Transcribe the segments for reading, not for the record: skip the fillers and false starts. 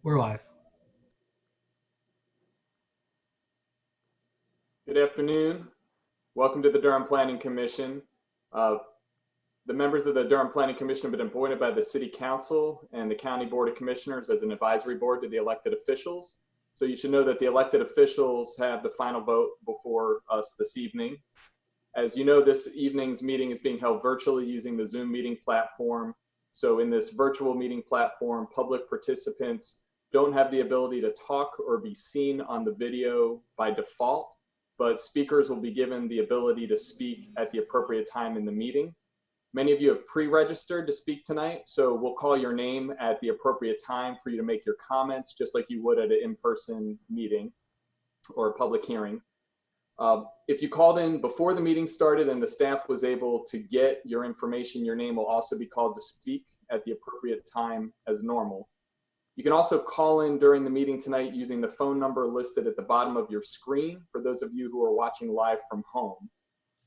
We're live. Good afternoon. Welcome to the Durham Planning Commission. The members of the Durham Planning Commission have been appointed by the City Council and the County Board of Commissioners as an advisory board to the elected officials. So you should know that the elected officials have the final vote before us this evening. As you know, this evening's meeting is being held virtually using the Zoom meeting platform. So in this virtual meeting platform, public participants don't have the ability to talk or be seen on the video by default, but speakers will be given the ability to speak at the appropriate time in the meeting. Many of you have pre-registered to speak tonight, so we'll call your name at the appropriate time for you to make your comments, just like you would at an in-person meeting or a public hearing. If you called in before the meeting started and the staff was able to get your information, your name will also be called to speak at the appropriate time as normal. You can also call in during the meeting tonight using the phone number listed at the bottom of your screen for those of you who are watching live from home.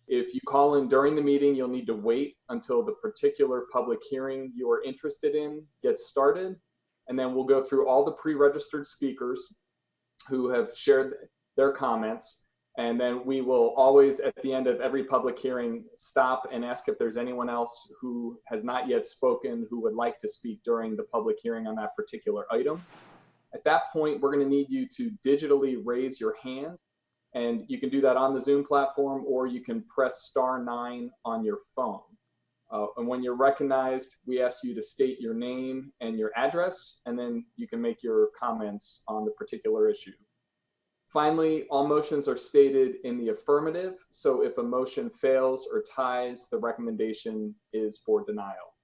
If you call in during the meeting, you'll need to wait until the particular public hearing you are interested in gets started, and then we'll go through all the pre-registered speakers who have shared their comments. And then we will always, at the end of every public hearing, stop and ask if there's anyone else who has not yet spoken who would like to speak during the public hearing on that particular item. At that point, we're going to need you to digitally raise your hand. And you can do that on the Zoom platform, or you can press *9 on your phone. And when you're recognized, we ask you to state your name and your address, and then you can make your comments on the particular issue. Finally, all motions are stated in the affirmative, so if a motion fails or ties, the recommendation is for denial.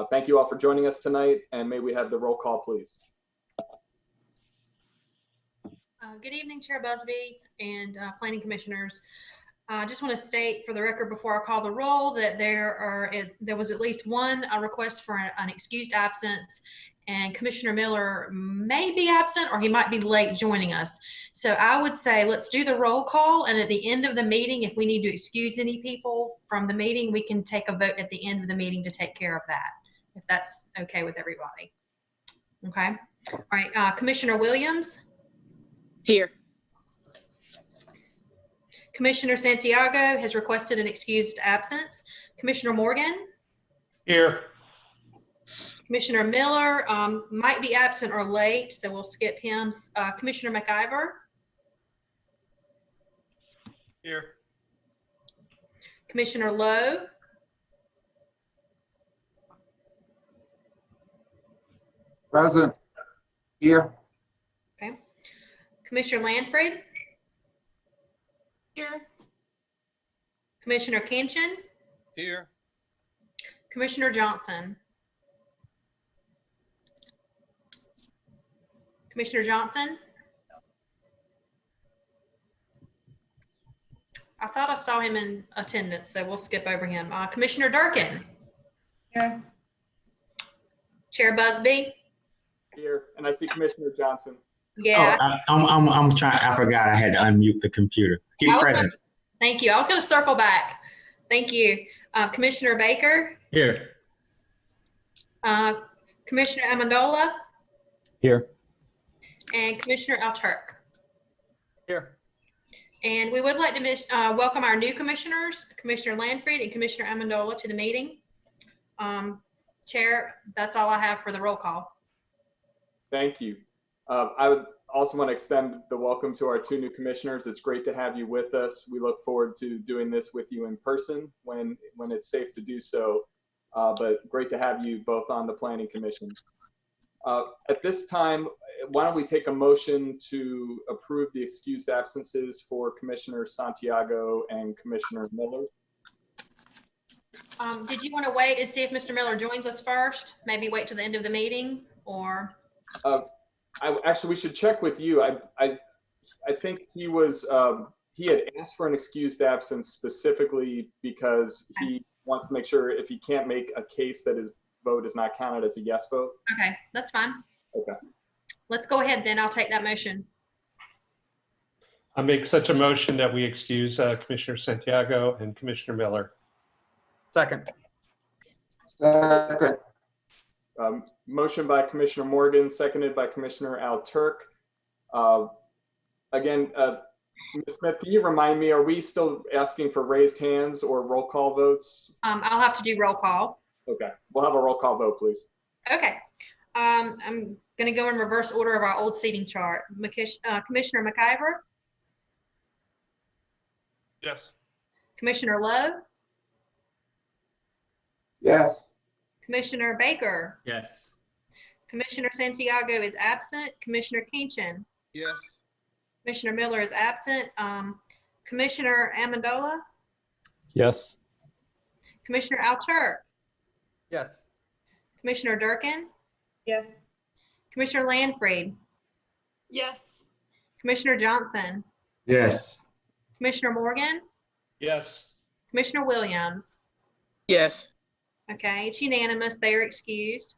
Thank you all for joining us tonight, and may we have the roll call, please. Good evening, Chair Busby and Planning Commissioners. I just want to state for the record before I call the roll that there was at least one request for an excused absence, and Commissioner Miller may be absent or he might be late joining us. So I would say let's do the roll call, and at the end of the meeting, if we need to excuse any people from the meeting, we can take a vote at the end of the meeting to take care of that, if that's okay with everybody. Okay. All right. Commissioner Williams? Here. Commissioner Santiago has requested an excused absence. Commissioner Morgan? Here. Commissioner Miller might be absent or late, so we'll skip him. Commissioner McIver? Here. Commissioner Lowe? Present. Here. Okay. Commissioner Lanfred? Here. Commissioner Kinchin? Here. Commissioner Johnson? Commissioner Johnson? I thought I saw him in attendance, so we'll skip over him. Commissioner Durkin? Here. Chair Busby? Here, and I see Commissioner Johnson. Yeah. Oh, I'm trying. I forgot I had to unmute the computer. Keep present. Thank you. I was going to circle back. Thank you. Commissioner Baker? Here. Commissioner Amendola? Here. And Commissioner Alturk. Here. And we would like to welcome our new commissioners, Commissioner Lanfred and Commissioner Amendola, to the meeting. Chair, that's all I have for the roll call. Thank you. I would also want to extend the welcome to our two new commissioners. It's great to have you with us. We look forward to doing this with you in person when it's safe to do so, but great to have you both on the Planning Commission. At this time, why don't we take a motion to approve the excused absences for Commissioner Santiago and Commissioner Miller? Did you want to wait and see if Mr. Miller joins us first? Maybe wait till the end of the meeting, or? Actually, we should check with you. I think he was he had asked for an excused absence specifically because he wants to make sure if he can't make a case that his vote is not counted as a yes vote. Okay, that's fine. Okay. Let's go ahead then. I'll take that motion. I make such a motion that we excuse Commissioner Santiago and Commissioner Miller. Second. Second. Motion by Commissioner Morgan, seconded by Commissioner Al Turk. Again, Ms. Smith, can you remind me, are we still asking for raised hands or roll call votes? I'll have to do roll call. Okay, we'll have a roll call vote, please. Okay. I'm going to go in reverse order of our old seating chart. Commissioner McIver, Yes. Commissioner Lowe, Yes. Commissioner Baker, Yes. Commissioner Santiago is absent, Commissioner Kinchin, Yes. Commissioner Miller is absent, Commissioner Amendola, Yes. Commissioner Al Turk, Yes. Commissioner Durkin, Yes. Commissioner Landfried, Yes. Commissioner Johnson, Yes. Commissioner Morgan, Yes. Commissioner Williams. Yes. Okay, it's unanimous. They are excused.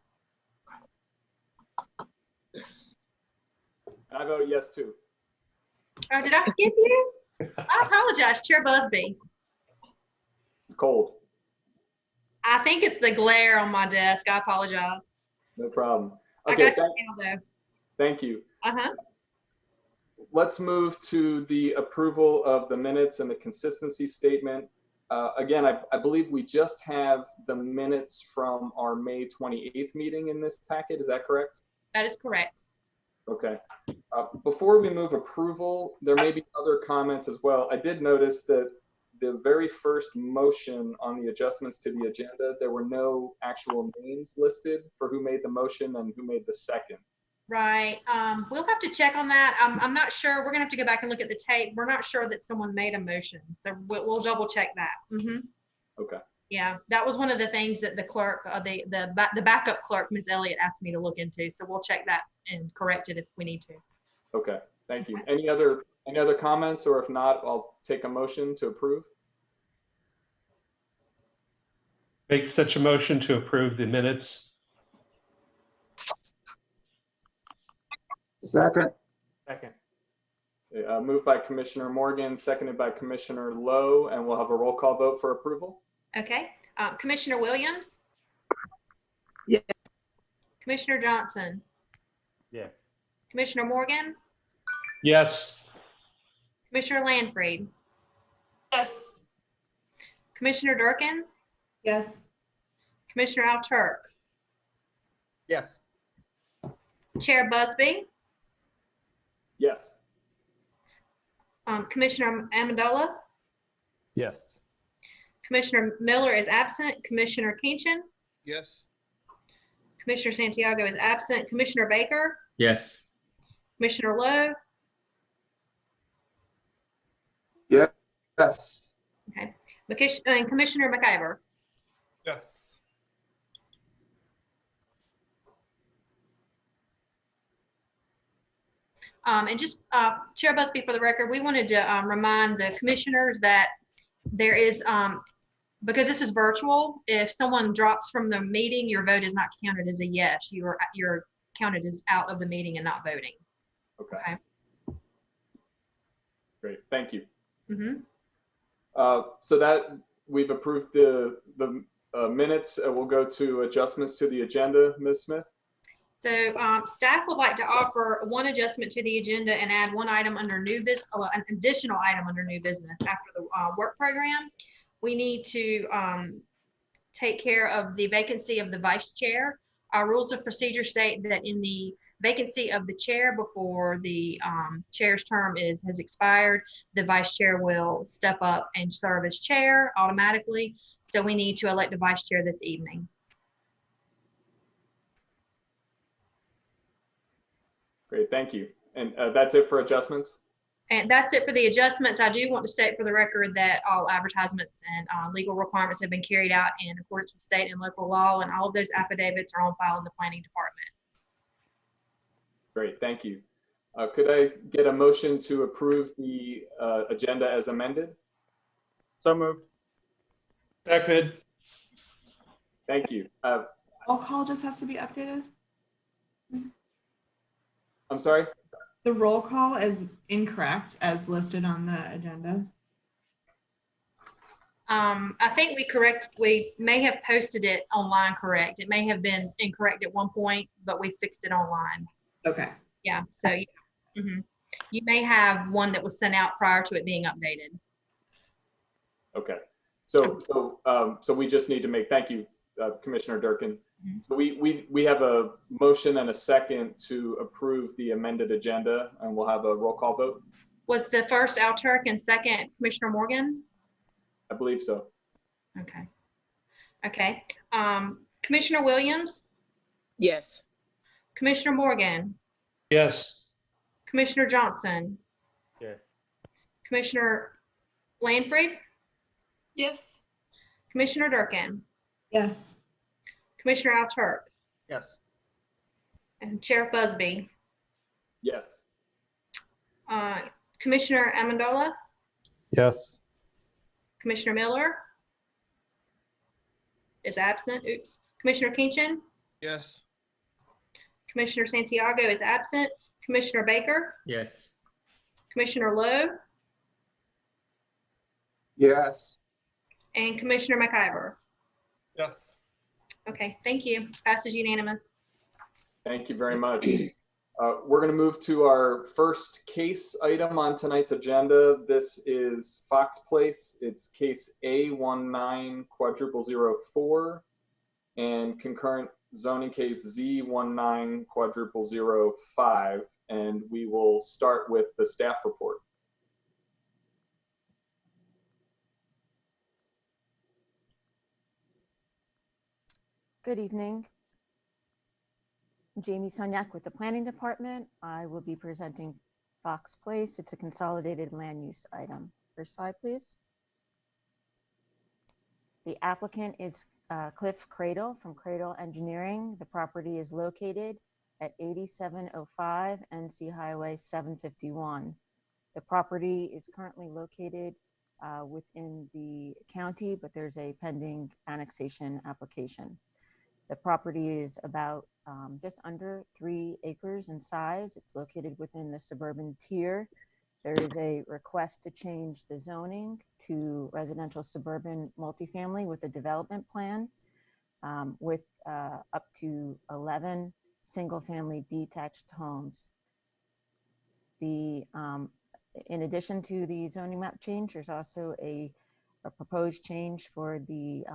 I vote yes too. Oh, did I skip you? I apologize, Chair Busby. It's cold. I think it's the glare on my desk. I apologize. No problem. I Okay, got you now, thank you. though. Uh-huh. Let's move to the approval of the minutes and the consistency statement. Again, I believe we just have the minutes from our May 28th meeting in this packet. Is that correct? That is correct. Okay. Before we move approval, there may be other comments as well. I did notice that the very first motion on the adjustments to the agenda, there were no actual names listed for who made the motion and who made the second. Right. We'll have to check on that. I'm not sure. We're gonna have to go back and look at the tape. We're not sure that someone made a motion. So we'll double check that. Okay. Yeah, that was one of the things that the clerk, the backup clerk, Ms. Elliott, asked me to look into. So we'll check that and correct it if we need to. Okay. Thank you. Any other comments, or if not, I'll take a motion to approve. Make such a motion to approve the minutes. Second. Second. Moved by Commissioner Morgan, seconded by Commissioner Lowe, and we'll have a roll call vote for approval. Okay. Commissioner Williams? Yeah. Commissioner Johnson? Yeah. Commissioner Morgan? Yes. Commissioner Landfried? Yes. Commissioner Durkin? Yes. Commissioner Al Turk? Yes. Chair Busby? Yes. Commissioner Amendola? Yes. Commissioner Miller is absent. Commissioner Kinchin? Yes. Commissioner Santiago is absent. Commissioner Baker? Yes. Commissioner Lowe? Yes. Okay. And Commissioner McIver? Yes. And just, Chair Busby, for the record, we wanted to remind the commissioners that there is, because this is virtual, if someone drops from the meeting, your vote is not counted as a yes. You're counted as out of the meeting and not voting. Okay. Okay. Great. Thank you. Mm-hmm. So that we've approved the minutes. We'll go to adjustments to the agenda, Ms. Smith. So staff would like to offer one adjustment to the agenda and add one item under new business, an additional item under new business after the work program. We need to take care of the vacancy of the vice chair. Our rules of procedure state that in the vacancy of the chair before the chair's term has expired, the vice chair will step up and serve as chair automatically. So we need to elect a vice chair this evening. Great, thank you. And that's it for adjustments? And that's it for the adjustments. I do want to state for the record that all advertisements and legal requirements have been carried out in accordance with state and local law, and all of those affidavits are on file in the planning department. Great, thank you. Could I get a motion to approve the agenda as amended? So moved. Second. Thank you. Roll call just has to be updated. I'm sorry? The roll call is incorrect as listed on the agenda. I think we may have posted it online correct. It may have been incorrect at one point, but we fixed it online. Okay. Yeah, so yeah. You may have one that was sent out prior to it being updated. Okay. So we just need to make, thank you, Commissioner Durkin. So we have a motion and a second to approve the amended agenda, and we'll have a roll call vote. Was the first Al Turk and second Commissioner Morgan? I believe so. Okay. Okay. Commissioner Williams, Yes. Commissioner Morgan, Yes. Commissioner Johnson, Yes. Commissioner Landfrey, Yes. Commissioner Durkin, Yes. Commissioner Al Turk, Yes. and Sheriff Busby. Yes. Commissioner Amendola, Yes. Commissioner Miller is absent. Oops. Commissioner Kinchin, Yes. Commissioner Santiago is absent. Commissioner Baker, Yes. Commissioner Lowe, Yes. and Commissioner McIver. Yes. Okay, thank you. Passes unanimous. Thank you very much. We're going to move to our first case item on tonight's agenda. This is Foxx Place. It's case A190004 and concurrent zoning case Z190005. And we will start with the staff report. Good evening. I'm Jamie Sonyak with the Planning Department. I will be presenting Foxx Place. It's a consolidated land use item. First slide, please. The applicant is Cliff Cradle from Cradle Engineering. The property is located at 8705 NC Highway 751. The property is currently located within the county, but there's a pending annexation application. The property is about just under 3 acres in size. It's located within the suburban tier. There is a request to change the zoning to residential suburban multifamily with a development plan with up to 11 single-family detached homes. In addition to the zoning map change, there's also a proposed change for the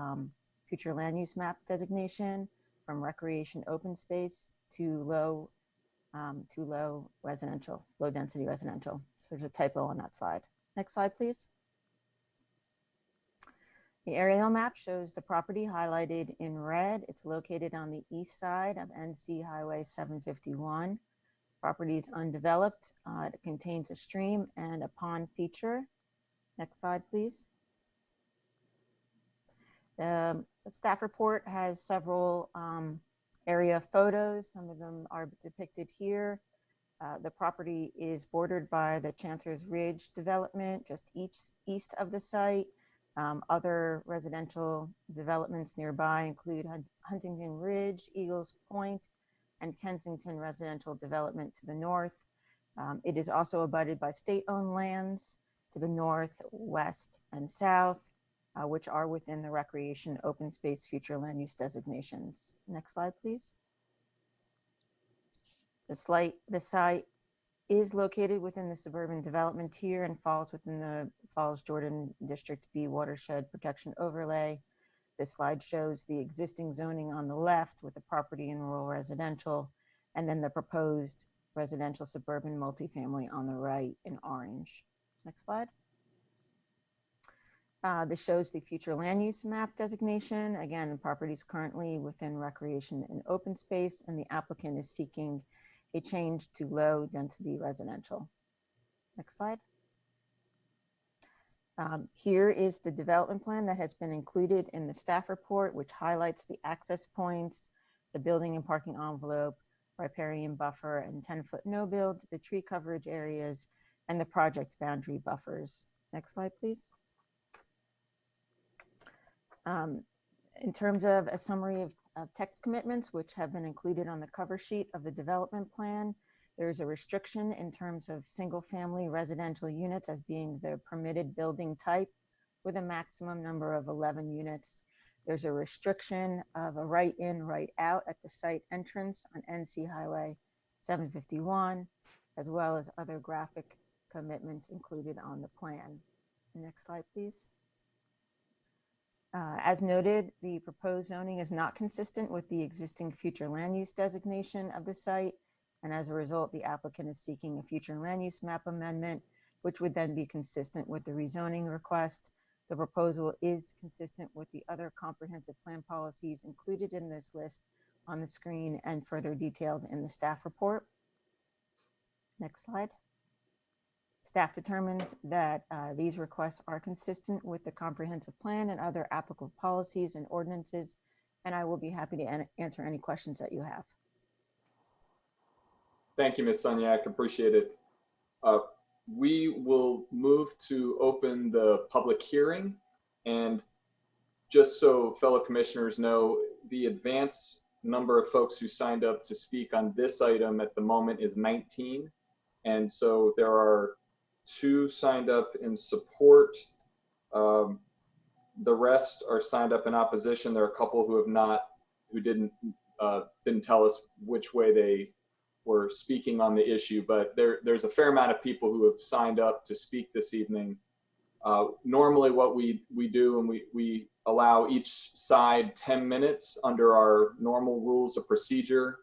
future land use map designation from recreation open space to low residential, low density residential. So there's a typo on that slide. Next slide, please. The aerial map shows the property highlighted in red. It's located on the east side of NC Highway 751. Property is undeveloped. It contains a stream and a pond feature. Next slide, please. The staff report has several area photos. Some of them are depicted here. The property is bordered by the Chancellor's Ridge development just east of the site. Other residential developments nearby include Huntington Ridge, Eagles Point, and Kensington residential development to the north. It is also abutted by state-owned lands to the north, west, and south, which are within the recreation open space future land use designations. Next slide, please. The site is located within the suburban development tier and falls within the Falls Jordan District B watershed protection overlay. This slide shows the existing zoning on the left with the property in rural residential, and then the proposed residential suburban multifamily on the right in orange. Next slide. This shows the future land use map designation. Again, the property is currently within recreation and open space, and the applicant is seeking a change to low density residential. Next slide. Here is the development plan that has been included in the staff report, which highlights the access points, the building and parking envelope, riparian buffer, and 10-foot no build, the tree coverage areas, and the project boundary buffers. Next slide, please. In terms of a summary of text commitments, which have been included on the cover sheet of the development plan, there's a restriction in terms of single family residential units as being the permitted building type with a maximum number of 11 units. There's a restriction of a right in, right out at the site entrance on NC Highway 751, as well as other graphic commitments included on the plan. Next slide, please. As noted, the proposed zoning is not consistent with the existing future land use designation of the site, and as a result, the applicant is seeking a future land use map amendment, which would then be consistent with the rezoning request. The proposal is consistent with the other comprehensive plan policies included in this list on the screen and further detailed in the staff report. Next slide. Staff determines that these requests are consistent with the comprehensive plan and other applicable policies and ordinances, and I will be happy to answer any questions that you have. Thank you, Ms. Sunyak. Appreciate it. We will move to open the public hearing. And just so fellow commissioners know, the advance number of folks who signed up to speak on this item at the moment is 19. And so there are 2 signed up in support. The rest are signed up in opposition. There are a couple who didn't tell us which way they were speaking on the issue, but there's a fair amount of people who have signed up to speak this evening. Normally what we do, and we allow each side 10 minutes under our normal rules of procedure.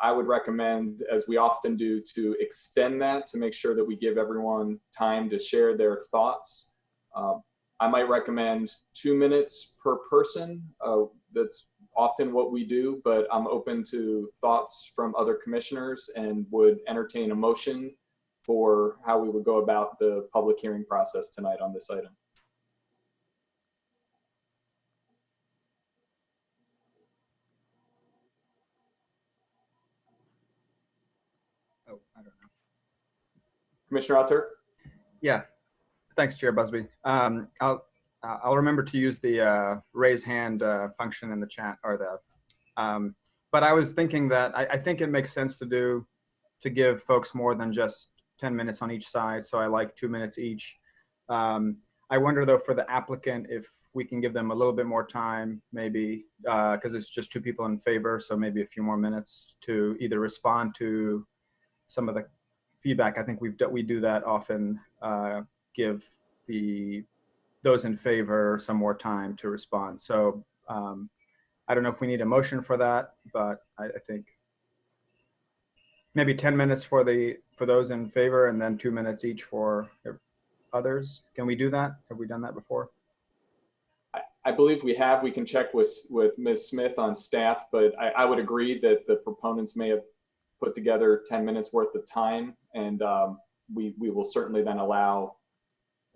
I would recommend, as we often do, to extend that to make sure that we give everyone time to share their thoughts. I might recommend 2 minutes per person. That's often what we do, but I'm open to thoughts from other commissioners and would entertain a motion for how we would go about the public hearing process tonight on this item. Oh, I don't know. Commissioner Alter? Yeah, thanks, Chair Busby. I'll remember to use the raise hand function in the chat, or but I was thinking that I think it makes sense to give folks more than just 10 minutes on each side. So I like 2 minutes each. I wonder though, for the applicant, if we can give them a little bit more time, maybe, because it's just 2 people in favor. So maybe a few more minutes to either respond to some of the feedback. I think we do that often, give those in favor some more time to respond. So I don't know if we need a motion for that, but I think maybe 10 minutes for those in favor and then 2 minutes each for others. Can we do that? Have we done that before? I believe we have. We can check with Ms. Smith on staff, but I would agree that the proponents may have put together 10 minutes worth of time, and we will certainly then allow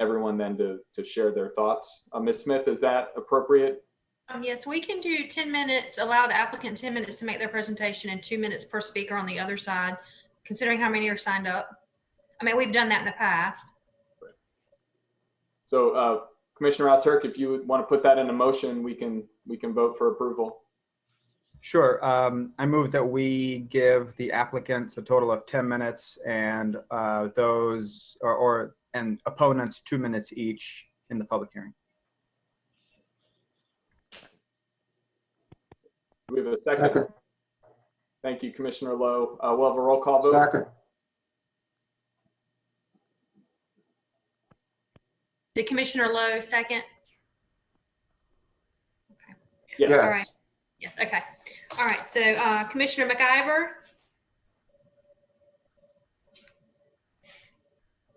everyone then to share their thoughts. Ms. Smith, is that appropriate? Yes, we can do 10 minutes, allow the applicant 10 minutes to make their presentation and 2 minutes per speaker on the other side, considering how many are signed up. I mean, we've done that in the past. So Commissioner Alturk, if you want to put that in a motion, we can vote for approval. Sure. I move that we give the applicants a total of 10 minutes and those and opponents 2 minutes each in the public hearing. Do we have a second? Thank you, Commissioner Lowe. We'll have a roll call vote. Second. Did Commissioner Lowe second? Okay. Yes. All right. Yes. Okay. All right. So Commissioner McIver?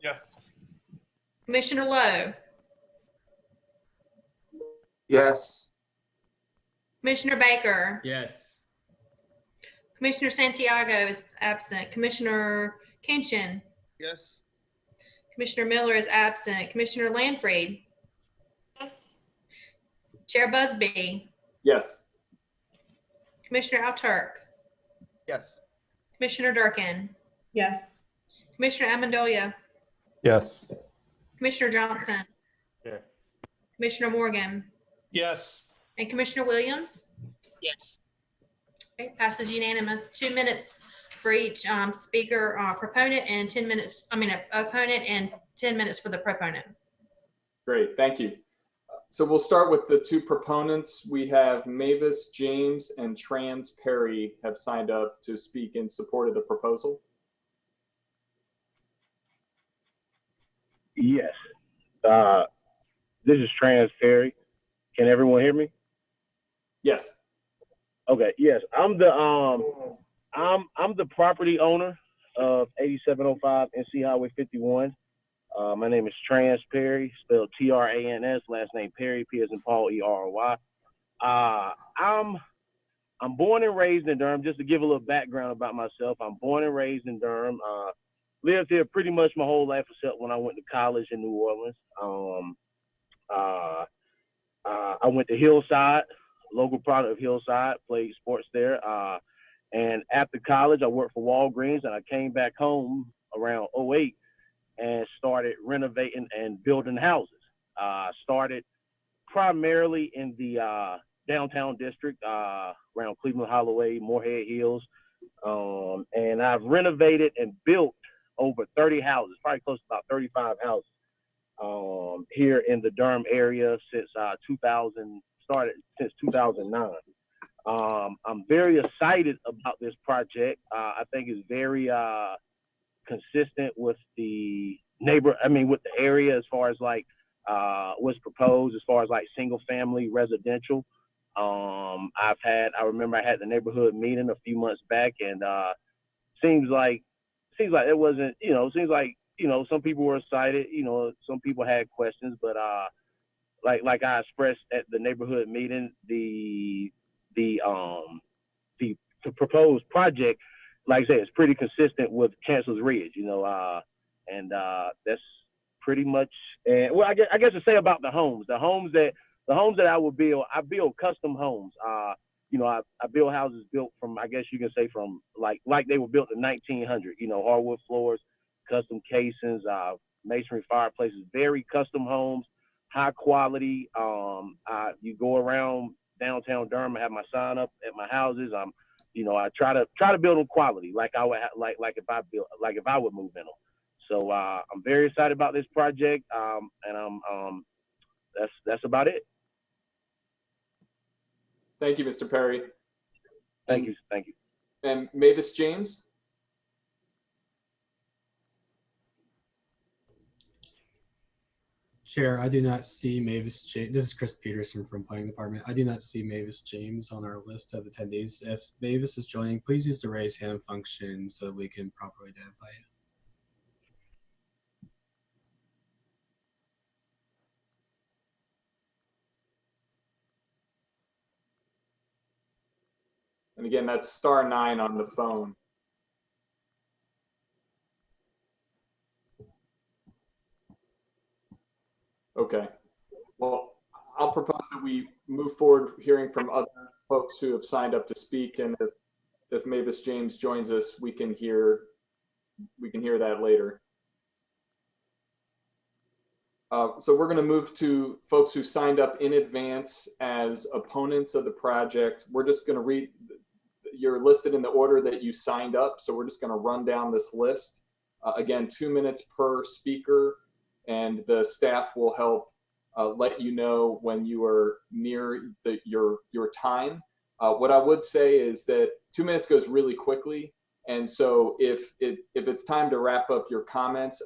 Yes. Commissioner Lowe? Yes. Commissioner Baker? Yes. Commissioner Santiago is absent. Commissioner Kinchin? Yes. Commissioner Miller is absent. Commissioner Lanfried? Yes. Chair Busby? Yes. Commissioner Alturk? Yes. Commissioner Durkin? Yes. Commissioner Amendolia? Yes. Commissioner Johnson? Yeah. Commissioner Morgan? Yes. And Commissioner Williams? Yes. Okay, passes unanimous. 2 minutes for each speaker proponent and 10 minutes, opponent and 10 minutes for the proponent. Great, thank you. So we'll start with the two proponents. We have Mavis James and Trans Perry have signed up to speak in support of the proposal. Yes. This is Trans Perry. Can everyone hear me? Yes. Okay. Yes, I'm the property owner of 8705 NC Highway 51. My name is Trans Perry, spelled Trans. Last name Perry, P as in Paul, E-R-R-Y. I'm born and raised in Durham. Just to give a little background about myself, I'm born and raised in Durham. Lived here pretty much my whole life except when I went to college in New Orleans. I went to Hillside, local product of Hillside, played sports there. And after college, I worked for Walgreens, and I came back home around 08 and started renovating and building houses. Started primarily in the downtown district, around Cleveland Holloway, Moorhead Hills. And I've renovated and built over 30 houses, probably close to about 35 houses here in the Durham area since 2009. I'm very excited about this project. I think it's very consistent with the with the area as far as like what's proposed as far as like single family residential. I remember I had the neighborhood meeting a few months back, and seems like it wasn't, seems like, some people were excited, some people had questions, but like I expressed at the neighborhood meeting, the proposed project, like I said, it's pretty consistent with Chancellor's Ridge, and that's pretty much. And well, I guess to say about the homes that I will build, I build custom homes. I build houses built from, I guess you can say from like they were built in 1900. Hardwood floors, custom casings, masonry fireplaces, very custom homes, high quality. You go around downtown Durham, I have my sign up at my houses. I try to build them quality, like I would if I would move in them. So I'm very excited about this project, and that's about it. Thank you, Mr. Perry. Thank you. And Mavis James? Chair, I do not see Mavis James. This is Chris Peterson from Planning Department. I do not see Mavis James on our list of attendees. If Mavis is joining, please use the raise hand function so that we can properly identify you. And again, that's *9 on the phone. Okay. Well, I'll propose that we move forward hearing from other folks who have signed up to speak, and if Mavis James joins us, we can hear that later. So we're going to move to folks who signed up in advance as opponents of the project. We're just going to read. You're listed in the order that you signed up, so we're just going to run down this list. Again, 2 minutes per speaker, and the staff will help let you know when you are near your time. What I would say is that 2 minutes goes really quickly, and so if it's time to wrap up your comments,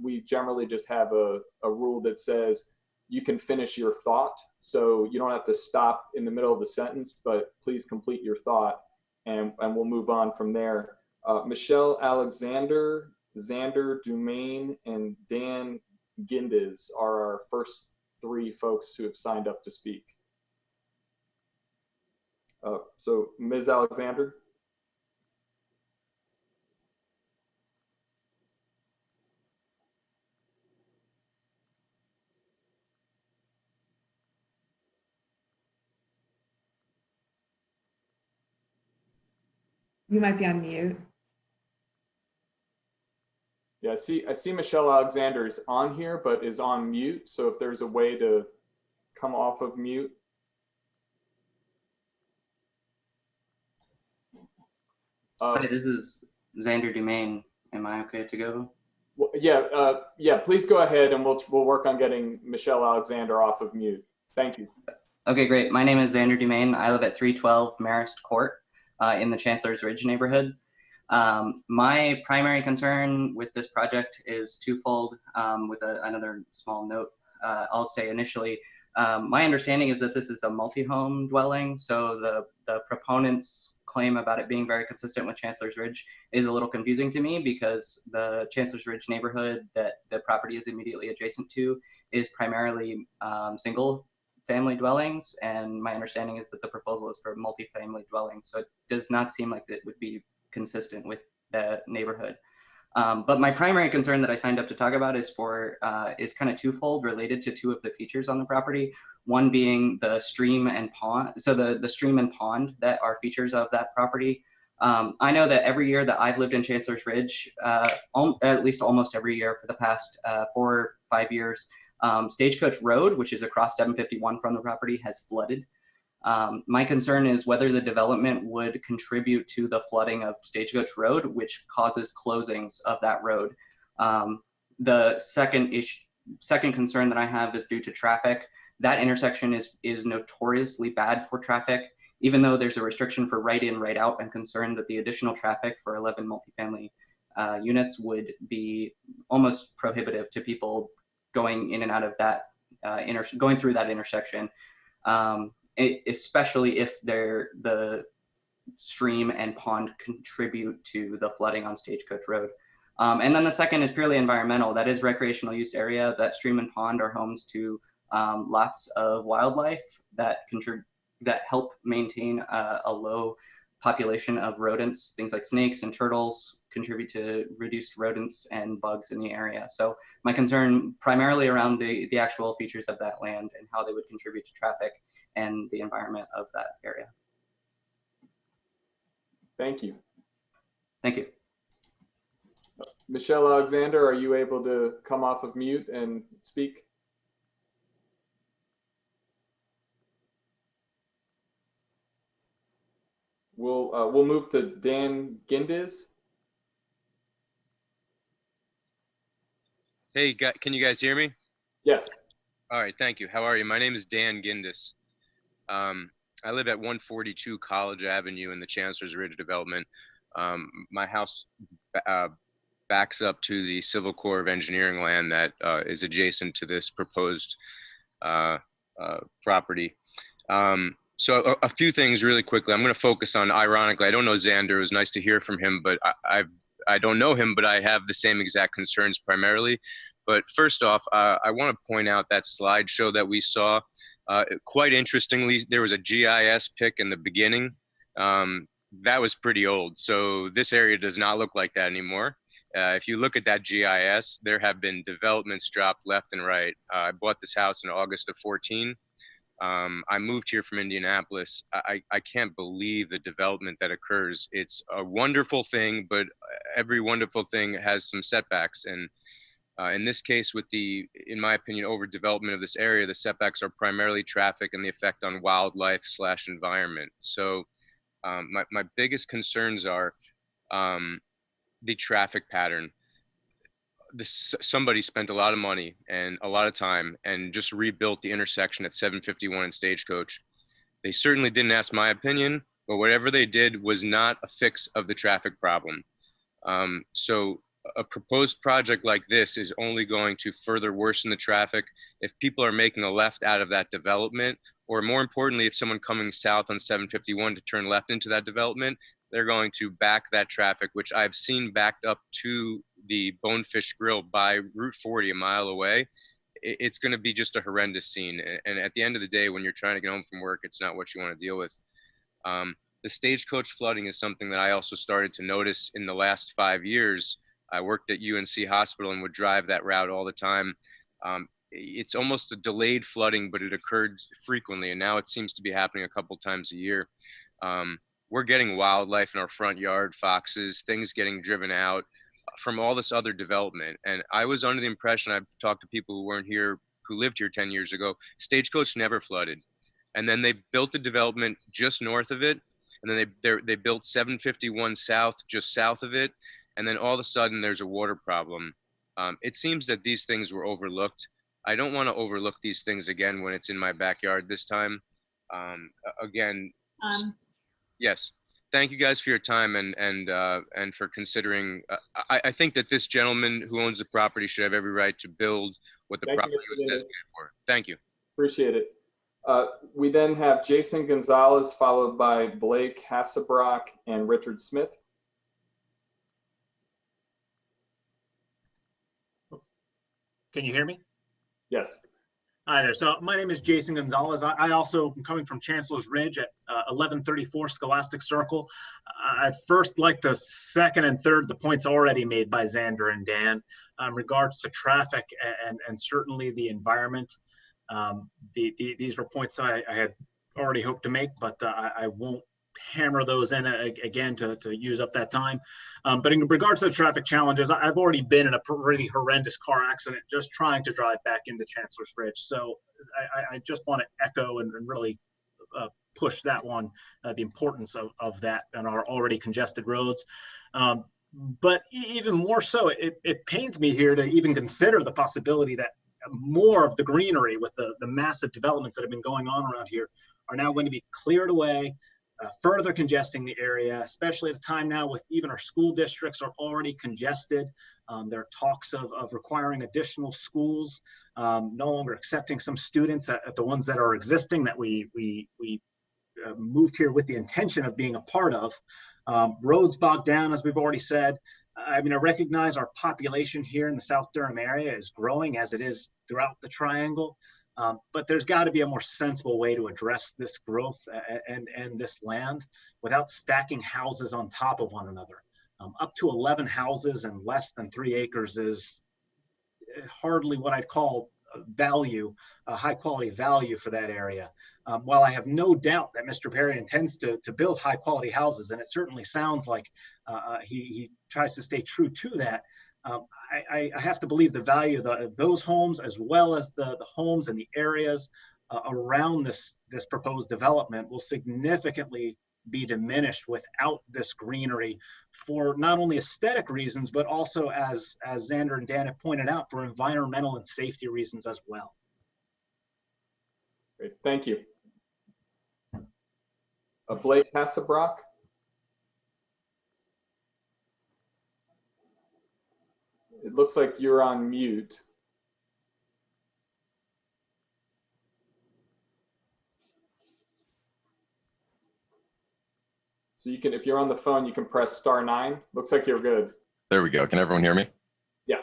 we generally just have a rule that says you can finish your thought, so you don't have to stop in the middle of the sentence, but please complete your thought. And we'll move on from there. Michelle Alexander, Xander Dumaine, and Dan Gindes are our first three folks who have signed up to speak. So Ms. Alexander. You might be on mute. Yeah, I see Michelle Alexander is on here, but is on mute. So if there's a way to come off of mute. Hi, this is Xander Dumaine. Am I okay to go? Yeah, please go ahead and we'll work on getting Michelle Alexander off of mute. Thank you. Okay, great. My name is Xander Dumaine. I live at 312 Marist Court in the Chancellor's Ridge neighborhood. My primary concern with this project is twofold. With another small note, I'll say initially, my understanding is that this is a multi-home dwelling, so the proponents' claim about it being very consistent with Chancellor's Ridge is a little confusing to me, because the Chancellor's Ridge neighborhood that the property is immediately adjacent to is primarily single family dwellings, and my understanding is that the proposal is for multi-family dwellings, so it does not seem like it would be consistent with the neighborhood. But my primary concern that I signed up to talk about is kind of twofold, related to two of the features on the property. One being the stream and pond. So the stream and pond that are features of that property. I know that every year that I've lived in Chancellor's Ridge, at least almost every year for the past 4 or 5 years, Stagecoach Road, which is across 751 from the property, has flooded. My concern is whether the development would contribute to the flooding of Stagecoach Road, which causes closings of that road. The second concern that I have is due to traffic. That intersection is notoriously bad for traffic. Even though there's a restriction for right in, right out, I'm concerned that the additional traffic for 11 multifamily units would be almost prohibitive to people going in and out of that, going through that intersection. Especially if the stream and pond contribute to the flooding on Stagecoach Road. And then the second is purely environmental. That is recreational use area. That stream and pond are homes to lots of wildlife that help maintain a low population of rodents. Things like snakes and turtles contribute to reduced rodents and bugs in the area. So my concern primarily around the actual features of that land and how they would contribute to traffic and the environment of that area. Thank you. Thank you. Michelle Alexander, are you able to come off of mute and speak? We'll move to Dan Gindiz. Hey, can you guys hear me? Yes. All right, thank you. How are you? My name is Dan Gindis. I live at 142 College Avenue in the Chancellor's Ridge development. My house backs up to the Civil Corps of Engineering land that is adjacent to this proposed property. So a few things really quickly. I'm going to focus on, ironically, I don't know Xander. It was nice to hear from him, but I don't know him, but I have the same exact concerns primarily. But first off, I want to point out that slideshow that we saw. Quite interestingly, there was a GIS pic in the beginning. That was pretty old. So this area does not look like that anymore. If you look at that GIS, there have been developments dropped left and right. I bought this house in August of 14. I moved here from Indianapolis. I can't believe the development that occurs. It's a wonderful thing, but every wonderful thing has some setbacks. And in this case, with the, in my opinion, overdevelopment of this area, the setbacks are primarily traffic and the effect on wildlife / environment. So my biggest concerns are the traffic pattern. Somebody spent a lot of money and a lot of time and just rebuilt the intersection at 751 and Stagecoach. They certainly didn't ask my opinion, but whatever they did was not a fix of the traffic problem. So a proposed project like this is only going to further worsen the traffic if people are making a left out of that development, or more importantly, if someone coming south on 751 to turn left into that development, they're going to back that traffic, which I've seen backed up to the Bonefish Grill by Route 40 a mile away. It's going to be just a horrendous scene. And at the end of the day, when you're trying to get home from work, it's not what you want to deal with. The Stagecoach flooding is something that I also started to notice in the last 5 years. I worked at UNC Hospital and would drive that route all the time. It's almost a delayed flooding, but it occurred frequently. And now it seems to be happening a couple times a year. We're getting wildlife in our front yard, foxes, things getting driven out from all this other development. And I was under the impression, I've talked to people who weren't here, who lived here 10 years ago, Stagecoach never flooded. And then they built the development just north of it. And then they built 751 South, just south of it. And then all of a sudden there's a water problem. It seems that these things were overlooked. I don't want to overlook these things again when it's in my backyard this time. Again, yes. Thank you guys for your time and for considering. I think that this gentleman who owns the property should have every right to build what the property was designated for. Thank you. Appreciate it. We then have Jason Gonzalez, followed by Blake Hassebrock and Richard Smith. Can you hear me? Yes. Hi there. So my name is Jason Gonzalez. I also am coming from Chancellor's Ridge at 1134 Scholastic Circle. I'd first like to second and third the points already made by Xander and Dan in regards to traffic and certainly the environment. These were points that I had already hoped to make, but I won't hammer those in again to use up that time. But in regards to the traffic challenges, I've already been in a pretty horrendous car accident just trying to drive back into Chancellor's Ridge. So I just want to echo and really push that one, the importance of that on our already congested roads. But even more so, it pains me here to even consider the possibility that more of the greenery with the massive developments that have been going on around here are now going to be cleared away, further congesting the area, especially at a time now with even our school districts are already congested. There are talks of requiring additional schools, no longer accepting some students at the ones that are existing that we moved here with the intention of being a part of. Roads bogged down, as we've already said. I mean, I recognize our population here in the South Durham area is growing as it is throughout the triangle. But there's got to be a more sensible way to address this growth and this land without stacking houses on top of one another. Up to 11 houses and less than 3 acres is hardly what I'd call value, high quality value for that area. While I have no doubt that Mr. Perry intends to build high quality houses, and it certainly sounds like he tries to stay true to that, I have to believe the value of those homes, as well as the homes and the areas around this proposed development, will significantly be diminished without this greenery for not only aesthetic reasons, but also, as Xander and Dan have pointed out, for environmental and safety reasons as well. Great, thank you. Blake Hassebrock. It looks like you're on mute. So you can, if you're on the phone, you can press *9. Looks like you're good. There we go. Can everyone hear me? Yeah.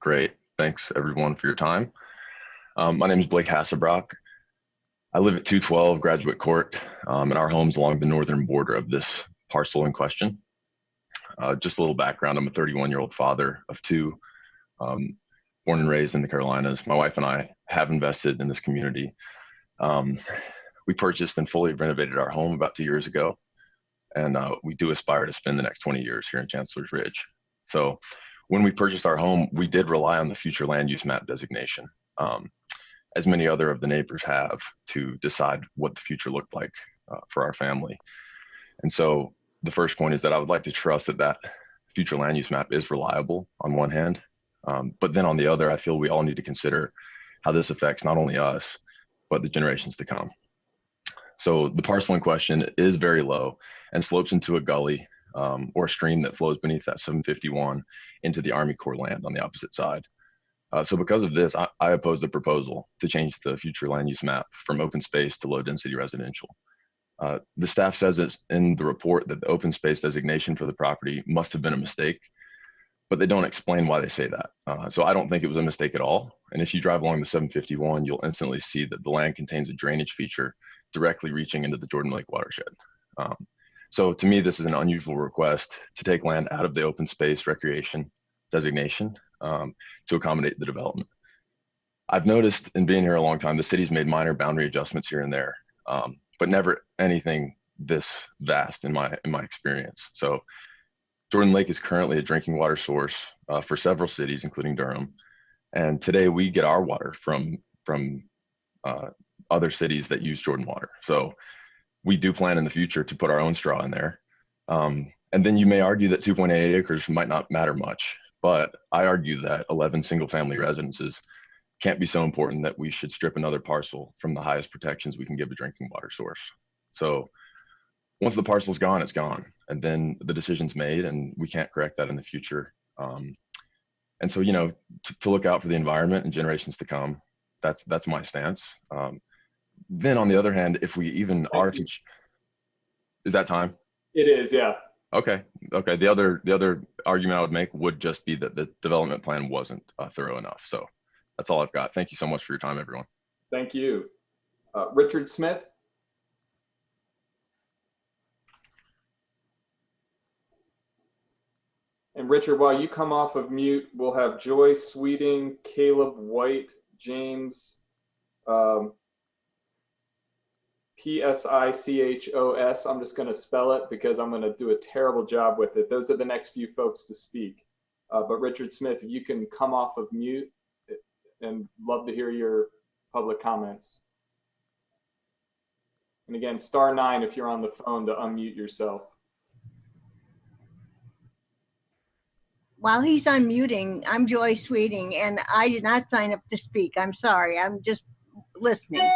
Great. Thanks everyone for your time. My name is Blake Hassebrock. I live at 212 Graduate Court, and our home's along the northern border of this parcel in question. Just a little background, I'm a 31-year-old father of 2, born and raised in the Carolinas. My wife and I have invested in this community. We purchased and fully renovated our home about 2 years ago, and we do aspire to spend the next 20 years here in Chancellor's Ridge. So when we purchased our home, we did rely on the future land use map designation, as many other of the neighbors have, to decide what the future looked like for our family. And so the first point is that I would like to trust that that future land use map is reliable on one hand, but then on the other, I feel we all need to consider how this affects not only us, but the generations to come. So the parcel in question is very low and slopes into a gully or a stream that flows beneath that 751 into the Army Corps land on the opposite side. So because of this, I oppose the proposal to change the future land use map from open space to low density residential. The staff says it's in the report that the open space designation for the property must have been a mistake, but they don't explain why they say that. So I don't think it was a mistake at all. And if you drive along the 751, you'll instantly see that the land contains a drainage feature directly reaching into the Jordan Lake watershed. So to me, this is an unusual request to take land out of the open space recreation designation to accommodate the development. I've noticed in being here a long time, the city's made minor boundary adjustments here and there, but never anything this vast in my experience. So Jordan Lake is currently a drinking water source for several cities, including Durham. And today we get our water from other cities that use Jordan water. So we do plan in the future to put our own straw in there. And then you may argue that 2.8 acres might not matter much, But I argue that 11 single-family residences can't be so important that we should strip another parcel from the highest protections we can give a drinking water source. So once the parcel's gone, it's gone, and then the decision's made, and we can't correct that in the future. And so, you know, to look out for the environment and generations to come, that's my stance. Then on the other hand, if we even are to, is that time? It is, yeah. Okay. The other argument I would make would just be that the development plan wasn't thorough enough. So that's all I've got. Thank you so much for your time, everyone. Thank you. Richard Smith? And Richard, while you come off of mute, we'll have Joy Sweeting, Caleb White, James, P-S-I-C-H-O-S. I'm just going to spell it because I'm going to do a terrible job with it. Those are the next few folks to speak. But Richard Smith, if you can come off of mute, and love to hear your public comments. And again, *9 if you're on the phone to unmute yourself. While he's unmuting, I'm Joy Sweeting, and I did not sign up to speak. I'm sorry. I'm just listening.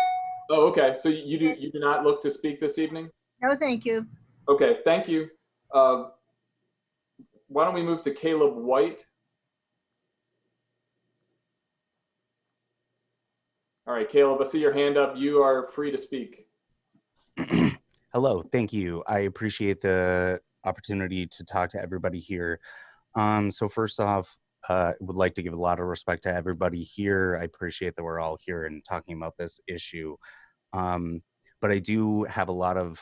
Oh, okay. So you do not look to speak this evening? No, thank you. Okay, thank you. Why don't we move to Caleb White? All right, Caleb, I see your hand up. You are free to speak. Hello, thank you. I appreciate the opportunity to talk to everybody here. So first off, I would like to give a lot of respect to everybody here. I appreciate that we're all here and talking about this issue. But I do have a lot of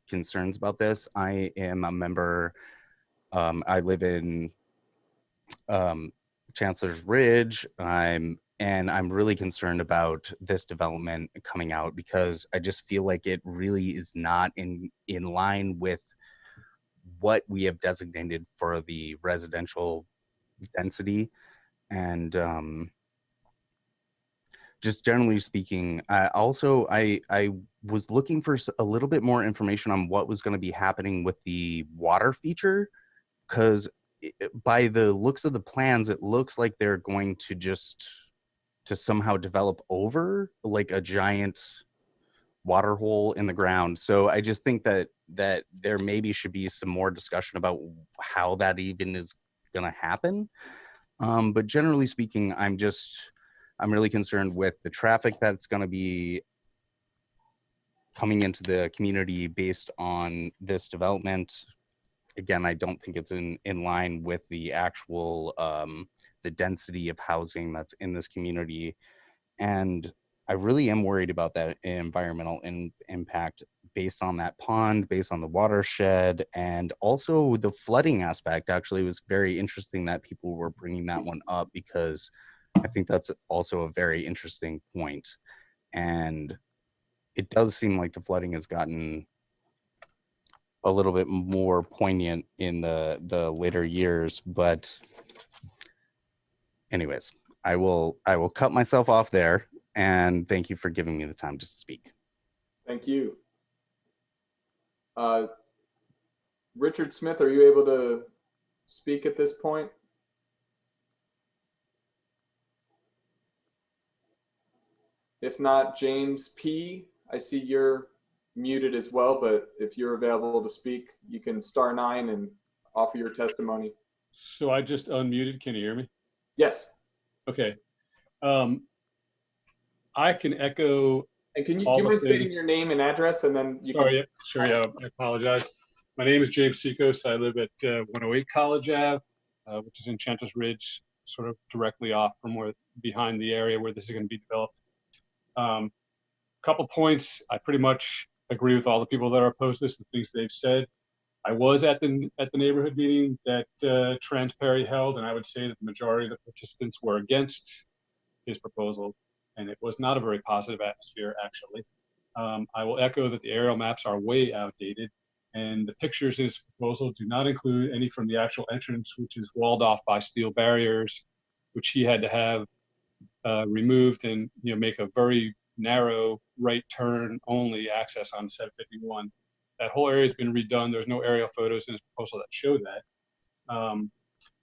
concerns about this. I am a member, I live in Chancellor's Ridge, and I'm really concerned about this development coming out because I just feel like it really is not in line with what we have designated for the residential density. And just generally speaking, I was looking for a little bit more information on what was going to be happening with the water feature, because by the looks of the plans, it looks like they're going to somehow develop over like a giant water hole in the ground. So I just think that there maybe should be some more discussion about how that even is going to happen. But generally speaking, I'm really concerned with the traffic that's going to be coming into the community based on this development. Again, I don't think it's in line with the actual the density of housing that's in this community. And I really am worried about that environmental impact based on that pond, based on the watershed, and also the flooding aspect. Actually, it was very interesting that people were bringing that one up because I think that's also a very interesting point. And it does seem like the flooding has gotten a little bit more poignant in the later years. But anyways, I will cut myself off there. And thank you for giving me the time to speak. Thank you. Richard Smith, are you able to speak at this point? If not, James P., I see you're muted as well, but if you're available to speak, you can *9 and offer your testimony. So I just unmuted. Can you hear me? Yes. Okay. I can echo. And do you mind stating your name and address, and then you can. Sorry, sure, yeah, I apologize. My name is James Sikos. I live at 108 College Ave, which is in Chancellor's Ridge, sort of directly off from behind the area where this is going to be developed. Couple points. I pretty much agree with all the people that are opposed to this, the things they've said. I was at the neighborhood meeting that Trans Perry held, and I would say that the majority of the participants were against his proposal, and it was not a very positive atmosphere, actually. I will echo that the aerial maps are way outdated, and the pictures in his proposal do not include any from the actual entrance, which is walled off by steel barriers, which he had to have removed and make a very narrow right turn only access on 751. That whole area has been redone. There's no aerial photos in his proposal that show that.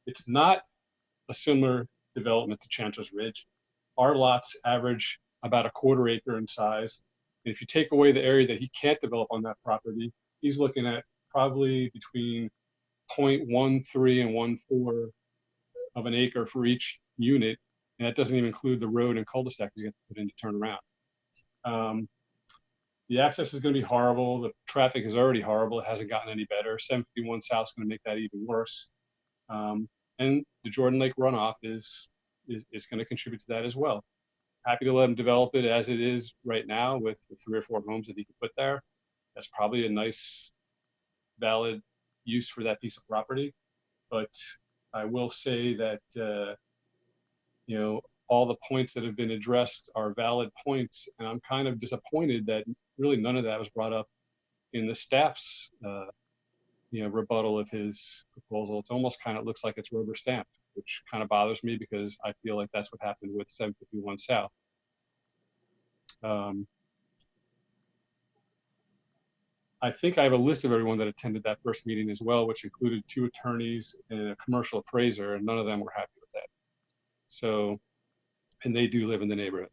It's not a similar development to Chancellor's Ridge. Our lots average about a 1/4 acre in size. And if you take away the area that he can't develop on that property, he's looking at probably between 0.13 and 1/4 of an acre for each unit. And that doesn't even include the road and cul-de-sac he's going to put in to turn around. The access is going to be horrible. The traffic is already horrible. It hasn't gotten any better. 751 South is going to make that even worse. And the Jordan Lake runoff is going to contribute to that as well. Happy to let him develop it as it is right now with the 3 or 4 homes that he can put there. That's probably a nice, valid use for that piece of property. But I will say that, you know, all the points that have been addressed are valid points. And I'm kind of disappointed that really none of that was brought up in the staff's, you know, rebuttal of his proposal. It's almost kind of looks like it's rubber stamped, which kind of bothers me because I feel like that's what happened with 751 South. I think I have a list of everyone that attended that first meeting as well, which included 2 attorneys and a commercial appraiser, and none of them were happy with that. So, and they do live in the neighborhood.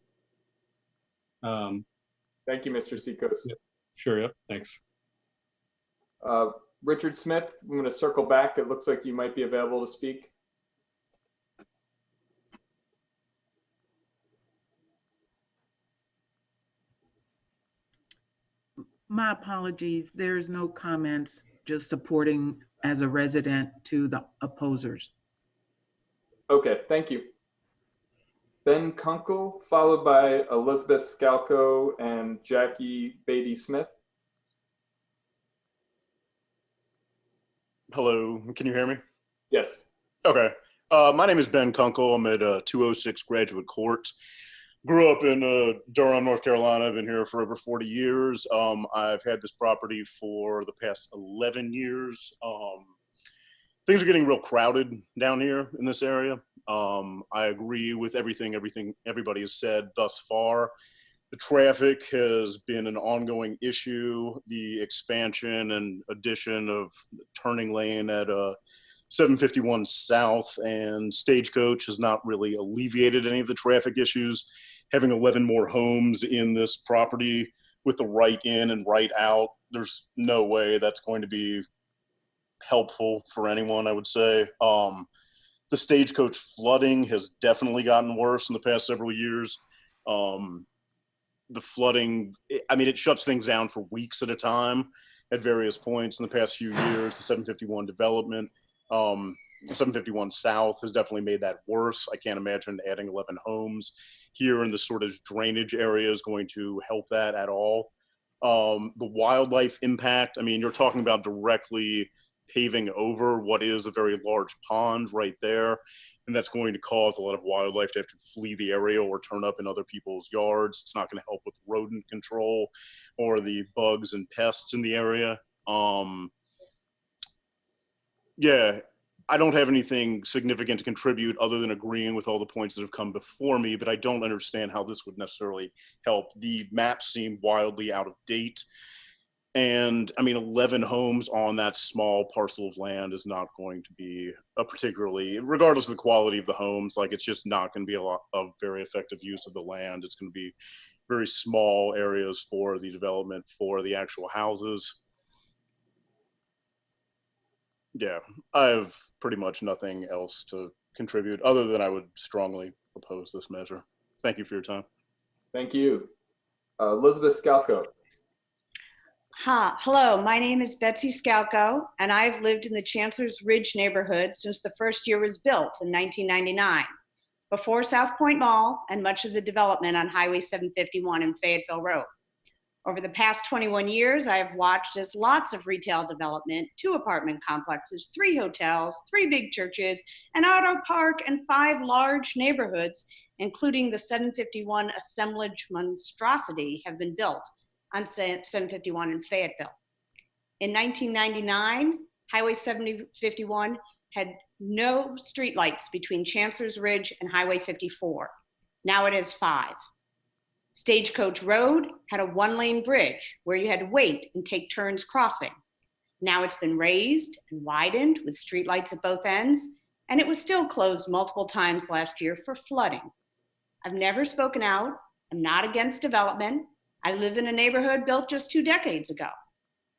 Thank you, Mr. Seacos. Yep. Sure, yep, thanks. Richard Smith, I'm going to circle back. It looks like you might be available to speak. My apologies. There's no comments, just supporting as a resident to the opposers. Okay, thank you. Ben Kunkel, followed by Elizabeth Scalco and Jackie Beatty-Smith. Hello, can you hear me? Yes. Okay. My name is Ben Kunkel. I'm at 206 Graduate Court. Grew up in Durham, North Carolina. I've been here for over 40 years. I've had this property for the past 11 years. Things are getting real crowded down here in this area. I agree with everything everybody has said thus far. The traffic has been an ongoing issue. The expansion and addition of turning lane at 751 South and Stagecoach has not really alleviated any of the traffic issues. Having 11 more homes in this property with the right in and right out, there's no way that's going to be helpful for anyone, I would say. The Stagecoach flooding has definitely gotten worse in the past several years. The flooding, I mean, it shuts things down for weeks at a time at various points in the past few years. The 751 development, 751 South has definitely made that worse. I can't imagine adding 11 homes here in the sort of drainage area is going to help that at all. The wildlife impact, I mean, you're talking about directly paving over what is a very large pond right there. And that's going to cause a lot of wildlife to have to flee the area or turn up in other people's yards. It's not going to help with rodent control or the bugs and pests in the area. Yeah, I don't have anything significant to contribute other than agreeing with all the points that have come before me, but I don't understand how this would necessarily help. The maps seem wildly out of date. And I mean, 11 homes on that small parcel of land is not going to be a particularly, regardless of the quality of the homes, like it's just not going to be a lot of very effective use of the land. It's going to be very small areas for the development for the actual houses. Yeah, I have pretty much nothing else to contribute other than I would strongly oppose this measure. Thank you for your time. Thank you. Elizabeth Scalco. Hello, my name is Betsy Scalco, and I've lived in the Chancellor's Ridge neighborhood since the first year was built in 1999, before South Point Mall and much of the development on Highway 751 and Fayetteville Road. Over the past 21 years, I have watched as lots of retail development, 2 apartment complexes, 3 hotels, 3 big churches, an auto park, and 5 large neighborhoods, including the 751 assemblage monstrosity, have been built on 751 in Fayetteville. In 1999, Highway 751 had no streetlights between Chancellor's Ridge and Highway 54. Now it has 5. Stagecoach Road had a 1-lane bridge where you had to wait and take turns crossing. Now it's been raised and widened with streetlights at both ends, and it was still closed multiple times last year for flooding. I've never spoken out. I'm not against development. I live in a neighborhood built just 2 decades ago.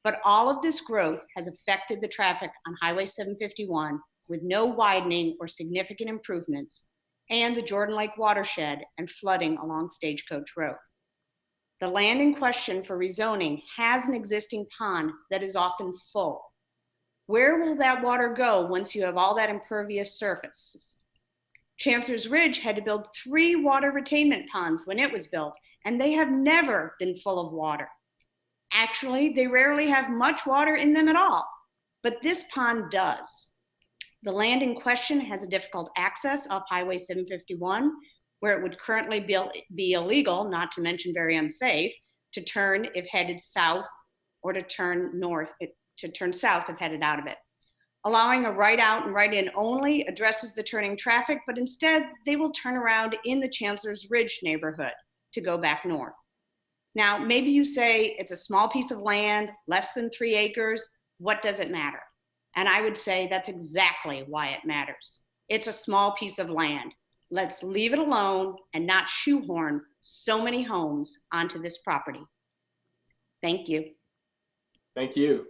But all of this growth has affected the traffic on Highway 751 with no widening or significant improvements, and the Jordan Lake watershed and flooding along Stagecoach Road. The land in question for rezoning has an existing pond that is often full. Where will that water go once you have all that impervious surface? Chancellor's Ridge had to build 3 water retainment ponds when it was built, and they have never been full of water. Actually, they rarely have much water in them at all, but this pond does. The land in question has a difficult access off Highway 751, where it would currently be illegal, not to mention very unsafe, to turn if headed south, or to turn north, to turn south if headed out of it. Allowing a right out and right in only addresses the turning traffic, but instead they will turn around in the Chancellor's Ridge neighborhood to go back north. Now, maybe you say it's a small piece of land, less than 3 acres, what does it matter? And I would say that's exactly why it matters. It's a small piece of land. Let's leave it alone and not shoehorn so many homes onto this property. Thank you. Thank you.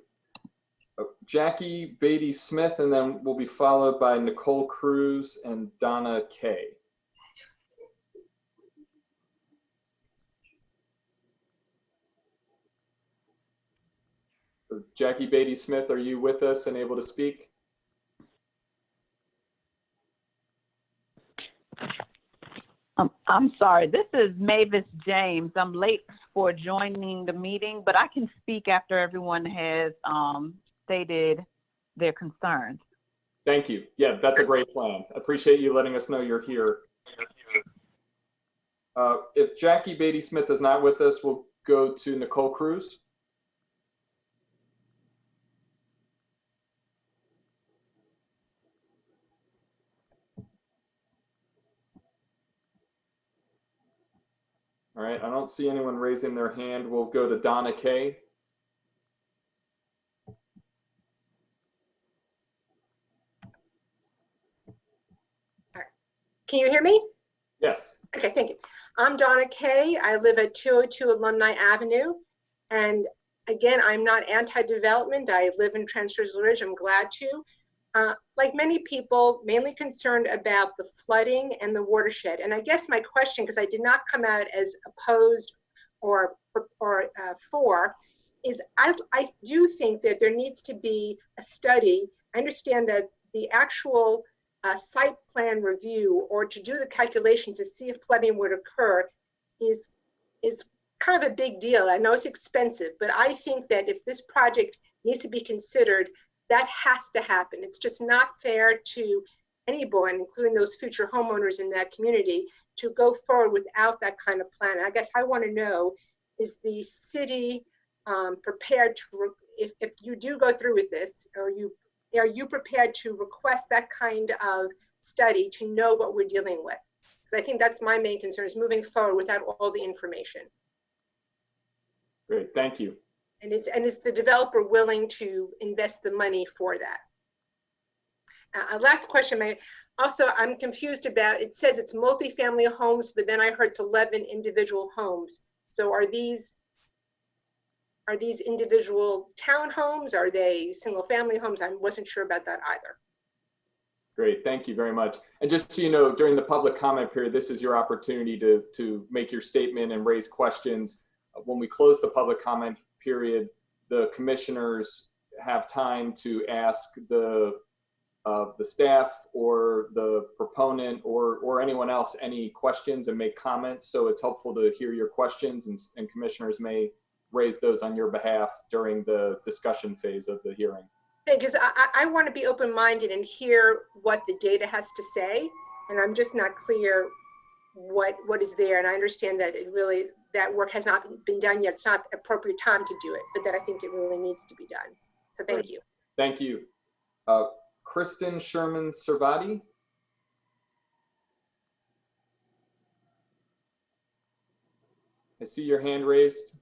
Jackie Beatty Smith, and then we'll be followed by Nicole Cruz and Donna Kay. So Jackie Beatty Smith, are you with us and able to speak? I'm sorry, this is Mavis James. I'm late for joining the meeting, but I can speak after everyone has stated their concerns. Thank you. Yeah, that's a great plan. Appreciate you letting us know you're here. If Jackie Beatty Smith is not with us, we'll go to Nicole Cruz. All right, I don't see anyone raising their hand. We'll go to Donna Kay. Can you hear me? Yes. Okay, thank you. I'm Donna Kay. I live at 202 Alumni Avenue. And again, I'm not anti-development. I live in Chancellor's Ridge. I'm glad to. Like many people, mainly concerned about the flooding and the watershed. And I guess my question, because I did not come out as opposed or for, is I do think that there needs to be a study. I understand that the actual site plan review or to do the calculation to see if flooding would occur is kind of a big deal. I know it's expensive, but I think that if this project needs to be considered, that has to happen. It's just not fair to anyone, including those future homeowners in that community, to go forward without that kind of plan. I guess I want to know, is the city prepared to, if you do go through with this, are you prepared to request that kind of study to know what we're dealing with? Because I think that's my main concern, is moving forward without all the information. Great, thank you. And is the developer willing to invest the money for that? Last question, I'm confused about, it says it's multifamily homes, but then I heard it's 11 individual homes. So are these individual townhomes? Are they single family homes? I wasn't sure about that either. Great, thank you very much. And just so you know, during the public comment period, this is your opportunity to make your statement and raise questions. When we close the public comment period, the commissioners have time to ask the staff or the proponent or anyone else any questions and make comments. So it's helpful to hear your questions, and commissioners may raise those on your behalf during the discussion phase of the hearing. Because I want to be open-minded and hear what the data has to say, and I'm just not clear what is there. And I understand that that work has not been done yet. It's not the appropriate time to do it, but that I think it really needs to be done. So thank you. Thank you. Kristen Sherman Servati. I see your hand raised.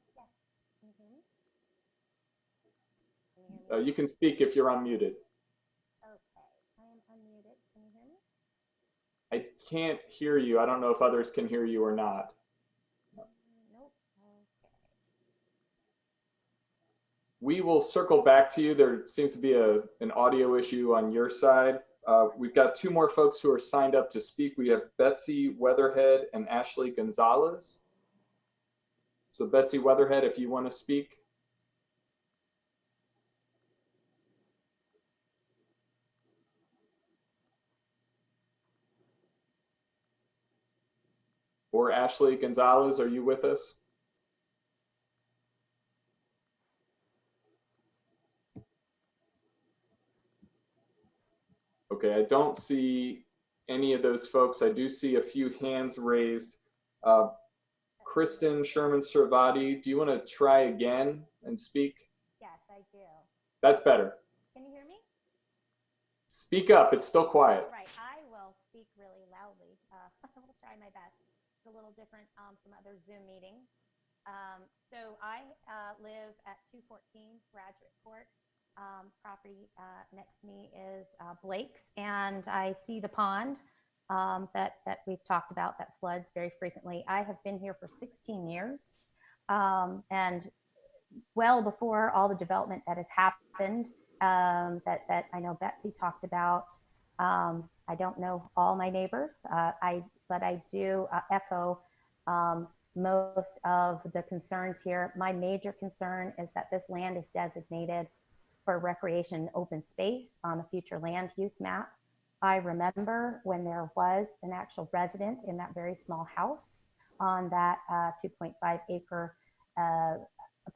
You can speak if you're unmuted. Okay, I am unmuted. Can you can't hear you. I don't know if others can hear you or not. We will circle back to you. There seems to be an audio issue on your side. We've got two more folks who are signed up to speak. We have Betsy Weatherhead and Ashley Gonzalez. So Betsy Weatherhead, if you want to speak. Or Ashley Gonzalez, are you with us? Okay, I don't see any of those folks. I do see a few hands raised. Kristen Sherman Servati, do you want to try again and speak? Yes, I do. That's better. Can you hear me? Speak up, it's still quiet. Right, I will speak really loudly. I'll try my best. It's a little different from other Zoom meetings. So I live at 214 Graduate Court. Property next to me is Blake's, and I see the pond that we've talked about that floods very frequently. I have been here for 16 years, and well before all the development that has happened that I know Betsy talked about. I don't know all my neighbors, but I do echo most of the concerns here. My major concern is that this land is designated for recreation open space on the future land use map. I remember when there was an actual resident in that very small house on that 2.5 acre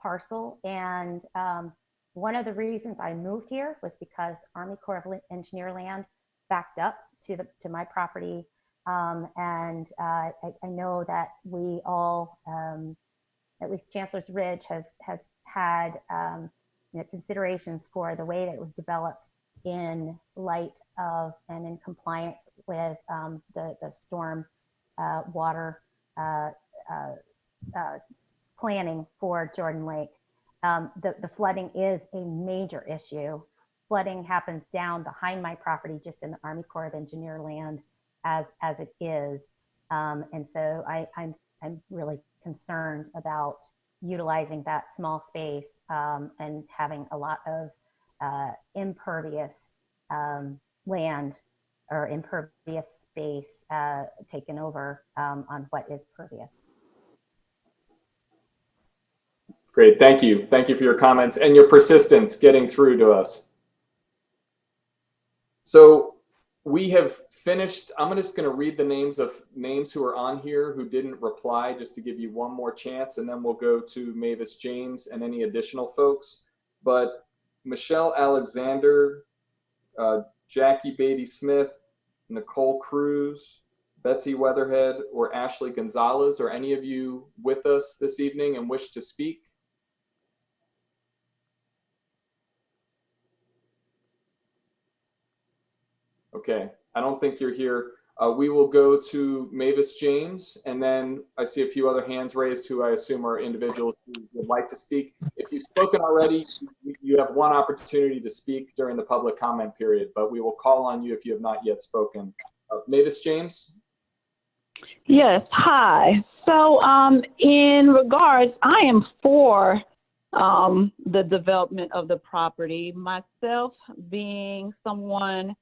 parcel. And one of the reasons I moved here was because Army Corps of Engineer land backed up to my property. And I know that we all, at least Chancellor's Ridge has had considerations for the way that it was developed in light of and in compliance with the storm water planning for Jordan Lake. The flooding is a major issue. Flooding happens down behind my property, just in the Army Corps of Engineer land as it is. And so I'm really concerned about utilizing that small space and having a lot of impervious land or impervious space taken over on what is pervious. Great, thank you. Thank you for your comments and your persistence getting through to us. So we have finished. I'm just going to read the names who are on here who didn't reply, just to give you one more chance, and then we'll go to Mavis James and any additional folks. But Michelle Alexander, Jackie Beatty Smith, Nicole Cruz, Betsy Weatherhead, or Ashley Gonzalez, are any of you with us this evening and wish to speak? Okay, I don't think you're here. We will go to Mavis James, and then I see a few other hands raised who I assume are individuals who would like to speak. If you've spoken already, you have one opportunity to speak during the public comment period, but we will call on you if you have not yet spoken. Mavis James? Yes, hi. So in regards, I am for the development of the property, myself being someone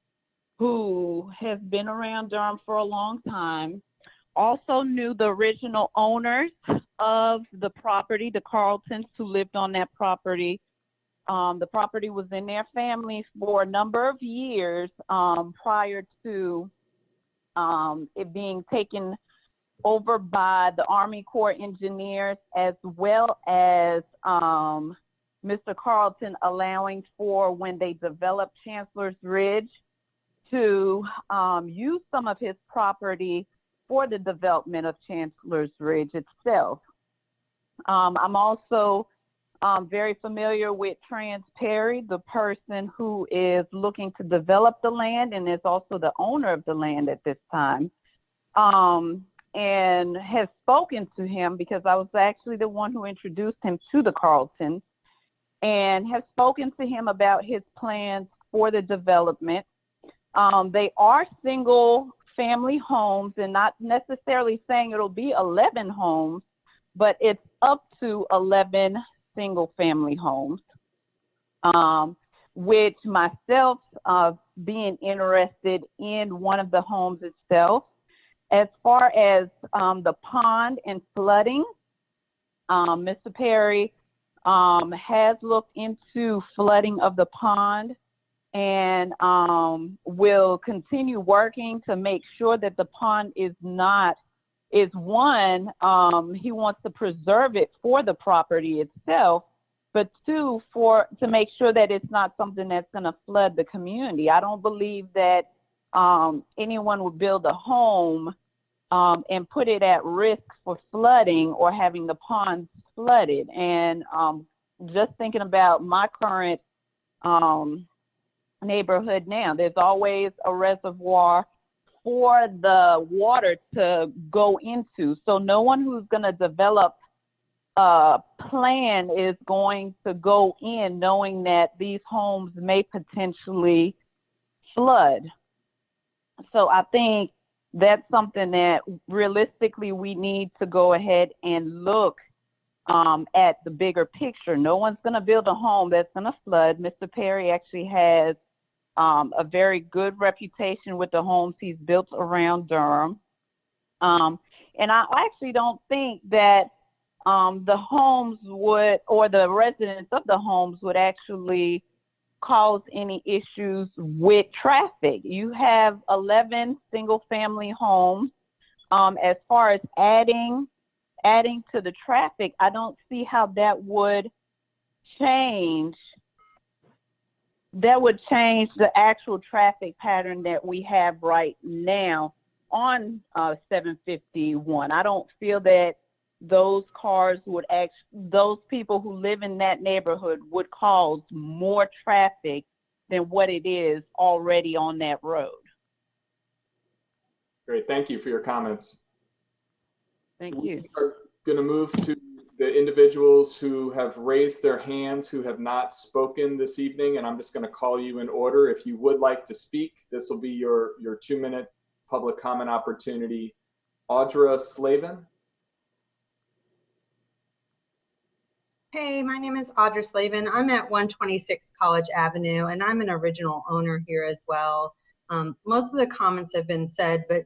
who has been around Durham for a long time, also knew the original owners of the property, the Carringtons who lived on that property. The property was in their family for a number of years prior to it being taken over by the Army Corps engineers, as well as Mr. Carrington allowing for, when they developed Chancellor's Ridge, to use some of his property for the development of Chancellor's Ridge itself. I'm also very familiar with Trans Perry, the person who is looking to develop the land and is also the owner of the land at this time, and has spoken to him because I was actually the one who introduced him to the Carringtons, and have spoken to him about his plans for the development. They are single family homes, and not necessarily saying it'll be 11 homes, but it's up to 11 single family homes, which myself being interested in one of the homes itself. As far as the pond and flooding, Mr. Perry has looked into flooding of the pond and will continue working to make sure that the pond is one, he wants to preserve it for the property itself, but two, to make sure that it's not something that's going to flood the community. I don't believe that anyone would build a home and put it at risk for flooding or having the ponds flooded. And just thinking about my current neighborhood now, there's always a reservoir for the water to go into. So no one who's going to develop a plan is going to go in knowing that these homes may potentially flood. So I think that's something that realistically we need to go ahead and look at the bigger picture. No one's going to build a home that's going to flood. Mr. Perry actually has a very good reputation with the homes he's built around Durham. And I actually don't think that the homes would, or the residents of the homes would actually cause any issues with traffic. You have 11 single family homes. As far as adding to the traffic, I don't see how that would change. That would change the actual traffic pattern that we have right now on 751. I don't feel that those cars would those people who live in that neighborhood would cause more traffic than what it is already on that road. Great, thank you for your comments. Thank you. We are going to move to the individuals who have raised their hands, who have not spoken this evening, and I'm just going to call you in order. If you would like to speak, this will be your 2-minute public comment opportunity. Audra Slavin. Hey, my name is Audra Slavin. I'm at 126 College Avenue, and I'm an original owner here as well. Most of the comments have been said, but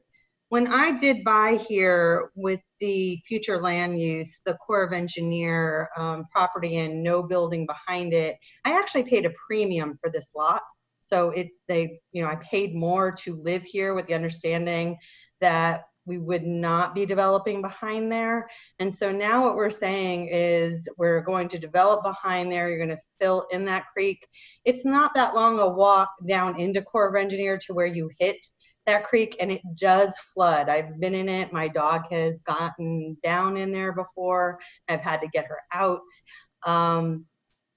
when I did buy here with the future land use, the Corps of Engineer property and no building behind it, I actually paid a premium for this lot. So I paid more to live here with the understanding that we would not be developing behind there. And so now what we're saying is we're going to develop behind there. You're going to fill in that creek. It's not that long a walk down into Corps of Engineer to where you hit that creek, and it does flood. I've been in it. My dog has gotten down in there before. I've had to get her out.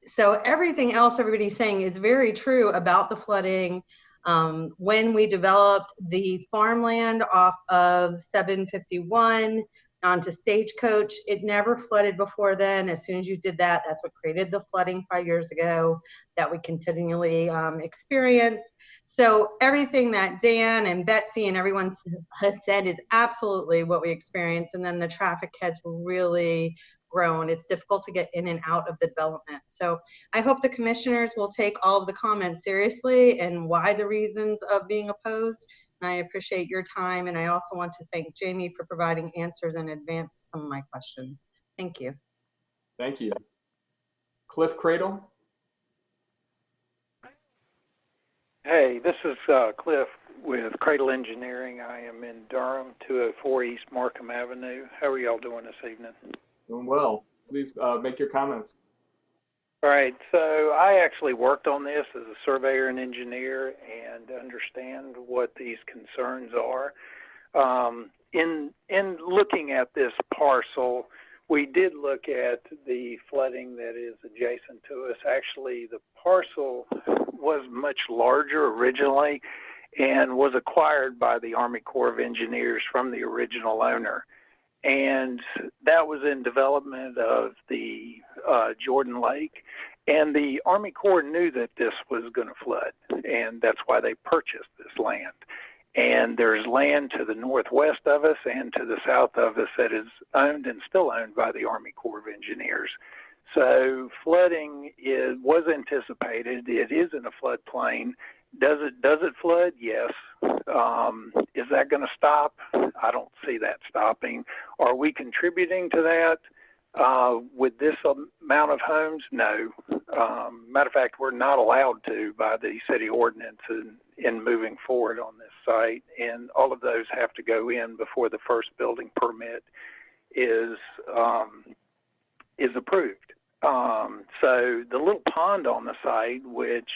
So everything else everybody's saying is very true about the flooding. When we developed the farmland off of 751 onto Stagecoach, it never flooded before then. As soon as you did that, that's what created the flooding 5 years ago that we continually experience. So everything that Dan and Betsy and everyone has said is absolutely what we experience. And then the traffic has really grown. It's difficult to get in and out of the development. So I hope the commissioners will take all of the comments seriously and why the reasons of being opposed. And I appreciate your time. And I also want to thank Jamie for providing answers in advance to some of my questions. Thank you. Thank you. Cliff Cradle. Hey, this is Cliff with Cradle Engineering. I am in Durham, 204 East Markham Avenue. How are y'all doing this evening? Doing well. Please make your comments. All right, so I actually worked on this as a surveyor and engineer and understand what these concerns are. In looking at this parcel, we did look at the flooding that is adjacent to us. Actually, the parcel was much larger originally and was acquired by the Army Corps of Engineers from the original owner. And that was in development of the Jordan Lake. And the Army Corps knew that this was going to flood, and that's why they purchased this land. And there's land to the northwest of us and to the south of us that is owned and still owned by the Army Corps of Engineers. So flooding was anticipated. It is in a floodplain. Does it flood? Yes. Is that going to stop? I don't see that stopping. Are we contributing to that with this amount of homes? No. Matter of fact, we're not allowed to by the city ordinance in moving forward on this site, and all of those have to go in before the first building permit is approved. So the little pond on the site, which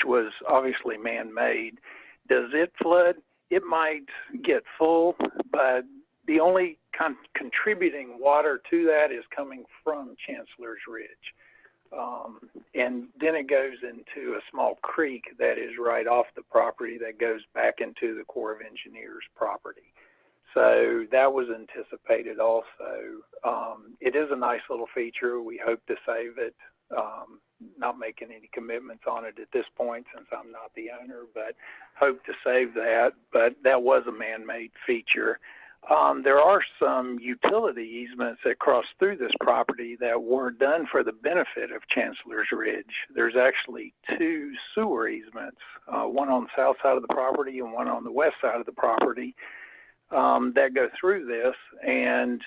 was obviously man-made, does it flood? It might get full, but the only contributing water to that is coming from Chancellor's Ridge. And then it goes into a small creek that is right off the property that goes back into the Corps of Engineers property. So that was anticipated also. It is a nice little feature. We hope to save it. Not making any commitments on it at this point since I'm not the owner, but hope to save that. But that was a man-made feature. There are some utility easements that cross through this property that were done for the benefit of Chancellor's Ridge. There's actually 2 sewer easements, one on the south side of the property and one on the west side of the property, that go through this, and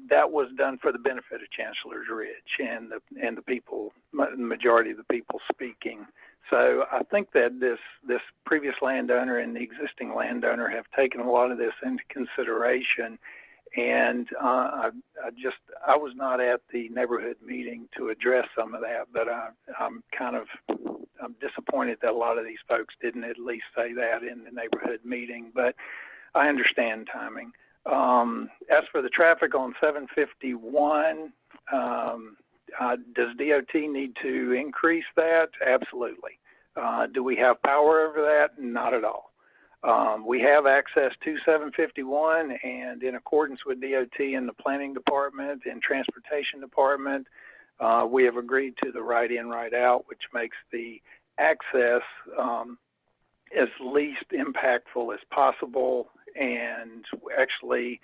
that was done for the benefit of Chancellor's Ridge and the people, the majority of the people speaking. So I think that this previous landowner and the existing landowner have taken a lot of this into consideration, and I was not at the neighborhood meeting to address some of that, but I'm disappointed that a lot of these folks didn't at least say that in the neighborhood meeting, but I understand timing. As for the traffic on 751, does DOT need to increase that? Absolutely. Do we have power over that? Not at all. We have access to 751, and in accordance with DOT and the Planning Department and Transportation Department, we have agreed to the right in, right out, which makes the access as least impactful as possible. And actually,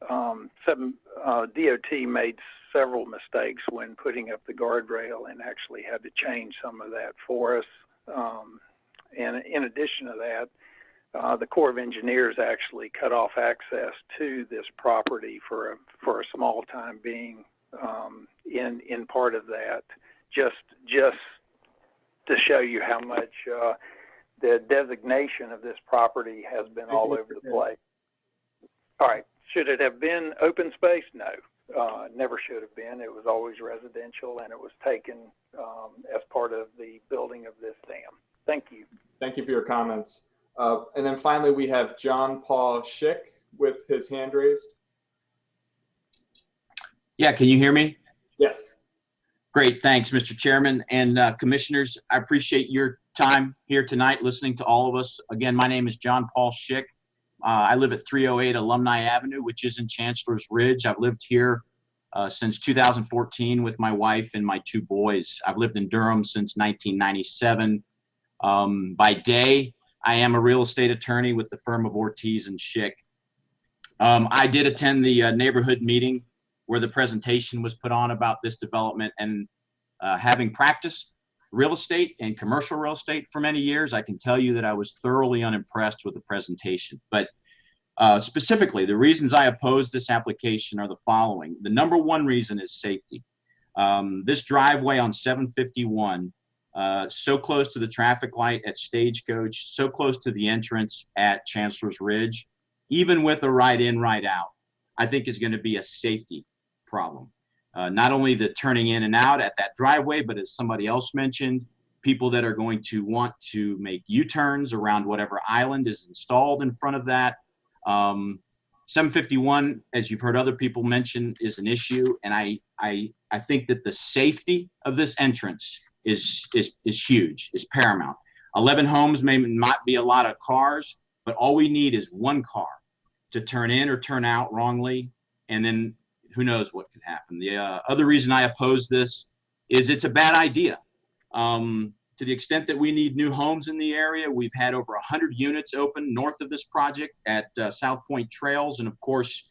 DOT made several mistakes when putting up the guardrail and actually had to change some of that for us. And in addition to that, the Corps of Engineers actually cut off access to this property for a small time being in part of that, just to show you how much the designation of this property has been all over the place. All right. Should it have been open space? No, never should have been. It was always residential, and it was taken as part of the building of this dam. Thank you. Thank you for your comments. And then finally, we have John Paul Schick with his hand raised. Yeah, can you hear me? Yes. Great, thanks, Mr. Chairman and Commissioners. I appreciate your time here tonight listening to all of us. Again, my name is John Paul Schick. I live at 308 Alumni Avenue, which is in Chancellor's Ridge. I've lived here since 2014 with my wife and my 2 boys. I've lived in Durham since 1997. By day, I am a real estate attorney with the firm of Ortiz and Schick. I did attend the neighborhood meeting where the presentation was put on about this development, and having practiced real estate and commercial real estate for many years, I can tell you that I was thoroughly unimpressed with the presentation. But specifically, the reasons I oppose this application are the following. The number 1 reason is safety. This driveway on 751, so close to the traffic light at Stagecoach, so close to the entrance at Chancellor's Ridge, even with a right in, right out, I think is going to be a safety problem. Not only the turning in and out at that driveway, but as somebody else mentioned, people that are going to want to make U-turns around whatever island is installed in front of that. 751, as you've heard other people mention, is an issue, and I think that the safety of this entrance is huge, is paramount. 11 homes may not be a lot of cars, but all we need is 1 car to turn in or turn out wrongly, and then who knows what could happen. The other reason I oppose this is it's a bad idea. to the extent that we need new homes in the area, we've had over 100 units open north of this project at South Point Trails. And of course,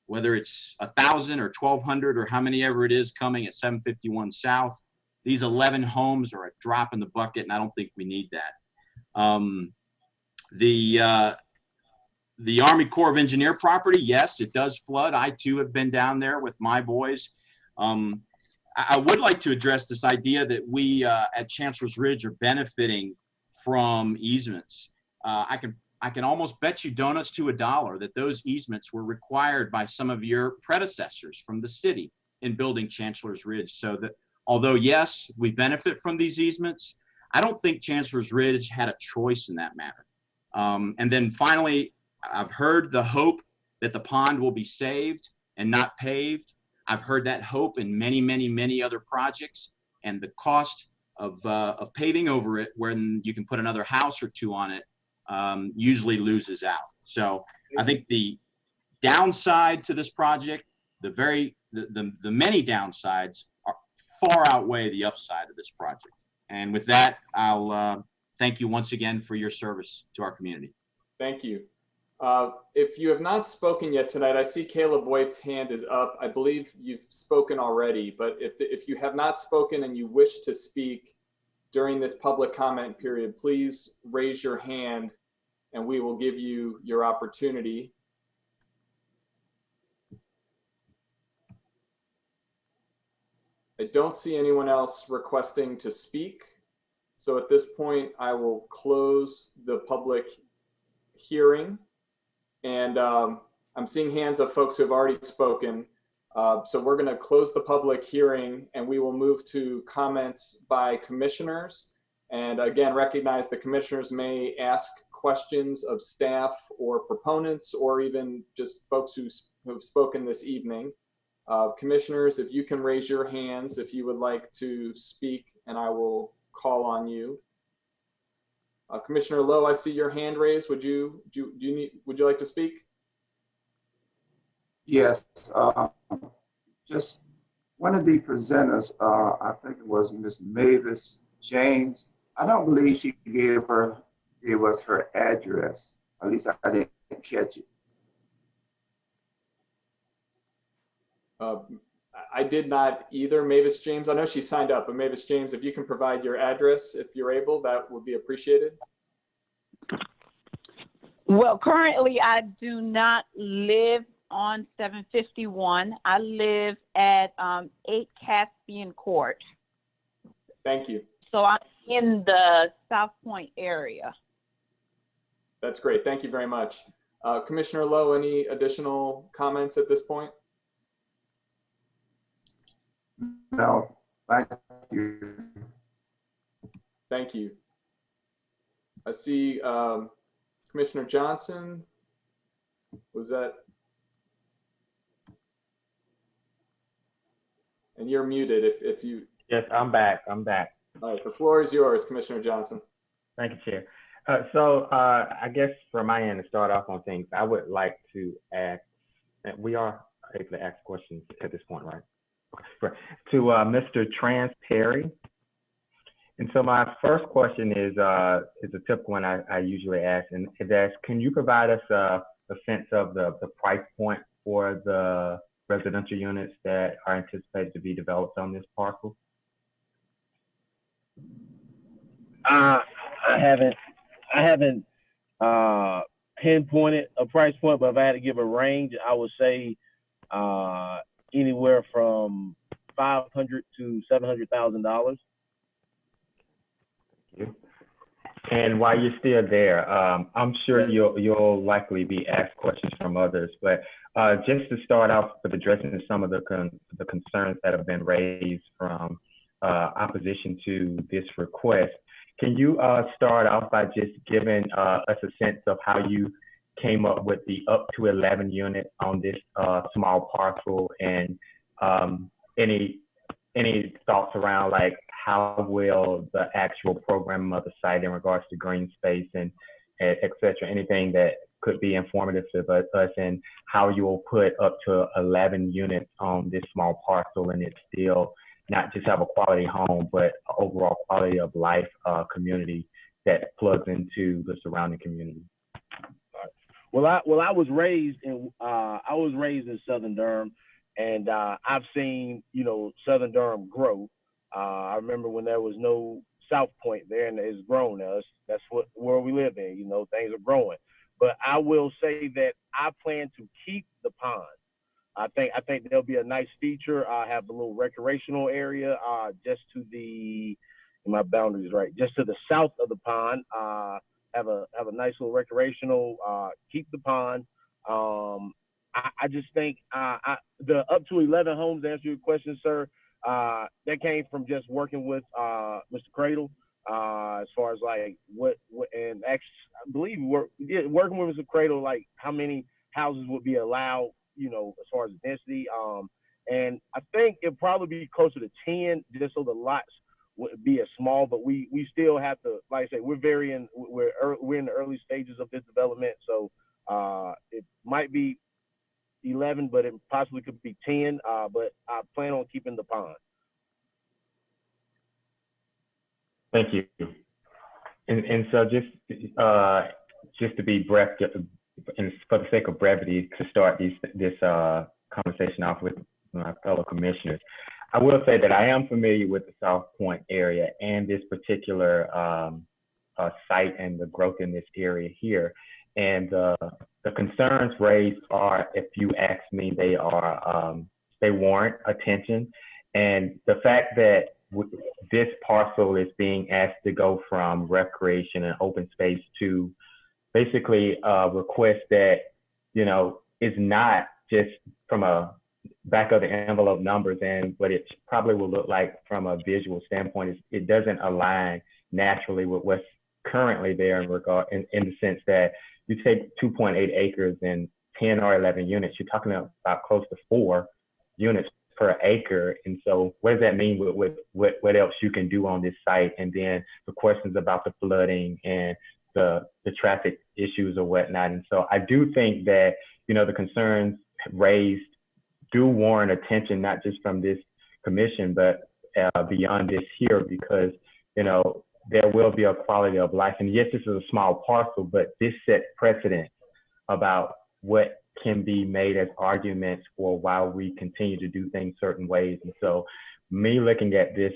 whether it's 1,000 or 1,200 or how many ever it is coming at 751 South, these 11 homes are a drop in the bucket, and I don't think we need that. The Army Corps of Engineer property, yes, it does flood. I too have been down there with my boys. I would like to address this idea that we at Chancellor's Ridge are benefiting from easements. I can almost bet you donuts to a dollar that those easements were required by some of your predecessors from the city in building Chancellor's Ridge. So that although, yes, we benefit from these easements, I don't think Chancellor's Ridge had a choice in that matter. And then finally, I've heard the hope that the pond will be saved and not paved. I've heard that hope in many, many, many other projects, and the cost of paving over it, when you can put another house or two on it, usually loses out. So I think the downside to this project, the many downsides far outweigh the upside of this project. And with that, I'll thank you once again for your service to our community. Thank you. If you have not spoken yet tonight, I see Caleb White's hand is up. I believe you've spoken already, but if you have not spoken and you wish to speak during this public comment period, please raise your hand and we will give you your opportunity. I don't see anyone else requesting to speak. So at this point, I will close the public hearing. And I'm seeing hands of folks who have already spoken. So we're going to close the public hearing and we will move to comments by commissioners. And again, recognize the commissioners may ask questions of staff or proponents or even just folks who have spoken this evening. Commissioners, if you can raise your hands if you would like to speak, and I will call on you. Commissioner Lowe, I see your hand raised. Would you like to speak? Yes, just one of the presenters, I think it was Miss Mavis James. I don't believe she gave us her address. At least I didn't catch it. I did not either, Mavis James. I know she signed up, but Mavis James, if you can provide your address, if you're able, that would be appreciated. Well, currently I do not live on 751. I live at 8 Caspian Court. Thank you. So I'm in the South Point area. That's great. Thank you very much. Commissioner Lowe, any additional comments at this point? No, thank you. Thank you. I see Commissioner Johnson. Was that? And you're muted if you. Yes, I'm back. I'm back. All right, the floor is yours, Commissioner Johnson. Thank you, Chair. I guess from my end, to start off on things, I would like to ask, and we are able to ask questions at this point, right? Okay. To Mr. Trans Perry. And so my first question is a typical one I usually ask, and that's, can you provide us a sense of the price point for the residential units that are anticipated to be developed on this parcel? I haven't pinpointed a price point, but if I had to give a range, I would say anywhere from $500,000 to $700,000. And while you're still there, I'm sure you'll likely be asked questions from others, but just to start off with addressing some of the concerns that have been raised from opposition to this request, can you start off by just giving us a sense of how you came up with the up to 11 units on this small parcel, and any thoughts around like how will the actual program of the site in regards to green space and et cetera, anything that could be informative to us, and how you will put up to 11 units on this small parcel and it still not just have a quality home, but overall quality of life community that plugs into the surrounding community. Well, I was raised in Southern Durham, and I've seen Southern Durham grow. I remember when there was no South Point there, and it's grown. That's where we live in. Things are growing. But I will say that I plan to keep the pond. I think there'll be a nice feature. I have a little recreational area just to the, my boundaries right, just to the south of the pond. Have a nice little recreational. Keep the pond. I just think the up to 11 homes, to answer your question, sir, that came from just working with Mr. Cradle. As far as like what and actually, I believe working with Mr. Cradle, like how many houses would be allowed, as far as density. And I think it'd probably be closer to 10, just so the lots would be as small. But we still have to, like I say, we're in the early stages of this development, so it might be 11, but it possibly could be 10. But I plan on keeping the pond. Thank you. And so just to be brief, and for the sake of brevity, to start this conversation off with my fellow commissioners, I will say that I am familiar with the South Point area and this particular site and the growth in this area here. And the concerns raised are, if you ask me, they warrant attention. And the fact that this parcel is being asked to go from recreation and open space to basically a request that, is not just from a back of the envelope numbers and what it probably will look like from a visual standpoint, it doesn't align naturally with what's currently there in the sense that you take 2.8 acres and 10 or 11 units, you're talking about close to 4 units per acre. And so what does that mean with what else you can do on this site? And then the questions about the flooding and the traffic issues or whatnot. And so I do think that, the concerns raised do warrant attention, not just from this commission, but beyond this here, because, there will be a quality of life. And yes, this is a small parcel, but this sets precedent about what can be made as arguments for why we continue to do things certain ways. And so me looking at this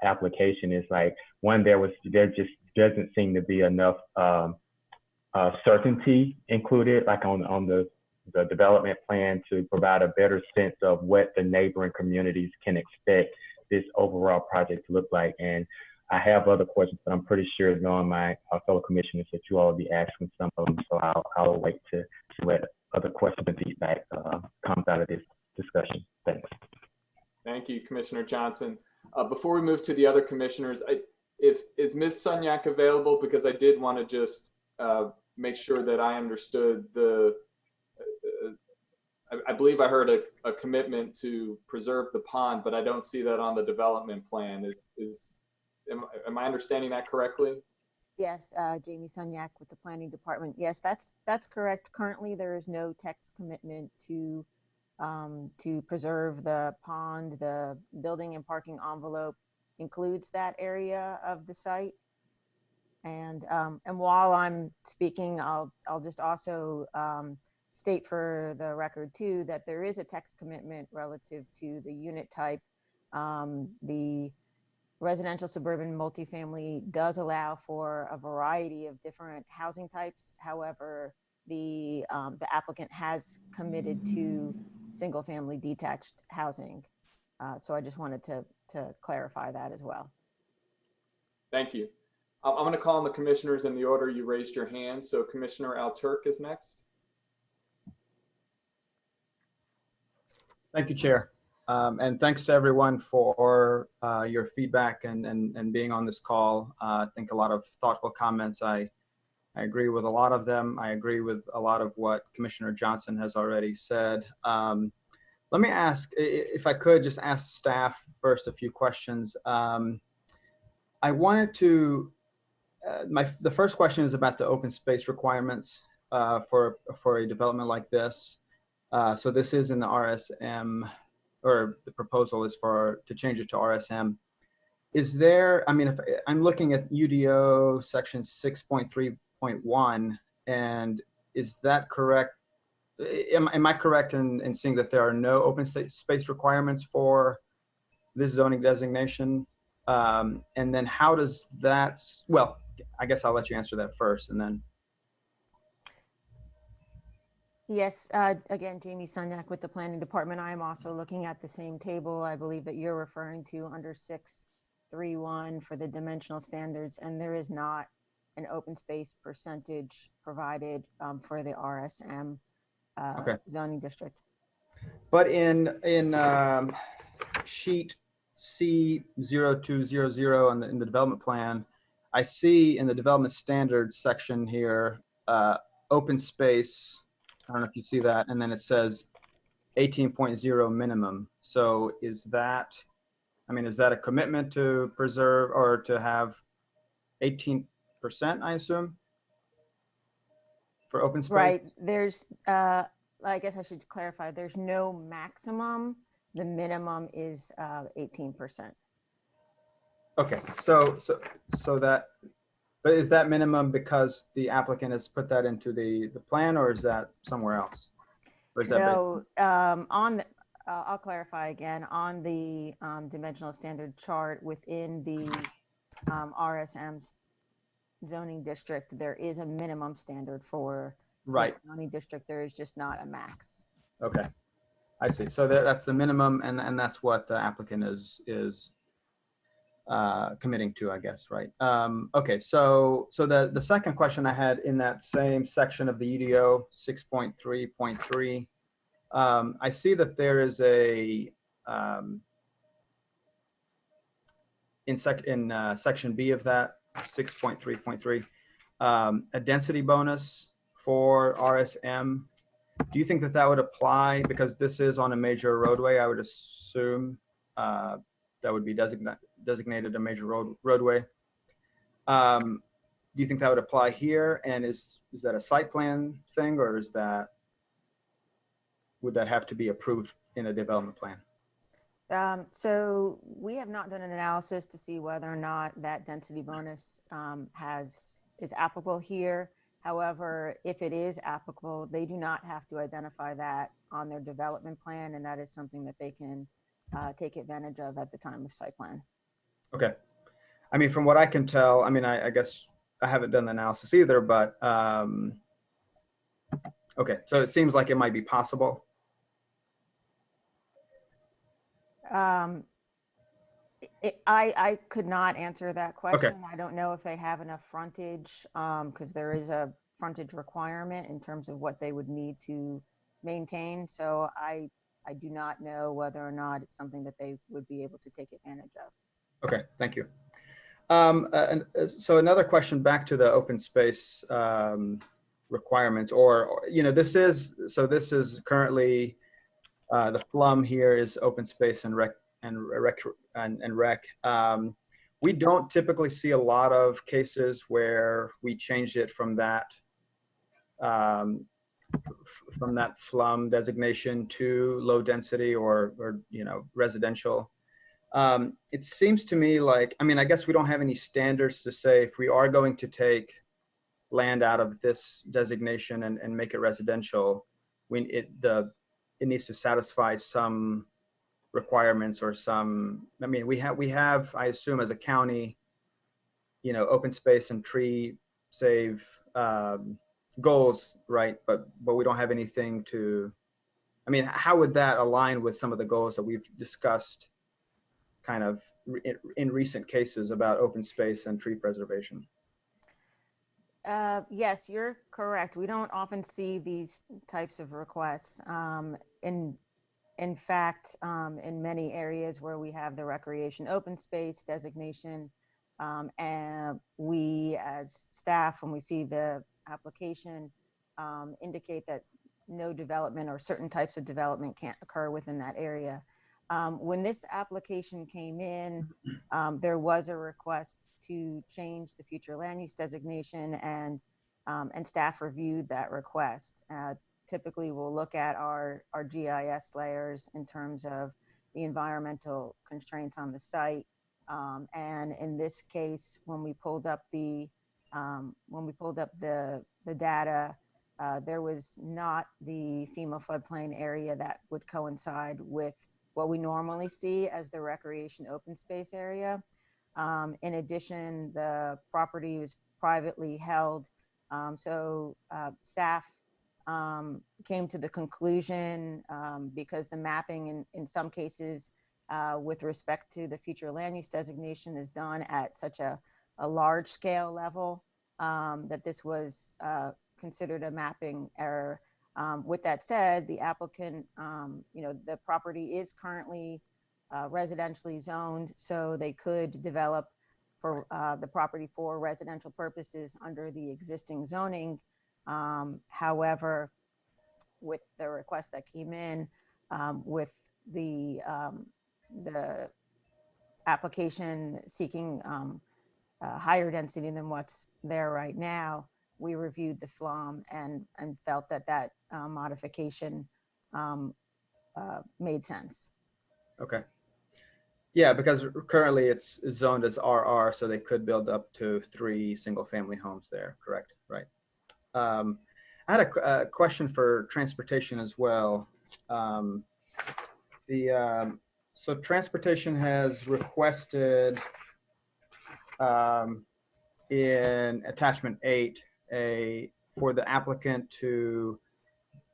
application is like, one, there just doesn't seem to be enough certainty included, like on the development plan, to provide a better sense of what the neighboring communities can expect this overall project to look like. And I have other questions, but I'm pretty sure knowing my fellow commissioners that you all will be asking some of them. So I'll wait to see what other questions and feedback comes out of this discussion. Thanks. Thank you, Commissioner Johnson. Before we move to the other commissioners, is Ms. Sunyak available? Because I did want to just make sure that I understood I believe I heard a commitment to preserve the pond, but I don't see that on the development plan. Am I understanding that correctly? Yes, Jamie Sunyak with the Planning Department. Yes, that's correct. Currently, there is no text commitment to preserve the pond. The building and parking envelope includes that area of the site. And while I'm speaking, I'll just also state for the record too that there is a text commitment relative to the unit type. The residential suburban multifamily does allow for a variety of different housing types. However, the applicant has committed to single family detached housing. So I just wanted to clarify that as well. Thank you. I'm going to call on the commissioners in the order you raised your hand. So Commissioner Al-Turk is next. Thank you, Chair. And thanks to everyone for your feedback and being on this call. I think a lot of thoughtful comments. I agree with a lot of them. I agree with a lot of what Commissioner Johnson has already said. Let me ask, if I could just ask staff first a few questions. I wanted to, the first question is about the open space requirements for a development like this. So this is in the RSM or the proposal is to change it to RSM. Is there, I mean, if I'm looking at UDO section 6.3.1, and is that correct? Am I correct in seeing that there are no open space requirements for this zoning designation? And then how does that, well, I guess I'll let you answer that first and then. Yes, again, Jamie Sunyak with the Planning Department. I am also looking at the same table I believe that you're referring to under 6.3.1 for the dimensional standards, and there is not an open space percentage provided for the RSM Okay. zoning district. But in sheet C0200 in the development plan, I see in the development standards section here, open space, I don't know if you see that, and then it says 18.0 minimum. So is that, I mean, is that a commitment to preserve or to have 18%, I assume, for open space? Right, there's, I guess I should clarify, there's no maximum. The minimum is 18%. Okay, so that, but is that minimum because the applicant has put that into the plan, or is that somewhere else? Or is that No, on the, I'll clarify again, on the dimensional standard chart within the RSM zoning district, there is a minimum standard for right? the zoning district. There is just not a max. Okay, I see. So that's the minimum, and that's what the applicant is committing to, I guess, right? Okay, so the second question I had in that same section of the UDO 6.3.3, I see that there is a in section B of that 6.3.3 a density bonus for RSM. Do you think that that would apply, because this is on a major roadway? I would assume that would be designated a major roadway. Do you think that would apply here? And is that a site plan thing, or is that, would that have to be approved in a development plan? So we have not done an analysis to see whether or not that density bonus is applicable here. However, if it is applicable, they do not have to identify that on their development plan, and that is something that they can take advantage of at the time of site plan. Okay. I mean, from what I can tell, I mean, I guess I haven't done the analysis either, but okay, so it seems like it might be possible. I could not answer that question. Okay. I don't know if they have enough frontage, because there is a frontage requirement in terms of what they would need to maintain. So I do not know whether or not it's something that they would be able to take advantage of. Okay, thank you. So another question back to the open space requirements, or you know, this is currently the FLUM here is open space and rec. We don't typically see a lot of cases where we changed it from that FLUM designation to low density or you know, residential. It seems to me like, I mean, I guess we don't have any standards to say if we are going to take land out of this designation and make it residential, it needs to satisfy some requirements or some, I mean, we have, I assume as a county, you know, open space and tree save goals, right? But we don't have anything to, I mean, how would that align with some of the goals that we've discussed kind of in recent cases about open space and tree preservation? Yes, you're correct. We don't often see these types of requests. In fact, in many areas where we have the recreation open space designation, and we as staff, when we see the application, indicate that no development or certain types of development can't occur within that area. When this application came in, there was a request to change the future land use designation, and staff reviewed that request. Typically, we'll look at our GIS layers in terms of the environmental constraints on the site. And in this case, when we pulled up the data, there was not the FEMA floodplain area that would coincide with what we normally see as the recreation open space area. In addition, the property was privately held. So staff came to the conclusion, because the mapping in some cases with respect to the future land use designation is done at such a large scale level, that this was considered a mapping error. With that said, the applicant, the property is currently residentially zoned, so they could develop for the property for residential purposes under the existing zoning. However, with the request that came in, with the application seeking higher density than what's there right now, we reviewed the FLOM and felt that modification made sense. Okay. Yeah, because currently it's zoned as RR, so they could build up to 3 single-family homes there. Correct. Right. I had a question for transportation as well. So transportation has requested in attachment 8 for the applicant to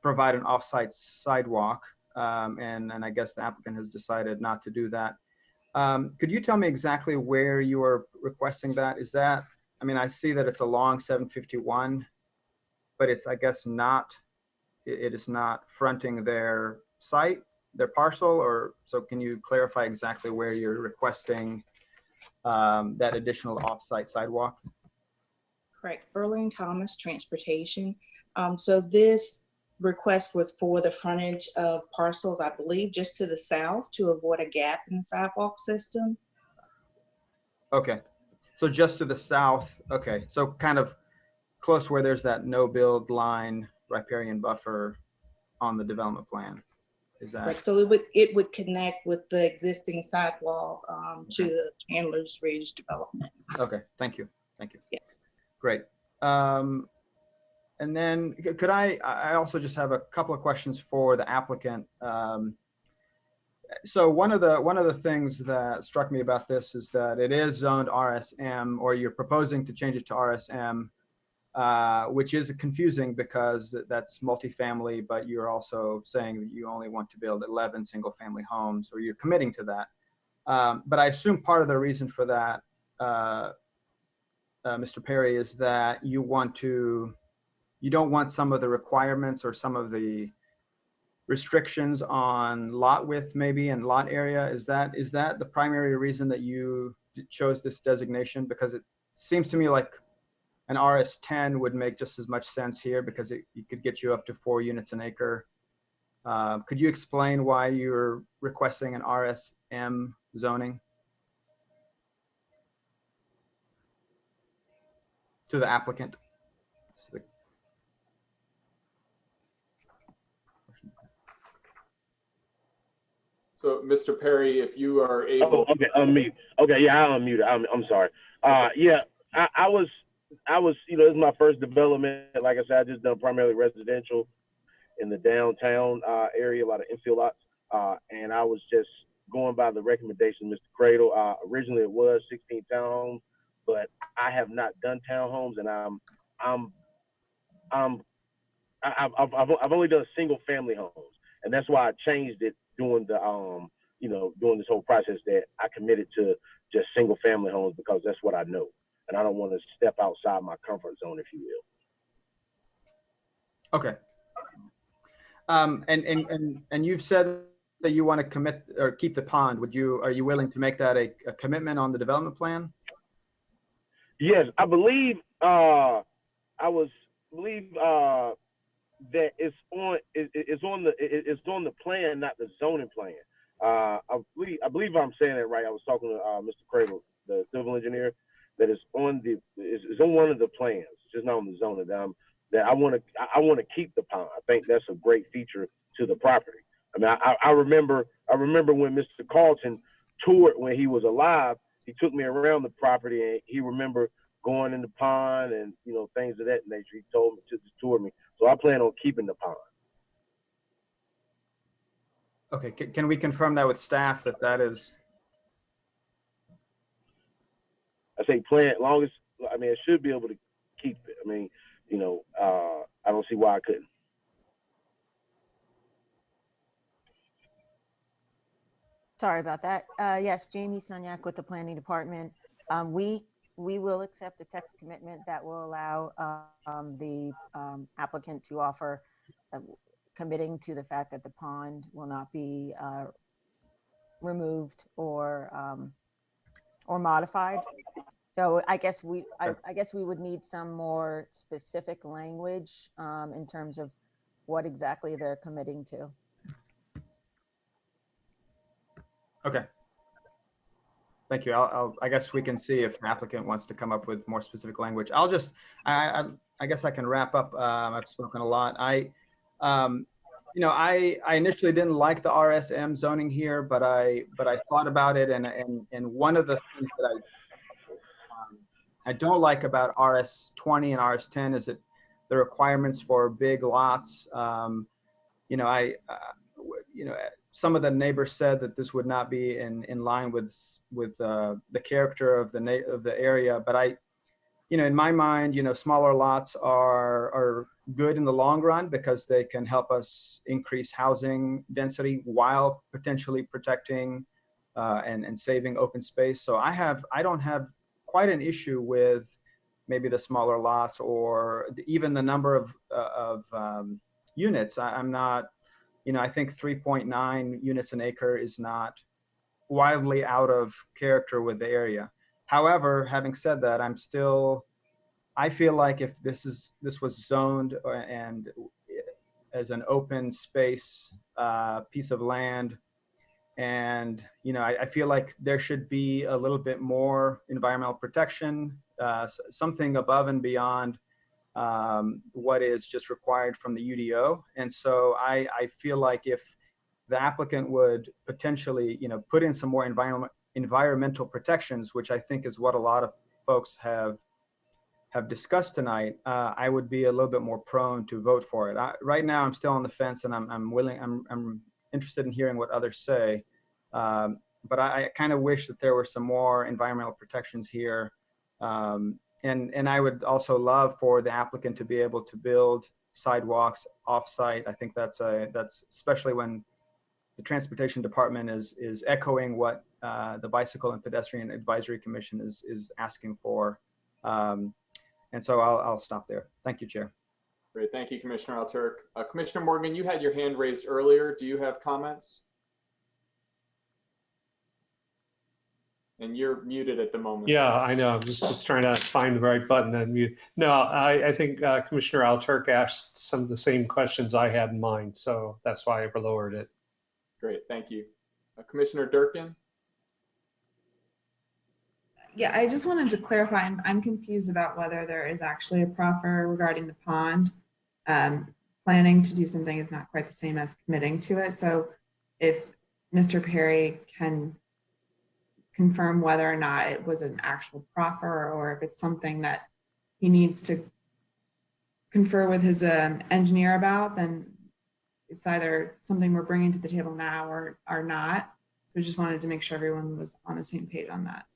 provide an off-site sidewalk, and I guess the applicant has decided not to do that. Could you tell me exactly where you are requesting that? Is that, I mean, I see that it's along 751, but it's, I guess, not, it is not fronting their site, their parcel, or so can you clarify exactly where you're requesting that additional off-site sidewalk? Correct. Berlin Thomas Transportation. So this request was for the frontage of parcels, I believe, just to the south to avoid a gap in the sidewalk system. Okay. So just to the south. Okay. So kind of close where there's that no build line, riparian buffer on the development plan. Is that? Right. So it would connect with the existing sidewalk to the Chandler's Ridge development. Okay. Thank you. Thank you. Yes. Great. And then could I also just have a couple of questions for the applicant. So one of the things that struck me about this is that it is zoned RSM, or you're proposing to change it to RSM, which is confusing because that's multifamily, but you're also saying that you only want to build 11 single family homes, or you're committing to that. But I assume part of the reason for that, Mr. Perry, is that you don't want some of the requirements or some of the restrictions on lot width maybe and lot area. Is that the primary reason that you chose this designation? Because it seems to me like an RS10 would make just as much sense here, because it could get you up to 4 units an acre. Could you explain why you're requesting an RSM zoning to the applicant? So, Mr. Perry, if you are able. Oh, okay, unmute. Okay, yeah, I'll unmute it. I'm sorry. Yeah, I was, this is my first development. Like I said, I just done primarily residential in the downtown area, a lot of infill lots. And I was just going by the recommendation of Mr. Cradle. Originally, it was 16 townhomes, but I have not done townhomes, and I've only done single family homes, and that's why I changed it during the during this whole process, that I committed to just single family homes, because that's what I know, and I don't want to step outside my comfort zone, if you will. Okay. And you've said that you want to commit or keep the pond. Are you willing to make that a commitment on the development plan? Yes, I believe that it's on the plan, not the zoning plan. I believe I'm saying it right. I was talking to Mr. Cradle, the civil engineer, that it's on one of the plans, just not on the zoning. That I want to keep the pond. I think that's a great feature to the property. I mean, I remember when Mr. Carrington toured when he was alive. He took me around the property, and he remember going in the pond and things of that nature. He told me to tour me, so I plan on keeping the pond. Okay, can we confirm that with staff that is? I say plan, long as I mean, it should be able to keep it. I mean, I don't see why I couldn't. Sorry about that. Yes, Jamie Sunyak with the Planning Department. We will accept a text commitment that will allow the applicant to offer committing to the fact that the pond will not be removed or modified. So I guess we would need some more specific language in terms of what exactly they're committing to. Okay. Thank you. I guess we can see if the applicant wants to come up with more specific language. I guess I can wrap up. I've spoken a lot. I initially didn't like the RSM zoning here, but I thought about it, and one of the things that I don't like about RS20 and RS10 is that the requirements for big lots. Some of the neighbors said that this would not be in line with the character of the area, but in my mind, smaller lots are good in the long run because they can help us increase housing density while potentially protecting and saving open space. So I don't have quite an issue with maybe the smaller lots or even the number of units. I'm not. I think 3.9 units an acre is not wildly out of character with the area. However, having said that, I feel like if this was zoned and as an open space piece of land, and I feel like there should be a little bit more environmental protection, something above and beyond what is just required from the UDO. And so I feel like if the applicant would potentially, put in some more environmental protections, which I think is what a lot of folks have discussed tonight, I would be a little bit more prone to vote for it. Right now, I'm still on the fence, and I'm interested in hearing what others say. But I kind of wish that there were some more environmental protections here. And I would also love for the applicant to be able to build sidewalks off-site. I think that's especially when the Transportation Department is echoing what the Bicycle and Pedestrian Advisory Commission is asking for. And so I'll stop there. Thank you, Chair. Great, thank you, Commissioner Alturk. Commissioner Morgan, you had your hand raised earlier. Do you have comments? And you're muted at the moment. Yeah, I know. I'm just trying to find the right button and mute. No, I think Commissioner Alturk asked some of the same questions I had in mind, so that's why I lowered it. Great, thank you. Commissioner Durkin? Yeah, I just wanted to clarify. I'm confused about whether there is actually a proffer regarding the pond. Planning to do something is not quite the same as committing to it. So if Mr. Perry can confirm whether or not it was an actual proffer or if it's something that he needs to confer with his engineer about, then it's either something we're bringing to the table now or not. So I just wanted to make sure everyone was on the same page on that.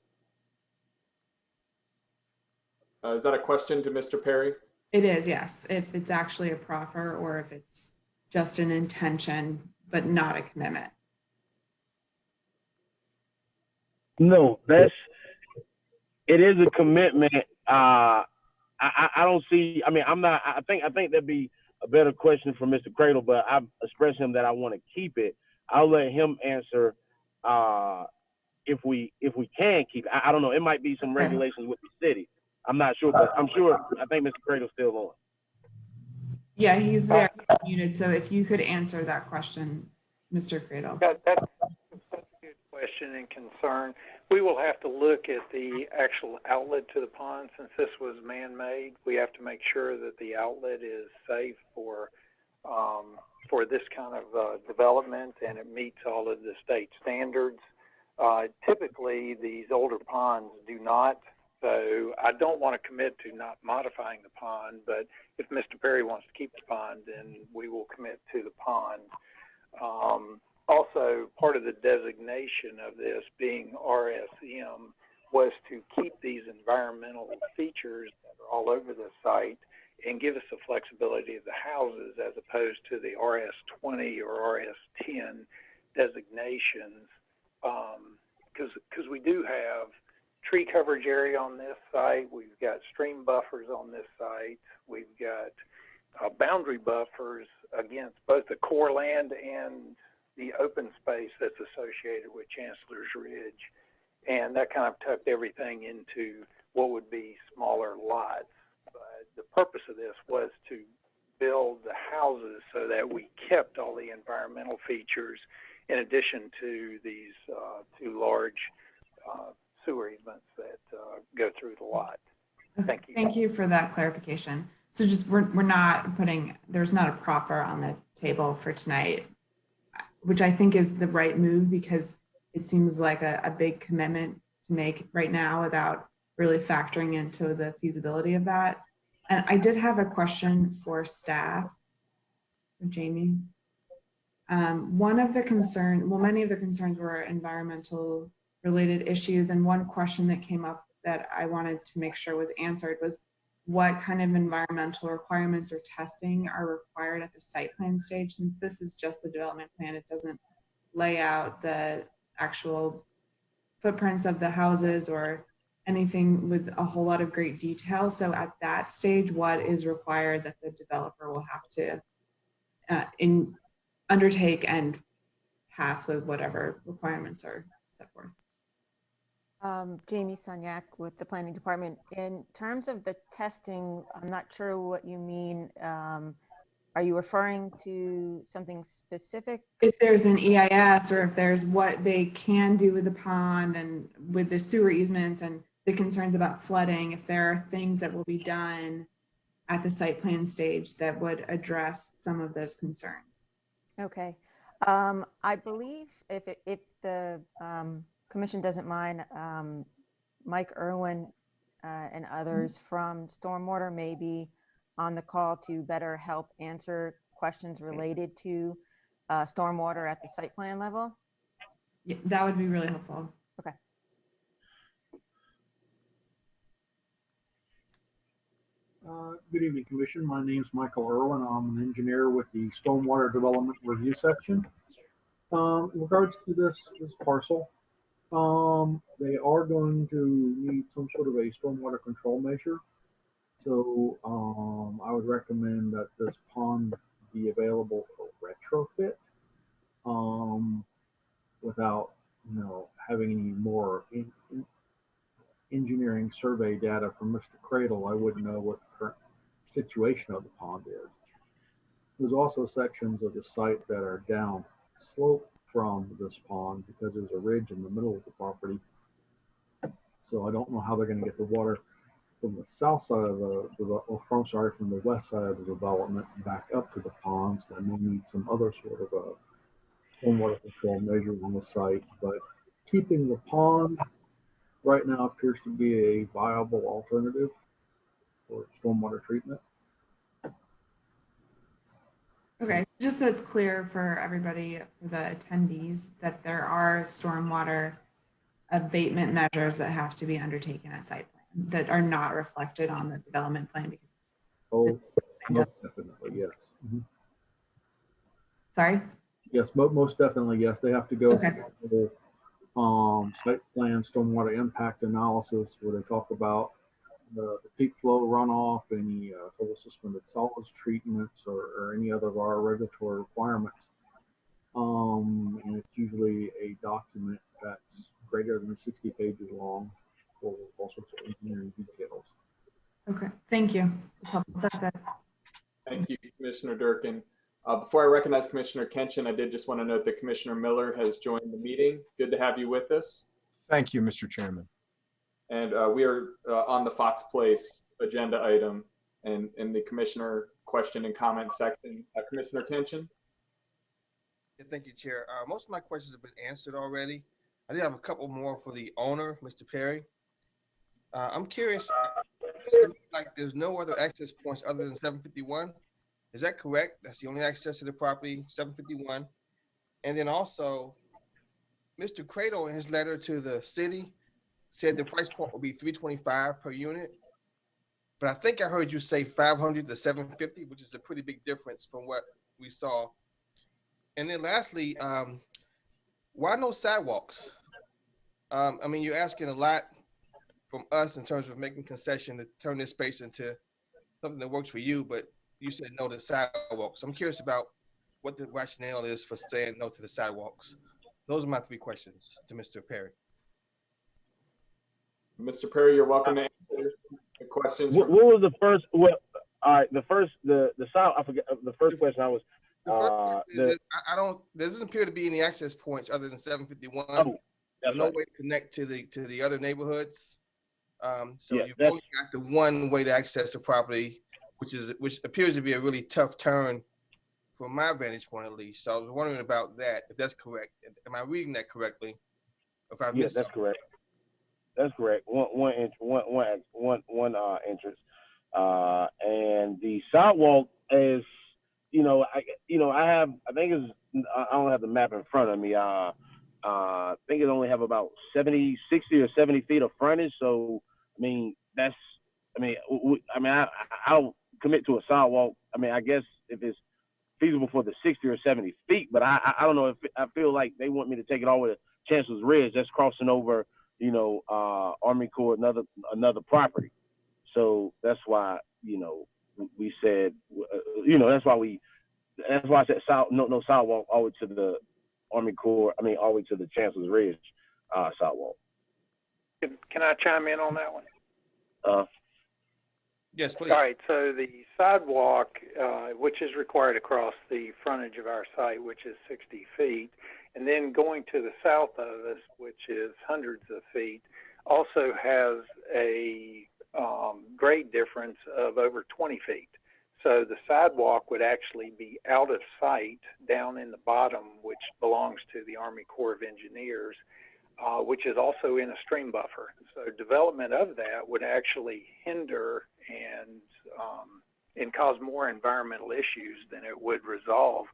Is that a question to Mr. Perry? It is, yes. If it's actually a proffer or if it's just an intention, but not a commitment. No, it is a commitment. I don't see. I mean, I'm not. I think that'd be a better question for Mr. Cradle, but I've expressed him that I want to keep it. I'll let him answer if we can keep it. I don't know. It might be some regulations with the city. I'm not sure, but I'm sure. I think Mr. Cradle's still on. Yeah, he's there muted. So if you could answer that question, Mr. Cradle. That's a good question and concern. We will have to look at the actual outlet to the pond. Since this was man-made, we have to make sure that the outlet is safe for for this kind of development, and it meets all of the state standards. Typically, these older ponds do not, so I don't want to commit to not modifying the pond, but if Mr. Perry wants to keep the pond, then we will commit to the pond. Also, part of the designation of this being RSM was to keep these environmental features that are all over the site and give us the flexibility of the houses as opposed to the RS20 or RS10 designations. Because we do have tree coverage area on this site, we've got stream buffers on this site, we've got boundary buffers against both the core land and the open space that's associated with Chancellor's Ridge. And that kind of tucked everything into what would be smaller lots. But the purpose of this was to build the houses so that we kept all the environmental features in addition to these two large sewer easements that go through the lot. Thank you. Thank you for that clarification. So just we're not putting, there's not a proffer on the table for tonight, which I think is the right move because it seems like a big commitment to make right now without really factoring into the feasibility of that. And I did have a question for staff, for Jamie. One of the concerns, well, many of the concerns were environmental related issues. And one question that came up that I wanted to make sure was answered was what kind of environmental requirements or testing are required at the site plan stage? Since this is just the development plan, it doesn't lay out the actual footprints of the houses or anything with a whole lot of great detail. So at that stage, what is required that the developer will have to undertake and pass with whatever requirements are set forth? Jamie Sonyak with the Planning Department. In terms of the testing, I'm not sure what you mean. Are you referring to something specific? If there's an EIS or if there's what they can do with the pond and with the sewer easements and the concerns about flooding, if there are things that will be done at the site plan stage that would address some of those concerns. Okay. I believe if the commission doesn't mind, Mike Irwin and others from Stormwater may be on the call to better help answer questions related to stormwater at the site plan level. Yeah, that would be really helpful. Okay. Good evening, Commission. My name is Michael Irwin. I'm an engineer with the Stormwater Development Review Section. In regards to this parcel, they are going to need some sort of a stormwater control measure. So I would recommend that this pond be available for retrofit without, having any more engineering survey data from Mr. Cradle. I wouldn't know what the current situation of the pond is. There's also sections of the site that are down slope from this pond because there's a ridge in the middle of the property. So I don't know how they're going to get the water from the south side of from the west side of the development back up to the ponds. And we'll need some other sort of a stormwater control measures on the site. But keeping the pond right now appears to be a viable alternative for stormwater treatment. Okay, just so it's clear for everybody, for the attendees, that there are stormwater abatement measures that have to be undertaken at site plan that are not reflected on the development plan because. Oh, most definitely, yes. Mm-hmm. Sorry? Yes, most definitely, yes. They have to go through the site plan stormwater impact analysis where they talk about the peak flow runoff, any total suspended solids treatments, or any other of our regulatory requirements. And it's usually a document that's greater than 60 pages long for all sorts of engineering details. Okay, thank you. That's it. Thank you, Commissioner Durkin. Before I recognize Commissioner Kenshin, I did just want to note that Commissioner Miller has joined the meeting. Good to have you with us. Thank you, Mr. Chairman. And we are on the Fox Place agenda item, and the Commissioner question and comment section. Commissioner Tension? Yeah, thank you, Chair. Most of my questions have been answered already. I did have a couple more for the owner, Mr. Perry. I'm curious, it looks like there's no other access points other than 751. Is that correct? That's the only access to the property, 751. And then also, Mr. Cradle in his letter to the city said the price point will be $325 per unit. But I think I heard you say 500 to 750, which is a pretty big difference from what we saw. And then lastly, why no sidewalks? I mean, you're asking a lot from us in terms of making concession to turn this space into something that works for you, but you said no to sidewalks. I'm curious about what the rationale is for saying no to the sidewalks. Those are my three questions to Mr. Perry. Mr. Perry, you're welcome to answer the questions. What was the first? Well, all right, the side. I forget the first question. I was. The first question is I don't. There doesn't appear to be any access points other than 751. Oh, no right. way to connect to the other neighborhoods. So Yeah, you've only got the one way to access the property, which appears to be a really tough turn from my vantage point, at least. So I was wondering about that, if that's correct. Am I reading that correctly? If I missed that's something? correct. That's correct. One entrance, and the sidewalk is, I think it's, I don't have the map in front of me. I think it only have about 60 or 70 feet of frontage. So, I mean, I'll commit to a sidewalk. I mean, I guess if it's feasible for the 60 or 70 feet, but I don't know if I feel like they want me to take it all the way to Chancellor's Ridge. That's crossing over, Army Corps, another property. So that's why, we said, that's why I said no sidewalk all the way to the Army Corps. I mean, all the way to the Chancellor's Ridge sidewalk. Can I chime in on that one? Yes, please. All right, so the sidewalk, which is required across the frontage of our site, which is 60 feet, and then going to the south of us, which is hundreds of feet, also has a grade difference of over 20 feet. So the sidewalk would actually be out of sight down in the bottom, which belongs to the Army Corps of Engineers, which is also in a stream buffer. So development of that would actually hinder and cause more environmental issues than it would resolve.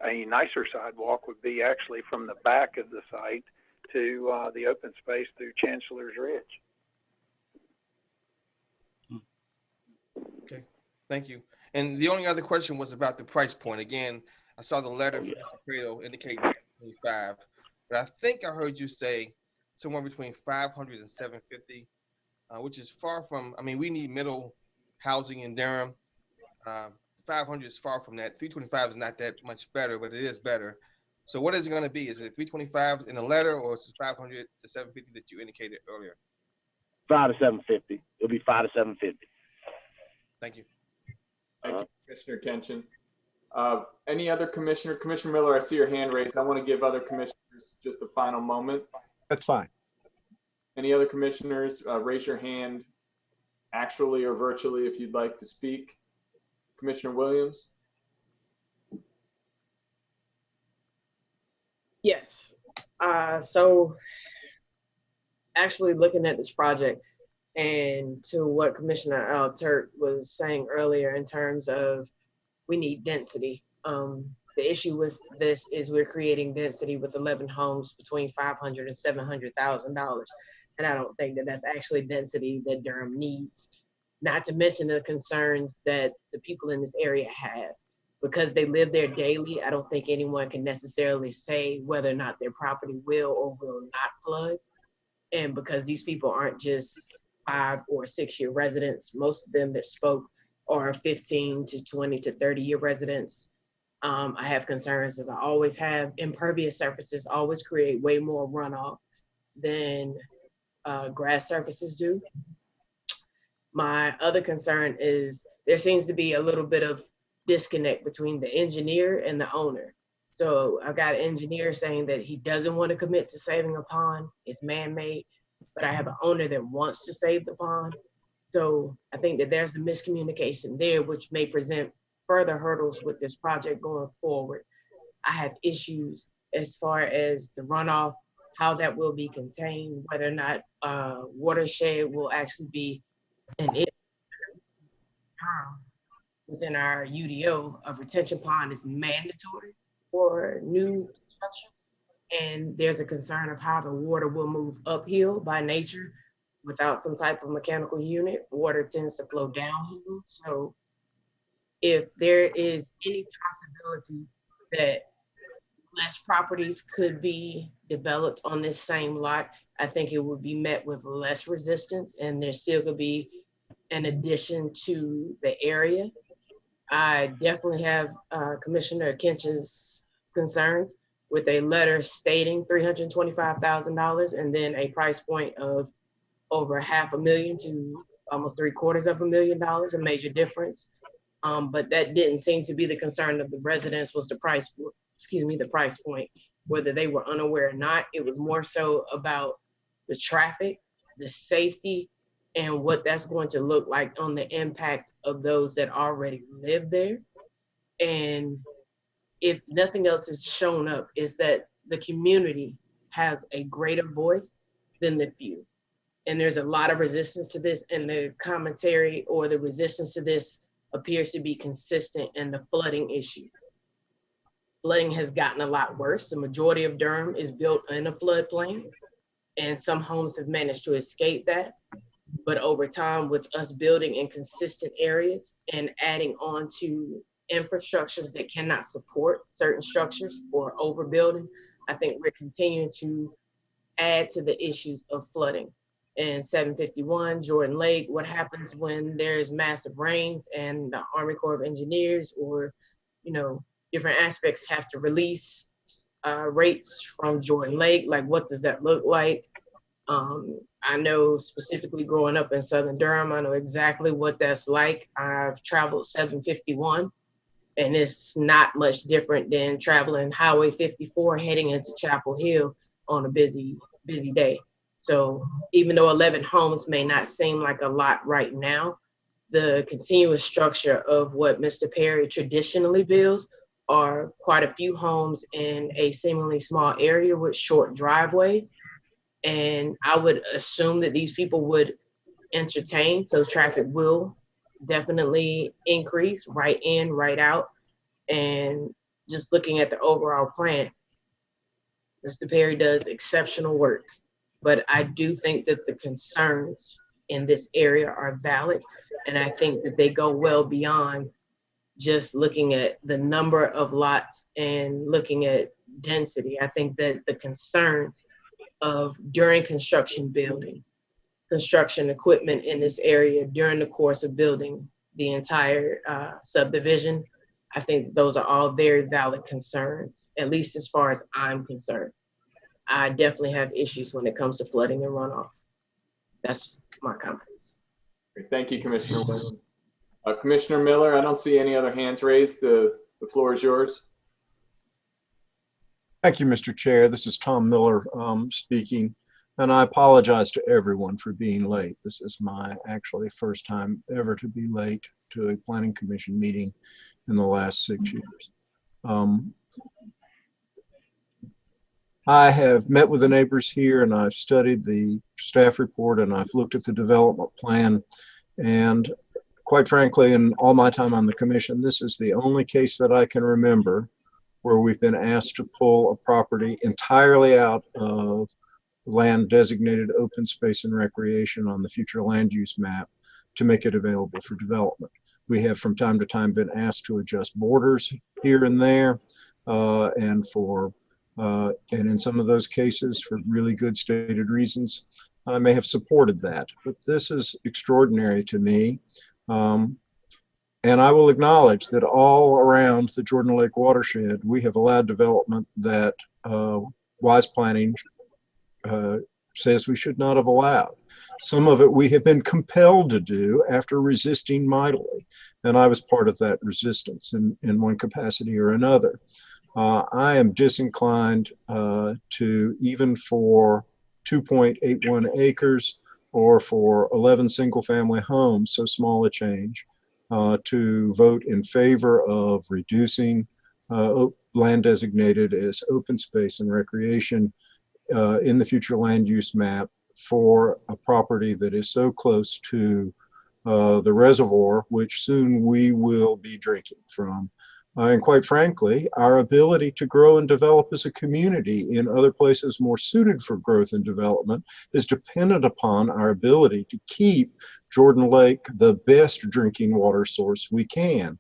A nicer sidewalk would be actually from the back of the site to the open space through Chancellor's Ridge. Okay, thank you. And the only other question was about the price point. Again, I saw the letter from Mr. Credo indicating 25, but I think I heard you say somewhere between 500 and 750, which is far from, I mean, we need middle housing in Durham. 500 is far from that. 325 is not that much better, but it is better. So what is it going to be? Is it 325 in the letter, or is it 500 to 750 that you indicated earlier? 5 to 750. It'll be 5 to 750. Thank you. Thank you, Commissioner Tension. Any other commissioner? Commissioner Miller, I see your hand raised. I want to give other commissioners just a final moment. That's fine. Any other commissioners, raise your hand actually or virtually if you'd like to speak. Commissioner Williams? Yes. So actually looking at this project and to what Commissioner Al-Turk was saying earlier in terms of we need density. The issue with this is we're creating density with 11 homes between $500,000 and $700,000. And I don't think that that's actually density that Durham needs. Not to mention the concerns that the people in this area have. Because they live there daily, I don't think anyone can necessarily say whether or not their property will or will not flood. And because these people aren't just 5 or 6 year residents, most of them that spoke are 15 to 20 to 30 year residents. I have concerns, as I always have. Impervious surfaces always create way more runoff than grass surfaces do. My other concern is there seems to be a little bit of disconnect between the engineer and the owner. So I've got an engineer saying that he doesn't want to commit to saving a pond. It's man-made, but I have an owner that wants to save the pond. So I think that there's a miscommunication there, which may present further hurdles with this project going forward. I have issues as far as the runoff, how that will be contained, whether or not watershed will actually be an issue within our UDO. A retention pond is mandatory for new construction. And there's a concern of how the water will move uphill by nature without some type of mechanical unit. Water tends to flow downhill. So if there is any possibility that less properties could be developed on this same lot, I think it would be met with less resistance, and there still could be an addition to the area. I definitely have Commissioner Kinch's concerns with a letter stating $325,000 and then a price point of over $500,000 to almost $750,000, a major difference. But that didn't seem to be the concern of the residents, was the price point, whether they were unaware or not. It was more so about the traffic, the safety, and what that's going to look like on the impact of those that already live there. And if nothing else is shown up, is that the community has a greater voice than the few. And there's a lot of resistance to this, and the commentary or the resistance to this appears to be consistent in the flooding issue. Flooding has gotten a lot worse. The majority of Durham is built in a floodplain, and some homes have managed to escape that. But over time, with us building in consistent areas and adding on to infrastructures that cannot support certain structures or overbuilding, I think we're continuing to add to the issues of flooding. In 751 Jordan Lake, what happens when there's massive rains and the Army Corps of Engineers or, different aspects have to release rates from Jordan Lake? Like, what does that look like? I know specifically growing up in Southern Durham, I know exactly what that's like. I've traveled 751, and it's not much different than traveling Highway 54 heading into Chapel Hill on a busy day. So even though 11 homes may not seem like a lot right now, the continuous structure of what Mr. Perry traditionally builds are quite a few homes in a seemingly small area with short driveways. And I would assume that these people would entertain, so traffic will definitely increase right in, right out. And just looking at the overall plan, Mr. Perry does exceptional work. But I do think that the concerns in this area are valid. And I think that they go well beyond just looking at the number of lots and looking at density. I think that the concerns of during construction building, construction equipment in this area during the course of building the entire subdivision, I think those are all very valid concerns, at least as far as I'm concerned. I definitely have issues when it comes to flooding and runoff. That's my comments. Great. Thank you, Commissioner Williams. Commissioner Miller, I don't see any other hands raised. The floor is yours. Thank you, Mr. Chair. This is Tom Miller speaking, and I apologize to everyone for being late. This is my actually first time ever to be late to a Planning Commission meeting in the last 6 years. I have met with the neighbors here, and I've studied the staff report, and I've looked at the development plan, and quite frankly, in all my time on the commission, this is the only case that I can remember where we've been asked to pull a property entirely out of land designated open space and recreation on the future land use map to make it available for development. We have from time to time been asked to adjust borders here and there, and in some of those cases, for really good stated reasons, I may have supported that. But this is extraordinary to me. And I will acknowledge that all around the Jordan Lake watershed, we have allowed development that wise planning says we should not have allowed. Some of it we have been compelled to do after resisting mightily. And I was part of that resistance in one capacity or another. I am disinclined to, even for 2.81 acres or for 11 single family homes, so small a change, to vote in favor of reducing land designated as open space and recreation in the future land use map for a property that is so close to the reservoir, which soon we will be drinking from. And quite frankly, our ability to grow and develop as a community in other places more suited for growth and development is dependent upon our ability to keep Jordan Lake the best drinking water source we can.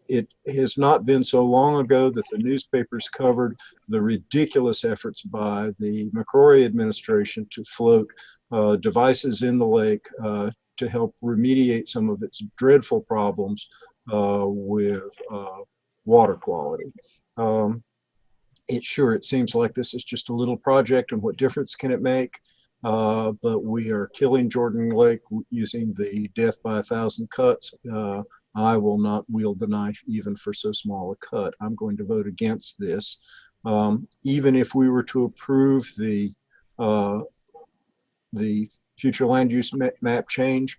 It has not been so long ago that the newspapers covered the ridiculous efforts by the McCrory administration to float devices in the lake to help remediate some of its dreadful problems with water quality. It seems like this is just a little project, and what difference can it make? But we are killing Jordan Lake using the death by 1,000 cuts. I will not wield the knife even for so small a cut. I'm going to vote against this. Even if we were to approve the future land use map change,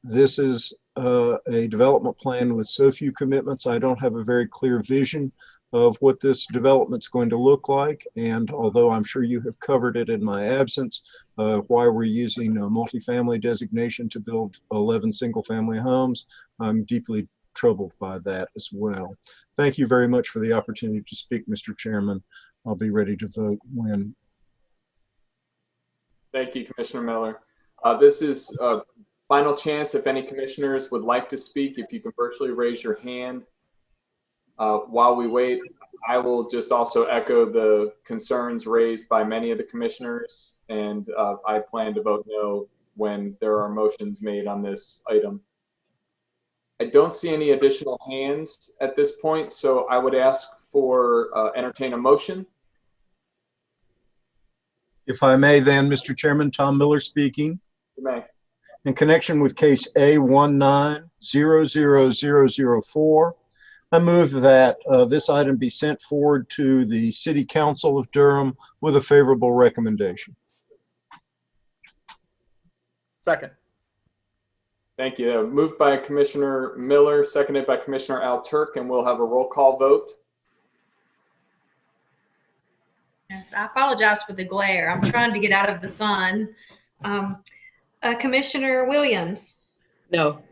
this is a development plan with so few commitments. I don't have a very clear vision of what this development's going to look like. And although I'm sure you have covered it in my absence, why we're using a multifamily designation to build 11 single-family homes, I'm deeply troubled by that as well. Thank you very much for the opportunity to speak, Mr. Chairman. I'll be ready to vote when. Thank you, Commissioner Miller. This is a final chance. If any commissioners would like to speak, if you can virtually raise your hand. While we wait, I will just also echo the concerns raised by many of the commissioners, and I plan to vote no when there are motions made on this item. I don't see any additional hands at this point, so I would ask for entertain a motion. If I may then, Mr. Chairman, Tom Miller speaking. You may. In connection with case A1900004, I move that this item be sent forward to the City Council of Durham with a favorable recommendation. Second. Thank you. Moved by Commissioner Miller, seconded by Commissioner Al-Turk, and we'll have a roll call vote. Yes, I apologize for the glare. I'm trying to get out of the sun. Commissioner Williams? No.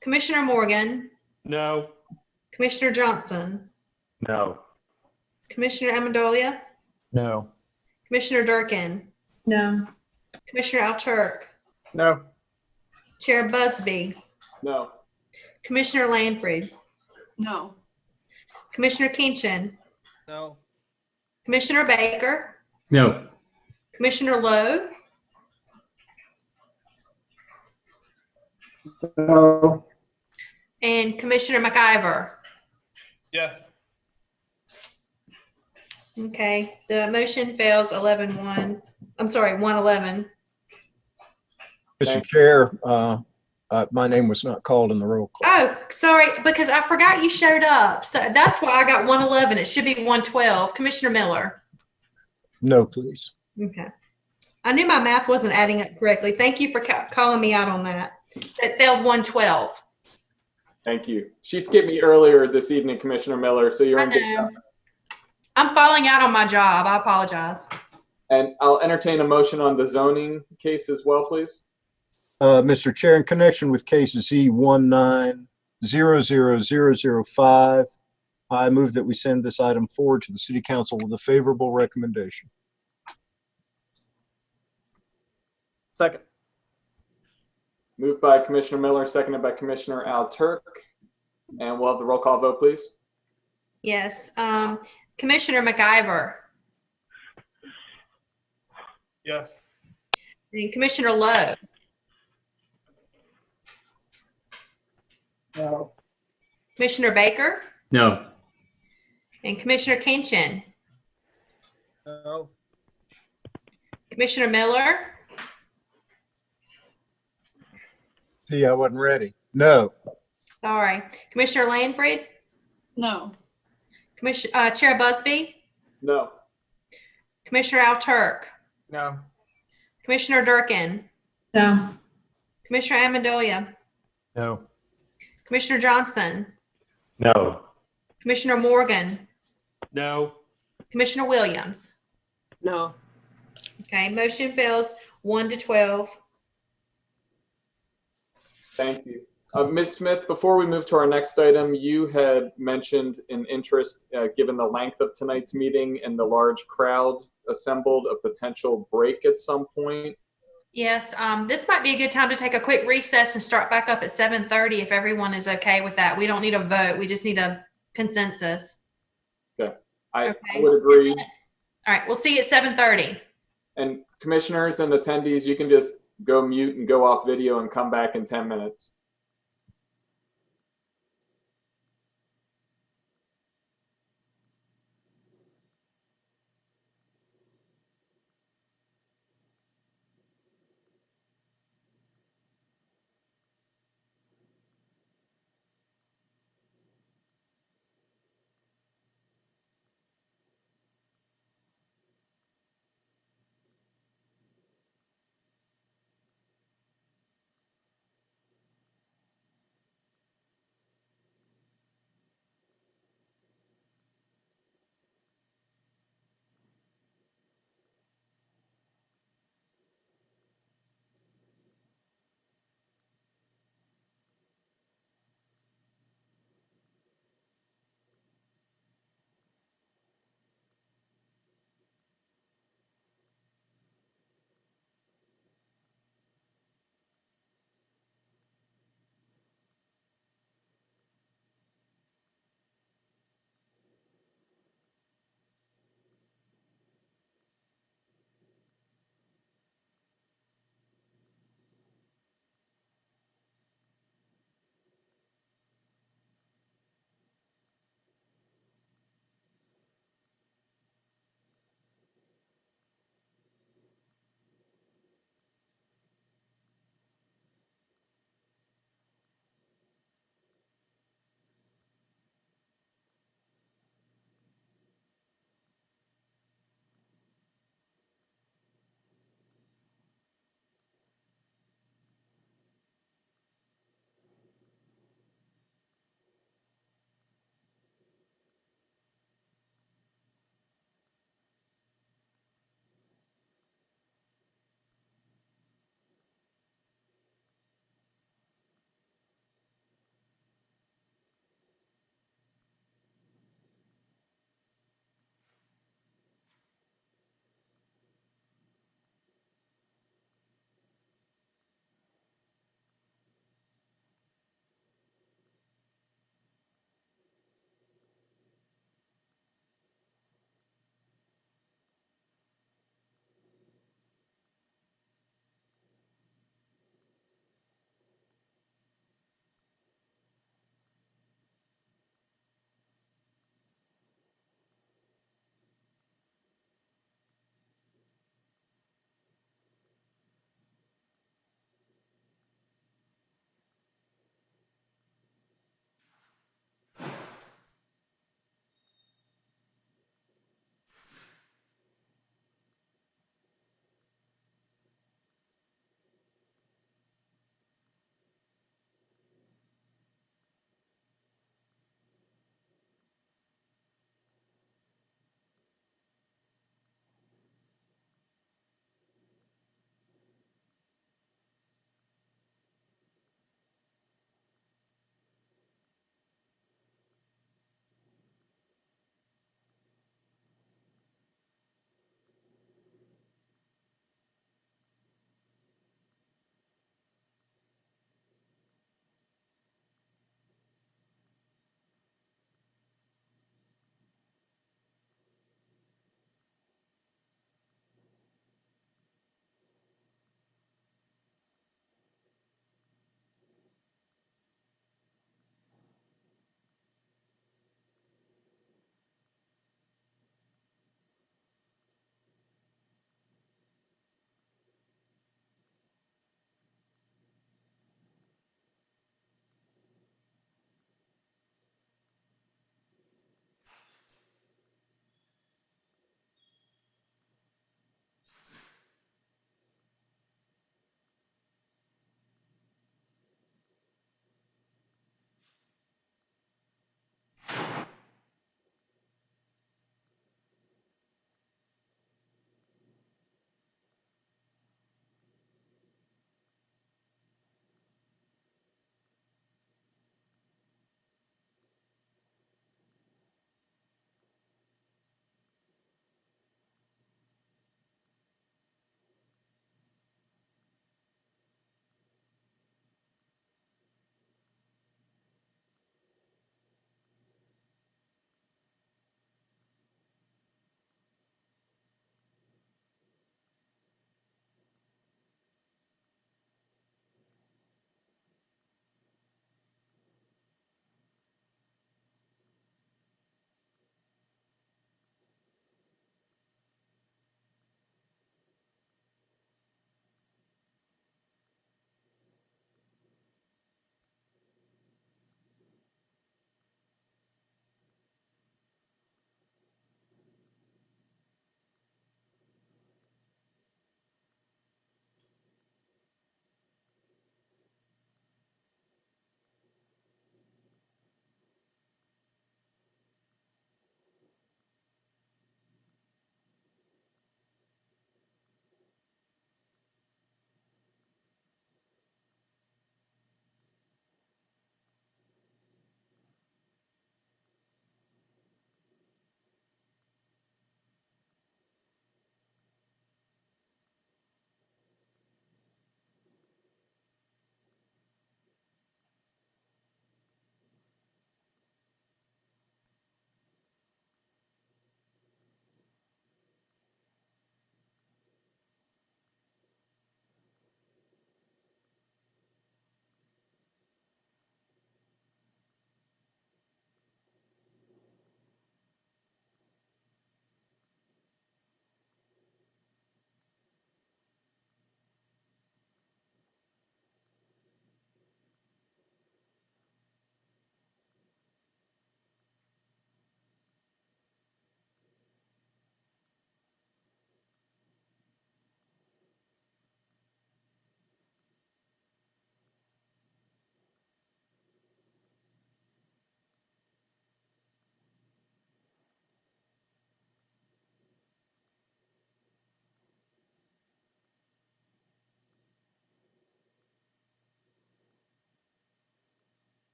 Commissioner Morgan? No. Commissioner Johnson? No. Commissioner Amendolia? No. Commissioner Durkin? No. Commissioner Al-Turk? No. Chair Busby? No. Commissioner Lanford? No. Commissioner Kinchin? No. Commissioner Baker? No. Commissioner Lowe? No. And Commissioner McIver? Yes. Okay, the motion fails 11-1. I'm sorry, 1-11. Mr. Chair, my name was not called in the roll call. Oh, sorry, because I forgot you showed up. So that's why I got 111. It should be 112. Commissioner Miller. No, please. Okay. I knew my math wasn't adding up correctly. Thank you for calling me out on that. So it failed 112. Thank you. She skipped me earlier this evening, Commissioner Miller, so you're I on good know. job. I'm falling out on my job. I apologize. And I'll entertain a motion on the zoning case as well, please. Mr. Chair, in connection with case Z1900005, I move that we send this item forward to the City Council with a favorable recommendation. Second. Moved by Commissioner Miller, seconded by Commissioner Al-Turk. And we'll have the roll call vote, please. Yes. Commissioner McIver. Yes. And Commissioner Lowe. No. Commissioner Baker. No. And Commissioner Kinchin. No. Commissioner Miller. See, I wasn't ready. No. Sorry. Commissioner Lanford. No. Chair Busby. No. Commissioner Al-Turk. No. Commissioner Durkin. No. Commissioner Amendolia. No. Commissioner Johnson, No. Commissioner Morgan, No. Commissioner Williams. No. Okay, motion fails 1 to 12. Thank you. Ms. Smith, before we move to our next item, you had mentioned an interest, given the length of tonight's meeting and the large crowd assembled, a potential break at some point. Yes, this might be a good time to take a quick recess and start back up at 7:30 if everyone is okay with that. We don't need a vote. We just need a consensus. Okay. I Okay. would agree. All right, we'll see you at 7:30. And commissioners and attendees, you can just go mute and go off video and come back in 10 minutes.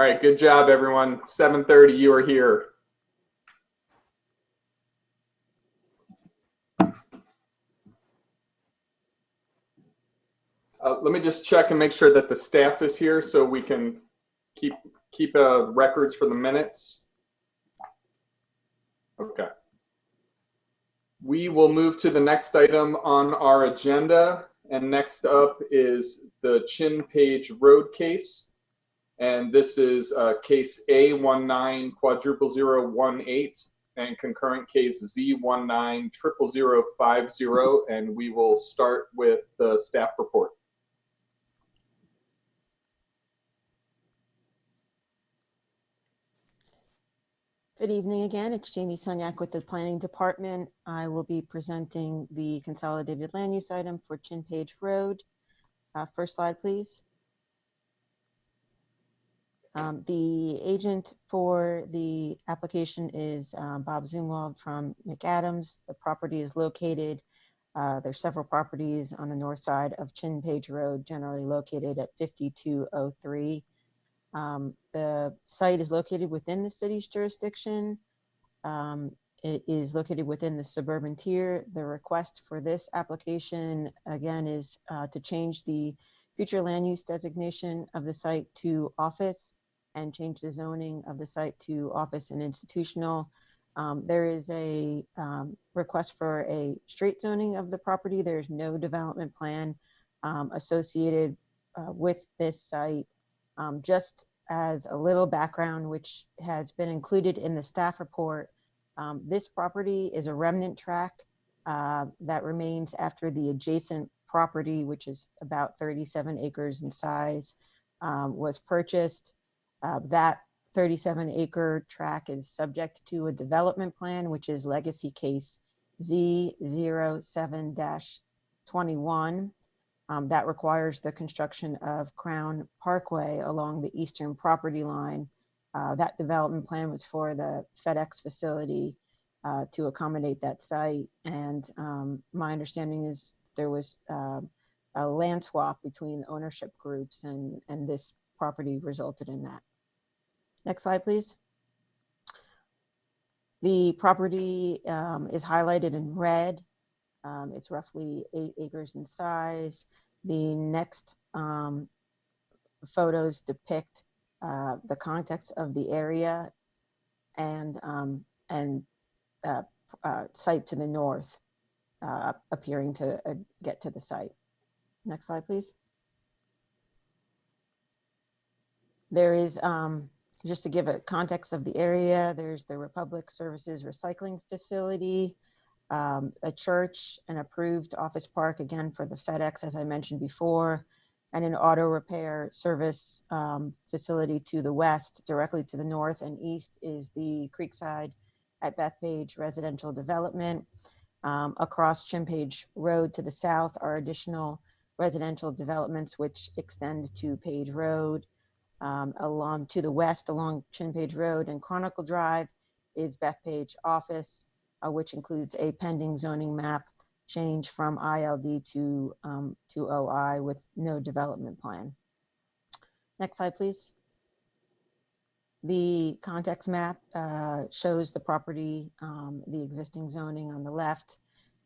All right, good job, everyone. 7:30, you are here. Let me just check and make sure that the staff is here so we can keep records for the minutes. Okay. We will move to the next item on our agenda, and next up is the Chin Page Road case. And this is case A190018 and concurrent case Z190050, and we will start with the staff report. Good evening again. It's Jamie Sunyak with the Planning Department. I will be presenting the consolidated land use item for Chin Page Road. First slide, please. The agent for the application is Bob Zumwald from McAdams. The property is located, there's several properties on the north side of Chin Page Road, generally located at 5203. The site is located within the city's jurisdiction. It is located within the suburban tier. The request for this application, again, is to change the future land use designation of the site to office and change the zoning of the site to office and institutional. There is a request for a straight zoning of the property. There's no development plan associated with this site. Just as a little background, which has been included in the staff report, this property is a remnant tract that remains after the adjacent property, which is about 37 acres in size, was purchased. That 37-acre tract is subject to a development plan, which is legacy case Z07-21. That requires the construction of Crown Parkway along the eastern property line. That development plan was for the FedEx facility to accommodate that site. And my understanding is there was a land swap between ownership groups, and this property resulted in that. Next slide, please. The property is highlighted in red. It's roughly 8 acres in size. The next photos depict the context of the area and site to the north, appearing to get to the site. Next slide, please. There is, just to give a context of the area, there's the Republic Services Recycling Facility, a church, an approved office park, again for the FedEx, as I mentioned before, and an auto repair service facility to the west. Directly to the north and east is the Creekside at Bethpage residential development. Across Chin Page Road to the south are additional residential developments which extend to Page Road. Along to the west along Chin Page Road and Chronicle Drive is Bethpage office, which includes a pending zoning map change from ILD to OI with no development plan. Next slide, please. The context map shows the property, the existing zoning on the left,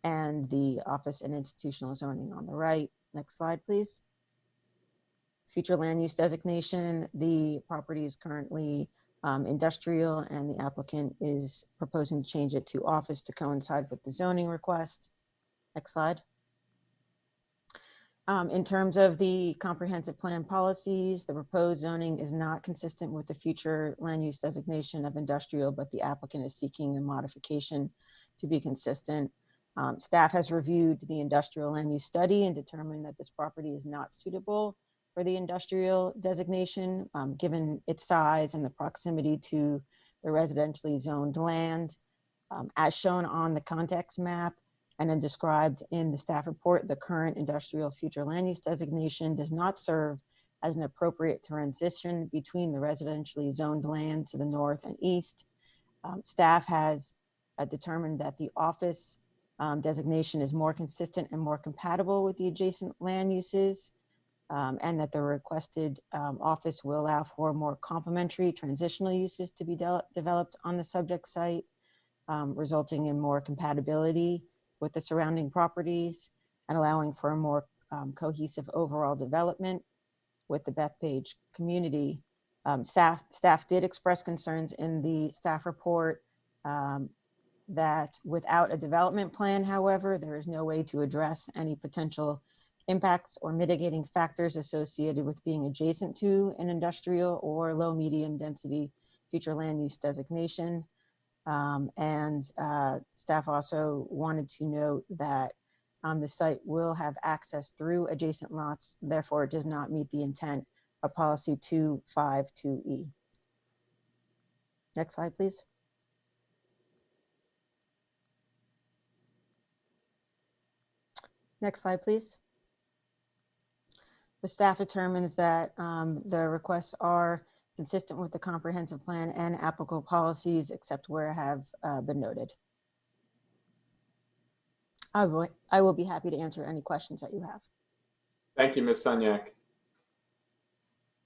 and the office and institutional zoning on the right. Next slide, please. Future land use designation. The property is currently industrial, and the applicant is proposing to change it to office to coincide with the zoning request. Next slide. In terms of the comprehensive plan policies, the proposed zoning is not consistent with the future land use designation of industrial, but the applicant is seeking a modification to be consistent. Staff has reviewed the industrial land use study and determined that this property is not suitable for the industrial designation, given its size and the proximity to the residentially zoned land. As shown on the context map and then described in the staff report, the current industrial future land use designation does not serve as an appropriate transition between the residentially zoned land to the north and east. Staff has determined that the office designation is more consistent and more compatible with the adjacent land uses. and that the requested office will allow for more complementary transitional uses to be developed on the subject site, resulting in more compatibility with the surrounding properties and allowing for a more cohesive overall development with the Bethpage community. Staff did express concerns in the staff report that without a development plan, however, there is no way to address any potential impacts or mitigating factors associated with being adjacent to an industrial or low medium density future land use designation. Staff also wanted to note that the site will have access through adjacent lots, therefore it does not meet the intent of policy 252E. Next slide, please. Next slide, please. The staff determines that the requests are consistent with the comprehensive plan and applicable policies, except where have been noted. I will be happy to answer any questions that you have. Thank you, Ms. Sunyak.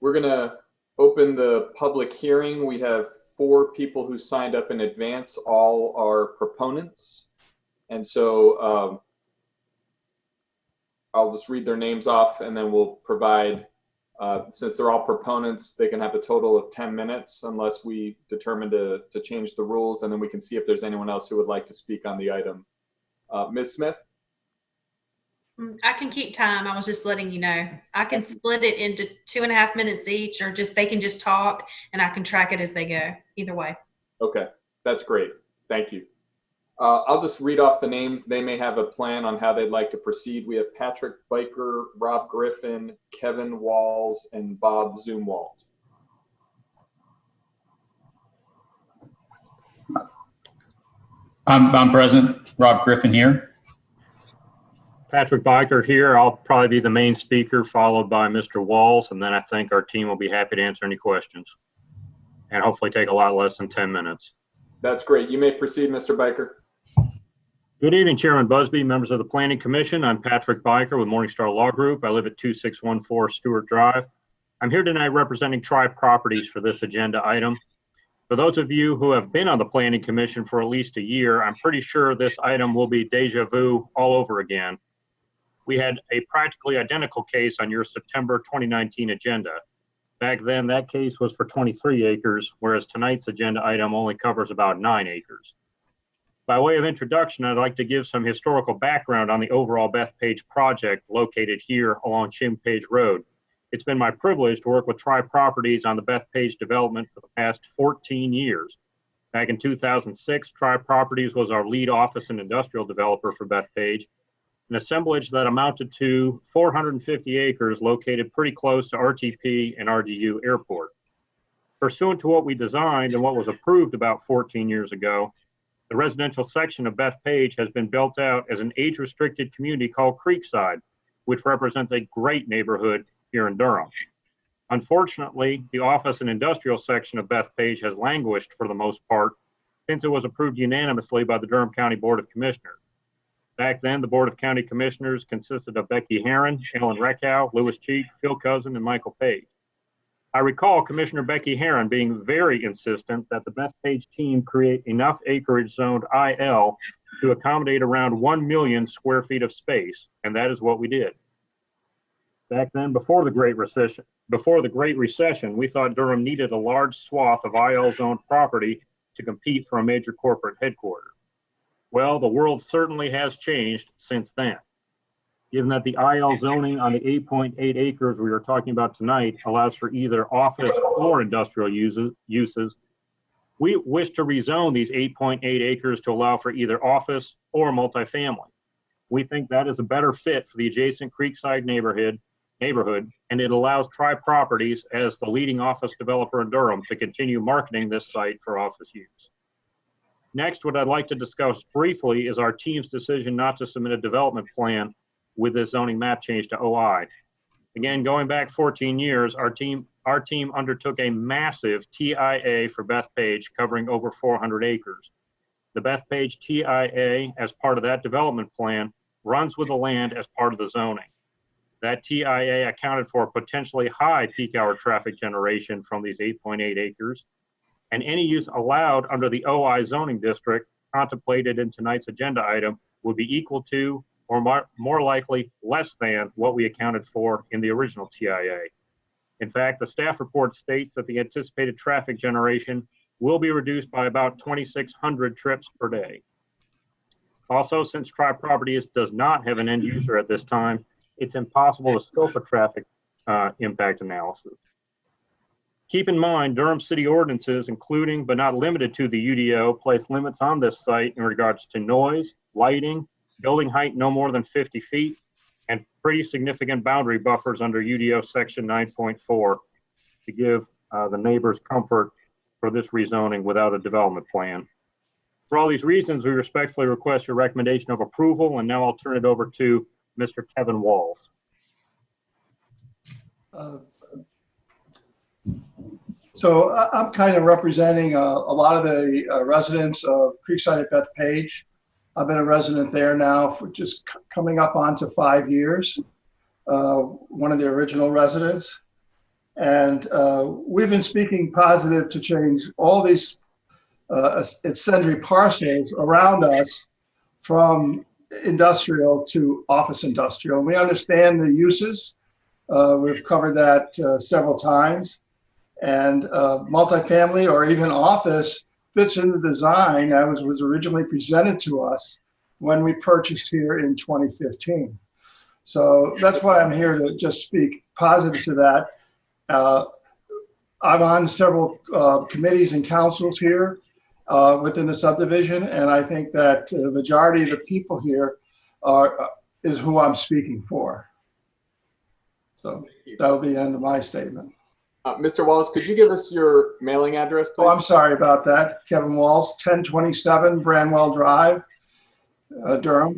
We're going to open the public hearing. We have 4 people who signed up in advance. All are proponents. And so I'll just read their names off and then we'll provide, since they're all proponents, they can have a total of 10 minutes unless we determine to change the rules, and then we can see if there's anyone else who would like to speak on the item. Ms. Smith? I can keep time. I was just letting you know. I can split it into 2.5 minutes each, or just they can just talk and I can track it as they go. Either way. Okay, that's great. Thank you. I'll just read off the names. They may have a plan on how they'd like to proceed. We have Patrick Biker, Rob Griffin, Kevin Walls, and Bob Zumwalt. I'm present. Rob Griffin here. Patrick Biker here. I'll probably be the main speaker, followed by Mr. Walls, and then I think our team will be happy to answer any questions and hopefully take a lot less than 10 minutes. That's great. You may proceed, Mr. Biker. Good evening, Chairman Busby, members of the Planning Commission. I'm Patrick Biker with Morningstar Law Group. I live at 2614 Stewart Drive. I'm here tonight representing Tribe Properties for this agenda item. For those of you who have been on the Planning Commission for at least a year, I'm pretty sure this item will be deja vu all over again. We had a practically identical case on your September 2019 agenda. Back then, that case was for 23 acres, whereas tonight's agenda item only covers about 9 acres. By way of introduction, I'd like to give some historical background on the overall Bethpage project located here along Chimpage Road. It's been my privilege to work with Tribe Properties on the Bethpage development for the past 14 years. Back in 2006, Tribe Properties was our lead office and industrial developer for Bethpage, an assemblage that amounted to 450 acres located pretty close to RTP and RDU Airport. Pursuant to what we designed and what was approved about 14 years ago, the residential section of Bethpage has been built out as an age-restricted community called Creekside, which represents a great neighborhood here in Durham. Unfortunately, the office and industrial section of Bethpage has languished for the most part since it was approved unanimously by the Durham County Board of Commissioners. Back then, the Board of County Commissioners consisted of Becky Herron, Ellen Reckow, Louis Cheek, Phil Cousin, and Michael Page. I recall Commissioner Becky Herron being very insistent that the Bethpage team create enough acreage zoned IL to accommodate around 1 million square feet of space, and that is what we did. Back then, before the Great Recession, we thought Durham needed a large swath of IL zoned property to compete for a major corporate headquarters. Well, the world certainly has changed since then. Given that the IL zoning on the 8.8 acres we are talking about tonight allows for either office or industrial uses, we wish to rezone these 8.8 acres to allow for either office or multifamily. We think that is a better fit for the adjacent Creekside neighborhood, and it allows Tribe Properties as the leading office developer in Durham to continue marketing this site for office use. Next, what I'd like to discuss briefly is our team's decision not to submit a development plan with this zoning map change to OI. Again, going back 14 years, our team undertook a massive TIA for Bethpage covering over 400 acres. The Bethpage TIA, as part of that development plan, runs with the land as part of the zoning. that TIA accounted for potentially high peak hour traffic generation from these 8.8 acres, and any use allowed under the OI zoning district contemplated in tonight's agenda item would be equal to or more likely less than what we accounted for in the original TIA. In fact, the staff report states that the anticipated traffic generation will be reduced by about 2,600 trips per day. Also, since Tri Properties does not have an end user at this time, it's impossible to scope a traffic impact analysis. Keep in mind, Durham city ordinances, including but not limited to the UDO, place limits on this site in regards to noise, lighting, building height no more than 50 feet, and pretty significant boundary buffers under UDO section 9.4 to give the neighbors comfort for this rezoning without a development plan. For all these reasons, we respectfully request your recommendation of approval, and now I'll turn it over to Mr. Kevin Walls. So I'm kind of representing a lot of the residents of Creekside at Bethpage. I've been a resident there now for just coming up onto 5 years, one of the original residents. And we've been speaking positive to change all these sundry parcels around us from industrial to office industrial. We understand the uses. We've covered that several times. And multifamily or even office fits in the design as was originally presented to us when we purchased here in 2015. So that's why I'm here to just speak positive to that. I'm on several committees and councils here within the subdivision, and I think that the majority of the people here is who I'm speaking for. So that'll be the end of my statement. Mr. Walls, could you give us your mailing address, please? Oh, I'm sorry about that. Kevin Walls, 1027 Branwell Drive, Durham.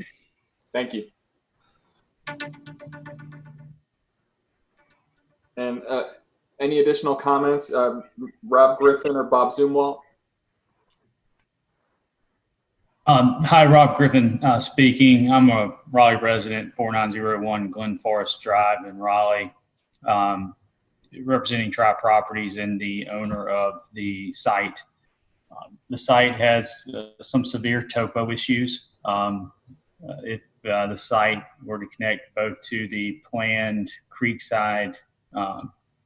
Thank you. And any additional comments? Rob Griffin or Bob Zumwalt? Hi, Rob Griffin speaking. I'm a Raleigh resident, 4901 Glen Forest Drive in Raleigh, representing Tri Properties and the owner of the site. The site has some severe topo issues. If the site were to connect both to the planned Creekside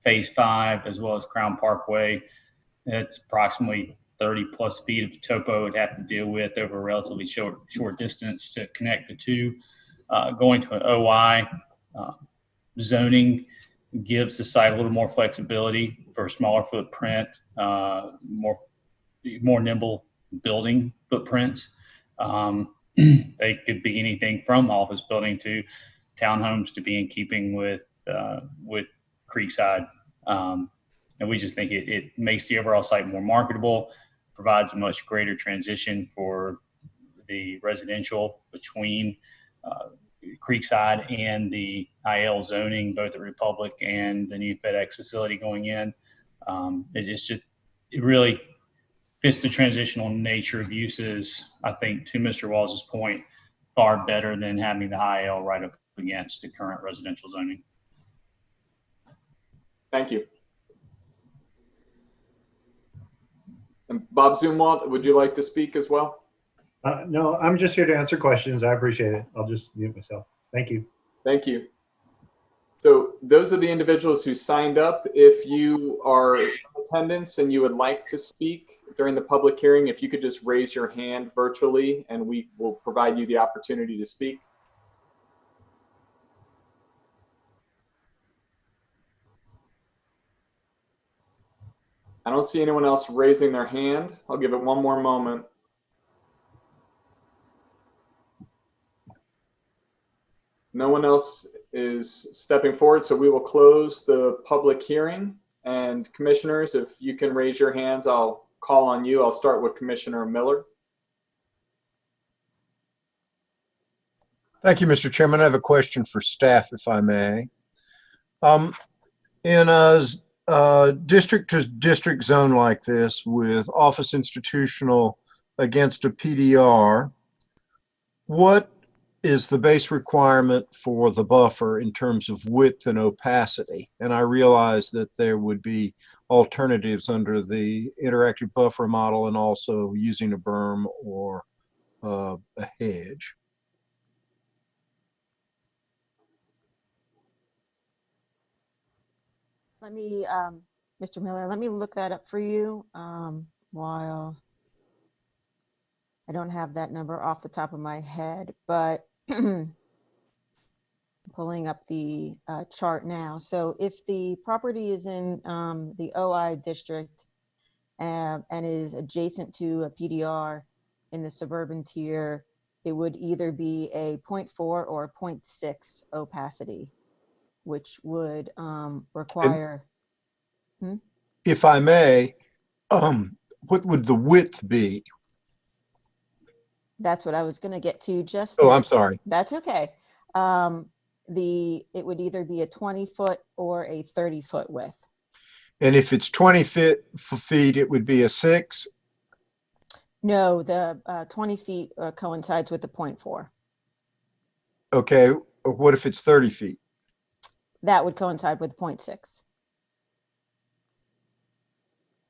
Phase 5 as well as Crown Parkway, it's approximately 30 plus feet of topo would have to deal with over a relatively short distance to connect the two. Going to an OI zoning gives the site a little more flexibility for a smaller footprint, more nimble building footprints. They could be anything from office building to townhomes to be in keeping with Creekside. And we just think it makes the overall site more marketable, provides a much greater transition for the residential between Creekside and the IL zoning, both at Republic and the new FedEx facility going in. It really fits the transitional nature of uses, I think, to Mr. Walls' point, far better than having the IL right up against the current residential zoning. Thank you. And Bob Zumwalt, would you like to speak as well? No, I'm just here to answer questions. I appreciate it. I'll just mute myself. Thank you. Thank you. So those are the individuals who signed up. If you are in attendance and you would like to speak during the public hearing, if you could just raise your hand virtually and we will provide you the opportunity to speak. I don't see anyone else raising their hand. I'll give it one more moment. No one else is stepping forward, so we will close the public hearing. And commissioners, if you can raise your hands, I'll call on you. I'll start with Commissioner Miller. Thank you, Mr. Chairman. I have a question for staff, if I may. In a district-to-district zone like this with office institutional against a PDR, what is the base requirement for the buffer in terms of width and opacity. And I realize that there would be alternatives under the interactive buffer model and also using a berm or a hedge. Let me, Mr. Miller, let me look that up for you while I don't have that number off the top of my head, but pulling up the chart now. So if the property is in the OI district and is adjacent to a PDR in the suburban tier, it would either be a 0.4 or 0.6 opacity, which would require. If I may, what would the width be? That's what I was going to get to just Oh, I'm next. sorry. That's okay. It would either be a 20-foot or a 30-foot width. And if it's 20 feet, it would be a 6? No, the 20 feet coincides with the 0.4. Okay, what if it's 30 feet? That would coincide with 0.6.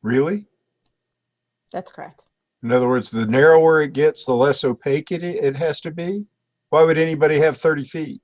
Really? That's correct. In other words, the narrower it gets, the less opaque it has to be? Why would anybody have 30 feet?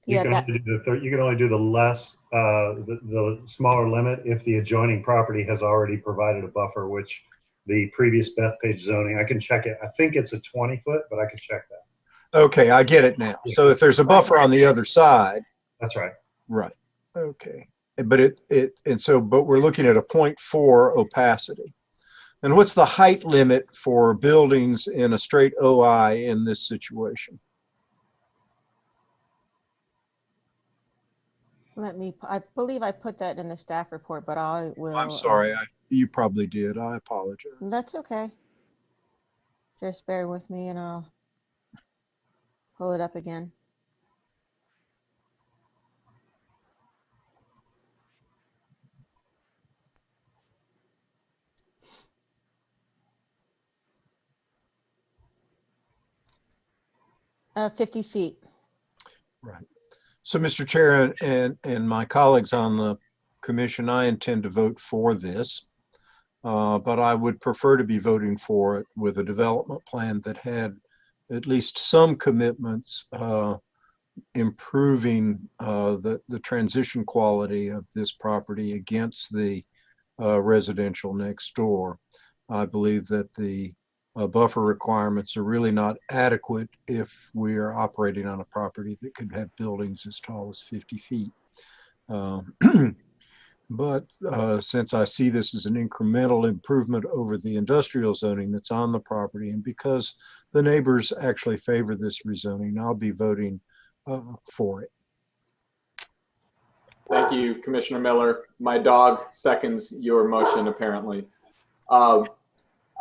You Yeah, can that, only do you can only do the less, the smaller limit if the adjoining property has already provided a buffer, which the previous Bethpage zoning, I can check it. I think it's a 20-foot, but I can check that. Okay, I get it now. So if there's a buffer on the other side. That's right. Right. Okay. But but we're looking at a 0.4 opacity. And what's the height limit for buildings in a straight OI in this situation? I believe I put that in the staff report, but I will. I'm sorry, you probably did. I apologize. That's okay. Just bear with me and I'll pull it up again. Uh, 50 feet. Right. So, Mr. Chair and my colleagues on the commission, I intend to vote for this, but I would prefer to be voting for it with a development plan that had at least some commitments improving the transition quality of this property against the residential next door. I believe that the buffer requirements are really not adequate if we are operating on a property that could have buildings as tall as 50 feet. But since I see this as an incremental improvement over the industrial zoning that's on the property, and because the neighbors actually favor this rezoning, I'll be voting for it. Thank you, Commissioner Miller. My dog seconds your motion, apparently.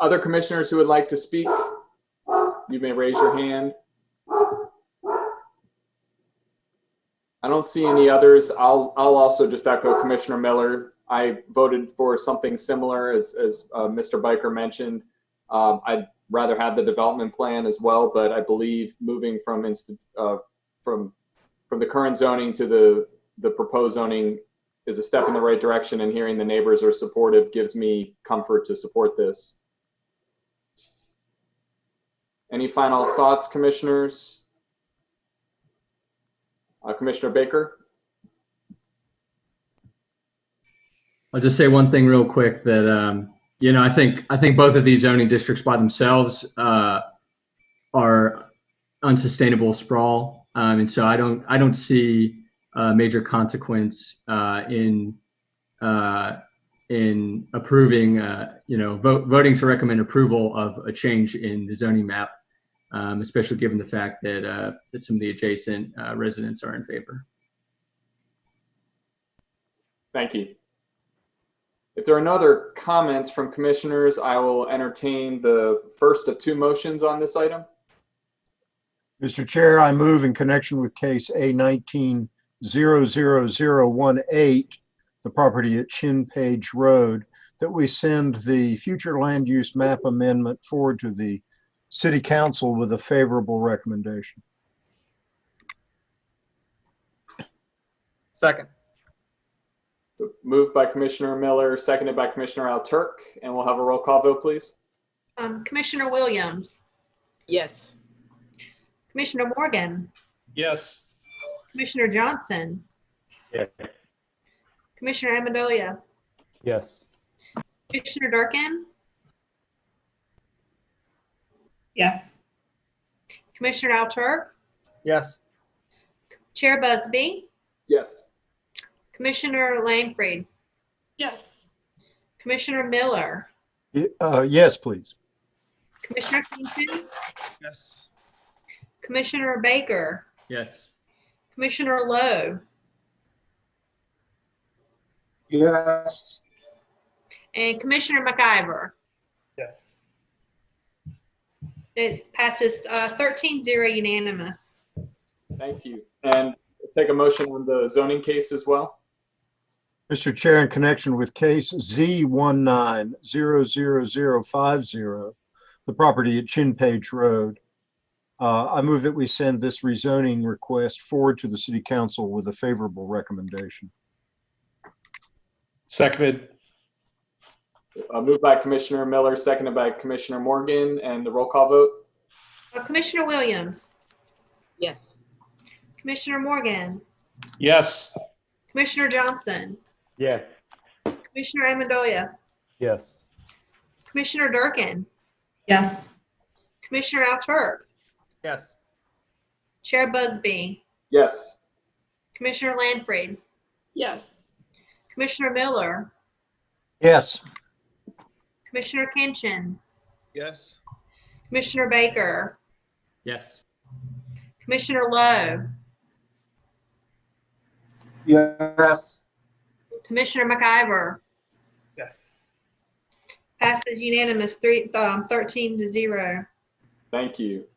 Other commissioners who would like to speak, you may raise your hand. I don't see any others. I'll also just echo Commissioner Miller. I voted for something similar as Mr. Biker mentioned. I'd rather have the development plan as well, but I believe moving from the current zoning to the proposed zoning is a step in the right direction, and hearing the neighbors are supportive gives me comfort to support this. Any final thoughts, commissioners? Commissioner Baker? I'll just say one thing real quick that, I think both of these zoning districts by themselves are unsustainable sprawl. And so I don't see a major consequence in approving, voting to recommend approval of a change in the zoning map, especially given the fact that some of the adjacent residents are in favor. Thank you. If there are no other comments from commissioners, I will entertain the first of two motions on this item. Mr. Chair, I move in connection with case A19-00018, the property at Chin Page Road, that we send the future land use map amendment forward to the city council with a favorable recommendation. Second. Moved by Commissioner Miller, seconded by Commissioner Al-Turk, and we'll have a roll call vote, please. Commissioner Williams, Yes. Commissioner Morgan, Yes. Commissioner Johnson, Yes. Commissioner Amendolia, Yes. Commissioner Durkin, Yes. Commissioner Al-Turk, Yes. Chair Busby, Yes. Commissioner Langfried, Yes. Commissioner Miller, Yes, please. Commissioner Carrington, Yes. Commissioner Baker, Yes. Commissioner Lowe, Yes. and Commissioner McIver. Yes. It passes 13-0 unanimous. Thank you. And we'll take a motion on the zoning case as well. Mr. Chair, in connection with case Z1900050, the property at Chin Page Road, I move that we send this rezoning request forward to the city council with a favorable recommendation. Seconded. Moved by Commissioner Miller, seconded by Commissioner Morgan, and the roll call vote. Commissioner Williams, Yes. Commissioner Morgan, Yes. Commissioner Johnson, Yes. Commissioner Amendolia, Yes. Commissioner Durkin, Yes. Commissioner Al-Turk, Yes. Chair Busby, Yes. Commissioner Langfried, Yes. Commissioner Miller, Yes. Commissioner Kinchin, Yes. Commissioner Baker, Yes. Commissioner Lowe, Yes. Commissioner McIver. Yes. Passes unanimous 13-0. Thank you.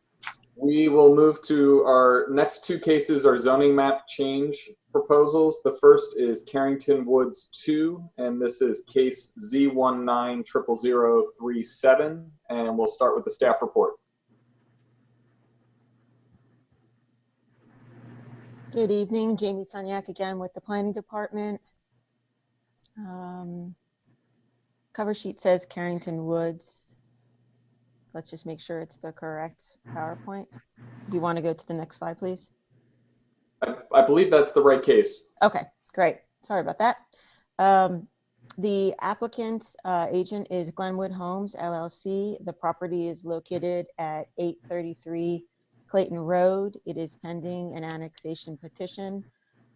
We will move to our next two cases, our zoning map change proposals. The first is Carrington Woods 2, and this is case Z1900037, and we'll start with the staff report. Good evening, Jamie Sunyak again with the Planning Department. Cover sheet says Carrington Woods. Let's just make sure it's the correct PowerPoint. Do you want to go to the next slide, please? I believe that's the right case. Okay, great. Sorry about that. The applicant agent is Glenwood Homes, LLC. The property is located at 833 Clayton Road. It is pending an annexation petition.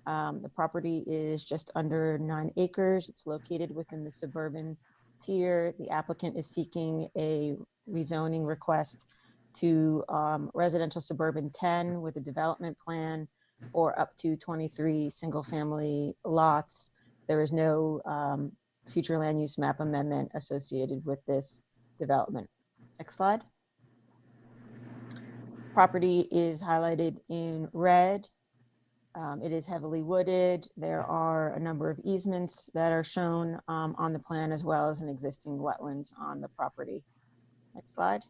The property is just under 9 acres. It's located within the suburban tier. The applicant is seeking a rezoning request to residential suburban 10 with a development plan or up to 23 single-family lots. There is no future land use map amendment associated with this development. Next slide. Property is highlighted in red. It is heavily wooded. There are a number of easements that are shown on the plan, as well as an existing wetlands on the property. Next slide.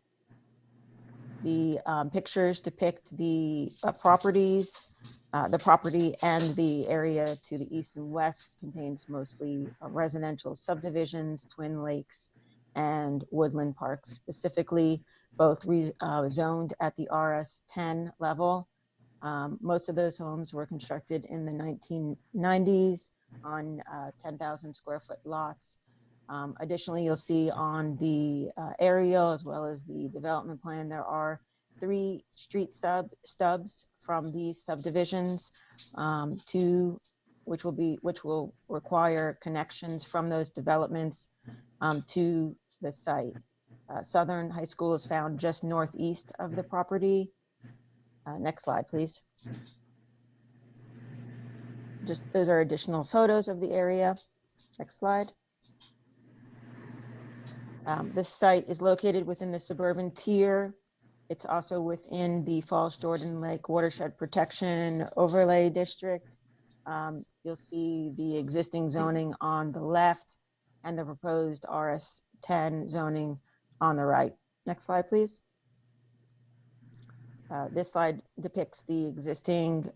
The pictures depict the properties. The property and the area to the east and west contains mostly residential subdivisions, twin lakes, and woodland parks, specifically both zoned at the RS10 level. Most of those homes were constructed in the 1990s on 10,000 square foot lots. Additionally, you'll see on the aerial as well as the development plan, there are 3 street stubs from these subdivisions, which will require connections from those developments to the site. Southern High School is found just northeast of the property. Next slide, please. Just those are additional photos of the area. Next slide. This site is located within the suburban tier. It's also within the Falls Jordan Lake Watershed Protection Overlay District. You'll see the existing zoning on the left. and the proposed RS10 zoning on the right. Next slide, please. This slide depicts the existing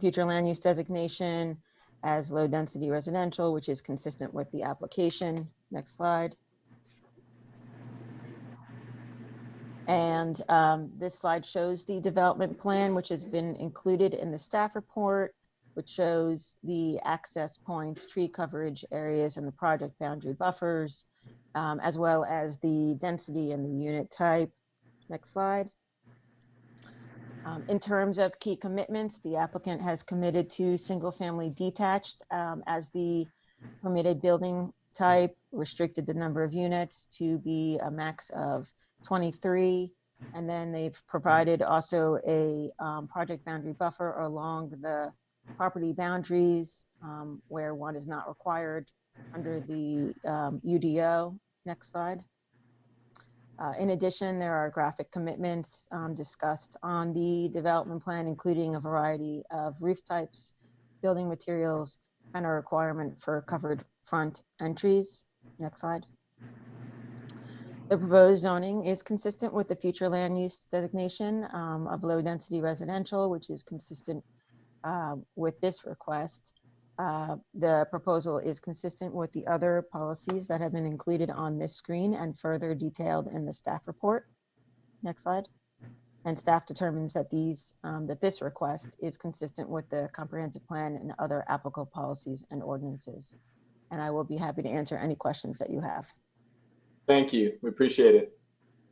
future land use designation as low density residential, which is consistent with the application. Next slide. And this slide shows the development plan, which has been included in the staff report, which shows the access points, tree coverage areas, and the project boundary buffers, as well as the density and the unit type. Next slide. In terms of key commitments, the applicant has committed to single-family detached as the permitted building type, restricted the number of units to be a max of 23. And then they've provided also a project boundary buffer along the property boundaries where one is not required under the UDO. Next slide. In addition, there are graphic commitments discussed on the development plan, including a variety of roof types, building materials, and a requirement for covered front entries. Next slide. The proposed zoning is consistent with the future land use designation of low density residential, which is consistent with this request. The proposal is consistent with the other policies that have been included on this screen and further detailed in the staff report. Next slide. And staff determines that this request is consistent with the comprehensive plan and other applicable policies and ordinances. And I will be happy to answer any questions that you have. Thank you. We appreciate it.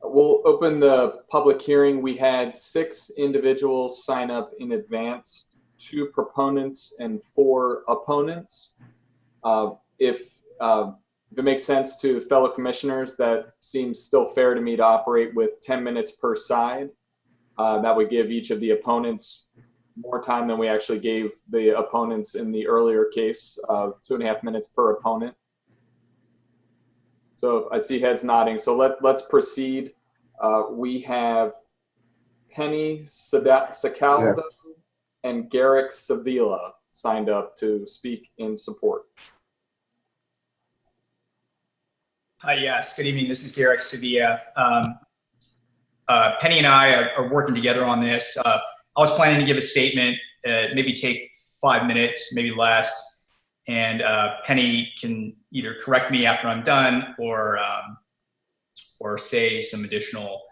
We'll open the public hearing. We had 6 individuals sign up in advance, 2 proponents and 4 opponents. If it makes sense to fellow commissioners, that seems still fair to me to operate with 10 minutes per side. That would give each of the opponents more time than we actually gave the opponents in the earlier case, 2.5 minutes per opponent. So I see heads nodding. So let's proceed. We have Penny Sacaldo and Garrick Sevilla signed up to speak in support. Hi, yes. Good evening. This is Garrick Sevilla. Penny and I are working together on this. I was planning to give a statement, maybe take 5 minutes, maybe less. And Penny can either correct me after I'm done or say some additional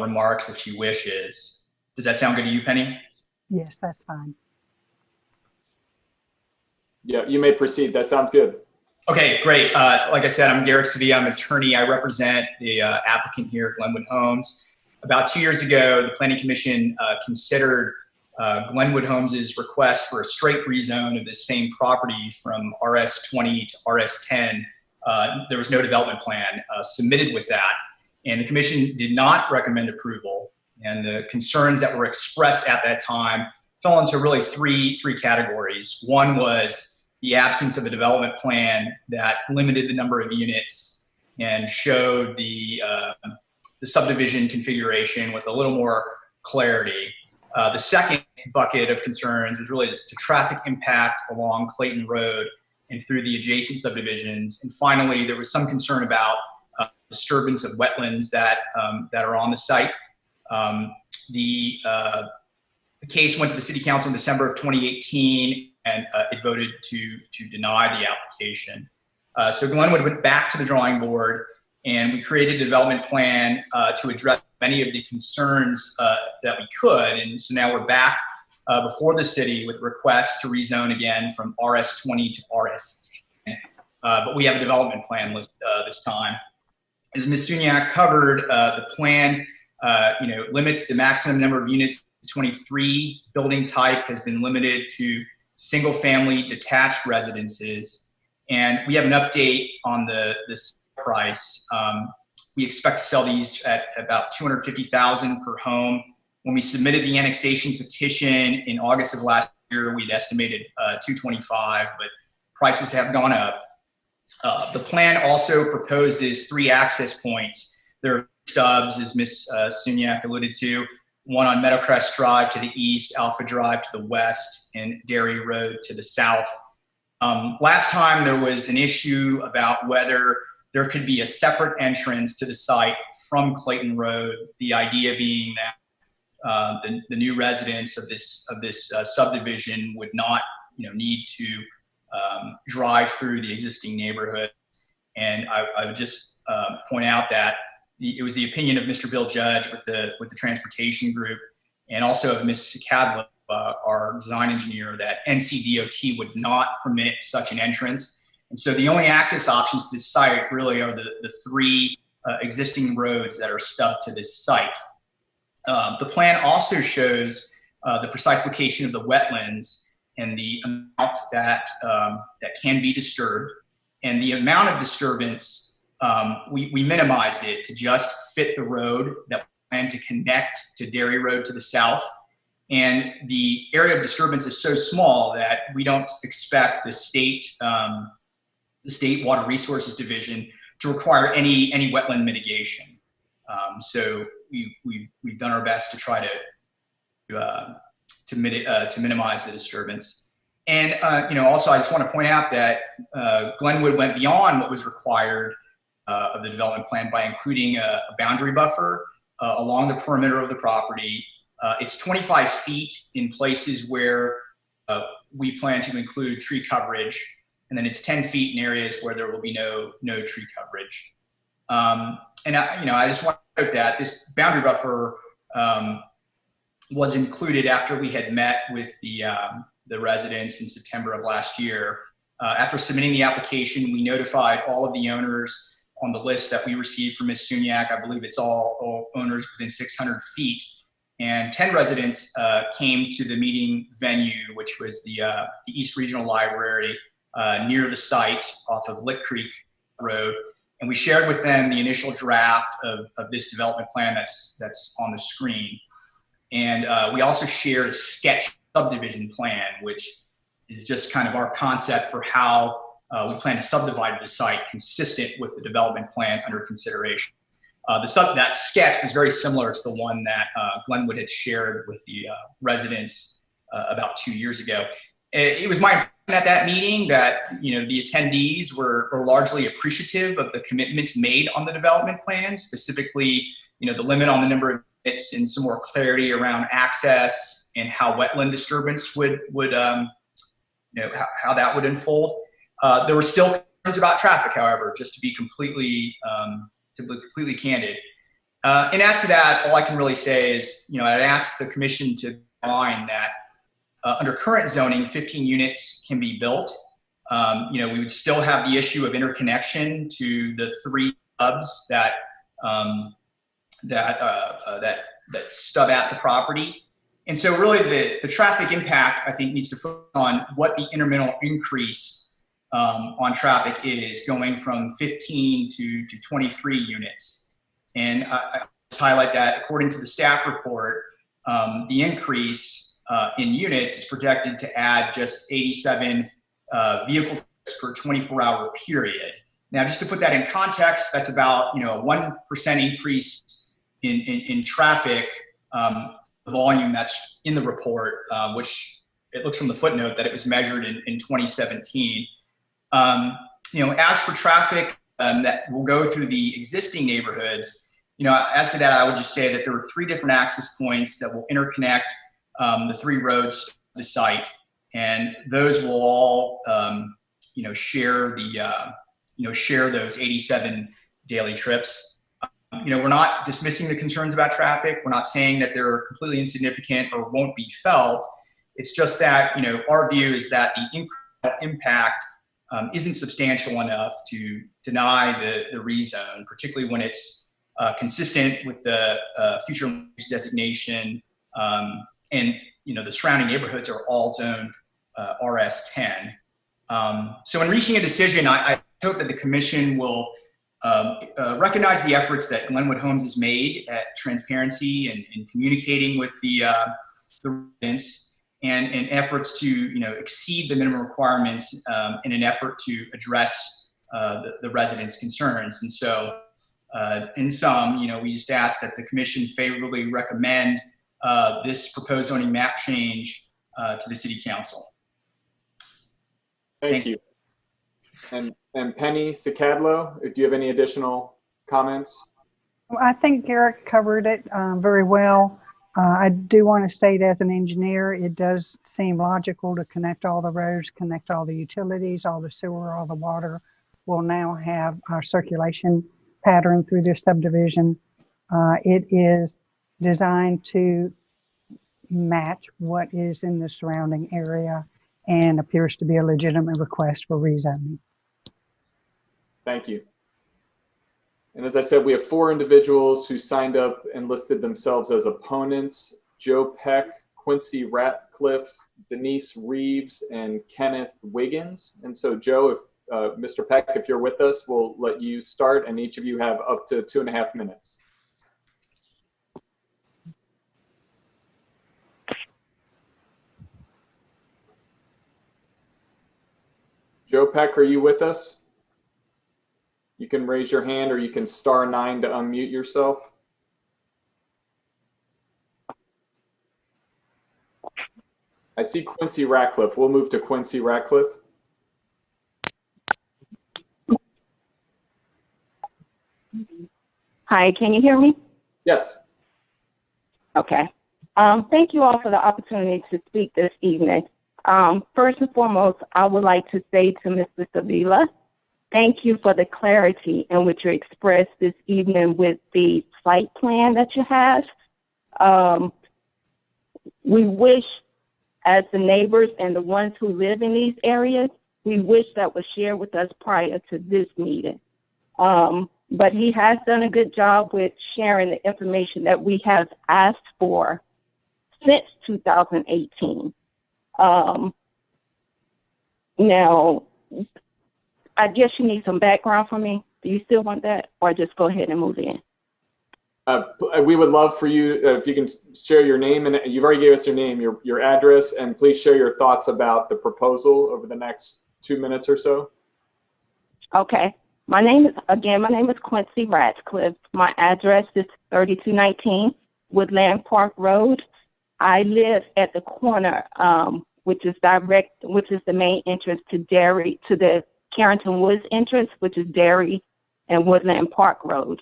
remarks if she wishes. Does that sound good to you, Penny? Yes, that's fine. Yeah, you may proceed. That sounds good. Okay, great. Like I said, I'm Garrick Sevilla. I'm an attorney. I represent the applicant here at Glenwood Homes. About 2 years ago, the Planning Commission considered Glenwood Homes' request for a straight rezone of this same property from RS20 to RS10. There was no development plan submitted with that, and the Commission did not recommend approval. And the concerns that were expressed at that time fell into really three categories. One was the absence of a development plan that limited the number of units and showed the subdivision configuration with a little more clarity. The second bucket of concerns was really just the traffic impact along Clayton Road and through the adjacent subdivisions. And finally, there was some concern about disturbance of wetlands that are on the site. The case went to the City Council in December of 2018, and it voted to deny the application. So Glenwood went back to the drawing board, and we created a development plan to address many of the concerns that we could. And so now we're back before the city with requests to rezone again from RS20 to RS10. But we have a development plan list this time. As Ms. Sunyak covered, the plan limits the maximum number of units to 23. Building type has been limited to single-family detached residences. And we have an update on the price. We expect to sell these at about $250,000 per home. When we submitted the annexation petition in August of last year, we'd estimated $225,000, but prices have gone up. The plan also proposes 3 access points. There are stubs, as Ms. Sunyak alluded to, one on Meadowcrest Drive to the east, Alpha Drive to the west, and Dairy Road to the south. Last time there was an issue about whether there could be a separate entrance to the site from Clayton Road. The idea being that the new residents of this subdivision would not, need to drive through the existing neighborhood. And I would just point out that it was the opinion of Mr. Bill Judge with the transportation group, and also of Ms. Cadlow, our design engineer, that NCDOT would not permit such an entrance. And so the only access options to this site really are the three existing roads that are stubbed to this site. The plan also shows the precise location of the wetlands and the amount that can be disturbed. And the amount of disturbance, we minimized it to just fit the road that we plan to connect to Dairy Road to the south. And the area of disturbance is so small that we don't expect the state Water Resources Division to require any wetland mitigation. So we've done our best to try to minimize the disturbance. And also I just want to point out that Glenwood went beyond what was required of the development plan by including a boundary buffer along the perimeter of the property. It's 25 feet in places where we plan to include tree coverage, and then it's 10 feet in areas where there will be no tree coverage. And I just want to note that this boundary buffer was included after we had met with the residents in September of last year. After submitting the application, we notified all of the owners on the list that we received from Ms. Sunyak. I believe it's all owners within 600 feet. And 10 residents came to the meeting venue, which was the East Regional Library near the site off of Lick Creek Road. And we shared with them the initial draft of this development plan that's on the screen. And we also shared a sketch subdivision plan, which is just kind of our concept for how we plan to subdivide the site consistent with the development plan under consideration. That sketch was very similar to the one that Glenwood had shared with the residents about 2 years ago. It was my impression at that meeting that the attendees were largely appreciative of the commitments made on the development plan, specifically the limit on the number of units and some more clarity around access and how wetland disturbance would how that would unfold. There were still concerns about traffic, however, just to be completely candid. And as to that, all I can really say is, I'd ask the commission to mind that under current zoning, 15 units can be built. We would still have the issue of interconnection to the three hubs that stub at the property. And so really the traffic impact, I think, needs to focus on what the incremental increase on traffic is, going from 15 to 23 units. And I highlight that according to the staff report, the increase in units is projected to add just 87 vehicle per 24-hour period. Now, just to put that in context, that's about a 1% increase in traffic volume that's in the report, which it looks from the footnote that it was measured in 2017. As for traffic that will go through the existing neighborhoods, as to that, I would just say that there are 3 different access points that will interconnect the 3 roads to the site, and those will all, share those 87 daily trips. We're not dismissing the concerns about traffic. We're not saying that they're completely insignificant or won't be felt. It's just that, our view is that the incremental impact isn't substantial enough to deny the rezone, particularly when it's consistent with the future use designation, and the surrounding neighborhoods are all zoned RS10. So in reaching a decision, I hope that the commission will recognize the efforts that Glenwood Homes has made at transparency and communicating with the residents, and efforts to exceed the minimum requirements in an effort to address the residents' concerns. And so in sum, we just ask that the commission favorably recommend this proposed zoning map change to the City Council. Thank you. And Penny Sicadlo, do you have any additional comments? Well, I think Garrett covered it very well. I do want to state, as an engineer, it does seem logical to connect all the roads, connect all the utilities, all the sewer, all the water. We'll now have our circulation pattern through this subdivision. It is designed to match what is in the surrounding area and appears to be a legitimate request for rezoning. Thank you. And as I said, we have 4 individuals who signed up and listed themselves as opponents: Joe Peck, Quincy Ratcliffe, Denise Reeves, and Kenneth Wiggins. And so, Joe, if Mr. Peck, if you're with us, we'll let you start, and each of you have up to 2.5 minutes. Joe Peck, are you with us? You can raise your hand, or you can *9 to unmute yourself. I see Quincy Ratcliffe. We'll move to Quincy Ratcliffe. Hi, can you hear me? Yes. Okay. Thank you all for the opportunity to speak this evening. First and foremost, I would like to say to Mr. Sevilla, thank you for the clarity in which you expressed this evening with the site plan that you have. We wish, as the neighbors and the ones who live in these areas, we wish that was shared with us prior to this meeting. But he has done a good job with sharing the information that we have asked for since 2018. Now, I guess you need some background from me. Do you still want that, or just go ahead and move in? We would love for you, if you can share your name, and you've already gave us your name, your address, and please share your thoughts about the proposal over the next 2 minutes or so. Okay. My name is Quincy Ratcliffe. My address is 3219 Woodland Park Road. I live at the corner, which is the main entrance to the Carrington Woods entrance, which is Dairy and Woodland Park Road.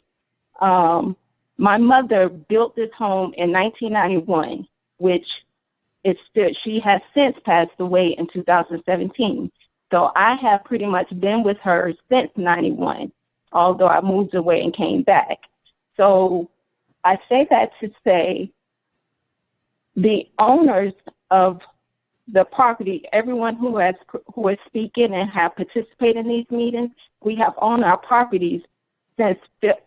My mother built this home in 1991, which she has since passed away in 2017. So I have pretty much been with her since 91, although I moved away and came back. So I say that to say the owners of the property, everyone who is speaking and have participated in these meetings, we have owned our properties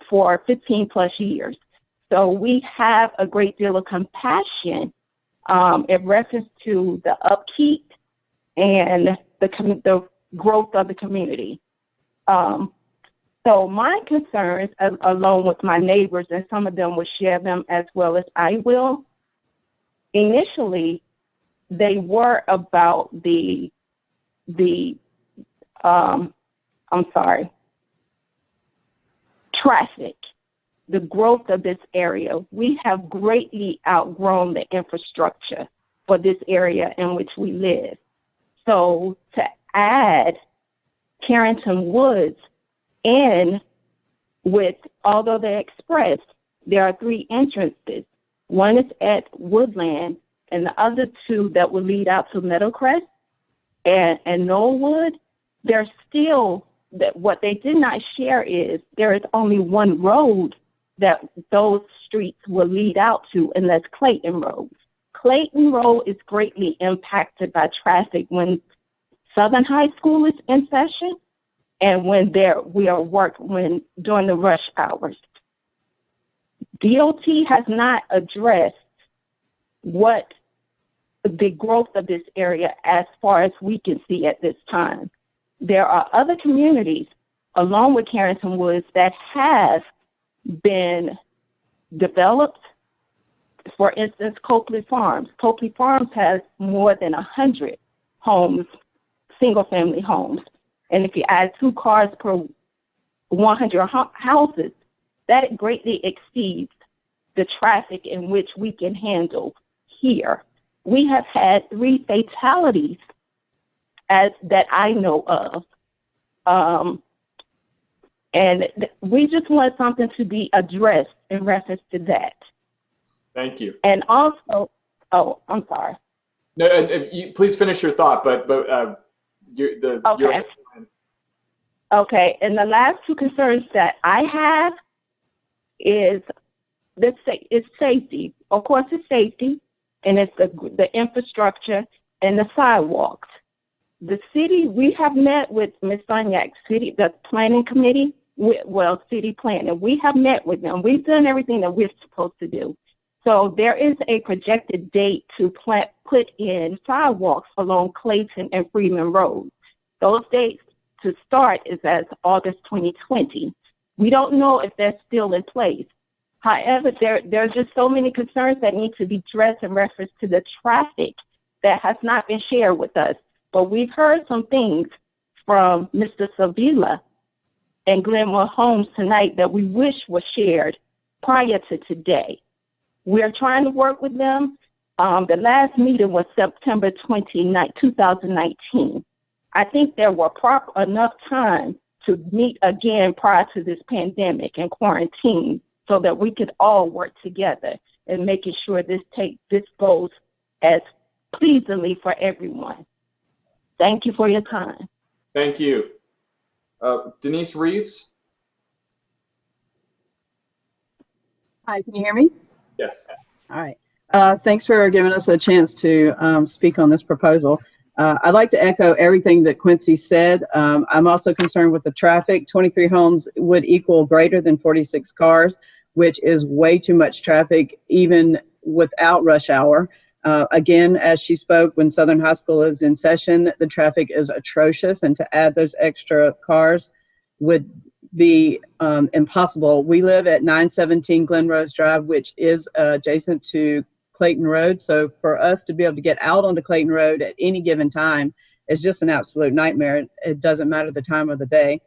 for 15 plus years. So we have a great deal of compassion in reference to the upkeep and the growth of the community. So my concerns, along with my neighbors, and some of them will share them as well as I will, initially, they were about traffic, the growth of this area. We have greatly outgrown the infrastructure for this area in which we live. So to add Carrington Woods in with, although they expressed, there are 3 entrances. One is at Woodland, and the other 2 that will lead out to Meadowcrest and Knollwood, they're still, what they did not share is there is only one road that those streets will lead out to, and that's Clayton Road. Clayton Road is greatly impacted by traffic when Southern High School is in session and when during the rush hours. DOT has not addressed what the growth of this area as far as we can see at this time. There are other communities along with Carrington Woods that have been developed. For instance, Copley Farms. Copley Farms has more than 100 homes, single-family homes. And if you add 2 cars per 100 houses, that greatly exceeds the traffic in which we can handle here. We have had 3 fatalities as that I know of. We just want something to be addressed in reference to that. Thank you. And also, oh, I'm sorry. No, if you, please finish your thought, Okay. Okay, and the last two concerns that I have is it's safety. Of course, it's safety, and it's the infrastructure and the sidewalks. The city, we have met with Ms. Sonyak, the planning committee, city planning. We have met with them. We've done everything that we're supposed to do. So there is a projected date to put in sidewalks along Clayton and Freeman Road. Those dates to start is as August 2020. We don't know if they're still in place. However, there's just so many concerns that need to be addressed in reference to the traffic that has not been shared with us. But we've heard some things from Mr. Sevilla and Glenwood Homes tonight that we wish was shared prior to today. We're trying to work with them. The last meeting was September 29, 2019. I think there were enough time to meet again prior to this pandemic and quarantine so that we could all work together and making sure this goes as pleasantly for everyone. Thank you for your time. Thank you. Denise Reeves? Hi, can you hear me? Yes. All right. Thanks for giving us a chance to speak on this proposal. I'd like to echo everything that Quincy said. I'm also concerned with the traffic. 23 homes would equal greater than 46 cars, which is way too much traffic even without rush hour. Again, as she spoke, when Southern High School is in session, the traffic is atrocious, and to add those extra cars would be impossible. We live at 917 Glen Rose Drive, which is adjacent to Clayton Road. So for us to be able to get out onto Clayton Road at any given time is just an absolute nightmare. It doesn't matter the time of the day.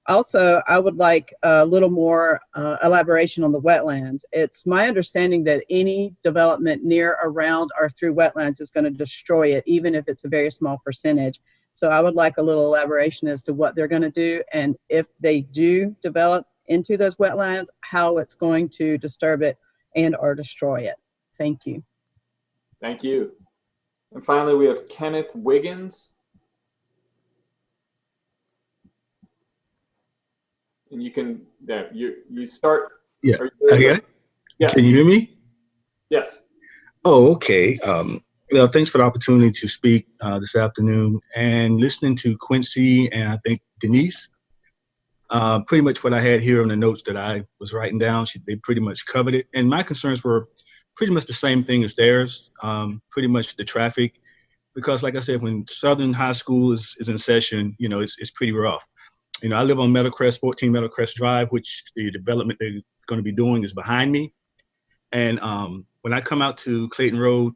Also, I would like a little more elaboration on the wetlands. It's my understanding that any development near, around, or through wetlands is going to destroy it, even if it's a very small percentage. So I would like a little elaboration as to what they're going to do, and if they do develop into those wetlands, how it's going to disturb it and or destroy it. Thank you. Thank you. And finally, we have Kenneth Wiggins. And you can, you start. Yeah. Okay. Yes. Can you hear me? Yes. Oh, okay. Well, thanks for the opportunity to speak this afternoon, and listening to Quincy and I think Denise. Pretty much what I had here on the notes that I was writing down, they pretty much covered it. And my concerns were pretty much the same thing as theirs, pretty much the traffic. Because like I said, when Southern High School is in session, you know, it's pretty rough. You know, I live on Meadowcrest, 14 Meadowcrest Drive, which the development they're going to be doing is behind me. And when I come out to Clayton Road,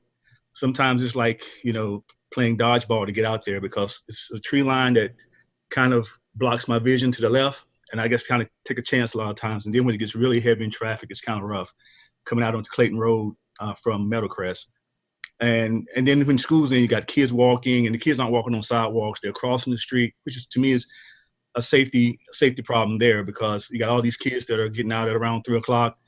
sometimes it's like, you know, playing dodgeball to get out there because it's a tree line that kind of blocks my vision to the left. And I guess kind of take a chance a lot of times. And then when it gets really heavy in traffic, it's kind of rough coming out onto Clayton Road from Meadowcrest. And then when school's in, you got kids walking, and the kids aren't walking on sidewalks. They're crossing the street, which is, to me, is a safety problem there, because you got all these kids that are getting out at around 3 o'clock.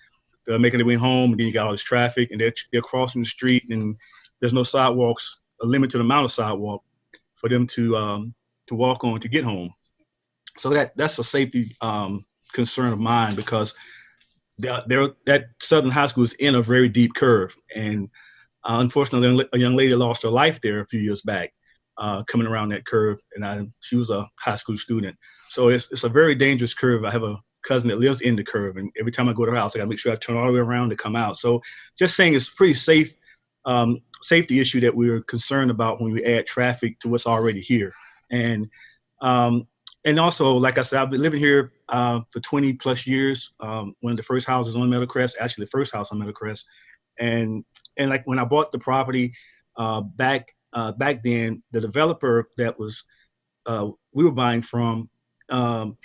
They're making their way home, and then you got all this traffic, and they're crossing the street, and there's no sidewalks, a limited amount of sidewalk for them to walk on to get home. So that's a safety concern of mine, because that Southern High School is in a very deep curve, and unfortunately, a young lady lost her life there a few years back, coming around that curve, and she was a high school student. So it's a very dangerous curve. I have a cousin that lives in the curve, and every time I go to her house, I gotta make sure I turn all the way around to come out. So just saying, it's a pretty safe safety issue that we're concerned about when we add traffic to what's already here. And also, like I said, I've been living here for 20 plus years. One of the first houses on Meadowcrest, actually the first house on Meadowcrest. And like when I bought the property back then, the developer that was we were buying from,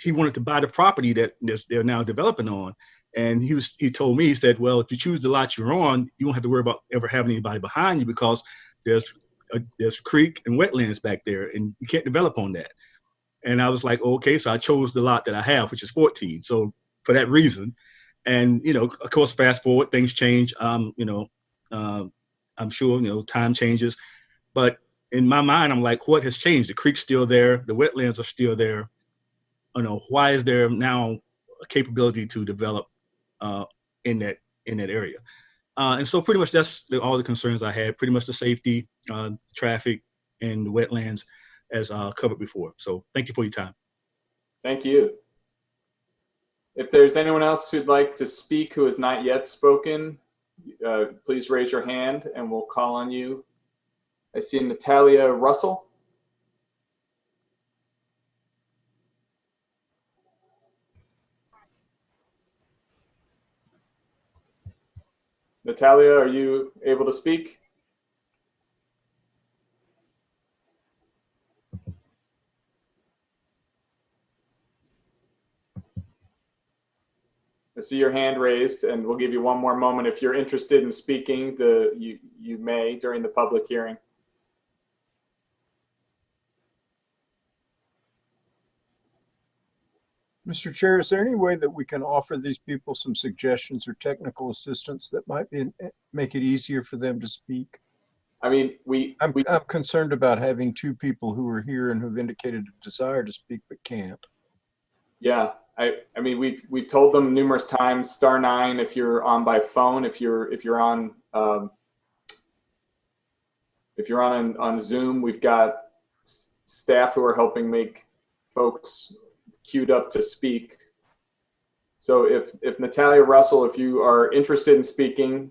he wanted to buy the property that they're now developing on. And he told me, he said, well, if you choose the lot you're on, you won't have to worry about ever having anybody behind you, because there's there's creek and wetlands back there, and you can't develop on that. And I was like, okay, so I chose the lot that I have, which is 14. So for that reason, and of course, fast forward, things change. I'm sure time changes, but in my mind, I'm like, what has changed? The creek's still there, the wetlands are still there. Why is there now a capability to develop in that area? And so pretty much that's all the concerns I had. Pretty much the safety, traffic, and the wetlands, as covered before. So thank you for your time. Thank you. If there's anyone else who'd like to speak who has not yet spoken, please raise your hand and we'll call on you. I see Natalia Russell. Natalia, are you able to speak? I see your hand raised, and we'll give you one more moment. If you're interested in speaking, you may during the public hearing. Mr. Chair, is there any way that we can offer these people some suggestions or technical assistance that might make it easier for them to speak? I mean, I'm concerned about having two people who are here and who've indicated a desire to speak but can't. Yeah, I mean, we've told them numerous times, *9 if you're on by phone, if you're on Zoom. We've got staff who are helping make folks queued up to speak. So if Natalia Russell, if you are interested in speaking,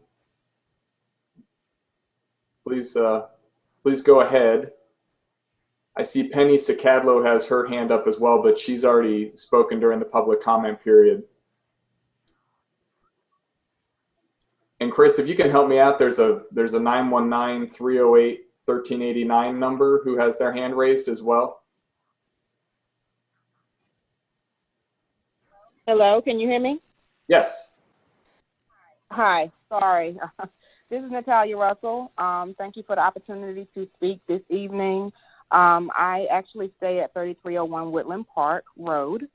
please go ahead. I see Penny Sakadlo has her hand up as well, but she's already spoken during the public comment period. And Chris, if you can help me out, there's a 919-308-1389 number who has their hand raised as well. Hello, can you hear me? Yes. Hi, sorry. This is Natalia Russell. Thank you for the opportunity to speak this evening. I actually stay at 3301 Woodland Park Road,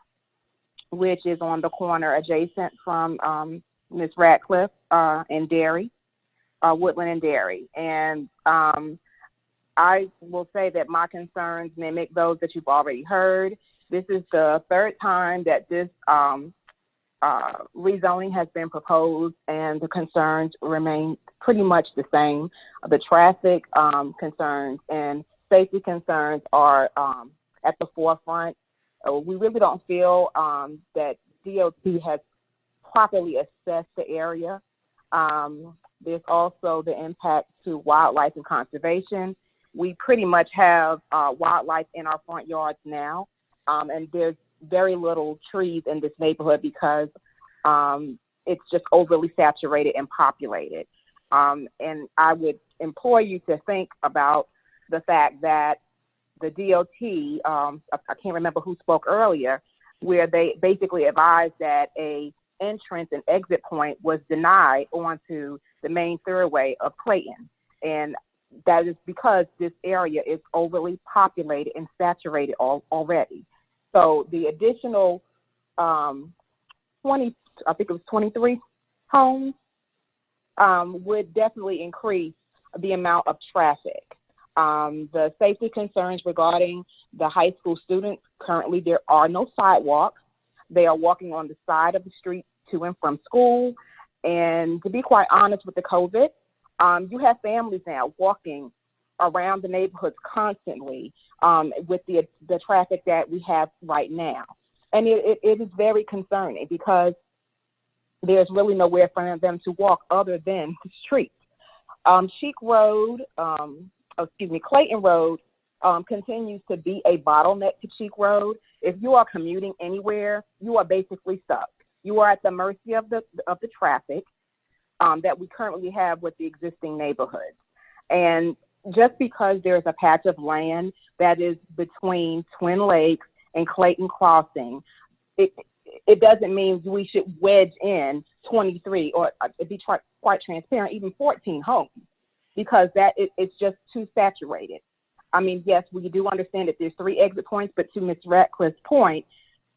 which is on the corner adjacent from Miss Radcliffe and Dairy, Woodland and Dairy. And I will say that my concerns mimic those that you've already heard. This is the third time that this rezoning has been proposed, and the concerns remain pretty much the same. The traffic concerns and safety concerns are at the forefront. We really don't feel that DOT has properly assessed the area. There's also the impact to wildlife and conservation. We pretty much have wildlife in our front yards now, and there's very little trees in this neighborhood because it's just overly saturated and populated. And I would implore you to think about the fact that the DOT, I can't remember who spoke earlier, where they basically advised that a entrance and exit point was denied onto the main thoroughway of Clayton. And that is because this area is overly populated and saturated already. So the additional 23 homes would definitely increase the amount of traffic. The safety concerns regarding the high school students, currently there are no sidewalks. They are walking on the side of the street to and from school. And to be quite honest with the COVID, you have families now walking around the neighborhoods constantly with the traffic that we have right now. And it is very concerning because there's really nowhere for them to walk other than the street. Clayton Road continues to be a bottleneck to Cheek Road. If you are commuting anywhere, you are basically stuck. You are at the mercy of the traffic that we currently have with the existing neighborhoods. And just because there's a patch of land that is between Twin Lakes and Clayton Crossing, it doesn't mean we should wedge in 23 or, to be quite transparent, even 14 homes. because it's just too saturated. I mean, yes, we do understand that there's 3 exit points, but to Ms. Ratcliffe's point,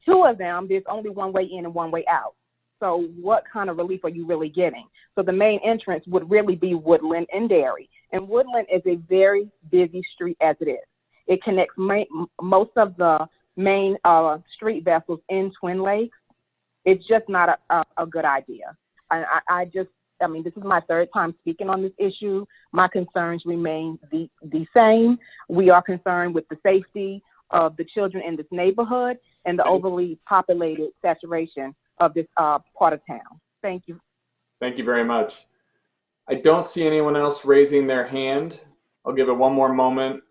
2 of them, there's only one way in and one way out. So what kind of relief are you really getting? So the main entrance would really be Woodland and Dairy. And Woodland is a very busy street as it is. It connects most of the main street vessels in Twin Lakes. It's just not a good idea. I mean, this is my 3rd time speaking on this issue. My concerns remain the same. We are concerned with the safety of the children in this neighborhood and the overly populated saturation of this part of town. Thank you. Thank you very much. I don't see anyone else raising their hand. I'll give it one more moment.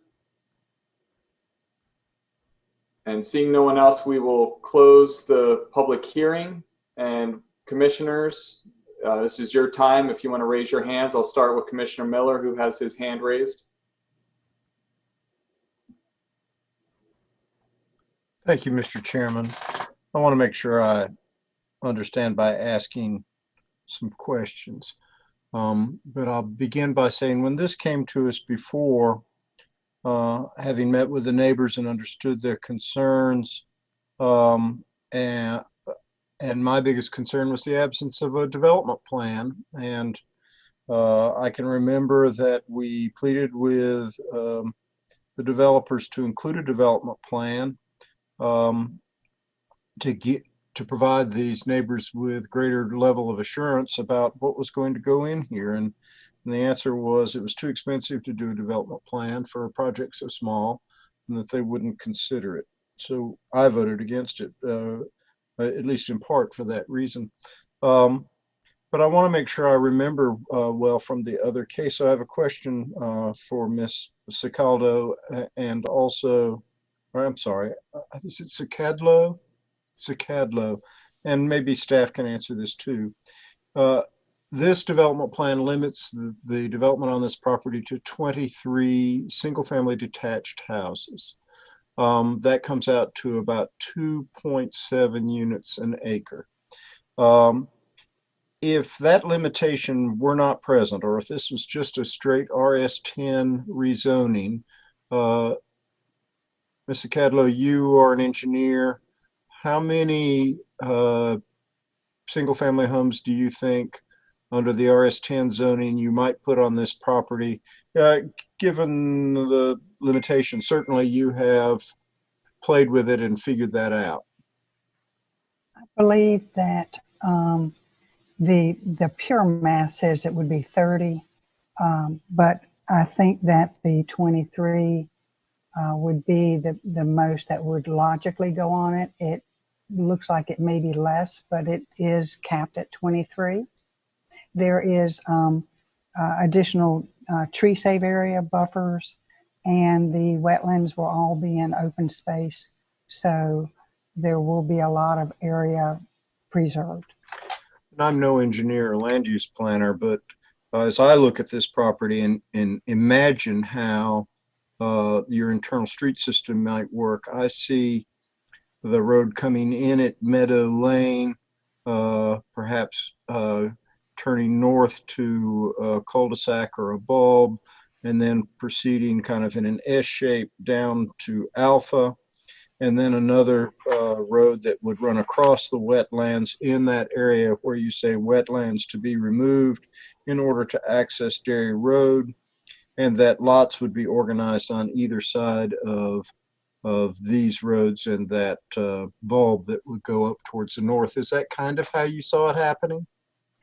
And seeing no one else, we will close the public hearing. And commissioners, this is your time. If you want to raise your hands, I'll start with Commissioner Miller, who has his hand raised. Thank you, Mr. Chairman. I want to make sure I understand by asking some questions. But I'll begin by saying when this came to us before, having met with the neighbors and understood their concerns, and my biggest concern was the absence of a development plan. And I can remember that we pleaded with the developers to include a development plan to provide these neighbors with greater level of assurance about what was going to go in here. And the answer was it was too expensive to do a development plan for a project so small and that they wouldn't consider it. So I voted against it, at least in part for that reason. But I want to make sure I remember well from the other case. So I have a question for Ms. Cicaldo and also, or I'm sorry, is it Cicadlo? Cicadlo, and maybe staff can answer this too. This development plan limits the development on this property to 23 single-family detached houses. That comes out to about 2.7 units an acre. If that limitation were not present, or if this was just a straight RS10 rezoning, Mr. Cadlow, you are an engineer. How many single-family homes do you think under the RS10 zoning you might put on this property, given the limitations? Certainly you have played with it and figured that out. I believe that the pure math says it would be 30, but I think that the 23 would be the most that would logically go on it. It looks like it may be less, but it is capped at 23. There is additional tree save area buffers, and the wetlands will all be in open space. So there will be a lot of area preserved. I'm no engineer or land use planner, but as I look at this property and imagine how your internal street system might work, I see the road coming in at Meadow Lane, perhaps turning north to a cul-de-sac or a bulb, and then proceeding kind of in an S shape down to Alpha, and then another road that would run across the wetlands in that area where you say wetlands to be removed in order to access Dairy Road, and that lots would be organized on either side of these roads and that bulb that would go up towards the north. Is that kind of how you saw it happening?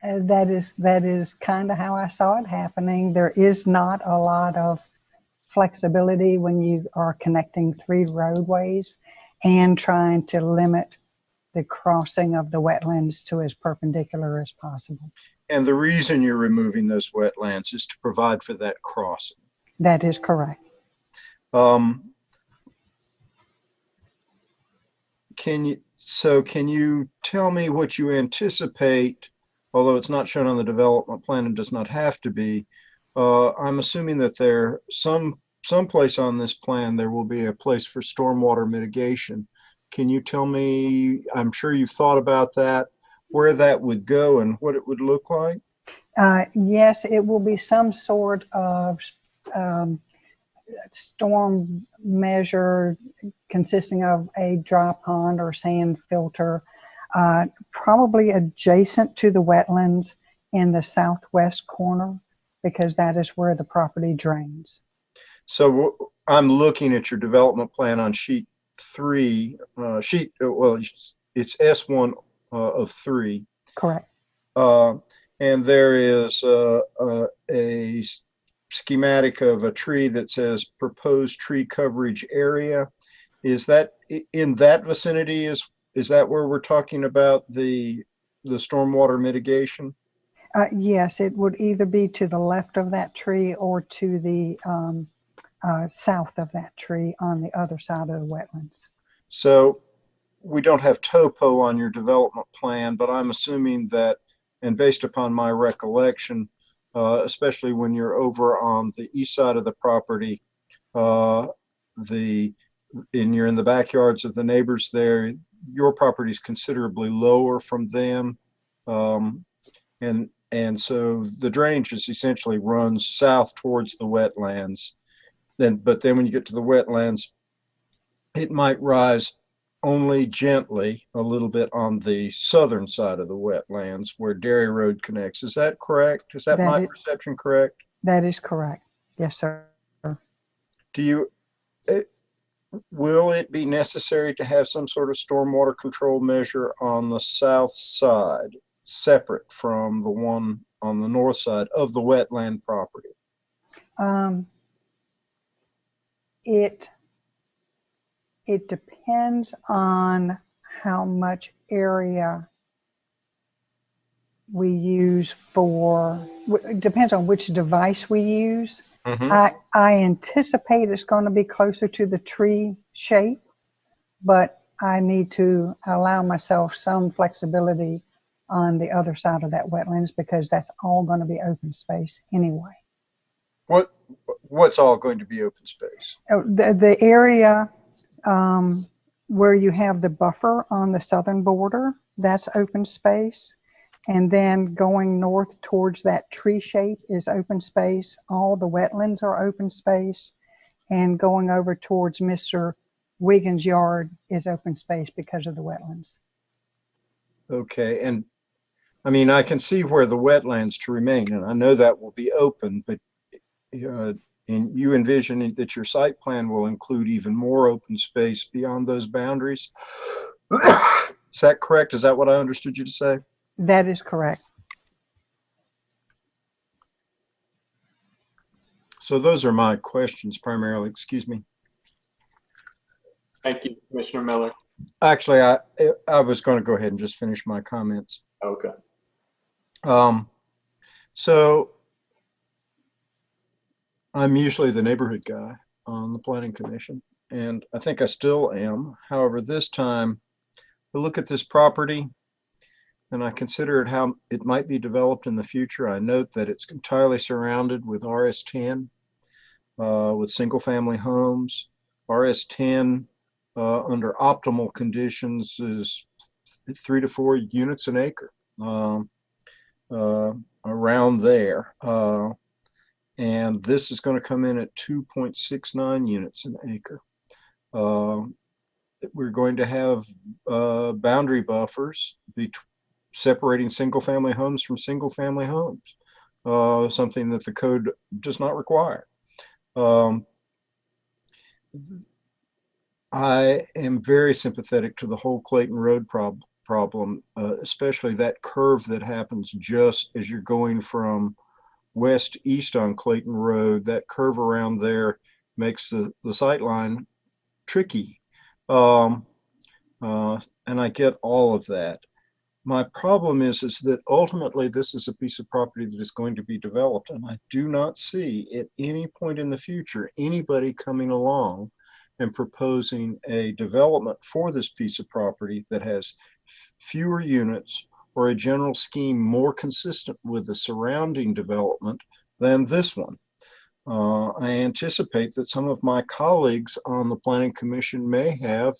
That is kind of how I saw it happening. There is not a lot of flexibility when you are connecting 3 roadways and trying to limit the crossing of the wetlands to as perpendicular as possible. And the reason you're removing those wetlands is to provide for that crossing. That is correct. Can you tell me what you anticipate, although it's not shown on the development plan and does not have to be? I'm assuming that there someplace on this plan there will be a place for stormwater mitigation. Can you tell me, I'm sure you've thought about that, where that would go and what it would look like? Yes, it will be some sort of storm measure consisting of a dry pond or sand filter, probably adjacent to the wetlands in the southwest corner, because that is where the property drains. So I'm looking at your development plan on sheet 3, well, it's S1 of 3. Correct. And there is a schematic of a tree that says proposed tree coverage area. Is that in that vicinity? Is that where we're talking about the stormwater mitigation? Yes, it would either be to the left of that tree or to the south of that tree on the other side of the wetlands. So we don't have topo on your development plan, but I'm assuming that, and based upon my recollection, especially when you're over on the east side of the property, and you're in the backyards of the neighbors there, your property is considerably lower from them. And so the drainage is essentially runs south towards the wetlands. But then when you get to the wetlands, it might rise only gently a little bit on the southern side of the wetlands where Dairy Road connects. Is that correct? Is that my perception correct? That is correct. Yes, sir. Will it be necessary to have some sort of stormwater control measure on the south side, separate from the one on the north side of the wetland property? It depends on how much area we use it depends on which device we use. I anticipate it's going to be closer to the tree shape, but I need to allow myself some flexibility on the other side of that wetlands because that's all going to be open space anyway. What's all going to be open space? The area where you have the buffer on the southern border, that's open space. And then going north towards that tree shape is open space. All the wetlands are open space. And going over towards Mr. Wiggins' yard is open space because of the wetlands. Okay. And I mean, I can see where the wetlands to remain, and I know that will be open, but and you envision that your site plan will include even more open space beyond those boundaries. Is that correct? Is that what I understood you to say? That is correct. So those are my questions primarily. Excuse me. Thank you, Commissioner Miller. Actually, I was going to go ahead and just finish my comments. Okay. So I'm usually the neighborhood guy on the planning commission, and I think I still am. However, this time I look at this property and I consider it how it might be developed in the future. I note that it's entirely surrounded with RS10, with single family homes. RS10 under optimal conditions is 3 to 4 units an acre, around there. And this is going to come in at 2.69 units an acre. We're going to have boundary buffers separating single family homes from single family homes, something that the code does not require. I am very sympathetic to the whole Clayton Road problem, especially that curve that happens just as you're going from west east on Clayton Road. That curve around there makes the sight line tricky. And I get all of that. My problem is that ultimately this is a piece of property that is going to be developed, and I do not see at any point in the future anybody coming along and proposing a development for this piece of property that has fewer units or a general scheme more consistent with the surrounding development than this one. I anticipate that some of my colleagues on the Planning Commission may have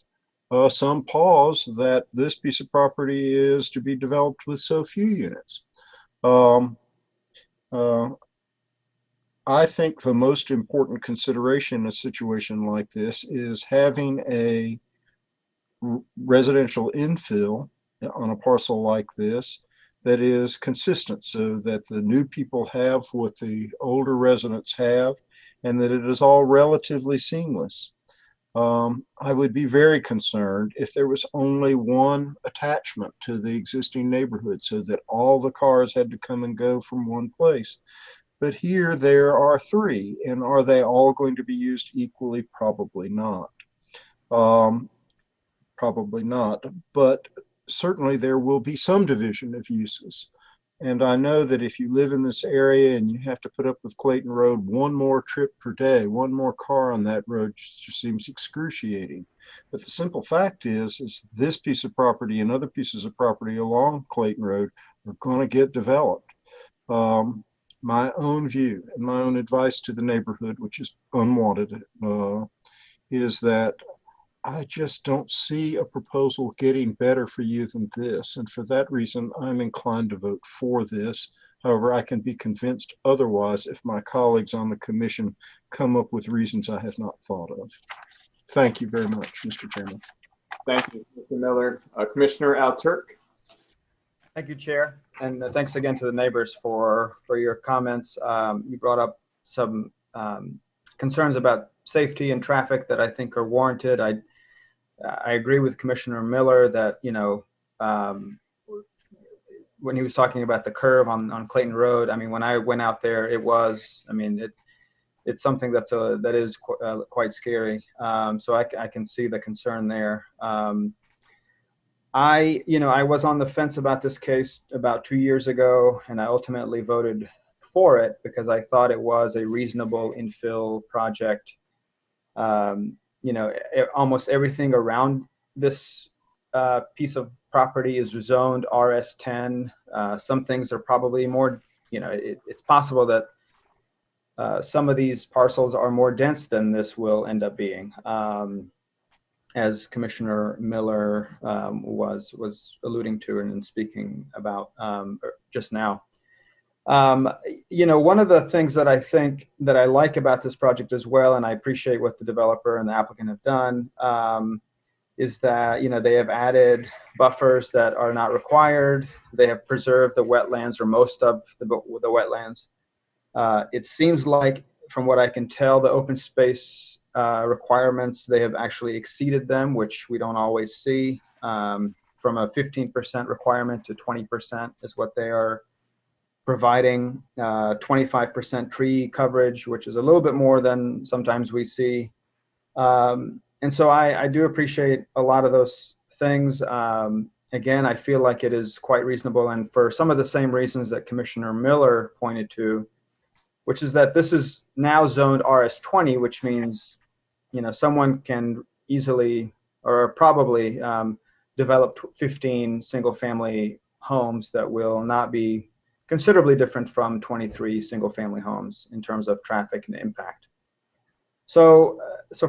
some pause that this piece of property is to be developed with so few units. I think the most important consideration in a situation like this is having a residential infill on a parcel like this that is consistent, so that the new people have what the older residents have and that it is all relatively seamless. I would be very concerned if there was only one attachment to the existing neighborhood so that all the cars had to come and go from one place. But here there are three, and are they all going to be used equally? Probably not. Probably not, but certainly there will be some division of uses. And I know that if you live in this area and you have to put up with Clayton Road, one more trip per day, one more car on that road just seems excruciating. But the simple fact is this piece of property and other pieces of property along Clayton Road are going to get developed. My own view and my own advice to the neighborhood, which is unwanted, is that I just don't see a proposal getting better for you than this. And for that reason, I'm inclined to vote for this. However, I can be convinced otherwise if my colleagues on the commission come up with reasons I have not thought of. Thank you very much, Mr. Chairman. Thank you, Mr. Miller. Commissioner Alturk. Thank you, Chair. And thanks again to the neighbors for your comments. You brought up some concerns about safety and traffic that I think are warranted. I agree with Commissioner Miller that, you know, when he was talking about the curve on Clayton Road, I mean, when I went out there, it was, I mean, it's something that is quite scary. So I can see the concern there. I was on the fence about this case about 2 years ago, and I ultimately voted for it because I thought it was a reasonable infill project. Almost everything around this piece of property is zoned RS10. Some things are probably more, it's possible that some of these parcels are more dense than this will end up being. As Commissioner Miller was alluding to and speaking about just now. One of the things that I think that I like about this project as well, and I appreciate what the developer and the applicant have done, is that, they have added buffers that are not required. They have preserved the wetlands or most of the wetlands. It seems like, from what I can tell, the open space requirements, they have actually exceeded them, which we don't always see. From a 15% requirement to 20% is what they are providing. 25% tree coverage, which is a little bit more than sometimes we see. And so I do appreciate a lot of those things. Again, I feel like it is quite reasonable, and for some of the same reasons that Commissioner Miller pointed to, which is that this is now zoned RS20, which means, someone can easily or probably develop 15 single-family homes that will not be considerably different from 23 single-family homes in terms of traffic and impact. So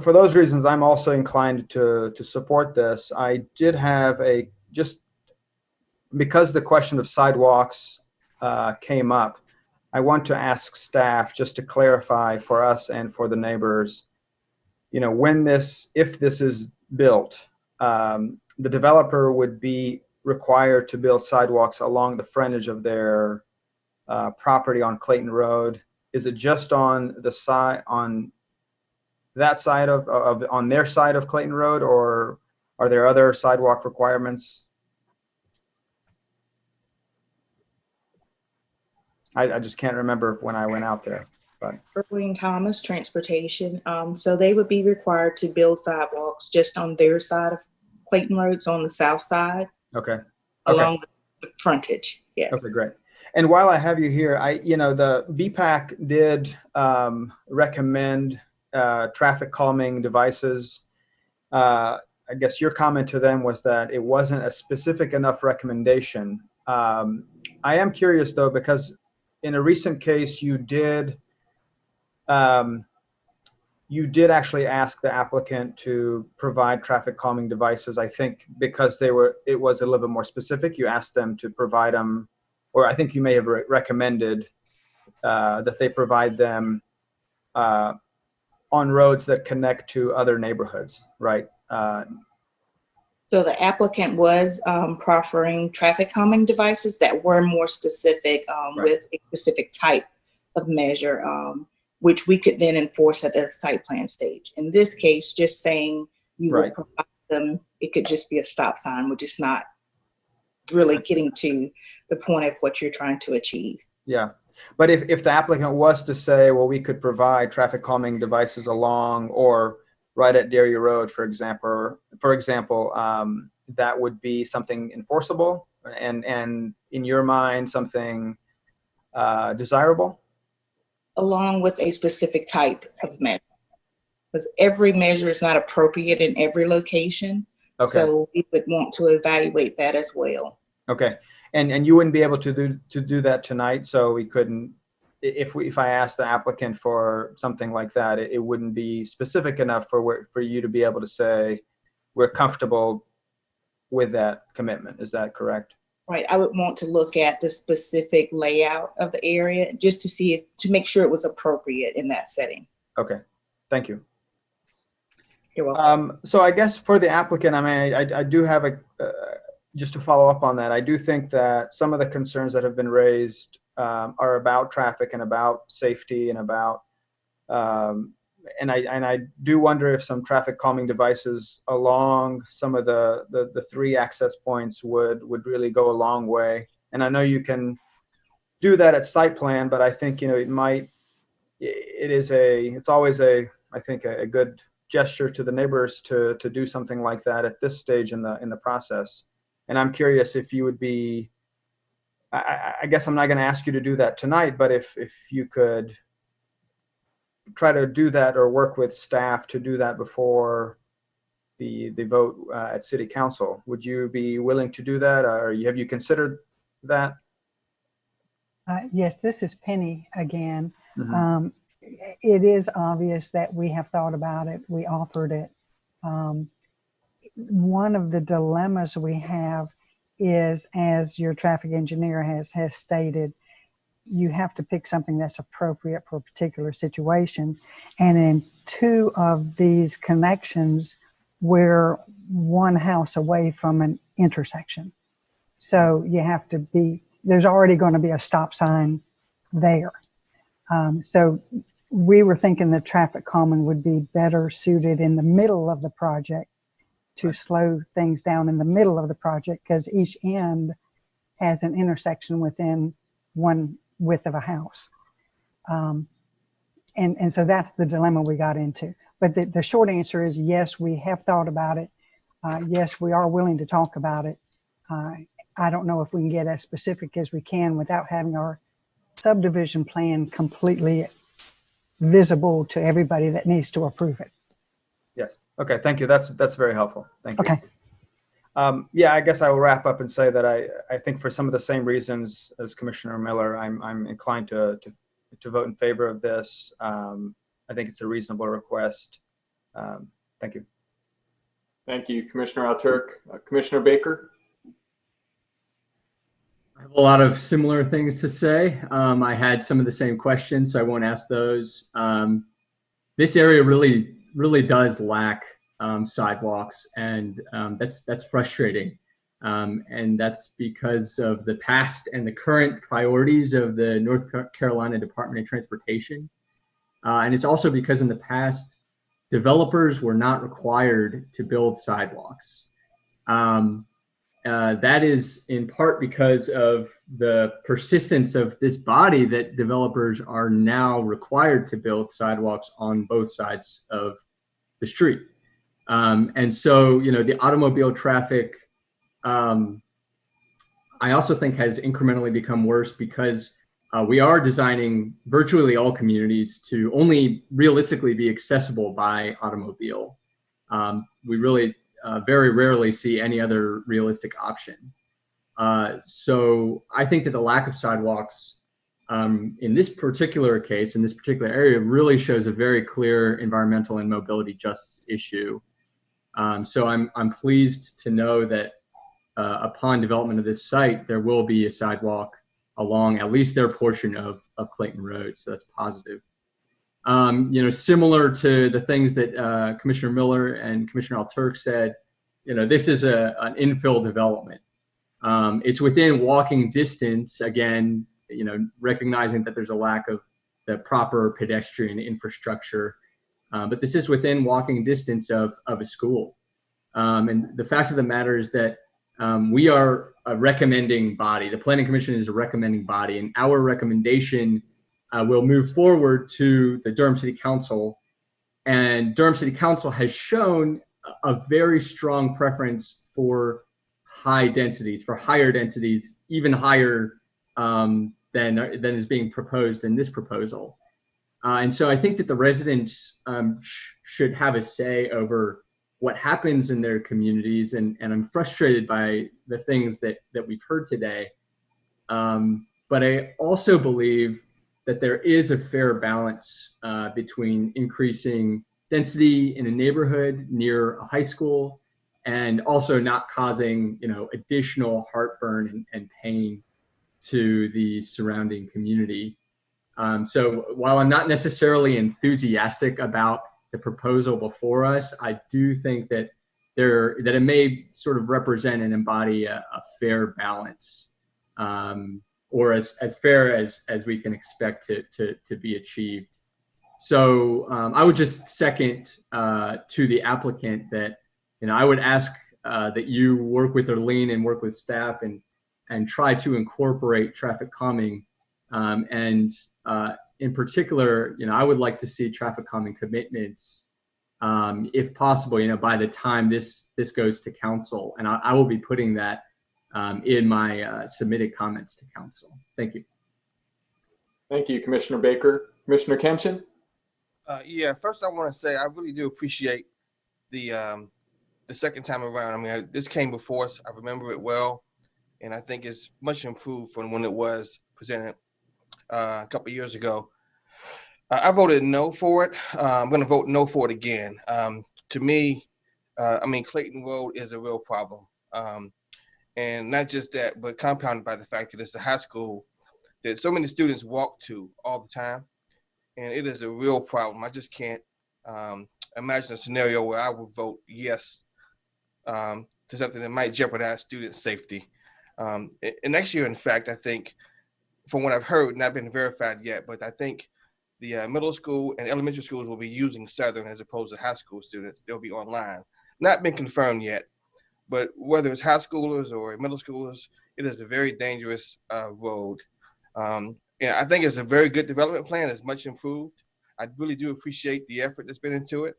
for those reasons, I'm also inclined to support this. I did have because the question of sidewalks came up, I want to ask staff just to clarify for us and for the neighbors, if this is built, the developer would be required to build sidewalks along the frontage of their property on Clayton Road. Is it just on the side, on that side on their side of Clayton Road, or are there other sidewalk requirements? I just can't remember when I went out there. But Berkeley and Thomas Transportation. So they would be required to build sidewalks just on their side of Clayton Road, so on the south side. Okay. Along the frontage. Yes. Okay, great. And while I have you here, the BPAC did recommend traffic calming devices. I guess your comment to them was that it wasn't a specific enough recommendation. I am curious though, because in a recent case, you did actually ask the applicant to provide traffic calming devices. I think because it was a little bit more specific, you asked them to provide them, or I think you may have recommended that they provide them on roads that connect to other neighborhoods, right? So the applicant was proffering traffic calming devices that were more specific with a specific type of measure, which we could then enforce at the site plan stage. In this case, just saying you will provide them, it could just be a stop sign, which is not really getting to the point of what you're trying to achieve. Yeah, but if the applicant was to say, well, we could provide traffic calming devices along or right at Dairy Road, for example, that would be something enforceable and in your mind, something desirable? Along with a specific type of measure, because every measure is not appropriate in every location. Okay. So we would want to evaluate that as well. Okay, and you wouldn't be able to do that tonight, so we couldn't. If I asked the applicant for something like that, it wouldn't be specific enough for you to be able to say we're comfortable with that commitment. Is that correct? Right. I would want to look at the specific layout of the area just to make sure it was appropriate in that setting. Okay. Thank you. You're welcome. So I guess for the applicant, I mean, I do have just to follow up on that. I do think that some of the concerns that have been raised are about traffic and about safety and about, and I do wonder if some traffic calming devices along some of the 3 access points would really go a long way. And I know you can do that at site plan, but I think, it's always I think a good gesture to the neighbors to do something like that at this stage in the process. And I'm curious if you would be, I guess I'm not going to ask you to do that tonight, but if you could try to do that or work with staff to do that before the vote at City Council, would you be willing to do that, or have you considered that? Yes, this is Penny again. Mm-hmm. It is obvious that we have thought about it. We offered it. One of the dilemmas we have is, as your traffic engineer has stated, you have to pick something that's appropriate for a particular situation. And in 2 of these connections, we're 1 house away from an intersection. So you have to there's already going to be a stop sign there. So we were thinking the traffic calming would be better suited in the middle of the project to slow things down in the middle of the project, because each end has an intersection within 1 width of a house. And so that's the dilemma we got into. But the short answer is yes, we have thought about it. Yes, we are willing to talk about it. I don't know if we can get as specific as we can without having our subdivision plan completely visible to everybody that needs to approve it. Yes. Okay. Thank you. That's very helpful. Thank you. Okay. Yeah, I guess I will wrap up and say that I think for some of the same reasons as Commissioner Miller, I'm inclined to vote in favor of this. I think it's a reasonable request. Thank you. Thank you, Commissioner Alturk. Commissioner Baker? I have a lot of similar things to say. I had some of the same questions, so I won't ask those. This area really does lack sidewalks, and that's frustrating. And that's because of the past and the current priorities of the North Carolina Department of Transportation. And it's also because in the past, developers were not required to build sidewalks. That is in part because of the persistence of this body that developers are now required to build sidewalks on both sides of the street. And so, the automobile traffic, I also think has incrementally become worse because we are designing virtually all communities to only realistically be accessible by automobile. We really very rarely see any other realistic option. So I think that the lack of sidewalks in this particular case, in this particular area, really shows a very clear environmental and mobility justice issue. So I'm pleased to know that upon development of this site, there will be a sidewalk along at least their portion of Clayton Road. So that's positive. Similar to the things that Commissioner Miller and Commissioner Alturk said, this is an infill development. It's within walking distance, again, recognizing that there's a lack of the proper pedestrian infrastructure, but this is within walking distance of a school. And the fact of the matter is that we are a recommending body. The Planning Commission is a recommending body, and our recommendation will move forward to the Durham City Council. And Durham City Council has shown a very strong preference for higher densities, even higher than is being proposed in this proposal. And so I think that the residents should have a say over what happens in their communities. And I'm frustrated by the things that we've heard today. But I also believe that there is a fair balance between increasing density in a neighborhood near a high school and also not causing, additional heartburn and pain to the surrounding community. So while I'm not necessarily enthusiastic about the proposal before us, I do think that it may sort of represent and embody a fair balance, or as fair as we can expect to be achieved. So I would just second to the applicant that I would ask that you work with Erlene and work with staff and try to incorporate traffic calming. And in particular, I would like to see traffic calming commitments, if possible, by the time this goes to council. And I will be putting that in my submitted comments to council. Thank you. Thank you, Commissioner Baker. Commissioner Kenshin? Yeah, first I want to say I really do appreciate the second time around. I mean, this came before us. I remember it well, and I think it's much improved from when it was presented a couple of years ago. I voted no for it. I'm going to vote no for it again. To me, Clayton Road is a real problem. And not just that, but compounded by the fact that it's a high school that so many students walk to all the time. And it is a real problem. I just can't imagine a scenario where I would vote yes to something that might jeopardize student safety. And next year, in fact, I think, from what I've heard, not been verified yet, but I think the middle school and elementary schools will be using Southern as opposed to high school students. They'll be online. Not been confirmed yet, but whether it's high schoolers or middle schoolers, it is a very dangerous road. I think it's a very good development plan. It's much improved. I really do appreciate the effort that's been into it.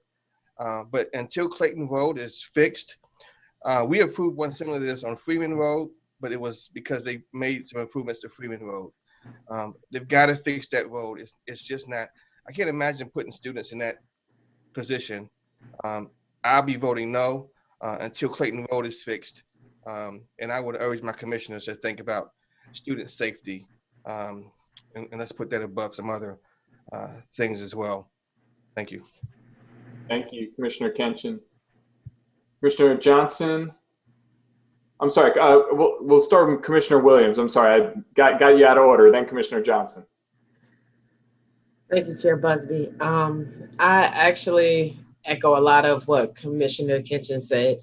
But until Clayton Road is fixed, we approved one similar to this on Freeman Road, but it was because they made some improvements to Freeman Road. They've got to fix that road. It's just not, I can't imagine putting students in that position. I'll be voting no until Clayton Road is fixed. And I would urge my commissioners to think about student safety. And let's put that above some other things as well. Thank you. Thank you, Commissioner Kenshin. Commissioner Johnson. I'm sorry, we'll start with Commissioner Williams. I'm sorry, I got you out of order, then Commissioner Johnson. Thank you, Chair Busby. I actually echo a lot of what Commissioner Kenshin said.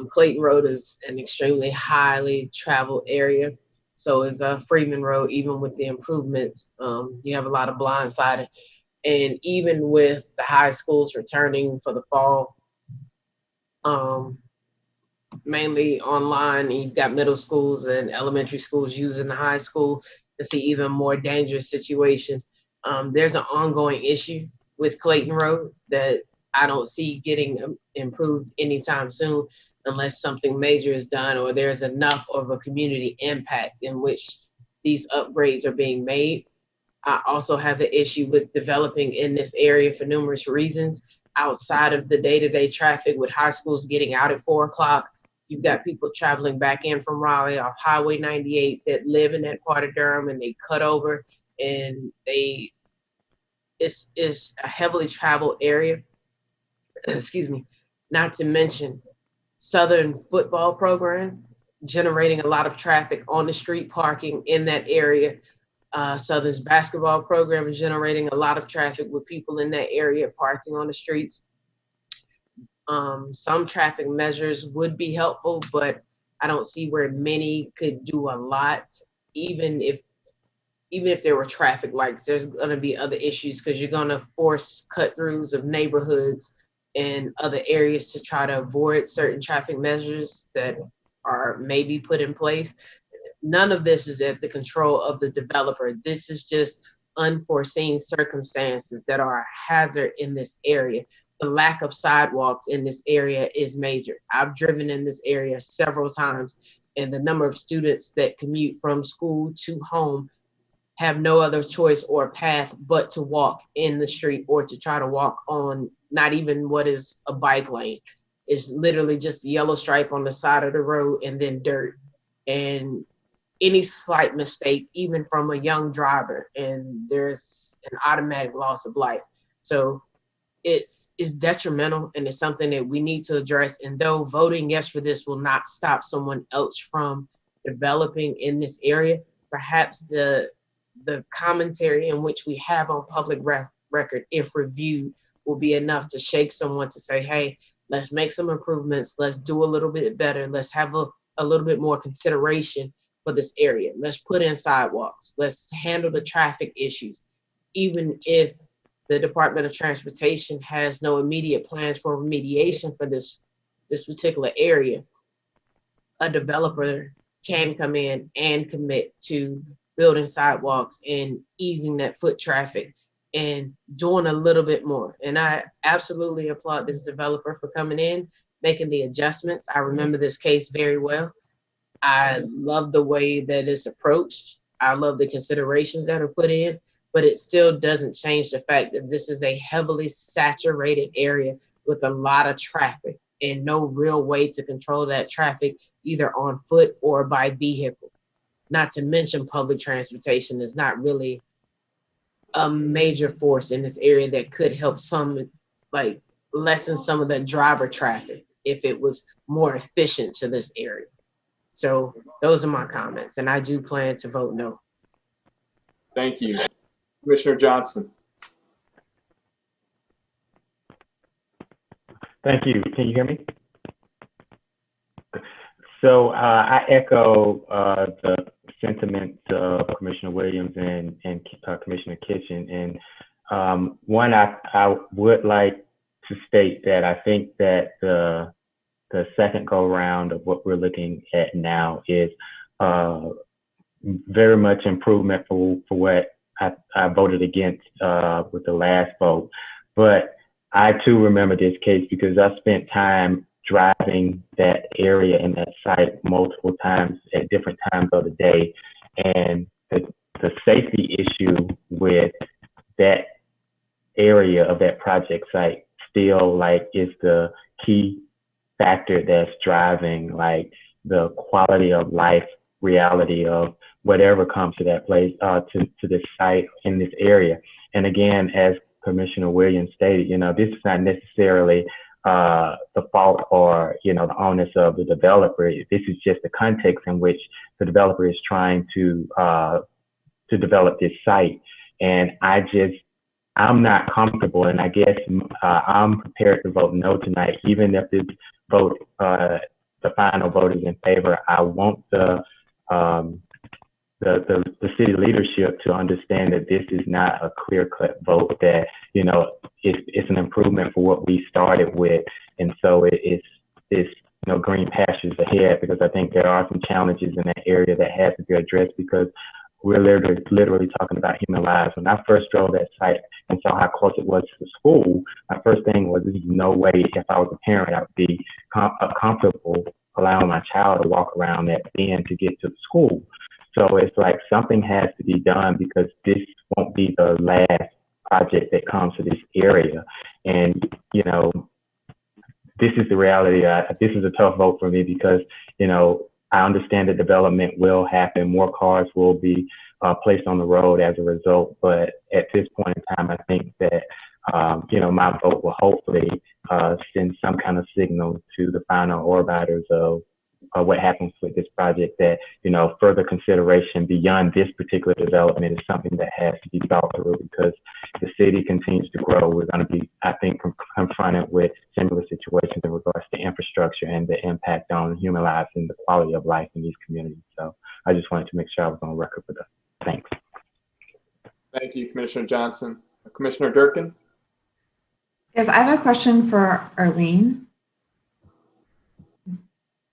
Clayton Road is an extremely highly traveled area. So is Freeman Road. Even with the improvements, you have a lot of blindsided. And even with the high schools returning for the fall, mainly online, and you've got middle schools and elementary schools using the high school to see even more dangerous situations. There's an ongoing issue with Clayton Road that I don't see getting improved anytime soon unless something major is done or there's enough of a community impact in which these upgrades are being made. I also have an issue with developing in this area for numerous reasons outside of the day-to-day traffic with high schools getting out at 4 o'clock. You've got people traveling back in from Raleigh off Highway 98 that live in that part of Durham, and they cut over, and it's a heavily traveled area. Excuse me. Not to mention Southern football program generating a lot of traffic on the street parking in that area. Southern's basketball program is generating a lot of traffic with people in that area parking on the streets. Some traffic measures would be helpful, but I don't see where many could do a lot. Even if there were traffic lights, there's going to be other issues because you're going to force cut-throughs of neighborhoods and other areas to try to avoid certain traffic measures that are maybe put in place. None of this is at the control of the developer. This is just unforeseen circumstances that are a hazard in this area. The lack of sidewalks in this area is major. I've driven in this area several times, and the number of students that commute from school to home have no other choice or path but to walk in the street or to try to walk on not even what is a bike lane. It's literally just a yellow stripe on the side of the road and then dirt. And any slight mistake, even from a young driver, and there's an automatic loss of life. So it's detrimental, and it's something that we need to address. And though voting yes for this will not stop someone else from developing in this area, perhaps the commentary in which we have on public record, if reviewed, will be enough to shake someone to say, hey, let's make some improvements. Let's do a little bit better. Let's have a little bit more consideration for this area. Let's put in sidewalks. Let's handle the traffic issues. Even if the Department of Transportation has no immediate plans for remediation for this particular area, a developer can come in and commit to building sidewalks and easing that foot traffic and doing a little bit more. And I absolutely applaud this developer for coming in, making the adjustments. I remember this case very well. I love the way that it's approached. I love the considerations that are put in, but it still doesn't change the fact that this is a heavily saturated area with a lot of traffic and no real way to control that traffic either on foot or by vehicle. Not to mention public transportation is not really a major force in this area that could help lessen some of the driver traffic if it was more efficient to this area. So those are my comments, and I do plan to vote no. Thank you. Commissioner Johnson. Thank you. Can you hear me? So I echo the sentiments of Commissioner Williams and Commissioner Kitchen. And one, I would like to state that I think that the second go round of what we're looking at now is very much improvement for what I voted against with the last vote. But I too remember this case because I spent time driving that area and that site multiple times at different times of the day. And the safety issue with that area of that project site still is the key factor that's driving the quality of life reality of whatever comes to that place, to this site in this area. And again, as Commissioner Williams stated, this is not necessarily the fault or, the onus of the developer. This is just the context in which the developer is trying to develop this site. And I'm not comfortable, and I guess I'm prepared to vote no tonight, even if this vote, the final vote is in favor. I want the city leadership to understand that this is not a clear-cut vote, that, it's an improvement for what we started with. And so it's green pastures ahead, because I think there are some challenges in that area that have to be addressed, because we're literally talking about human lives. When I first drove that site and saw how close it was to the school, my first thing was, there's no way, if I was a parent, I would be comfortable allowing my child to walk around that bend to get to the school. So it's like something has to be done, because this won't be the last project that comes to this area. And, this is the reality. This is a tough vote for me, because, I understand that development will happen. More cars will be placed on the road as a result. But at this point in time, I think that, my vote will hopefully send some kind of signal to the final arbiters of what happens with this project, that, you know, further consideration beyond this particular development is something that has to be thought through, because the city continues to grow. We're going to be, I think, confronted with similar situations in regards to infrastructure and the impact on human lives and the quality of life in these communities. So I just wanted to make sure I was on record with that. Thanks. Thank you, Commissioner Johnson. Commissioner Durkin? Yes, I have a question for Arlene.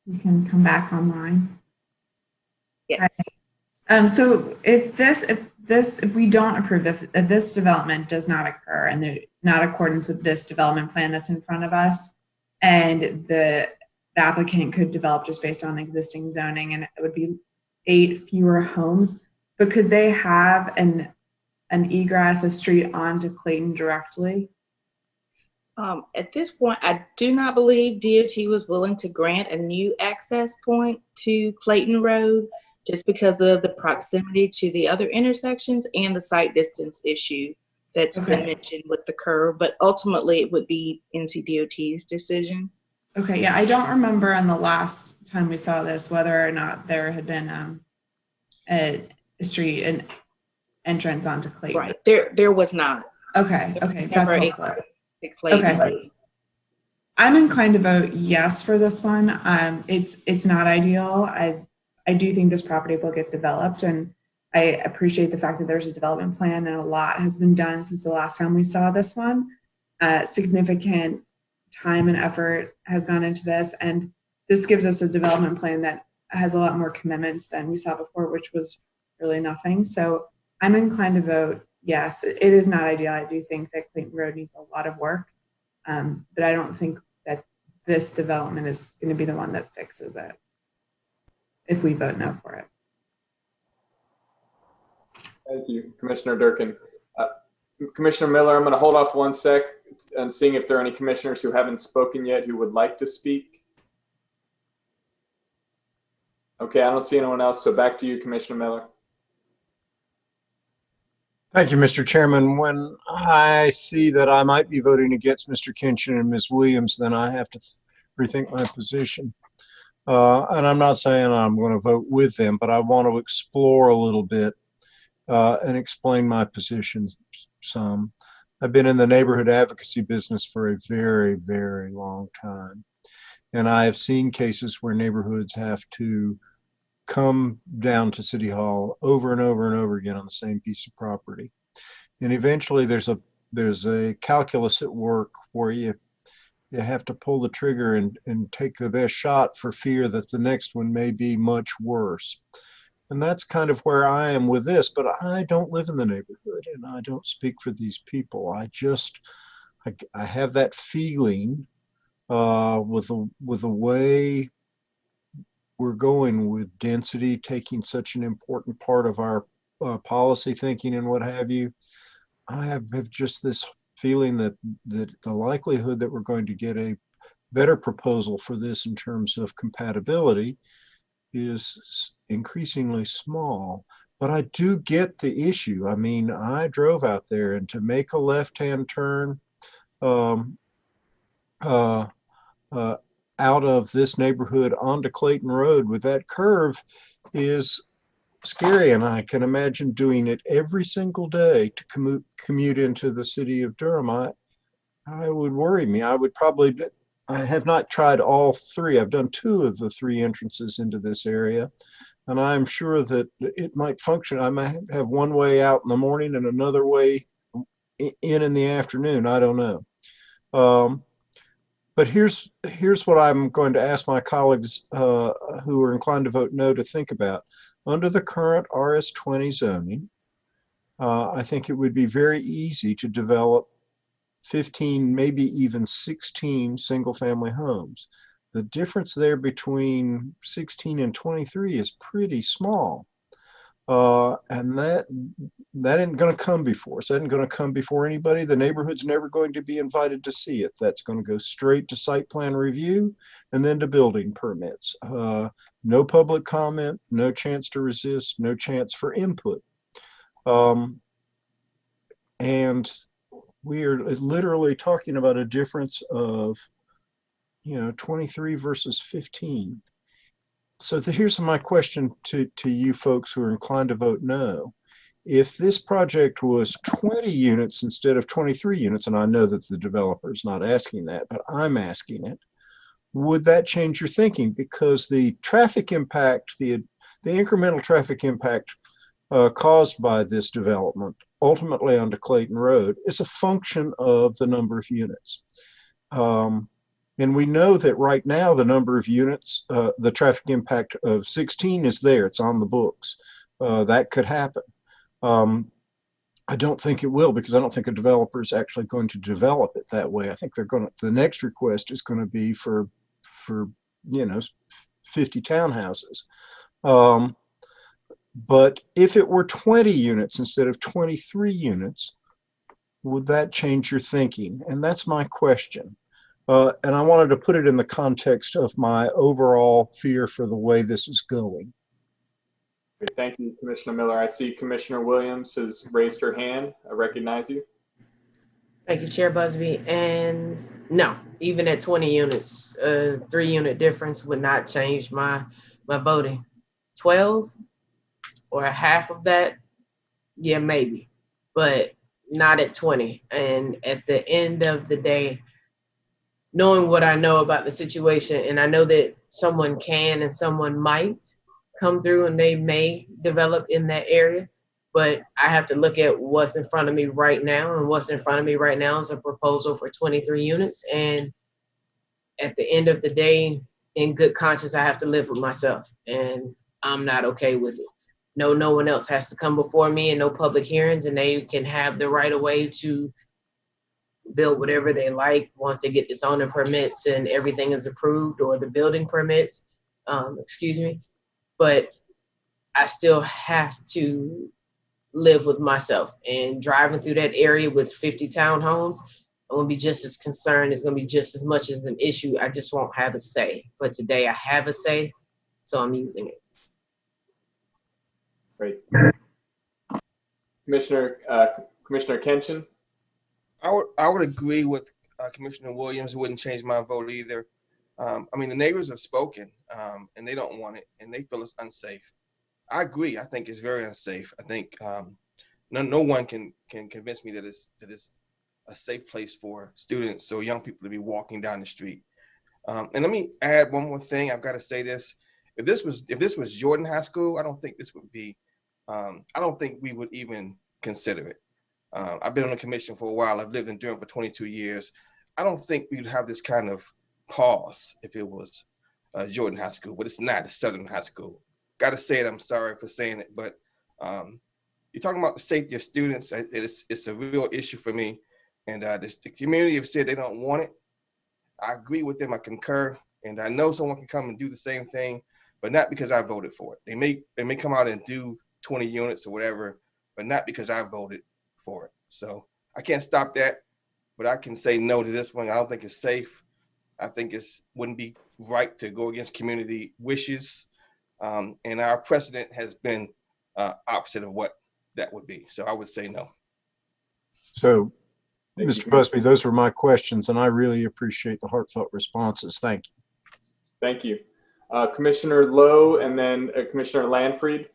You can come back online. Yes. So if we don't approve this, if this development does not occur and they're not in accordance with this development plan that's in front of us, and the applicant could develop just based on existing zoning, and it would be 8 fewer homes, but could they have an egress, a street onto Clayton directly? At this point, I do not believe DOT was willing to grant a new access point to Clayton Road, just because of the proximity to the other intersections and the site distance issue that's been mentioned with the curve. But ultimately, it would be NCDOT's decision. Okay, yeah, I don't remember on the last time we saw this whether or not there had been a street, an entrance onto Clayton. Right, there was not. Okay, that's helpful. Clayton. Okay. I'm inclined to vote yes for this one. It's not ideal. I do think this property will get developed, and I appreciate the fact that there's a development plan and a lot has been done since the last time we saw this one. Significant time and effort has gone into this, and this gives us a development plan that has a lot more commitments than we saw before, which was really nothing. So I'm inclined to vote yes. It is not ideal. I do think that Clayton Road needs a lot of work, but I don't think that this development is going to be the one that fixes it if we vote no for it. Thank you, Commissioner Durkin. Commissioner Miller, I'm going to hold off 1 sec and seeing if there are any commissioners who haven't spoken yet who would like to speak. Okay, I don't see anyone else, so back to you, Commissioner Miller. Thank you, Mr. Chairman. When I see that I might be voting against Mr. Kinchin and Ms. Williams, then I have to rethink my position. And I'm not saying I'm going to vote with them, but I want to explore a little bit and explain my position some. I've been in the neighborhood advocacy business for a very, very long time. And I have seen cases where neighborhoods have to come down to City Hall over and over and over again on the same piece of property. And eventually there's a calculus at work where you have to pull the trigger and take the best shot for fear that the next one may be much worse. And that's kind of where I am with this, but I don't live in the neighborhood and I don't speak for these people. I have that feeling with the way we're going with density taking such an important part of our policy thinking and what have you. I have just this feeling that the likelihood that we're going to get a better proposal for this in terms of compatibility is increasingly small. But I do get the issue. I mean, I drove out there, and to make a left-hand turn out of this neighborhood onto Clayton Road with that curve is scary. And I can imagine doing it every single day to commute into the city of Durham. I would worry me. I have not tried all 3. I've done 2 of the 3 entrances into this area. And I'm sure that it might function. I might have one way out in the morning and another way in the afternoon. I don't know. But here's what I'm going to ask my colleagues who are inclined to vote no to think about. Under the current RS20 zoning, I think it would be very easy to develop 15, maybe even 16 single-family homes. The difference there between 16 and 23 is pretty small. And that isn't going to come before us. That isn't going to come before anybody. The neighborhood's never going to be invited to see it. That's going to go straight to site plan review and then to building permits. No public comment, no chance to resist, no chance for input. And we are literally talking about a difference of, 23 versus 15. So here's my question to you folks who are inclined to vote no. If this project was 20 units instead of 23 units, and I know that the developer is not asking that, but I'm asking it, would that change your thinking? Because the traffic impact, the incremental traffic impact caused by this development, ultimately onto Clayton Road, is a function of the number of units. And we know that right now the number of units, the traffic impact of 16 is there, it's on the books. That could happen. I don't think it will, because I don't think a developer is actually going to develop it that way. I think they're going to, the next request is going to be for 50 townhouses. But if it were 20 units instead of 23 units, would that change your thinking? And that's my question. And I wanted to put it in the context of my overall fear for the way this is going. Great. Thank you, Commissioner Miller. I see Commissioner Williams has raised her hand. I recognize you. Thank you, Chair Busby. And no, even at 20 units, 3-unit difference would not change my voting. 12 or half of that, yeah, maybe, but not at 20. And at the end of the day, knowing what I know about the situation, and I know that someone can and someone might come through and they may develop in that area, but I have to look at what's in front of me right now, and what's in front of me right now is a proposal for 23 units. And at the end of the day, in good conscience, I have to live with myself, and I'm not okay with it. No one else has to come before me, and no public hearings, and they can have the right of way to build whatever they like once they get the zoning permits and everything is approved, or the building permits, excuse me. But I still have to live with myself, and driving through that area with 50 townhomes, I'm gonna be just as concerned. It's gonna be just as much as an issue. I just won't have a say. But today I have a say, so I'm using it. Great. Commissioner Kenshin? I would agree with Commissioner Williams. It wouldn't change my vote either. I mean, the neighbors have spoken, and they don't want it, and they feel it's unsafe. I agree. I think it's very unsafe. I think no one can convince me that it's a safe place for students or young people to be walking down the street. And let me add one more thing. I've got to say this: if this was Jordan High School, I don't think this would be. I don't think we would even consider it. I've been on the commission for a while. I've lived in Durham for 22 years. I don't think we'd have this kind of pause if it was Jordan High School, but it's not. It's Southern High School. Got to say it. I'm sorry for saying it, but you're talking about the safety of students. It's a real issue for me, and the community have said they don't want it. I agree with them. I concur, and I know someone can come and do the same thing, but not because I voted for it. They may come out and do 20 units or whatever, but not because I voted for it. So I can't stop that, but I can say no to this one. I don't think it's safe. I think it wouldn't be right to go against community wishes. And our precedent has been opposite of what that would be. So I would say no. So, Mr. Busby, those were my questions, and I really appreciate the heartfelt responses. Thank you. Thank you. Commissioner Lowe, and then Commissioner Lanfried.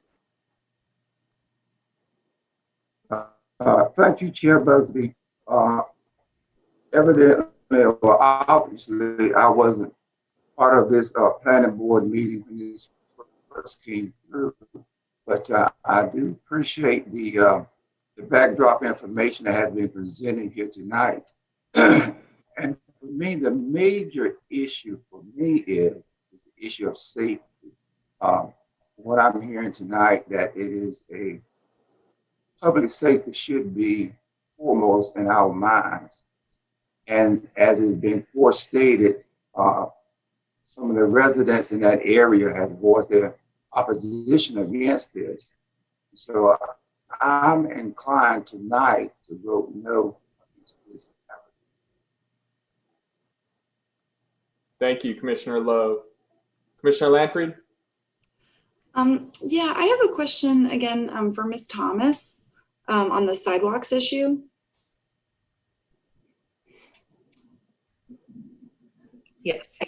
Thank you, Chair Busby. Evidently, well, obviously, I wasn't part of this planning board meeting when this first came through, but I do appreciate the backdrop information that has been presented here tonight. And for me, the major issue for me is the issue of safety. What I'm hearing tonight, that it is a public safety should be foremost in our minds. And as has been forestated, some of the residents in that area has voiced their opposition against this. So I'm inclined tonight to vote no against this. Thank you, Commissioner Lowe. Commissioner Lanfried? Yeah, I have a question again for Ms. Thomas on the sidewalks issue. Yes.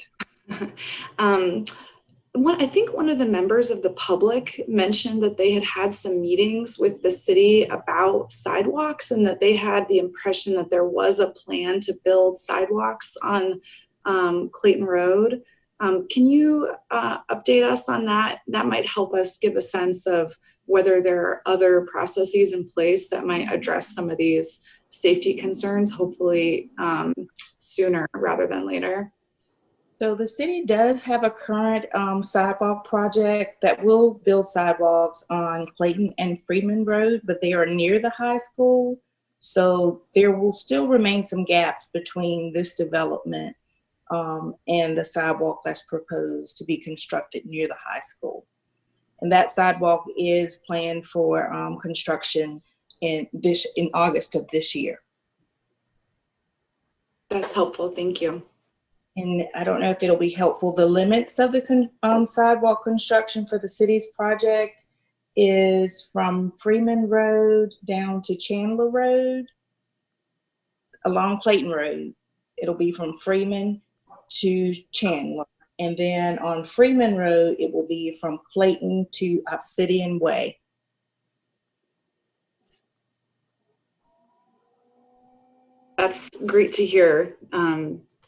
I think one of the members of the public mentioned that they had had some meetings with the city about sidewalks and that they had the impression that there was a plan to build sidewalks on Clayton Road. Can you update us on that? That might help us give a sense of whether there are other processes in place that might address some of these safety concerns, hopefully sooner rather than later. So the city does have a current sidewalk project that will build sidewalks on Clayton and Freeman Road, but they are near the high school. So there will still remain some gaps between this development and the sidewalk that's proposed to be constructed near the high school. And that sidewalk is planned for construction in August of this year. That's helpful, thank you. And I don't know if it'll be helpful. The limits of the sidewalk construction for the city's project is from Freeman Road down to Chandler Road, along Clayton Road. It'll be from Freeman to Chandler. And then on Freeman Road, it will be from Clayton to Obsidian Way. That's great to hear,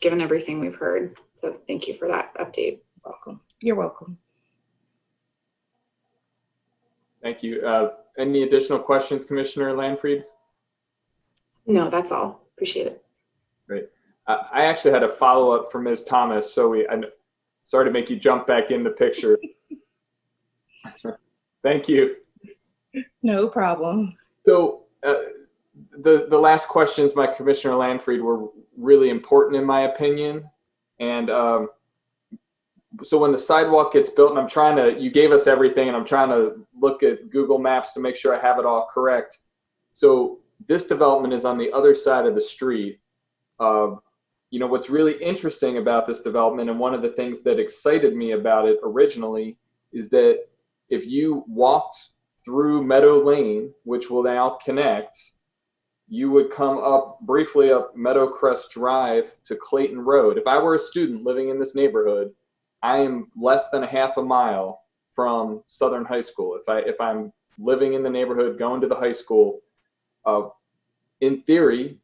given everything we've heard. So thank you for that update. Welcome. You're welcome. Thank you. Any additional questions, Commissioner Landfried? No, that's all. Appreciate it. Great. I actually had a follow-up for Ms. Thomas, so sorry to make you jump back in the picture. Thank you. No problem. So the last questions by Commissioner Landfried were really important in my opinion. And so when the sidewalk gets built, and you gave us everything, and I'm trying to look at Google Maps to make sure I have it all correct. So this development is on the other side of the street. You know, what's really interesting about this development, and one of the things that excited me about it originally, is that if you walked through Meadow Lane, which will now connect, you would come up briefly up Meadowcrest Drive to Clayton Road. If I were a student living in this neighborhood, I am less than a half a mile from Southern High School. If I'm living in the neighborhood, going to the high school, in theory,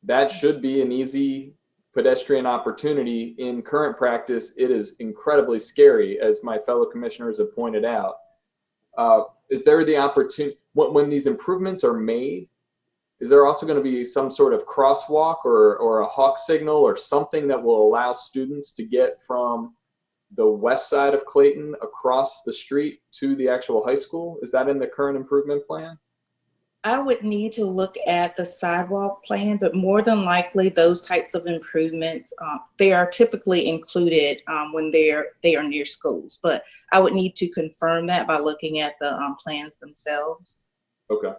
that should be an easy pedestrian opportunity. In current practice, it is incredibly scary, as my fellow commissioners have pointed out. Is there the opportunity, when these improvements are made, is there also going to be some sort of crosswalk or a hawk signal or something that will allow students to get from the west side of Clayton across the street to the actual high school? Is that in the current improvement plan? I would need to look at the sidewalk plan, but more than likely those types of improvements, they are typically included when they are near schools. But I would need to confirm that by looking at the plans themselves. Okay.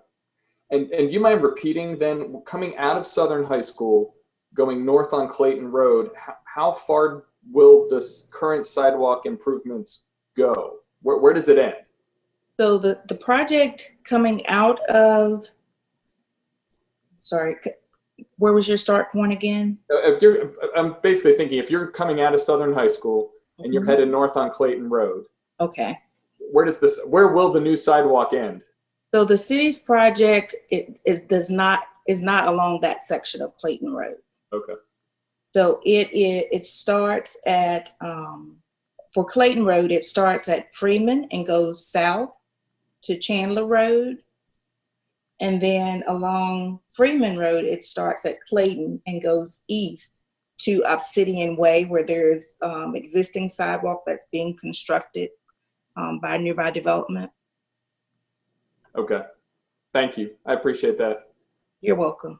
And do you mind repeating then, coming out of Southern High School, going north on Clayton Road, how far will this current sidewalk improvements go? Where does it end? So the project coming out of, sorry, where was your start point again? I'm basically thinking if you're coming out of Southern High School and you're headed north on Clayton Road. Okay. Where will the new sidewalk end? So the city's project is not along that section of Clayton Road. Okay. So it starts at for Clayton Road, it starts at Freeman and goes south to Chandler Road. And then along Freeman Road, it starts at Clayton and goes east to Obsidian Way, where there's existing sidewalk that's being constructed by nearby development. Okay. Thank you. I appreciate that. You're welcome.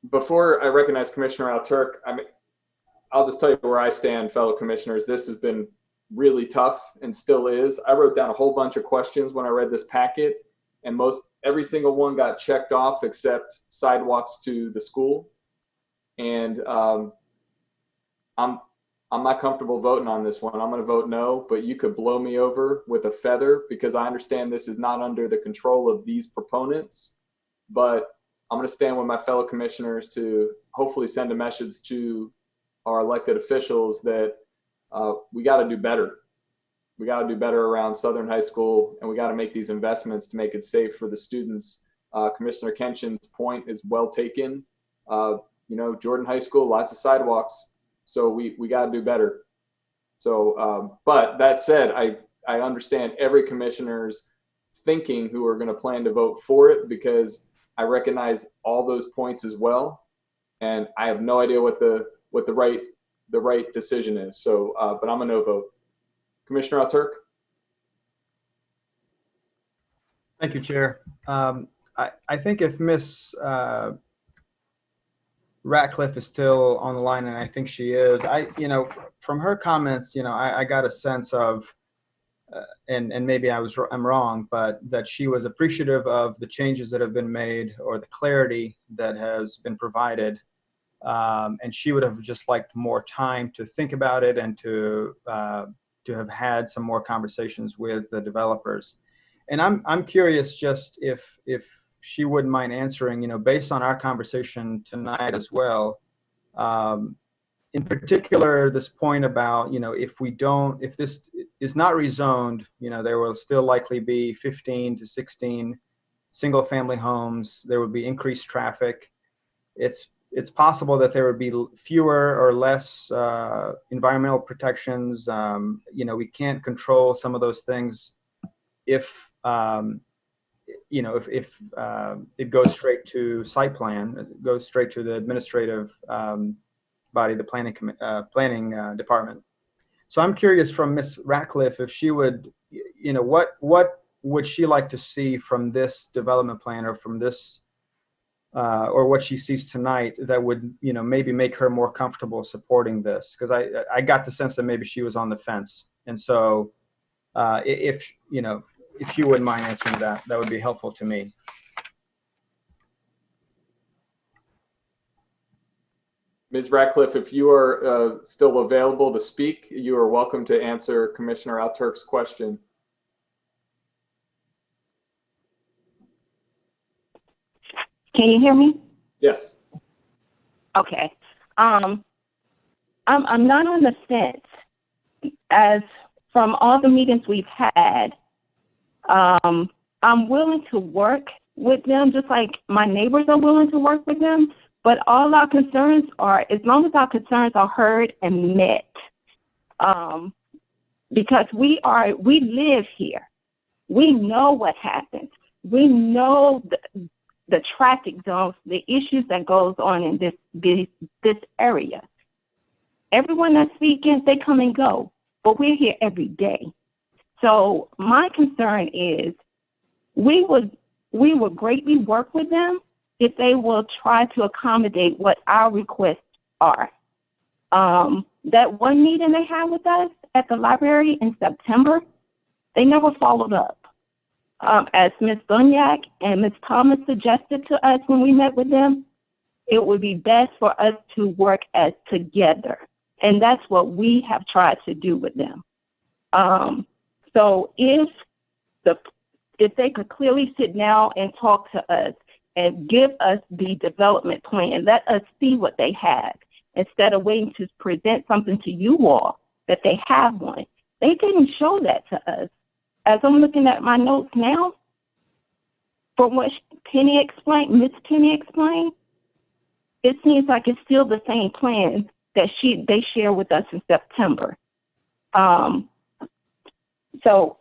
Before I recognize Commissioner Alturk, I'll just tell you where I stand, fellow commissioners. This has been really tough and still is. I wrote down a whole bunch of questions when I read this packet, and every single one got checked off except sidewalks to the school. And I'm not comfortable voting on this one. I'm going to vote no, but you could blow me over with a feather because I understand this is not under the control of these proponents, but I'm going to stand with my fellow commissioners to hopefully send a message to our elected officials that we got to do better. We got to do better around Southern High School, and we got to make these investments to make it safe for the students. Commissioner Kenshin's point is well taken. Jordan High School, lots of sidewalks, so we got to do better. So, but that said, I understand every commissioner's thinking who are going to plan to vote for it, because I recognize all those points as well, and I have no idea what the right decision is. So, but I'm a no vote. Commissioner Alturk. Thank you, Chair. I think if Ms. Ratcliffe is still on the line, and I think she is, from her comments, I got a sense of, and maybe I'm wrong, but that she was appreciative of the changes that have been made or the clarity that has been provided. And she would have just liked more time to think about it and to have had some more conversations with the developers. And I'm curious just if she wouldn't mind answering, based on our conversation tonight as well, in particular, this point about, if this is not rezoned, there will still likely be 15 to 16 single family homes. There would be increased traffic. It's possible that there would be fewer or less environmental protections. We can't control some of those things if it goes straight to site plan, it goes straight to the administrative body, the planning department. So I'm curious from Ms. Ratcliffe if she would, what would she like to see from this development plan or from this, or what she sees tonight that would, maybe make her more comfortable supporting this? Because I got the sense that maybe she was on the fence. And so if she wouldn't mind answering that would be helpful to me. Ms. Ratcliffe, if you are still available to speak, you are welcome to answer Commissioner Alturk's question. Can you hear me? Yes. Okay. I'm not on the fence. As from all the meetings we've had, I'm willing to work with them, just like my neighbors are willing to work with them. But all our concerns are, as long as our concerns are heard and met, because we live here, we know what happens. We know the traffic zones, the issues that goes on in this area. Everyone that's speaking, they come and go, but we're here every day. So my concern is we would greatly work with them if they will try to accommodate what our requests are. That one meeting they had with us at the library in September, they never followed up. As Ms. Bunyak and Ms. Thomas suggested to us when we met with them, it would be best for us to work as together. And that's what we have tried to do with them. So if they could clearly sit down and talk to us and give us the development plan and let us see what they have, instead of waiting to present something to you all that they have one. They didn't show that to us. As I'm looking at my notes now, from what Ms. Penny explained, it seems like it's still the same plan that they shared with us in September. So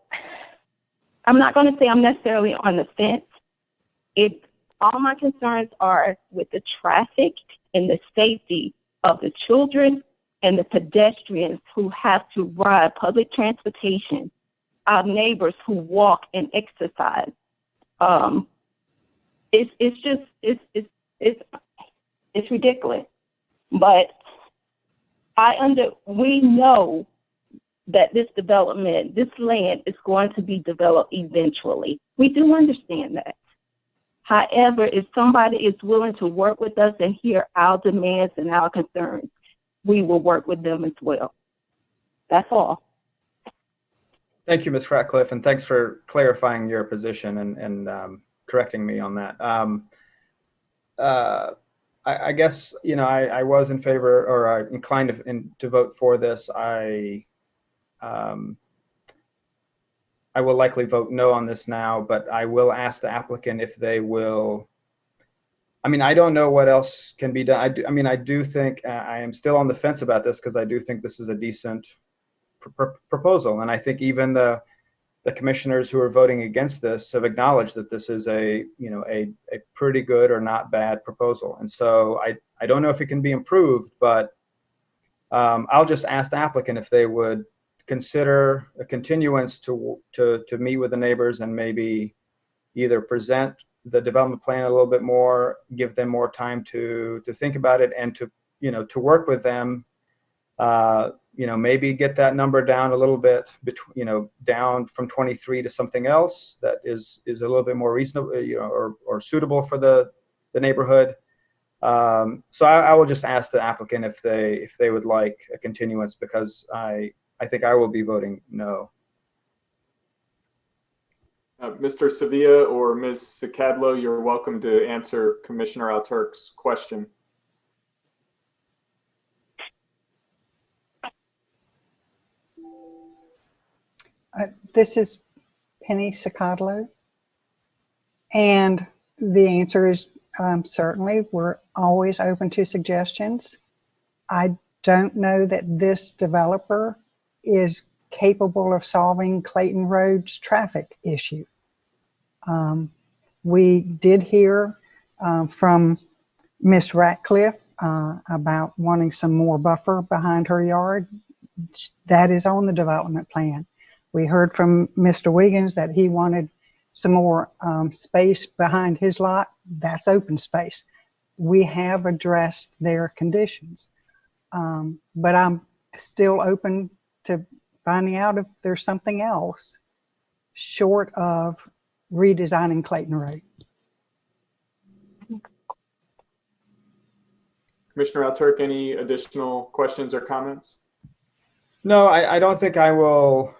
I'm not going to say I'm necessarily on the fence. All my concerns are with the traffic and the safety of the children and the pedestrians who have to ride public transportation, our neighbors who walk and exercise. It's ridiculous. But we know that this development, this land is going to be developed eventually. We do understand that. However, if somebody is willing to work with us and hear our demands and our concerns, we will work with them as well. That's all. Thank you, Ms. Ratcliffe, and thanks for clarifying your position and correcting me on that. I guess, I was in favor or inclined to vote for this. I will likely vote no on this now, but I will ask the applicant if they will. I mean, I don't know what else can be done. I do think I am still on the fence about this because I do think this is a decent proposal. And I think even the commissioners who are voting against this have acknowledged that this is a pretty good or not bad proposal. And so I don't know if it can be improved, but I'll just ask the applicant if they would consider a continuance to meet with the neighbors and maybe either present the development plan a little bit more, give them more time to think about it, and to work with them, maybe get that number down a little bit, down from 23 to something else that is a little bit more reasonable, or suitable for the neighborhood. So I will just ask the applicant if they would like a continuance, because I think I will be voting no. Mr. Sevilla or Ms. Sakadlo, you're welcome to answer Commissioner Alturk's question. This is Penny Sakadlo, and the answer is certainly we're always open to suggestions. I don't know that this developer is capable of solving Clayton Road's traffic issue. We did hear from Miss Ratcliffe about wanting some more buffer behind her yard. That is on the development plan. We heard from Mr. Wiggins that he wanted some more space behind his lot. That's open space. We have addressed their conditions. But I'm still open to finding out if there's something else short of redesigning Clayton Road. Commissioner Alturk, any additional questions or comments? No, I don't think I will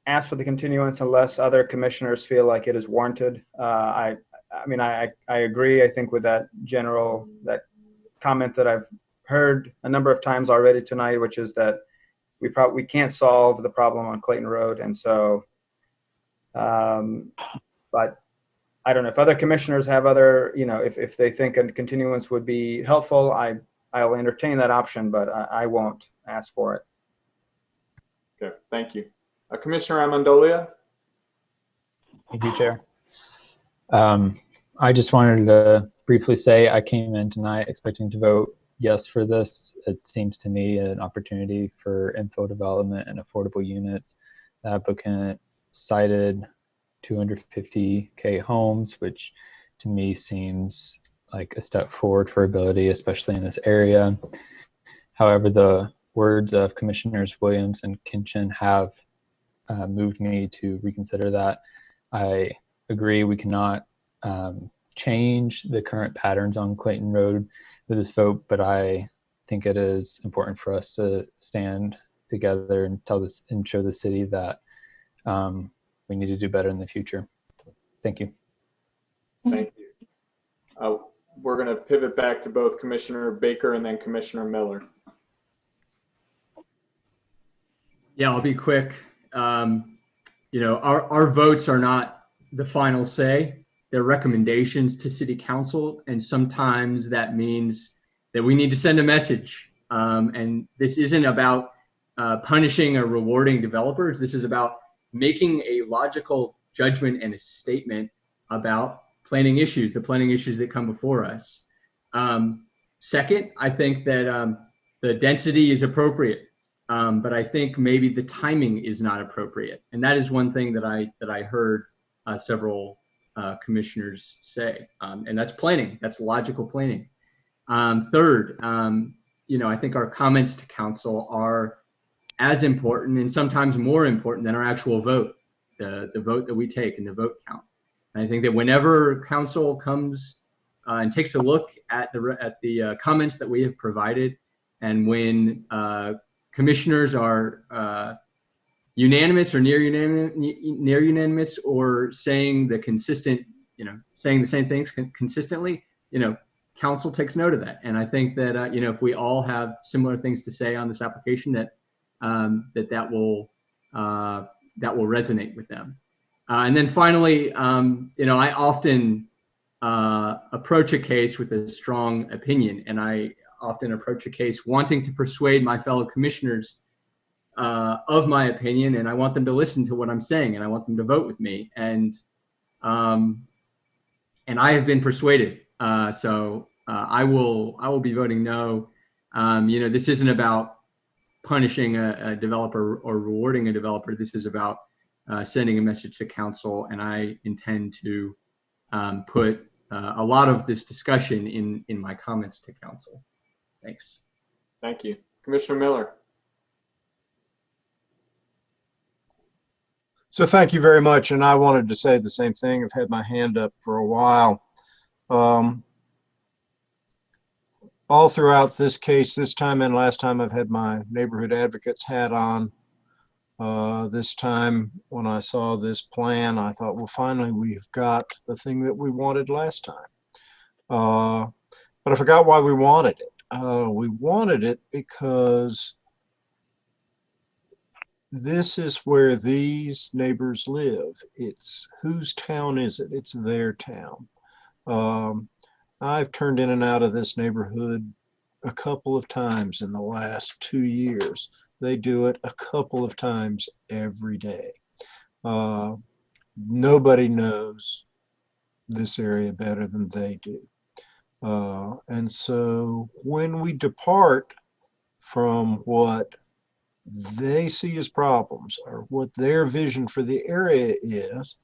ask for the continuance unless other commissioners feel like it is warranted. I agree, I think, with that comment that I've heard a number of times already tonight, which is that we can't solve the problem on Clayton Road. And so, but I don't know if other commissioners have other, if they think a continuance would be helpful, I'll entertain that option, but I won't ask for it. Okay, thank you. Commissioner Amendolia. Thank you, Chair. I just wanted to briefly say I came in tonight expecting to vote yes for this. It seems to me an opportunity for infill development and affordable units. The applicant cited 250K homes, which to me seems like a step forward for ability, especially in this area. However, the words of Commissioners Williams and Kinchin have moved me to reconsider that. I agree we cannot change the current patterns on Clayton Road with this vote, but I think it is important for us to stand together and show the city that we need to do better in the future. Thank you. Thank you. We're going to pivot back to both Commissioner Baker and then Commissioner Miller. Yeah, I'll be quick. Our votes are not the final say. They're recommendations to City Council, and sometimes that means that we need to send a message. And this isn't about punishing or rewarding developers. This is about making a logical judgment and a statement about planning issues, the planning issues that come before us. Second, I think that the density is appropriate. But I think maybe the timing is not appropriate, and that is one thing that I heard several commissioners say, and that's planning. That's logical planning. Third, I think our comments to council are as important and sometimes more important than our actual vote, the vote that we take and the vote count. And I think that whenever council comes and takes a look at the comments that we have provided, and when commissioners are unanimous or near unanimous, or saying the same things consistently, council takes note of that. And I think that, you know, if we all have similar things to say on this application, that that will resonate with them. And then finally, you know, I often approach a case with a strong opinion, and I often approach a case wanting to persuade my fellow commissioners of my opinion, and I want them to listen to what I'm saying, and I want them to vote with me. And I have been persuaded. So I will be voting no. You know, this isn't about punishing a developer or rewarding a developer. This is about sending a message to council, and I intend to put a lot of this discussion in my comments to council. Thanks. Thank you. Commissioner Miller. So thank you very much. And I wanted to say the same thing. I've had my hand up for a while. All throughout this case, this time and last time, I've had my neighborhood advocate's hat on. This time when I saw this plan, I thought, well, finally, we've got the thing that we wanted last time. But I forgot why we wanted it. We wanted it because this is where these neighbors live. It's whose town is it? It's their town. I've turned in and out of this neighborhood a couple of times in the last 2 years. They do it a couple of times every day. Nobody knows this area better than they do. And so when we depart from what they see as problems or what their vision for the area is,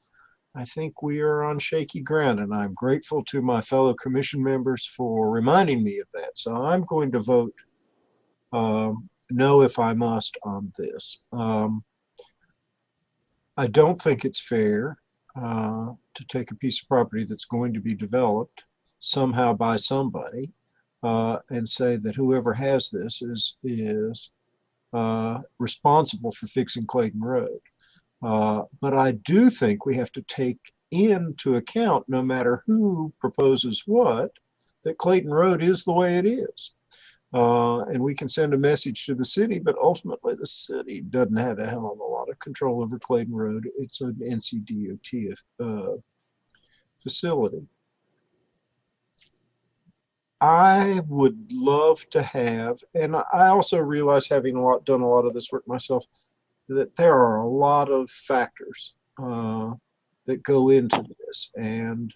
I think we are on shaky ground, and I'm grateful to my fellow commission members for reminding me of that. So I'm going to vote no if I must on this. I don't think it's fair to take a piece of property that's going to be developed somehow by somebody and say that whoever has this is responsible for fixing Clayton Road. But I do think we have to take into account, no matter who proposes what, that Clayton Road is the way it is. And we can send a message to the city, but ultimately the city doesn't have a hell of a lot of control over Clayton Road. It's an NCDOT facility. I would love to have, and I also realize, having done a lot of this work myself, that there are a lot of factors that go into this, and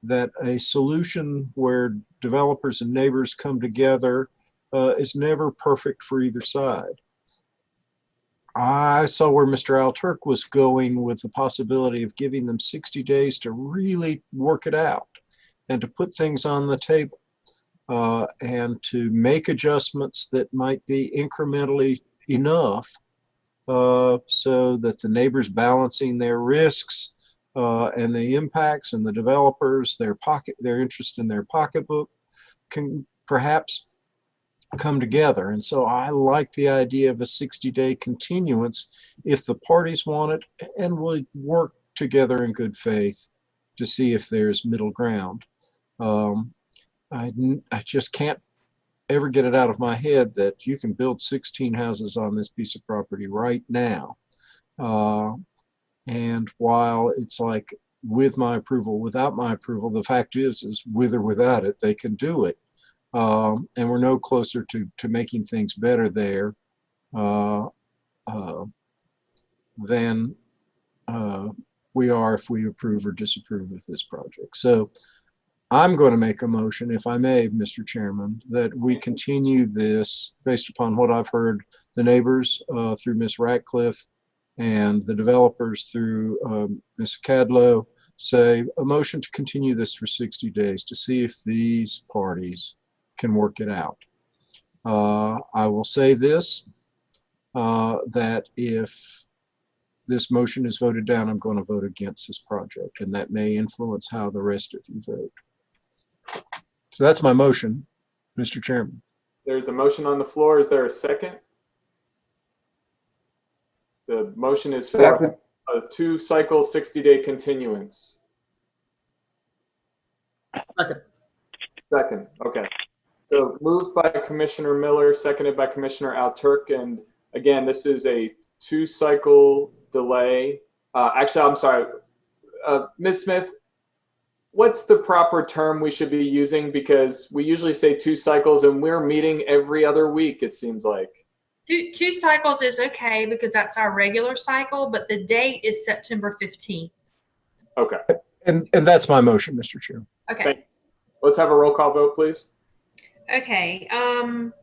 that a solution where developers and neighbors come together is never perfect for either side. I saw where Mr. Alturk was going with the possibility of giving them 60 days to really work it out and to put things on the table and to make adjustments that might be incrementally enough so that the neighbors balancing their risks and the impacts, and the developers, their interest in their pocketbook, can perhaps come together. And so I like the idea of a 60-day continuance if the parties want it, and we'll work together in good faith to see if there's middle ground. I just can't ever get it out of my head that you can build 16 houses on this piece of property right now. And while it's like with my approval, without my approval, the fact is with or without it, they can do it. And we're no closer to making things better there than we are if we approve or disapprove of this project. So I'm going to make a motion, if I may, Mr. Chairman, that we continue this based upon what I've heard the neighbors through Ms. Ratcliffe and the developers through Ms. Cadlow say, a motion to continue this for 60 days to see if these parties can work it out. I will say this, that if this motion is voted down, I'm going to vote against this project, and that may influence how the rest of you vote. So that's my motion, Mr. Chairman. There's a motion on the floor. Is there a second? The motion is for a 2-cycle 60-day continuance. Second. Second, okay. So moved by Commissioner Miller, seconded by Commissioner Alturk. And again, this is a 2-cycle delay. Actually, I'm sorry. Ms. Smith, what's the proper term we should be using? Because we usually say 2 cycles and we're meeting every other week, it seems like. Two cycles is okay because that's our regular cycle, but the date is September 15th. Okay. And that's my motion, Mr. Chair. Okay. Let's have a roll call vote, please. Okay.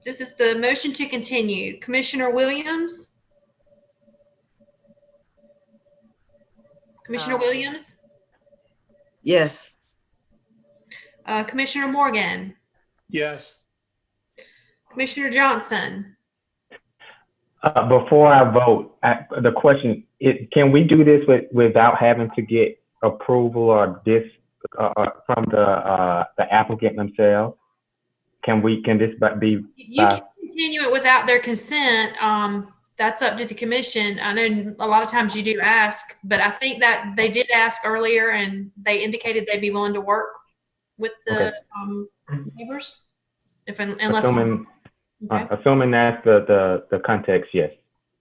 This is the motion to continue. Commissioner Williams? Commissioner Williams? Yes. Commissioner Morgan? Yes. Commissioner Johnson? Before I vote, the question is, can we do this without having to get approval or this from the applicant themselves? Can this be? You can continue it without their consent. That's up to the commission. I know a lot of times you do ask, but I think that they did ask earlier and they indicated they'd be willing to work with the neighbors. Unless assuming that's the context, yes.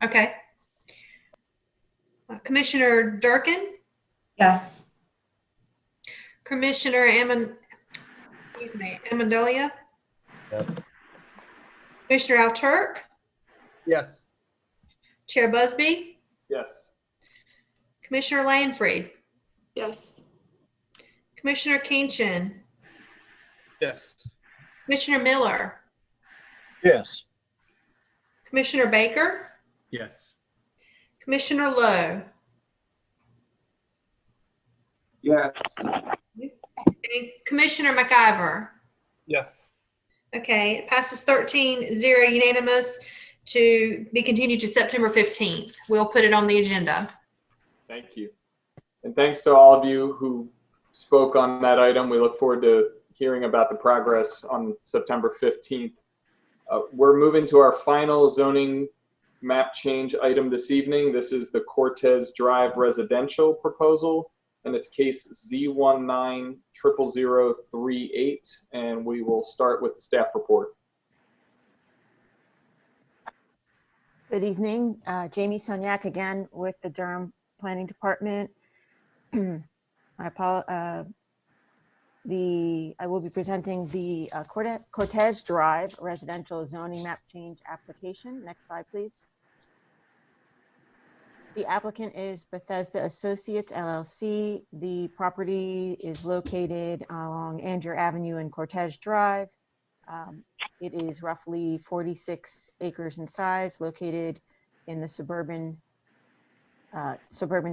Okay. Commissioner Durkin? Yes. Commissioner Amendolia? Yes. Commissioner Alturk? Yes. Chair Busby? Yes. Commissioner Lanfrey? Yes. Commissioner Kinchin? Yes. Commissioner Miller? Yes. Commissioner Baker? Yes. Commissioner Lowe? Yes. And Commissioner McIver? Yes. Okay, it passes 13-0 unanimous to be continued to September 15th. We'll put it on the agenda. Thank you. And thanks to all of you who spoke on that item. We look forward to hearing about the progress on September 15th. We're moving to our final zoning map change item this evening. This is the Cortez Drive residential proposal, and it's case Z190038, and we will start with the staff report. Good evening, Jamie Sonyak again with the Durham Planning Department. I will be presenting the Cortez Drive residential zoning map change application. Next slide, please. The applicant is Bethesda Associates LLC. The property is located along Andrew Avenue and Cortez Drive. It is roughly 46 acres in size, located in the suburban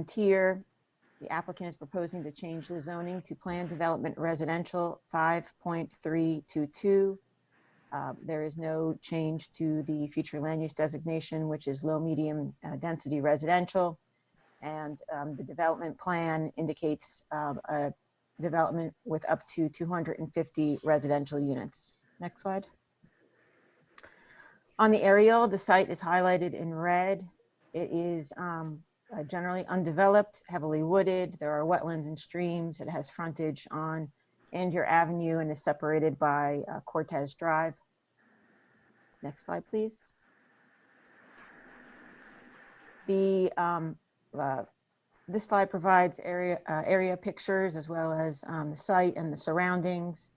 tier. The applicant is proposing to change the zoning to Planned Development Residential 5.322. There is no change to the future land use designation, which is low medium density residential. And the development plan indicates a development with up to 250 residential units. Next slide. On the aerial, the site is highlighted in red. It is generally undeveloped, heavily wooded. There are wetlands and streams. It has frontage on Andrew Avenue and is separated by Cortez Drive. Next slide, please. This slide provides area pictures as well as the site and the surroundings.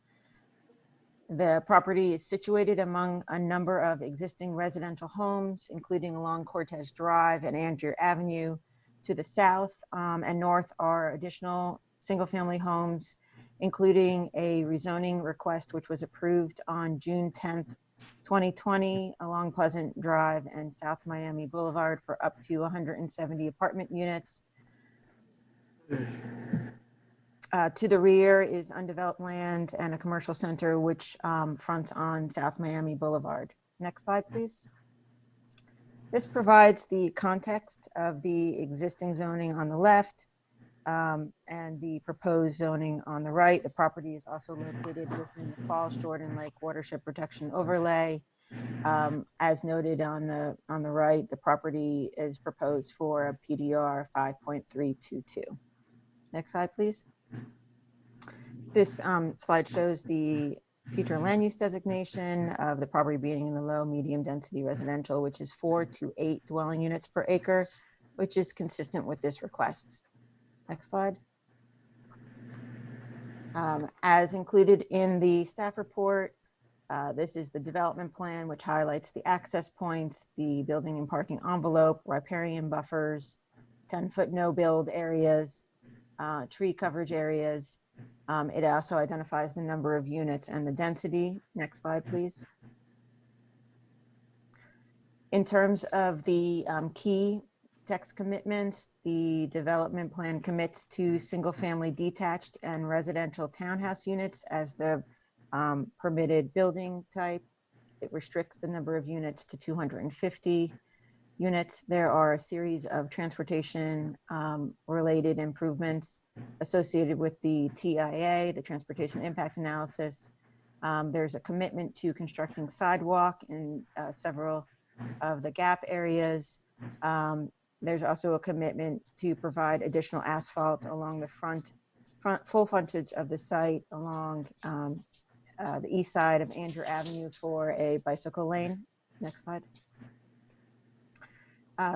The property is situated among a number of existing residential homes, including along Cortez Drive and Andrew Avenue. To the south and north are additional single-family homes, including a rezoning request which was approved on June 10th, 2020 along Pleasant Drive and South Miami Boulevard for up to 170 apartment units. To the rear is undeveloped land and a commercial center which fronts on South Miami Boulevard. Next slide, please. This provides the context of the existing zoning on the left and the proposed zoning on the right. The property is also located within the Falls Jordan Lake Watershed Protection Overlay. As noted on the right, the property is proposed for a PDR 5.322. Next slide, please. This slide shows the future land use designation of the property being in the low, medium density residential, which is 4 to 8 dwelling units per acre, which is consistent with this request. Next slide. As included in the staff report, this is the development plan, which highlights the access points, the building and parking envelope, riparian buffers, 10-foot no-build areas, tree coverage areas. It also identifies the number of units and the density. Next slide, please. In terms of the key text commitments, the development plan commits to single-family detached and residential townhouse units as the permitted building type. It restricts the number of units to 250 units. There are a series of transportation related improvements associated with the TIA, the Transportation Impact Analysis. There's a commitment to constructing sidewalk in several of the gap areas. There's also a commitment to provide additional asphalt along the full frontage of the site along the east side of Andrew Avenue for a bicycle lane. Next slide.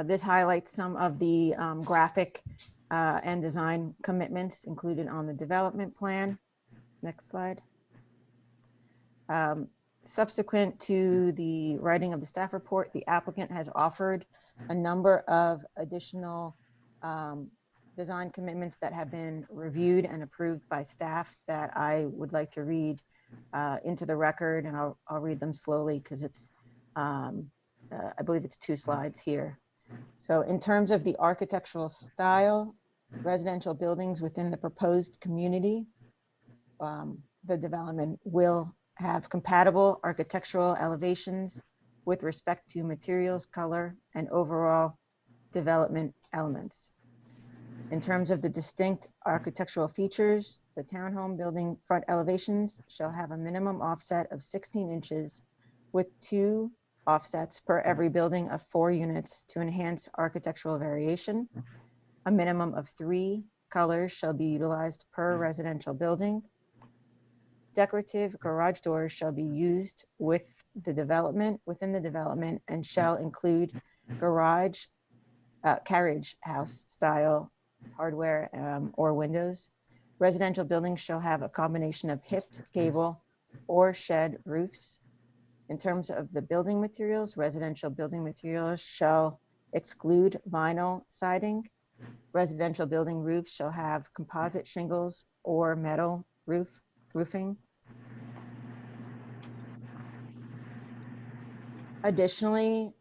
This highlights some of the graphic and design commitments included on the development plan. Next slide. Subsequent to the writing of the staff report, the applicant has offered a number of additional design commitments that have been reviewed and approved by staff that I would like to read into the record, and I'll read them slowly because it's, I believe it's 2 slides here. So in terms of the architectural style, residential buildings within the proposed community, the development will have compatible architectural elevations with respect to materials, color, and overall development elements. In terms of the distinct architectural features, the townhome building front elevations shall have a minimum offset of 16 inches with 2 offsets per every building of 4 units to enhance architectural variation. A minimum of 3 colors shall be utilized per residential building. Decorative garage doors shall be used within the development, and shall include garage, carriage house style hardware or windows. Residential buildings shall have a combination of hipped gable or shed roofs. In terms of the building materials, residential building materials shall exclude vinyl siding. Residential building roofs shall have composite shingles or metal roofing. Additionally,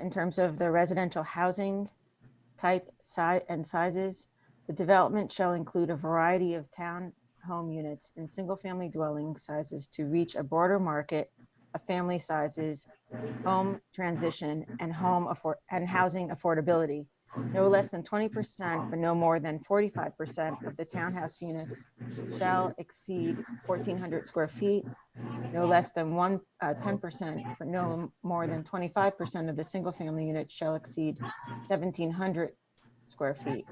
in terms of the residential housing type, size, and sizes, the development shall include a variety of townhome units in single-family dwelling sizes to reach a broader market of family sizes, home transition, and housing affordability. No less than 20%, but no more than 45% of the townhouse units shall exceed 1,400 square feet. No less than 10%, but no more than 25% of the single-family units shall exceed 1,700 square feet.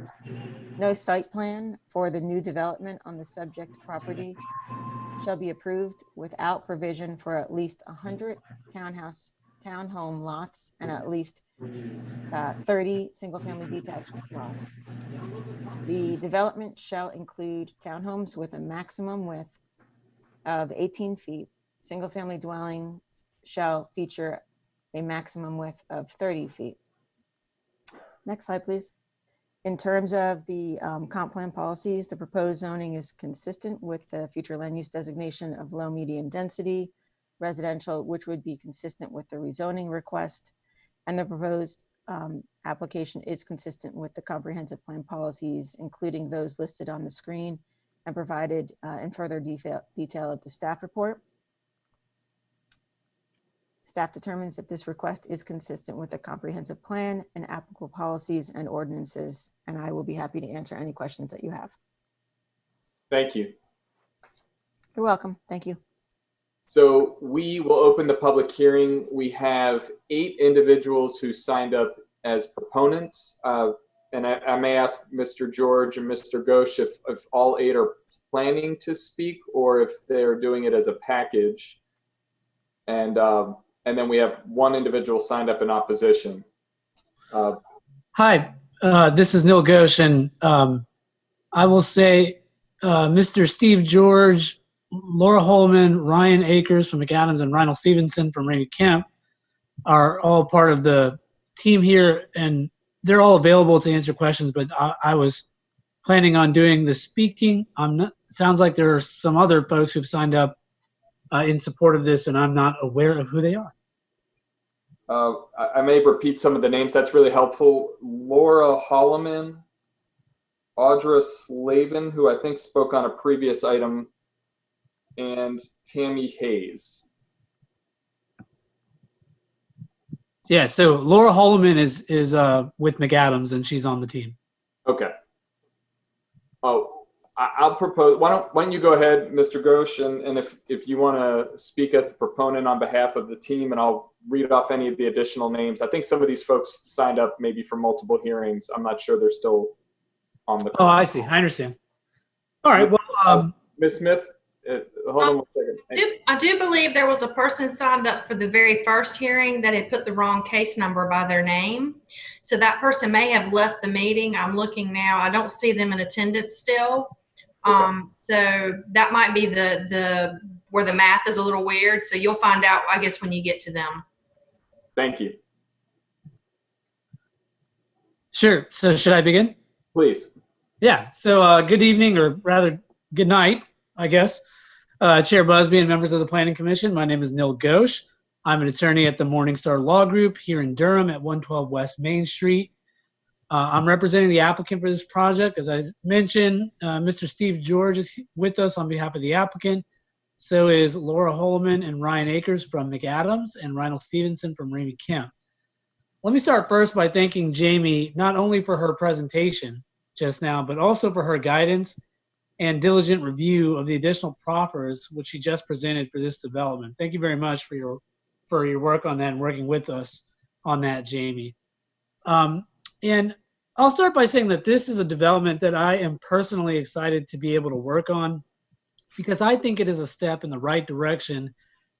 No site plan for the new development on the subject property shall be approved without provision for at least 100 townhome lots and at least 30 single-family detached lots. The development shall include townhomes with a maximum width of 18 feet. Single-family dwellings shall feature a maximum width of 30 feet. Next slide, please. In terms of the comp plan policies, the proposed zoning is consistent with the future land use designation of low medium density residential, which would be consistent with the rezoning request. And the proposed application is consistent with the comprehensive plan policies, including those listed on the screen and provided in further detail of the staff report. Staff determines that this request is consistent with the comprehensive plan and applicable policies and ordinances, and I will be happy to answer any questions that you have. Thank you. You're welcome. Thank you. So we will open the public hearing. We have 8 individuals who signed up as proponents. And I may ask Mr. George and Mr. Ghosh if all 8 are planning to speak or if they're doing it as a package. And then we have one individual signed up in opposition. Hi, this is Neil Ghosh, and I will say Mr. Steve George, Laura Holman, Ryan Akers from McAdams, and Reinald Stevenson from Rainy Kemp are all part of the team here, and they're all available to answer questions, but I was planning on doing the speaking. Sounds like there are some other folks who've signed up in support of this, and I'm not aware of who they are. I may repeat some of the names. That's really helpful. Laura Holloman, Audra Slavin, who I think spoke on a previous item, and Tammy Hayes. Yeah, so Laura Holloman is with McAdams, and she's on the team. Okay. Oh, I'll propose. Why don't you go ahead, Mr. Ghosh, and if you want to speak as the proponent on behalf of the team, and I'll read off any of the additional names. I think some of these folks signed up maybe for multiple hearings. I'm not sure they're still on the call. Oh, I see. I understand. All right. Well, Ms. Smith, hold on one second. I do believe there was a person signed up for the very first hearing that had put the wrong case number by their name. So that person may have left the meeting. I'm looking now. I don't see them in attendance still. So that might be the where the math is a little weird. So you'll find out, I guess, when you get to them. Thank you. Sure. So should I begin? Please. Yeah. So good evening, or rather good night, I guess. Chair Busby and members of the Planning Commission. My name is Neil Ghosh. I'm an attorney at the Morningstar Law Group here in Durham at 112 West Main Street. I'm representing the applicant for this project. As I mentioned, Mr. Steve George is with us on behalf of the applicant. So is Laura Holman and Ryan Akers from McAdams and Reinald Stevenson from Rainy Kemp. Let me start first by thanking Jamie not only for her presentation just now, but also for her guidance and diligent review of the additional proffers which she just presented for this development. Thank you very much for your work on that and working with us on that, Jamie. And I'll start by saying that this is a development that I am personally excited to be able to work on, because I think it is a step in the right direction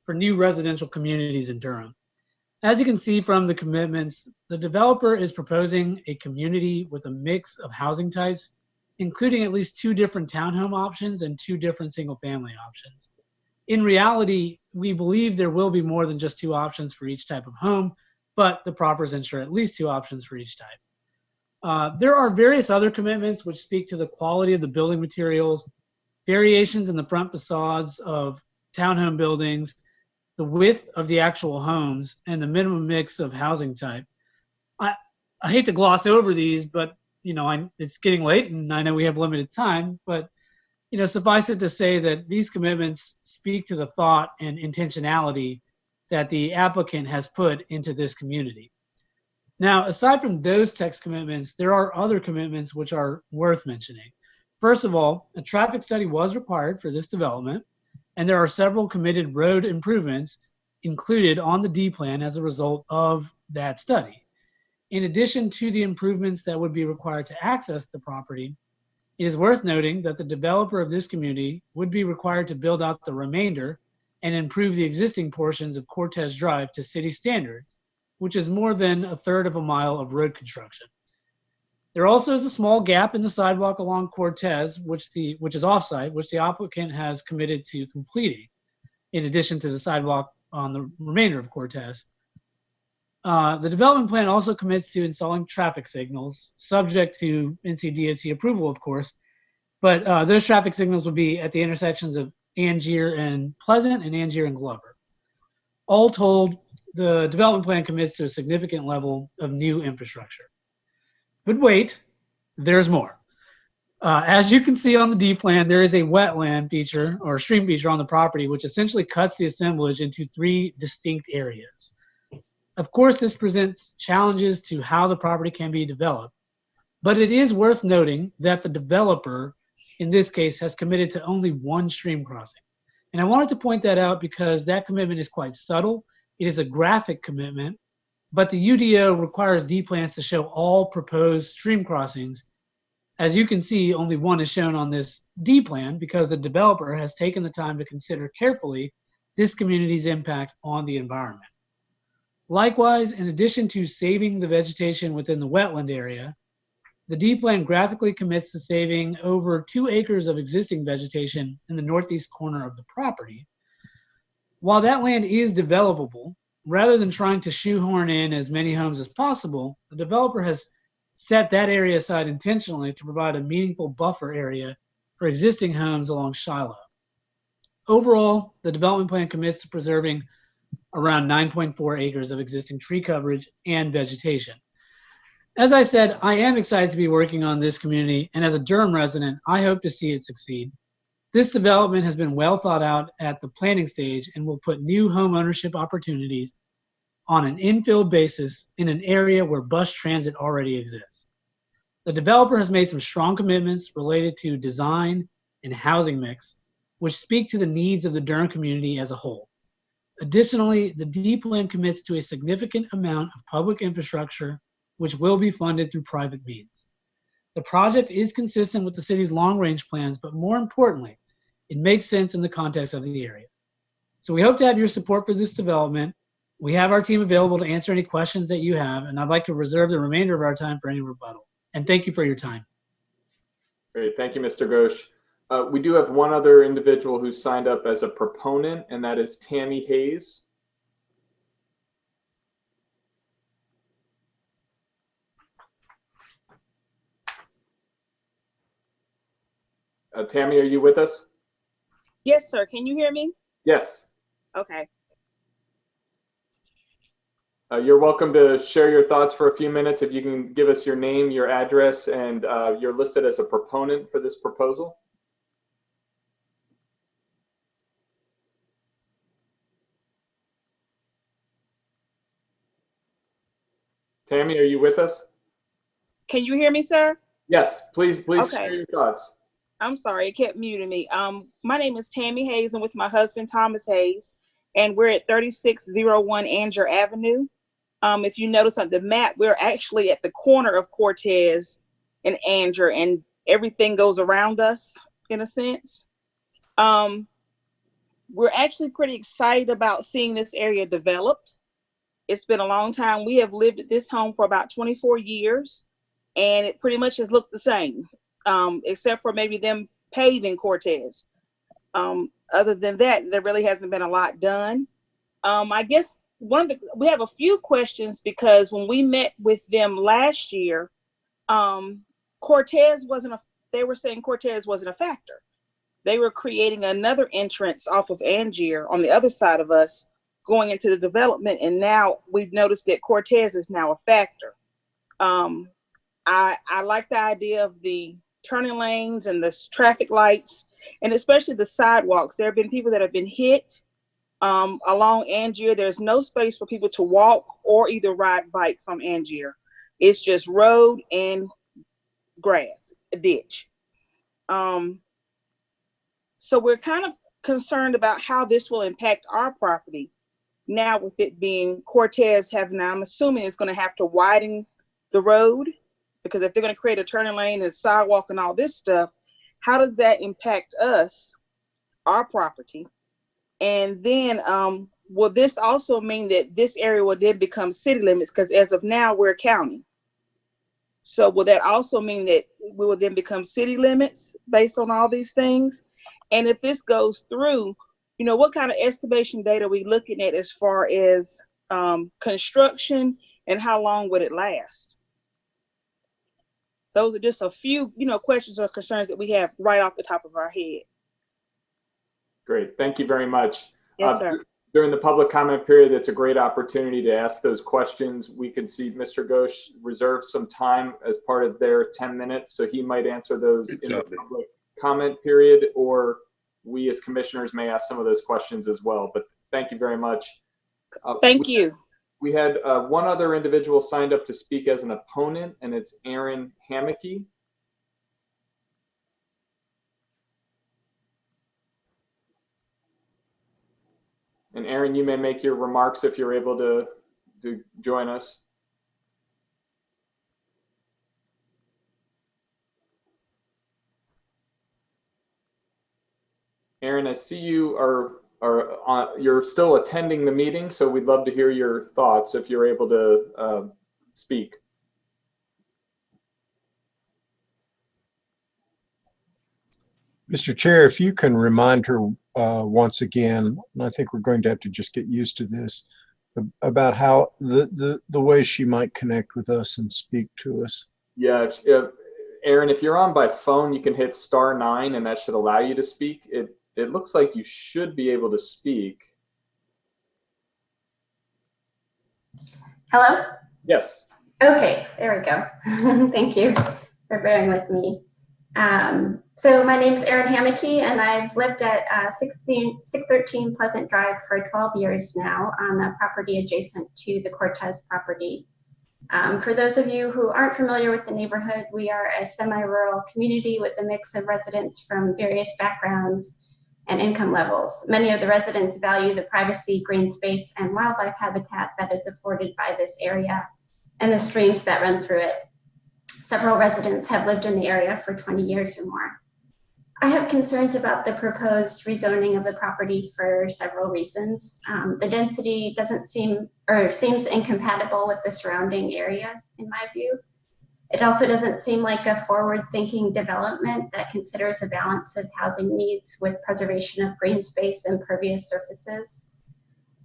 for new residential communities in Durham. As you can see from the commitments, the developer is proposing a community with a mix of housing types, including at least 2 different townhome options and 2 different single-family options. In reality, we believe there will be more than just 2 options for each type of home, but the proffers ensure at least 2 options for each type. There are various other commitments which speak to the quality of the building materials, variations in the front facades of townhome buildings, the width of the actual homes, and the minimum mix of housing type. I hate to gloss over these, but it's getting late and I know we have limited time, but suffice it to say that these commitments speak to the thought and intentionality that the applicant has put into this community. Now, aside from those text commitments, there are other commitments which are worth mentioning. First of all, a traffic study was required for this development, and there are several committed road improvements included on the D plan as a result of that study. In addition to the improvements that would be required to access the property, it is worth noting that the developer of this community would be required to build out the remainder and improve the existing portions of Cortez Drive to city standards, which is more than 1/3 of a mile of road construction. There also is a small gap in the sidewalk along Cortez, which is offsite, which the applicant has committed to completing, in addition to the sidewalk on the remainder of Cortez. The development plan also commits to installing traffic signals, subject to NCDOT approval, of course, but those traffic signals would be at the intersections of Angier and Pleasant and Angier and Glover. All told, the development plan commits to a significant level of new infrastructure. But wait, there's more. As you can see on the D plan, there is a wetland feature or stream feature on the property, which essentially cuts the assemblage into 3 distinct areas. Of course, this presents challenges to how the property can be developed, but it is worth noting that the developer, in this case, has committed to only 1 stream crossing. And I wanted to point that out because that commitment is quite subtle. It is a graphic commitment, but the UDO requires D plans to show all proposed stream crossings As you can see, only one is shown on this D plan because the developer has taken the time to consider carefully this community's impact on the environment. Likewise, in addition to saving the vegetation within the wetland area, the D plan graphically commits to saving over 2 acres of existing vegetation in the northeast corner of the property. While that land is developable, rather than trying to shoehorn in as many homes as possible, the developer has set that area aside intentionally to provide a meaningful buffer area for existing homes along Shiloh. Overall, the development plan commits to preserving around 9.4 acres of existing tree coverage and vegetation. As I said, I am excited to be working on this community, and as a Durham resident, I hope to see it succeed. This development has been well thought out at the planning stage and will put new home ownership opportunities on an infill basis in an area where bus transit already exists. The developer has made some strong commitments related to design and housing mix, which speak to the needs of the Durham community as a whole. Additionally, the D plan commits to a significant amount of public infrastructure, which will be funded through private means. The project is consistent with the city's long-range plans, but more importantly, it makes sense in the context of the area. So we hope to have your support for this development. We have our team available to answer any questions that you have, and I'd like to reserve the remainder of our time for any rebuttal. And thank you for your time. Great, thank you, Mr. Ghosh. We do have one other individual who signed up as a proponent, and that is Tammy Hayes. Tammy, are you with us? Yes, sir. Can you hear me? Yes. Okay. You're welcome to share your thoughts for a few minutes. If you can give us your name, your address, and you're listed as a proponent for this proposal. Tammy, are you with us? Can you hear me, sir? Yes, please Okay. share your thoughts. I'm sorry, it kept muting me. My name is Tammy Hayes, and with my husband, Thomas Hayes, and we're at 3601 Anger Avenue. If you notice on the map, we're actually at the corner of Cortez and Anger, and everything goes around us in a sense. We're actually pretty excited about seeing this area developed. It's been a long time. We have lived at this home for about 24 years, and it pretty much has looked the same, except for maybe them paving Cortez. Other than that, there really hasn't been a lot done. I guess we have a few questions because when we met with them last year, Cortez they were saying Cortez wasn't a factor. They were creating another entrance off of Angier on the other side of us going into the development, and now we've noticed that Cortez is now a factor. I like the idea of the turning lanes and the traffic lights, and especially the sidewalks. There have been people that have been hit along Angier. There's no space for people to walk or either ride bikes on Angier. It's just road and grass, a ditch. So we're kind of concerned about how this will impact our property. Now with it being Cortez I'm assuming it's going to have to widen the road, because if they're going to create a turning lane and sidewalk and all this stuff, how does that impact us, our property? And then will this also mean that this area will then become city limits? Because as of now, we're a county. So will that also mean that we will then become city limits based on all these things? And if this goes through, what kind of estimation data are we looking at as far as construction, and how long would it last? Those are just a few, questions or concerns that we have right off the top of our head. Great, thank you very much. Yes, sir. During the public comment period, it's a great opportunity to ask those questions. We can see Mr. Ghosh reserve some time as part of their 10 minutes, so he might answer those in the public comment period, or we as commissioners may ask some of those questions as well. But thank you very much. Thank you. We had one other individual signed up to speak as an opponent, and it's Aaron Hammocky. And Aaron, you may make your remarks if you're able to join us. Aaron, I see you you're still attending the meeting, so we'd love to hear your thoughts if you're able to speak. Mr. Chair, if you can remind her once again, and I think we're going to have to just get used to this, about how the way she might connect with us and speak to us. Yeah, Aaron, if you're on by phone, you can hit *9 and that should allow you to speak. It looks like you should be able to speak. Hello? Yes. Okay, there we go. Thank you for bearing with me. So my name is Erin Hammocky, and I've lived at 613 Pleasant Drive for 12 years now on a property adjacent to the Cortez property. For those of you who aren't familiar with the neighborhood, we are a semi-rural community with a mix of residents from various backgrounds and income levels. Many of the residents value the privacy, green space, and wildlife habitat that is afforded by this area and the streams that run through it. Several residents have lived in the area for 20 years or more. I have concerns about the proposed rezoning of the property for several reasons. The density seems incompatible with the surrounding area, in my view. It also doesn't seem like a forward-thinking development that considers a balance of housing needs with preservation of green space and pervious surfaces.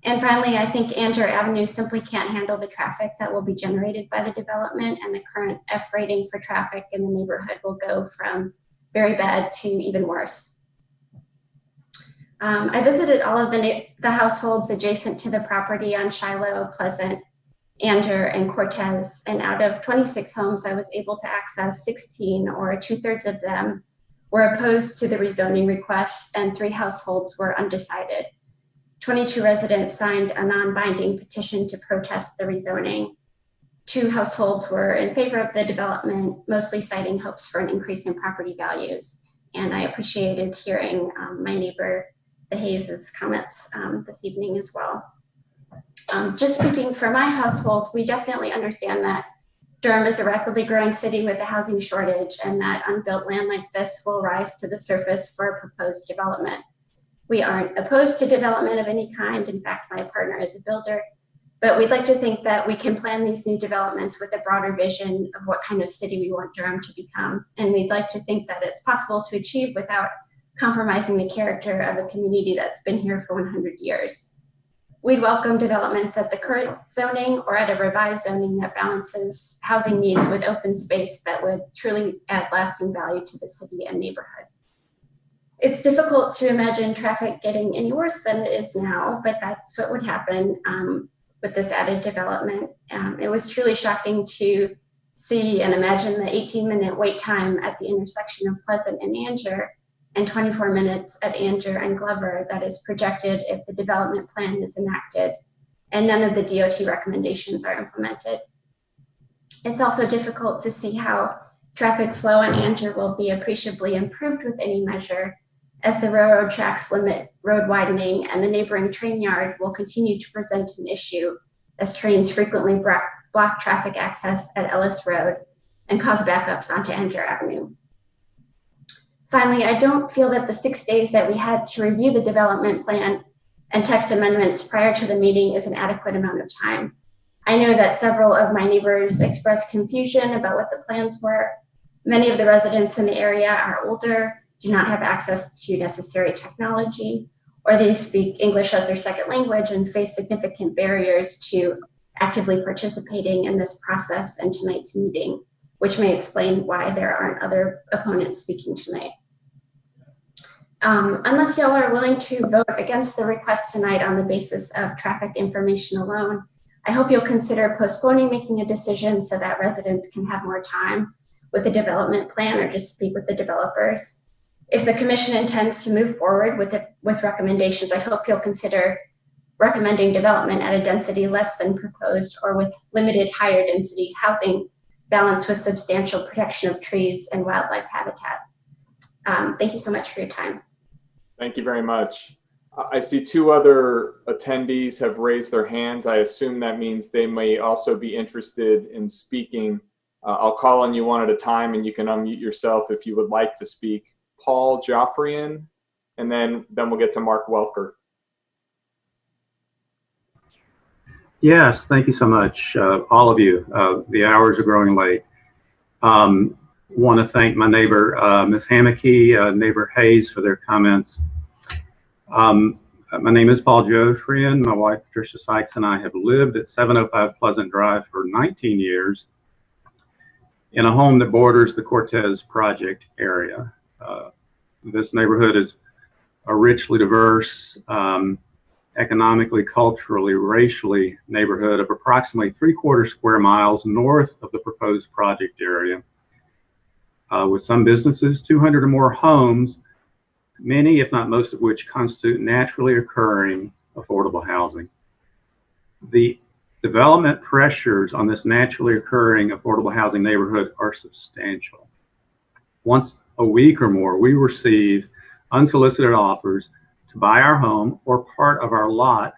And finally, I think Anger Avenue simply can't handle the traffic that will be generated by the development, and the current F rating for traffic in the neighborhood will go from very bad to even worse. I visited all of the households adjacent to the property on Shiloh, Pleasant, Anger, and Cortez, and out of 26 homes, I was able to access 16, or 2/3 of them, were opposed to the rezoning request, and 3 households were undecided. 22 residents signed a non-binding petition to protest the rezoning. 2 households were in favor of the development, mostly citing hopes for an increase in property values. And I appreciated hearing my neighbor, the Hayes' comments this evening as well. Just speaking for my household, we definitely understand that Durham is a rapidly growing city with a housing shortage, and that unbuilt land like this will rise to the surface for a proposed development. We aren't opposed to development of any kind. In fact, my partner is a builder, but we'd like to think that we can plan these new developments with a broader vision of what kind of city we want Durham to become. And we'd like to think that it's possible to achieve without compromising the character of a community that's been here for 100 years. We'd welcome developments at the current zoning or at a revised zoning that balances housing needs with open space that would truly add lasting value to the city and neighborhood. It's difficult to imagine traffic getting any worse than it is now, but that's what would happen with this added development. It was truly shocking to see and imagine the 18-minute wait time at the intersection of Pleasant and Anger, and 24 minutes at Anger and Glover that is projected if the development plan is enacted and none of the DOT recommendations are implemented. It's also difficult to see how traffic flow on Anger will be appreciably improved with any measure, as the railroad tracks limit road widening and the neighboring train yard will continue to present an issue as trains frequently block traffic access at Ellis Road and cause backups onto Anger Avenue. Finally, I don't feel that the 6 days that we had to review the development plan and text amendments prior to the meeting is an adequate amount of time. I know that several of my neighbors expressed confusion about what the plans were. Many of the residents in the area are older, do not have access to necessary technology, or they speak English as their second language and face significant barriers to actively participating in this process and tonight's meeting, which may explain why there aren't other opponents speaking tonight. Unless y'all are willing to vote against the request tonight on the basis of traffic information alone, I hope you'll consider postponing making a decision so that residents can have more time with the development plan or just speak with the developers. If the commission intends to move forward with recommendations, I hope you'll consider recommending development at a density less than proposed or with limited higher density housing balanced with substantial protection of trees and wildlife habitat. Thank you so much for your time. Thank you very much. I see 2 other attendees have raised their hands. I assume that means they may also be interested in speaking. I'll call on you one at a time and you can unmute yourself if you would like to speak. Paul Joffrian and then we'll get to Mark Welker. Yes, thank you so much, all of you. The hours are growing late. Want to thank my neighbor, Ms. Hammocky, neighbor Hayes, for their comments. My name is Paul Joffrey, and my wife, Patricia Sykes, and I have lived at 705 Pleasant Drive for 19 years in a home that borders the Cortez project area. This neighborhood is a richly diverse, economically, culturally, racially neighborhood of approximately 3/4 square miles north of the proposed project area, with some businesses, 200 or more homes, many, if not most of which, constitute naturally occurring affordable housing. The development pressures on this naturally occurring affordable housing neighborhood are substantial. Once a week or more, we receive unsolicited offers to buy our home or part of our lot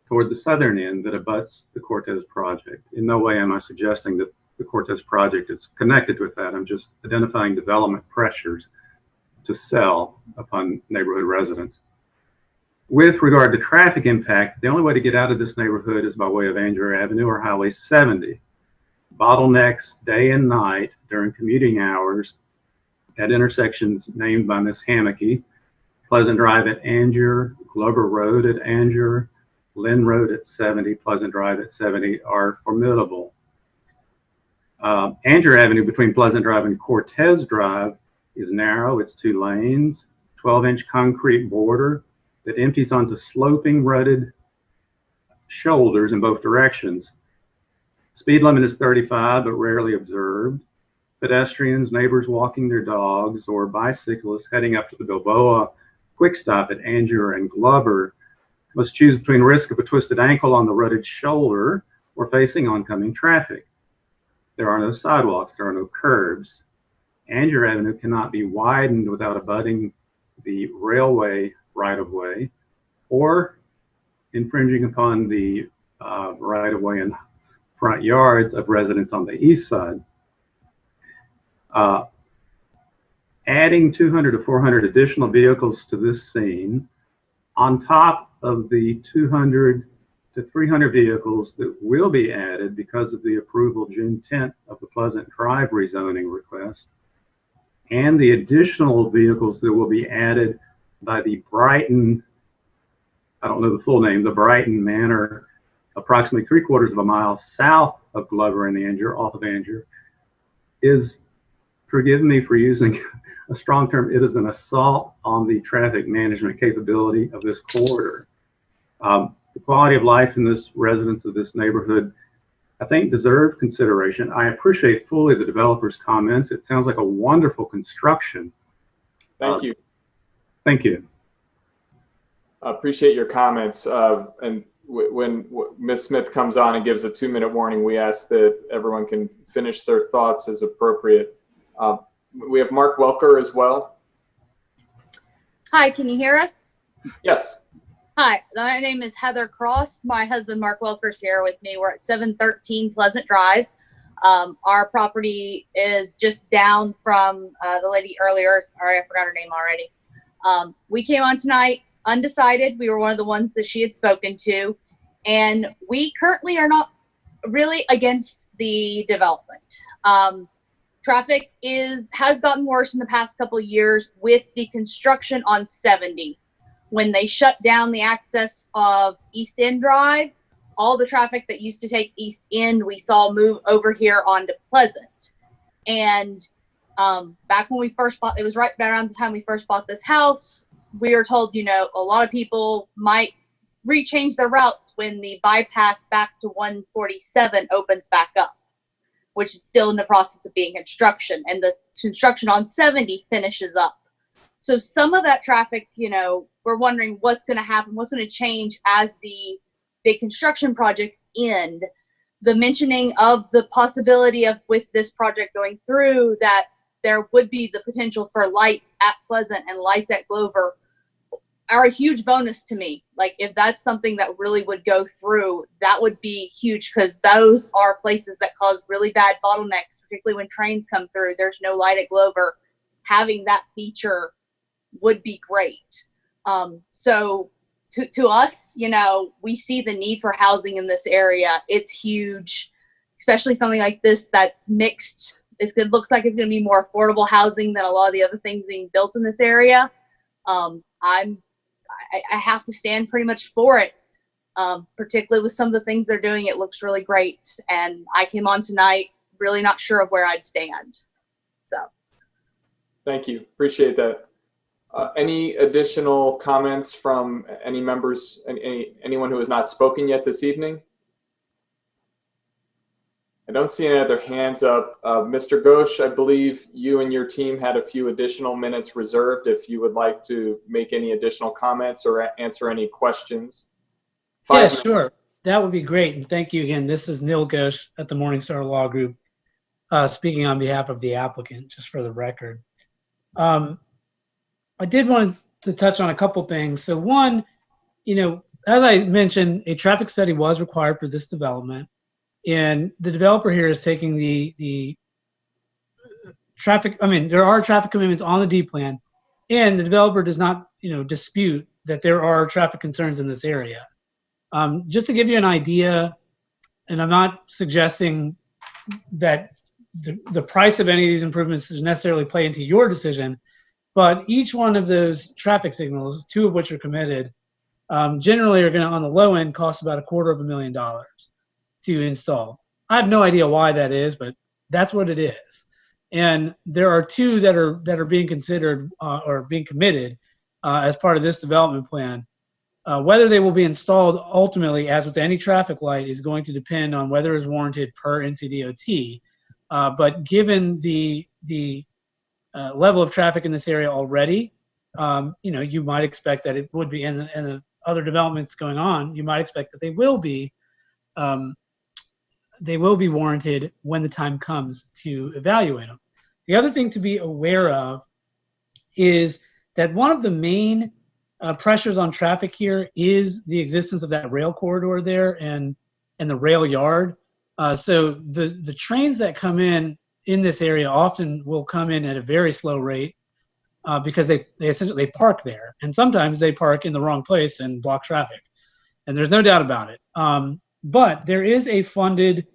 toward the southern end that abuts the Cortez project. In no way am I suggesting that the Cortez project is connected with that. I'm just identifying development pressures to sell upon neighborhood residents. With regard to traffic impact, the only way to get out of this neighborhood is by way of Andrew Avenue or Highway 70. Bottlenecks day and night during commuting hours at intersections named by Ms. Hammocky, Pleasant Drive at Angier, Glover Road at Angier, Lynn Road at 70, Pleasant Drive at 70 are formidable. Angier Avenue between Pleasant Drive and Cortez Drive is narrow, it's 2 lanes, 12-inch concrete border that empties onto sloping rutted shoulders in both directions. Speed limit is 35, but rarely observed. Pedestrians, neighbors walking their dogs, or bicyclists heading up to the Bilboa quick stop at Angier and Glover must choose between risk of a twisted ankle on the rutted shoulder or facing oncoming traffic. There are no sidewalks, there are no curbs. Angier Avenue cannot be widened without abutting the railway right-of-way or infringing upon the right-of-way and front yards of residents on the east side. Adding 200 to 400 additional vehicles to this scene, on top of the 200 to 300 vehicles that will be added because of the approval June 10th of the Pleasant Drive rezoning request, and the additional vehicles that will be added by the Brighton, I don't know the full name, the Brighton Manor, approximately 3/4 of a mile south of Glover and Angier, off of Angier, is, forgive me for using a strong term, it is an assault on the traffic management capability of this corridor. The quality of life in this residents of this neighborhood, I think, deserve consideration. I appreciate fully the developer's comments. It sounds like a wonderful construction. Thank you. Thank you. I appreciate your comments. And when Ms. Smith comes on and gives a 2-minute warning, we ask that everyone can finish their thoughts as appropriate. We have Mark Welker as well. Hi, can you hear us? Yes. Hi, my name is Heather Cross. My husband, Mark Welker's here with me. We're at 713 Pleasant Drive. Our property is just down from the lady earlier. Sorry, I forgot her name already. We came on tonight undecided. We were one of the ones that she had spoken to. And we currently are not really against the development. Traffic has gotten worse in the past couple of years with the construction on 70. When they shut down the access of East End Drive, all the traffic that used to take East End, we saw move over here onto Pleasant. And back when we first bought, it was right around the time we first bought this house, we were told, you know, a lot of people might rechange their routes when the bypass back to 147 opens back up, which is still in the process of being construction, and the construction on 70 finishes up. So some of that traffic, you know, we're wondering what's going to happen, what's going to change as the big construction projects end. The mentioning of the possibility of, with this project going through, that there would be the potential for lights at Pleasant and lights at Glover are a huge bonus to me. Like, if that's something that really would go through, that would be huge, because those are places that cause really bad bottlenecks, particularly when trains come through. There's no light at Glover. Having that feature would be great. So to us, you know, we see the need for housing in this area. It's huge, especially something like this that's mixed. It looks like it's going to be more affordable housing than a lot of the other things being built in this area. I have to stand pretty much for it, particularly with some of the things they're doing. It looks really great, and I came on tonight really not sure of where I'd stand. So, thank you, appreciate that. Any additional comments from any members, anyone who has not spoken yet this evening? I don't see any other hands up. Mr. Ghosh, I believe you and your team had a few additional minutes reserved if you would like to make any additional comments or answer any questions. Yeah, sure. That would be great. And thank you again. This is Neil Ghosh at the Morningstar Law Group, speaking on behalf of the applicant, just for the record. I did want to touch on a couple things. So one, you know, as I mentioned, a traffic study was required for this development. And the developer here is taking the traffic, I mean, there are traffic commitments on the D plan, and the developer does not, you know, dispute that there are traffic concerns in this area. Just to give you an idea, and I'm not suggesting that the price of any of these improvements does necessarily play into your decision, but each one of those traffic signals, 2 of which are committed, generally are going to, on the low end, cost about $250,000 to install. I have no idea why that is, but that's what it is. And there are 2 that are being considered or being committed as part of this development plan. Whether they will be installed ultimately, as with any traffic light, is going to depend on whether it's warranted per NCDOT. But given the level of traffic in this area already, you know, you might expect that it would be, and the other developments going on, you might expect that they will be warranted when the time comes to evaluate them. The other thing to be aware of is that one of the main pressures on traffic here is the existence of that rail corridor there and the rail yard. So the trains that come in this area often will come in at a very slow rate because they essentially park there, and sometimes they park in the wrong place and block traffic, and there's no doubt about it. But there is a funded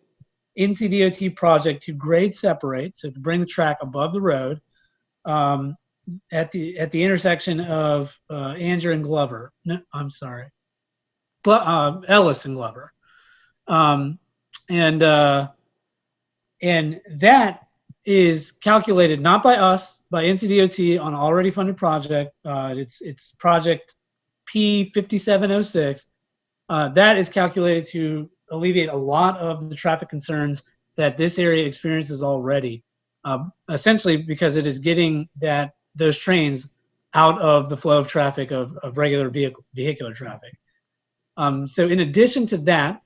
NCDOT project to grade separate, so to bring the track above the road at the intersection of Anger and Glover. No, I'm sorry, Ellis and Glover, and that is calculated not by us, by NCDOT on an already funded project. It's project P5706. That is calculated to alleviate a lot of the traffic concerns that this area experiences already, essentially because it is getting those trains out of the flow of traffic of regular vehicular traffic. So in addition to that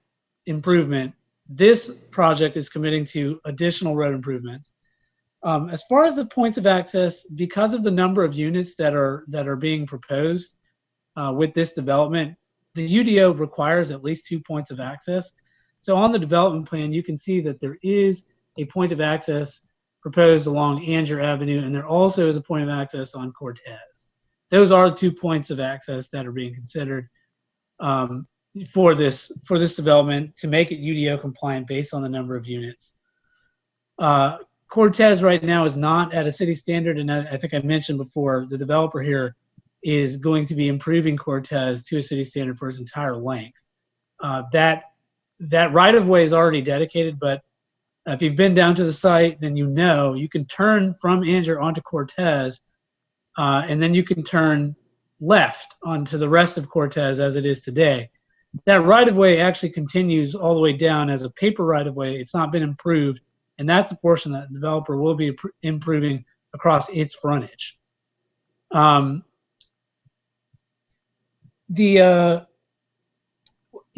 improvement, this project is committing to additional road improvements. As far as the points of access, because of the number of units that are being proposed with this development, the UDO requires at least 2 points of access. So on the development plan, you can see that there is a point of access proposed along Anger Avenue, and there also is a point of access on Cortez. Those are the 2 points of access that are being considered for this development to make it UDO compliant based on the number of units. Cortez right now is not at a city standard, and I think I mentioned before, the developer here is going to be improving Cortez to a city standard for its entire length. That right-of-way is already dedicated, but if you've been down to the site, then you know you can turn from Anger onto Cortez, and then you can turn left onto the rest of Cortez as it is today. That right-of-way actually continues all the way down as a paper right-of-way. It's not been improved, and that's the portion that the developer will be improving across its frontage. You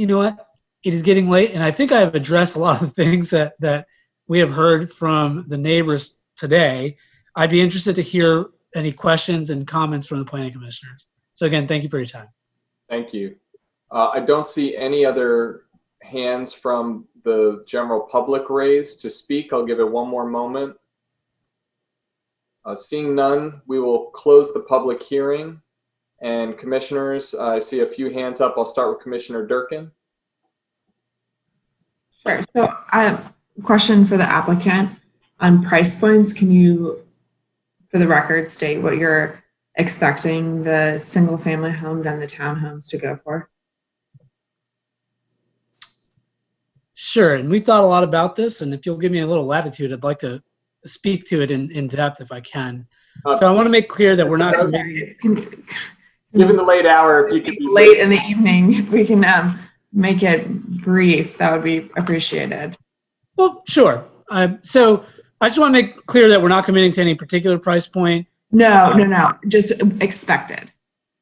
know what? It is getting late, and I think I have addressed a lot of the things that we have heard from the neighbors today. I'd be interested to hear any questions and comments from the planning commissioners. So again, thank you for your time. Thank you. I don't see any other hands from the general public raised to speak. I'll give it one more moment. Seeing none, we will close the public hearing And commissioners, I see a few hands up. I'll start with Commissioner Durkin. Sure. So I have a question for the applicant on price points. Can you, for the record, state what you're expecting the single family homes and the townhomes to go for? Sure. And we thought a lot about this. And if you'll give me a little latitude, I'd like to speak to it in depth if I can. So I want to make clear that we're not committing. Given the late hour, if you could be late in the evening, if we can make it brief, that would be appreciated. Well, sure. So I just want to make clear that we're not committing to any particular price point. No, just expected.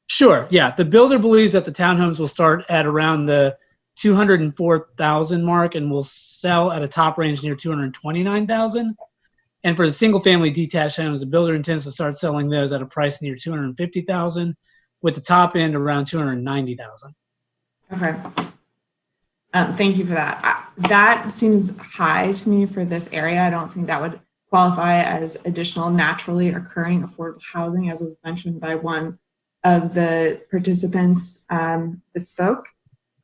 Sure. Yeah. The builder believes that the townhomes will start at around the 204,000 mark and will sell at a top range near 229,000. And for the single family detached homes, the builder intends to start selling those at a price near 250,000 with the top end around 290,000. Okay. Thank you for that. That seems high to me for this area. I don't think that would qualify as additional naturally occurring affordable housing, as was mentioned by one of the participants that spoke.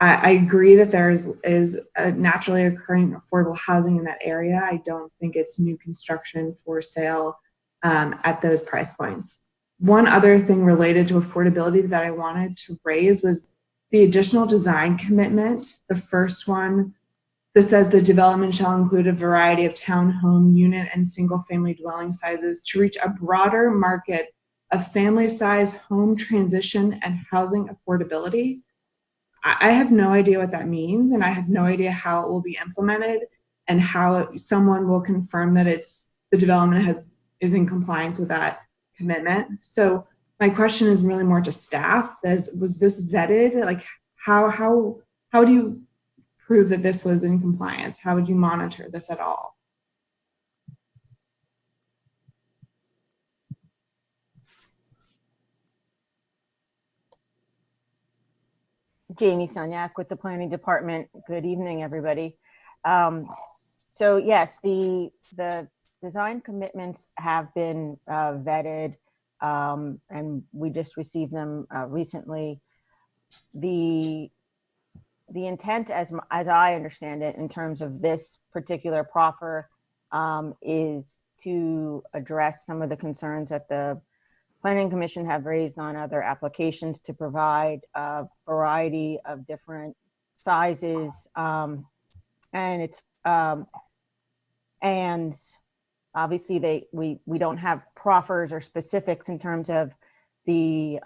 I agree that there is a naturally occurring affordable housing in that area. I don't think it's new construction for sale at those price points. One other thing related to affordability that I wanted to raise was the additional design commitment. The first one that says the development shall include a variety of townhome, unit, and single family dwelling sizes to reach a broader market of family size home transition and housing affordability. I have no idea what that means, and I have no idea how it will be implemented and how someone will confirm that the development is in compliance with that commitment. So my question is really more to staff. Was this vetted? Like how do you prove that this was in compliance? How would you monitor this at all? Jamie Sunyak with the Planning Department. Good evening, everybody. So yes, the design commitments have been vetted, and we just received them recently. The intent, as I understand it, in terms of this particular proffer, is to address some of the concerns that the Planning Commission have raised on other applications to provide a variety of different sizes, and it's and obviously we don't have proffers or specifics in terms of the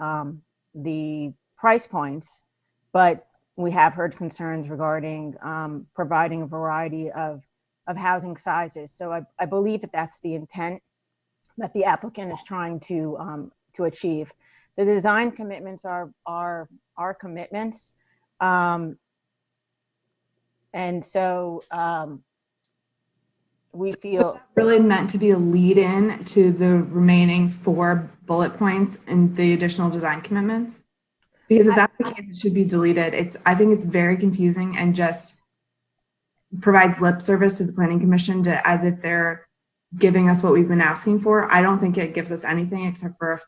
price points, but we have heard concerns regarding providing a variety of housing sizes. So I believe that that's the intent that the applicant is trying to achieve. The design commitments are our commitments, and so we feel really meant to be a lead-in to the remaining 4 bullet points in the additional design commitments. Because if that's the case, it should be deleted. I think it's very confusing and just provides lip service to the Planning Commission as if they're giving us what we've been asking for. I don't think it gives us anything except for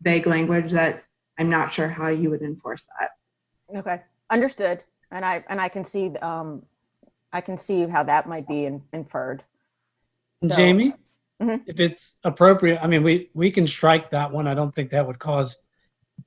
vague language that I'm not sure how you would enforce that. Okay, understood. And I can see how that might be inferred. So, Jamie, if it's appropriate, I mean, we can strike that one. I don't think that would cause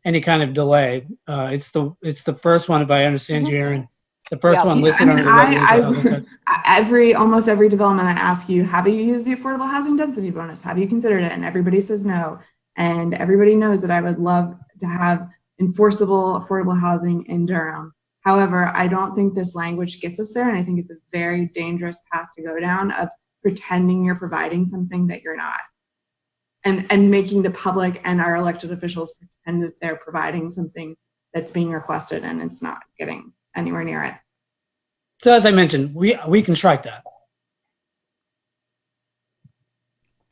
any kind of delay. It's the first one, if I understand you, Aaron. The first one listed under the residential almost every development I ask you, have you used the affordable housing density bonus? Have you considered it? And everybody says no. And everybody knows that I would love to have enforceable affordable housing in Durham. However, I don't think this language gets us there. And I think it's a very dangerous path to go down of pretending you're providing something that you're not. And making the public and our elected officials pretend that they're providing something that's being requested and it's not getting anywhere near it. So as I mentioned, we can strike that.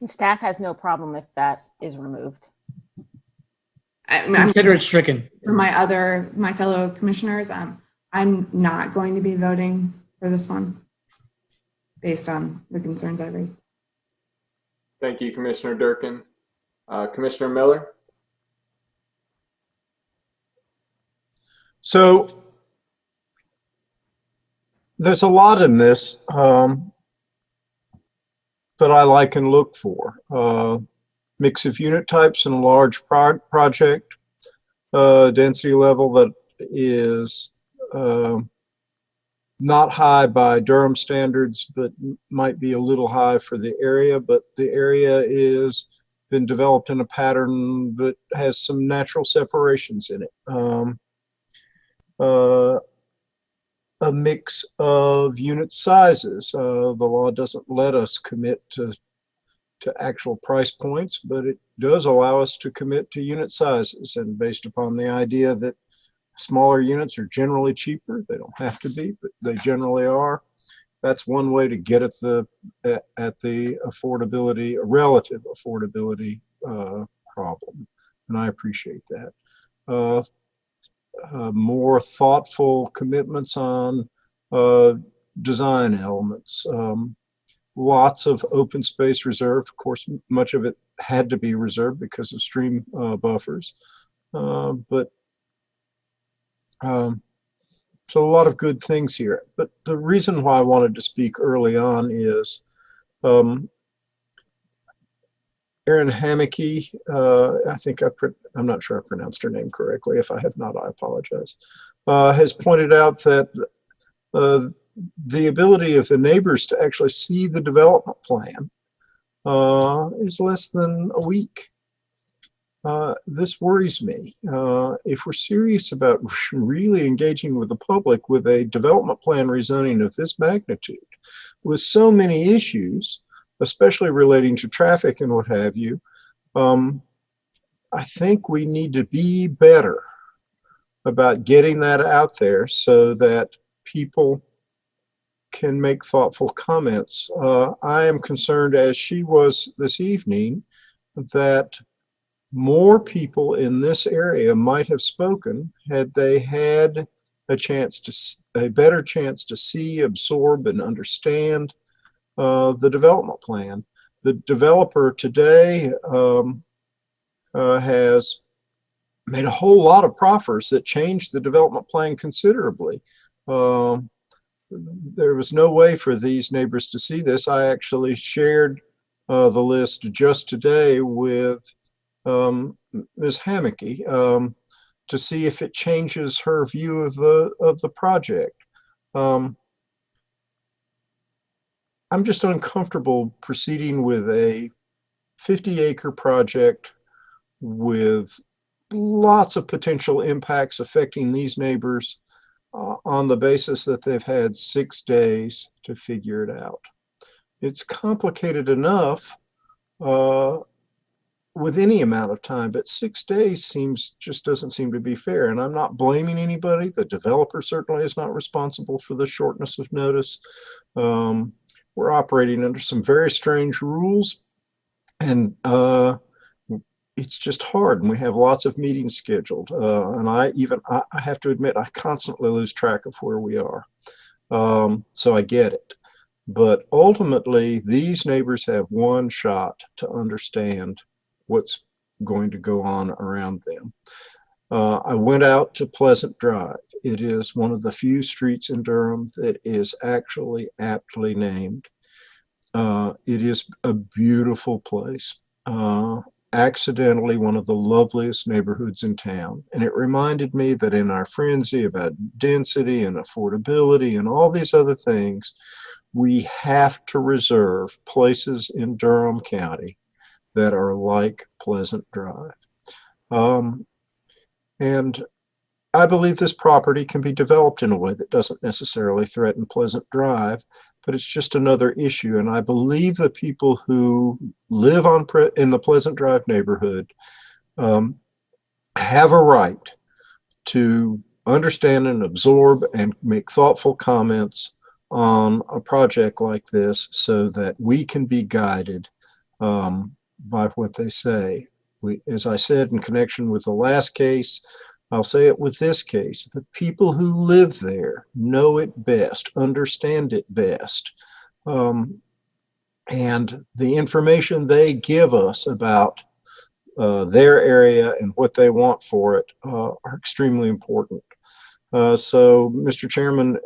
Staff has no problem if that is removed. Consider it stricken. For my fellow commissioners, I'm not going to be voting for this one based on the concerns I raised. Thank you, Commissioner Durkin. Commissioner Miller? So there's a lot in this that I like and look for. Mix of unit types in a large project, density level that is not high by Durham standards, but might be a little high for the area, but the area is been developed in a pattern that has some natural separations in it. A mix of unit sizes. The law doesn't let us commit to actual price points, but it does allow us to commit to unit sizes, and based upon the idea that smaller units are generally cheaper. They don't have to be, but they generally are. That's one way to get at the affordability, relative affordability problem, and I appreciate that. More thoughtful commitments on design elements. Lots of open space reserved. Of course, much of it had to be reserved because of stream buffers, but so a lot of good things here. But the reason why I wanted to speak early on is Erin Hammocky, I think I'm not sure I pronounced her name correctly. If I have not, I apologize, has pointed out that the ability of the neighbors to actually see the development plan is less than a week. This worries me. If we're serious about really engaging with the public with a development plan rezoning of this magnitude, with so many issues, especially relating to traffic and what have you, I think we need to be better about getting that out there so that people can make thoughtful comments. I am concerned, as she was this evening, that more people in this area might have spoken had they had a better chance to see, absorb, and understand the development plan. The developer today has made a whole lot of proffers that changed the development plan considerably. There was no way for these neighbors to see this. I actually shared the list just today with Ms. Hammocky to see if it changes her view of the project. I'm just uncomfortable proceeding with a 50-acre project with lots of potential impacts affecting these neighbors on the basis that they've had 6 days to figure it out. It's complicated enough with any amount of time, but 6 days just doesn't seem to be fair. And I'm not blaming anybody. The developer certainly is not responsible for the shortness of notice. We're operating under some very strange rules, and it's just hard, and we have lots of meetings scheduled. And I have to admit, I constantly lose track of where we are. So I get it. But ultimately, these neighbors have one shot to understand what's going to go on around them. I went out to Pleasant Drive. It is one of the few streets in Durham that is actually aptly named. It is a beautiful place. Accidentally one of the loveliest neighborhoods in town. And it reminded me that in our frenzy about density and affordability and all these other things, we have to reserve places in Durham County that are like Pleasant Drive. And I believe this property can be developed in a way that doesn't necessarily threaten Pleasant Drive, but it's just another issue. And I believe the people who live in the Pleasant Drive neighborhood have a right to understand and absorb and make thoughtful comments on a project like this so that we can be guided by what they say. As I said in connection with the last case, I'll say it with this case. The people who live there know it best, understand it best. And the information they give us about their area and what they want for it are extremely important. So, Mr. Chairman,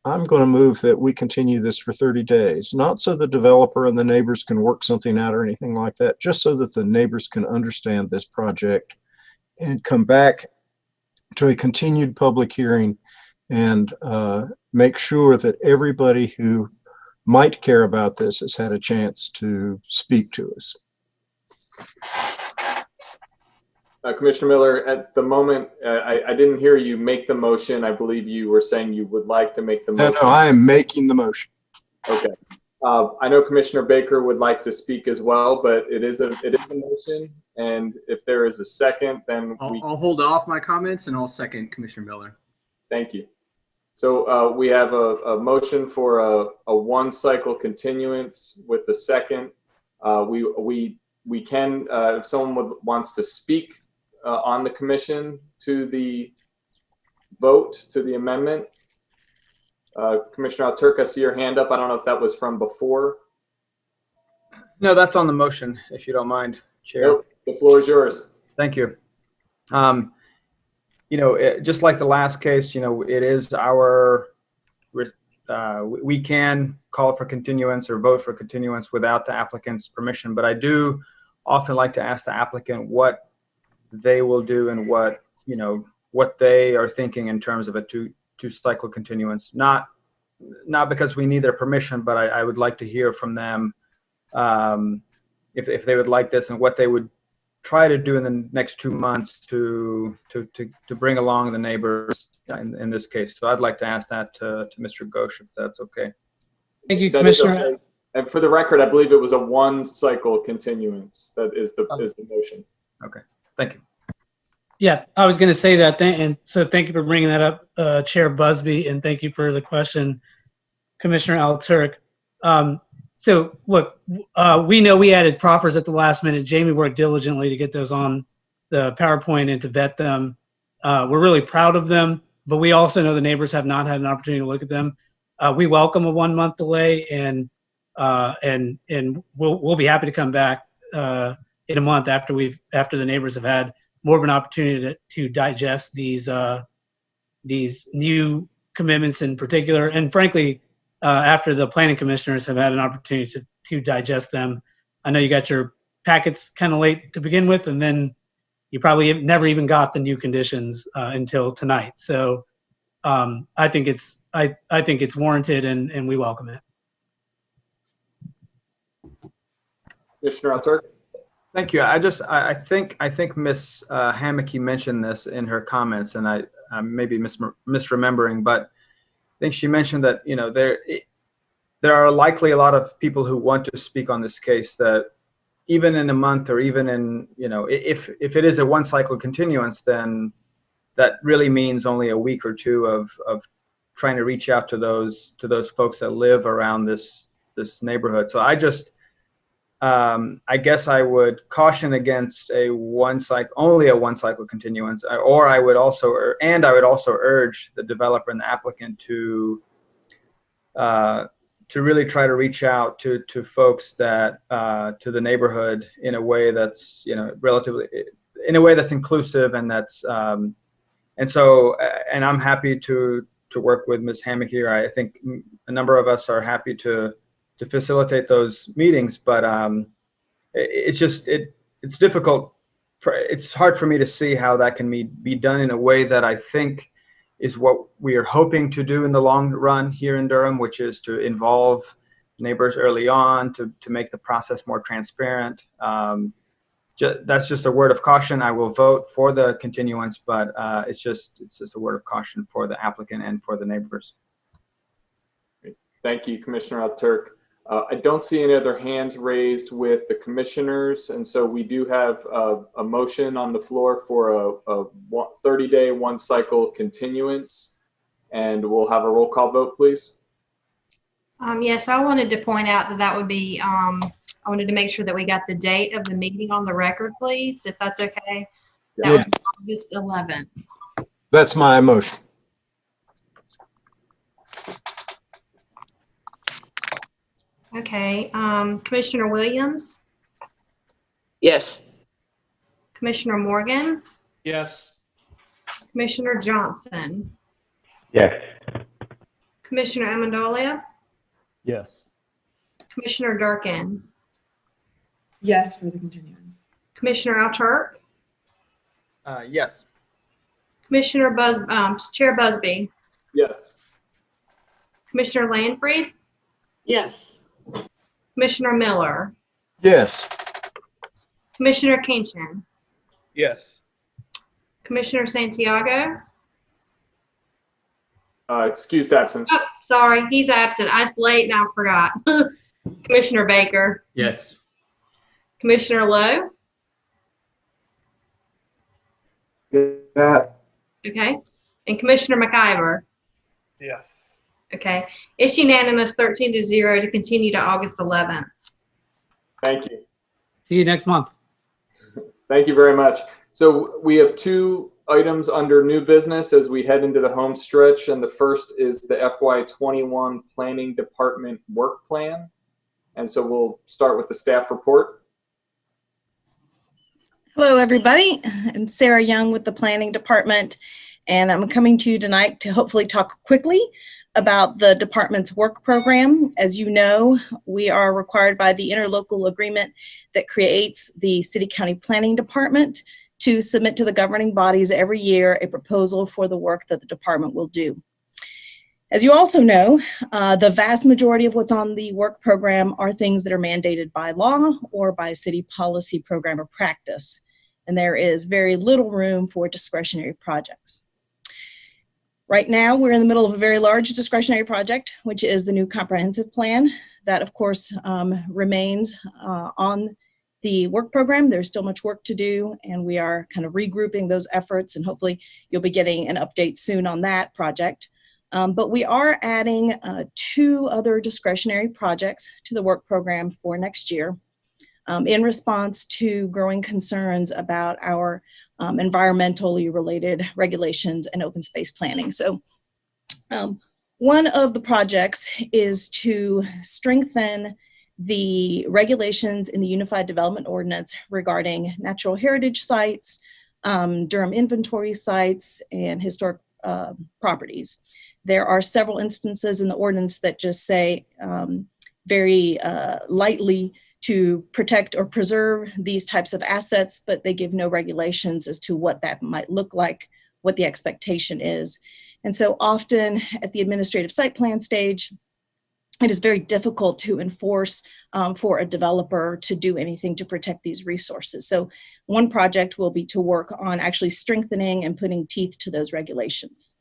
I'm going to move that we continue this for 30 days, not so the developer and the neighbors can work something out or anything like that, just so that the neighbors can understand this project and come back to a continued public hearing and make sure that everybody who might care about this has had a chance to speak to us. Commissioner Miller, at the moment, I didn't hear you make the motion. I believe you were saying you would like to make the motion. No, I am making the motion. Okay. I know Commissioner Baker would like to speak as well, but it is a motion, and if there is a second, then I'll hold off my comments and I'll second Commissioner Miller. Thank you. So we have a motion for a one-cycle continuance with the second. We can, if someone wants to speak on the commission to the vote, to the amendment. Commissioner Alturk, I see your hand up. I don't know if that was from before. No, that's on the motion, if you don't mind, Chair. Nope. The floor is yours. Thank you. You know, just like the last case, you know, it is our, we can call for continuance or vote for continuance without the applicant's permission, but I do often like to ask the applicant what they will do and what, you know, what they are thinking in terms of a two-cycle continuance. Not because we need their permission, but I would like to hear from them if they would like this and what they would try to do in the next 2 months to bring along the neighbors in this case. So I'd like to ask that to Mr. Ghosh, if that's okay. Thank you, Commissioner. Okay. And for the record, I believe it was a one-cycle continuance. That is the motion. Okay, thank you. Yeah, I was going to say that, and so thank you for bringing that up, Chair Busby, and thank you for the question, Commissioner Alturk. So look, we know we added proffers at the last minute. Jamie worked diligently to get those on the PowerPoint and to vet them. We're really proud of them, but we also know the neighbors have not had an opportunity to look at them. We welcome a 1 month delay, and we'll be happy to come back in a month after the neighbors have had more of an opportunity to digest these new commitments in particular, and frankly, after the planning commissioners have had an opportunity to digest them. I know you got your packets kind of late to begin with, and then you probably never even got the new conditions until tonight. So I think it's warranted, and we welcome it. Commissioner Alturk. Thank you. I think Ms. Hammocky mentioned this in her comments, and I may be misremembering, but I think she mentioned that, you know, there are likely a lot of people who want to speak on this case that even in a month or even in, you know, if it is a one cycle continuance, then that really means only a week or two of trying to reach out to those folks that live around this neighborhood. So I guess I would caution against only a one cycle continuance, or I would also urge the developer and the applicant to really try to reach out to folks that to the neighborhood in a way that's, you know, in a way that's inclusive, and that's and I'm happy to work with Ms. Hammock here. I think a number of us are happy to facilitate those meetings, but it's just it's difficult. It's hard for me to see how that can be done in a way that I think is what we are hoping to do in the long run here in Durham, which is to involve neighbors early on, to make the process more transparent. That's just a word of caution. I will vote for the continuance, but it's just a word of caution for the applicant and for the neighbors. Thank you, Commissioner Alturk. I don't see any other hands raised with the commissioners, and so we do have a motion on the floor for a 30-day one-cycle continuance, and we'll have a roll call vote, please. Yes, I wanted to point out that would be, I wanted to make sure that we got the date of the meeting on the record, please, if that's okay. That would be August 11th. That's my motion. Okay, Commissioner Williams? Yes. Commissioner Morgan? Yes. Commissioner Johnson? Yes. Commissioner Amendolia, Yes. Commissioner Durkin, Yes for the continuance. Commissioner Alturk, Yes. Commissioner Chair Busby, Yes. Commissioner Landfried, Yes. Commissioner Miller, Yes. Commissioner Kinchin, Yes. Commissioner Santiago. Excused absence. Oh, sorry, he's absent. It's late and I forgot. Commissioner Baker, Yes. Commissioner Lowe. Yes. Okay. And Commissioner McIver. Yes. Okay. It's unanimous 13-0 to continue to August 11th. Thank you. See you next month. Thank you very much. So we have 2 items under new business as we head into the home stretch. And the first is the FY21 Planning Department Work Plan. And so we'll start with the staff report. Hello, everybody. I'm Sarah Young with the Planning Department, and I'm coming to you tonight to hopefully talk quickly about the department's work program. As you know, we are required by the interlocal agreement that creates the City County Planning Department to submit to the governing bodies every year a proposal for the work that the department will do. As you also know, the vast majority of what's on the work program are things that are mandated by law or by city policy, program, or practice. And there is very little room for discretionary projects. Right now, we're in the middle of a very large discretionary project, which is the new comprehensive plan. That, of course, remains on the work program. There's still much work to do, and we are kind of regrouping those efforts, and hopefully you'll be getting an update soon on that project. But we are adding 2 other discretionary projects to the work program for next year in response to growing concerns about our environmentally related regulations and open space planning. So one of the projects is to strengthen the regulations in the Unified Development Ordinance regarding natural heritage sites, Durham inventory sites, and historic properties. There are several instances in the ordinance that just say very lightly to protect or preserve these types of assets, but they give no regulations as to what that might look like, what the expectation is. And so often at the administrative site plan stage, it is very difficult to enforce for a developer to do anything to protect these resources. So one project will be to work on actually strengthening and putting teeth to those regulations.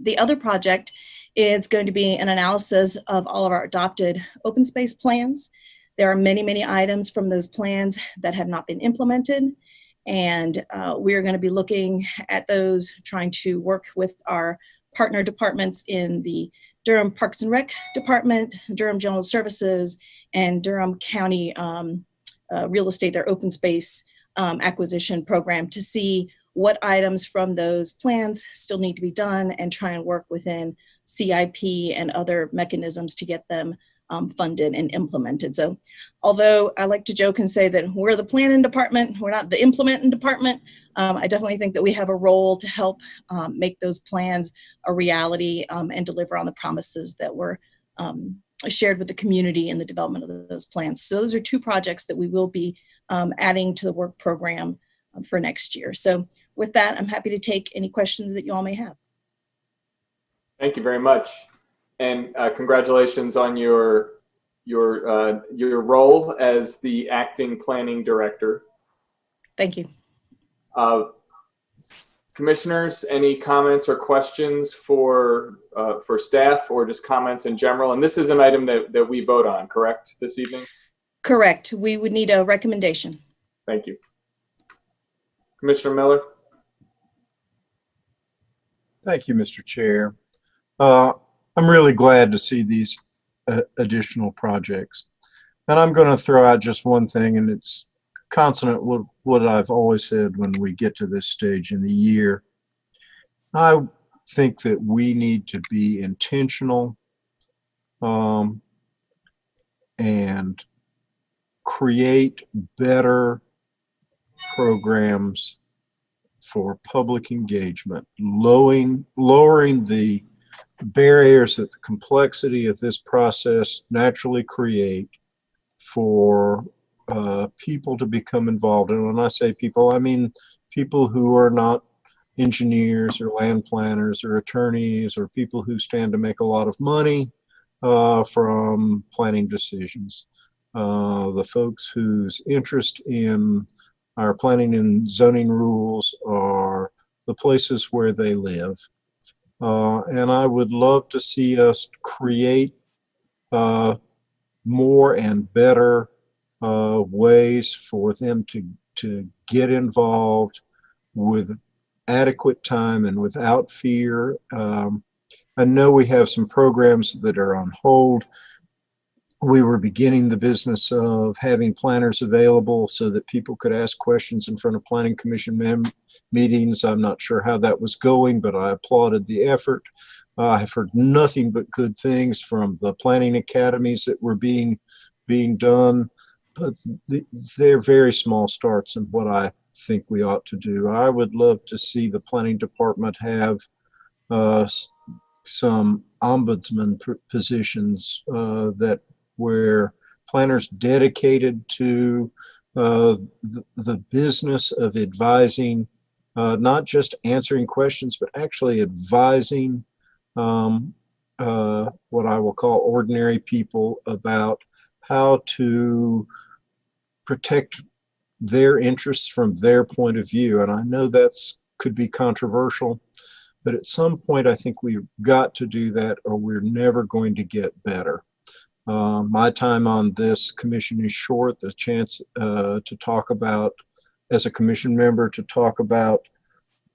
The other project is going to be an analysis of all of our adopted open space plans. There are many, many items from those plans that have not been implemented. And we're going to be looking at those, trying to work with our partner departments in the Durham Parks and Rec Department, Durham General Services, and Durham County Real Estate, their open space acquisition program, to see what items from those plans still need to be done and try and work within CIP and other mechanisms to get them funded and implemented. So although I like to joke and say that we're the planning department, we're not the implementing department, I definitely think that we have a role to help make those plans a reality and deliver on the promises that were shared with the community in the development of those plans. So those are 2 projects that we will be adding to the work program for next year. So with that, I'm happy to take any questions that you all may have. Thank you very much. And congratulations on your role as the acting planning director. Thank you. Commissioners, any comments or questions for staff, or just comments in general? And this is an item that we vote on, correct, this evening? Correct. We would need a recommendation. Thank you. Commissioner Miller? Thank you, Mr. Chair. I'm really glad to see these additional projects. And I'm going to throw out just one thing, and it's consonant with what I've always said when we get to this stage in the year. I think that we need to be intentional and create better programs for public engagement, lowering the barriers that the complexity of this process naturally create for people to become involved. And when I say people, I mean people who are not engineers or land planners or attorneys or people who stand to make a lot of money from planning decisions. The folks whose interest in our planning and zoning rules are the places where they live. And I would love to see us create more and better ways for them to get involved with adequate time and without fear. I know we have some programs that are on hold. We were beginning the business of having planners available so that people could ask questions in front of Planning Commission meetings. I'm not sure how that was going, but I applauded the effort. I've heard nothing but good things from the planning academies that were being done, but they're very small starts in what I think we ought to do. I would love to see the planning department have some ombudsman positions where planners dedicated to the business of advising, not just answering questions, but actually advising what I will call ordinary people about how to protect their interests from their point of view. And I know that's could be controversial, but at some point I think we've got to do that or we're never going to get better. My time on this commission is short. The chance to talk about, as a commission member, to talk about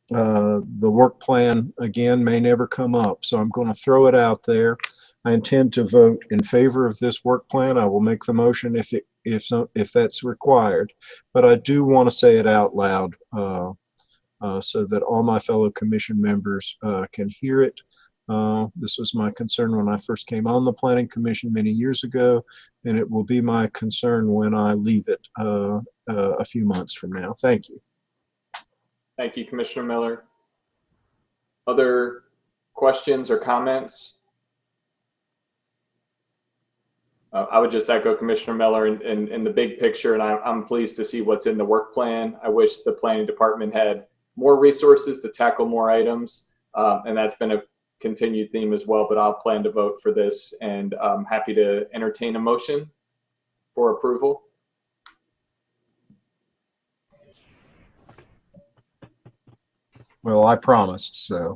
the work plan again may never come up. So I'm going to throw it out there. I intend to vote in favor of this work plan. I will make the motion if that's required, but I do want to say it out loud so that all my fellow commission members can hear it. This was my concern when I first came on the Planning Commission many years ago, and it will be my concern when I leave it a few months from now. Thank you. Thank you, Commissioner Miller. Other questions or comments? I would just echo Commissioner Miller in the big picture, and I'm pleased to see what's in the work plan. I wish the planning department had more resources to tackle more items, and that's been a continued theme as well, but I'll plan to vote for this, and I'm happy to entertain a motion for approval. Well, I promised, so.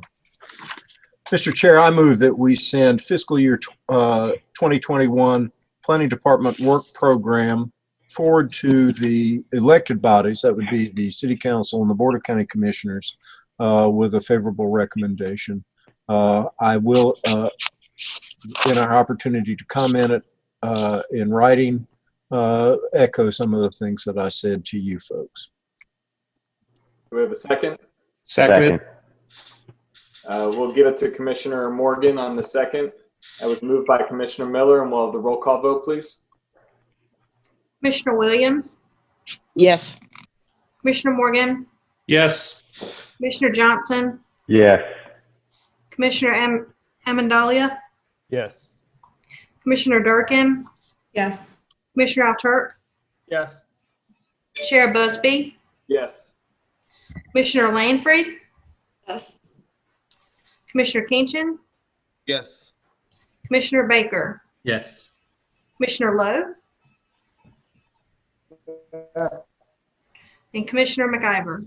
Mr. Chair, I move that we send fiscal year 2021 Planning Department work program forward to the elected bodies, that would be the City Council and the Board of County Commissioners, with a favorable recommendation. I will, in our opportunity to comment it in writing, echo some of the things that I said to you folks. Do we have a second? Second. We'll give it to Commissioner Morgan on the second. That was moved by Commissioner Miller, and we'll have the roll call vote, please. Commissioner Williams? Yes. Commissioner Morgan? Yes. Commissioner Johnson? Yes. Commissioner Amendolia? Yes. Commissioner Durkin? Yes. Commissioner Alturk? Yes. Chair Busby? Yes. Commissioner Lanfred? Yes. Commissioner Kinchin? Yes. Commissioner Baker? Yes. Commissioner Lowe? And Commissioner McIver?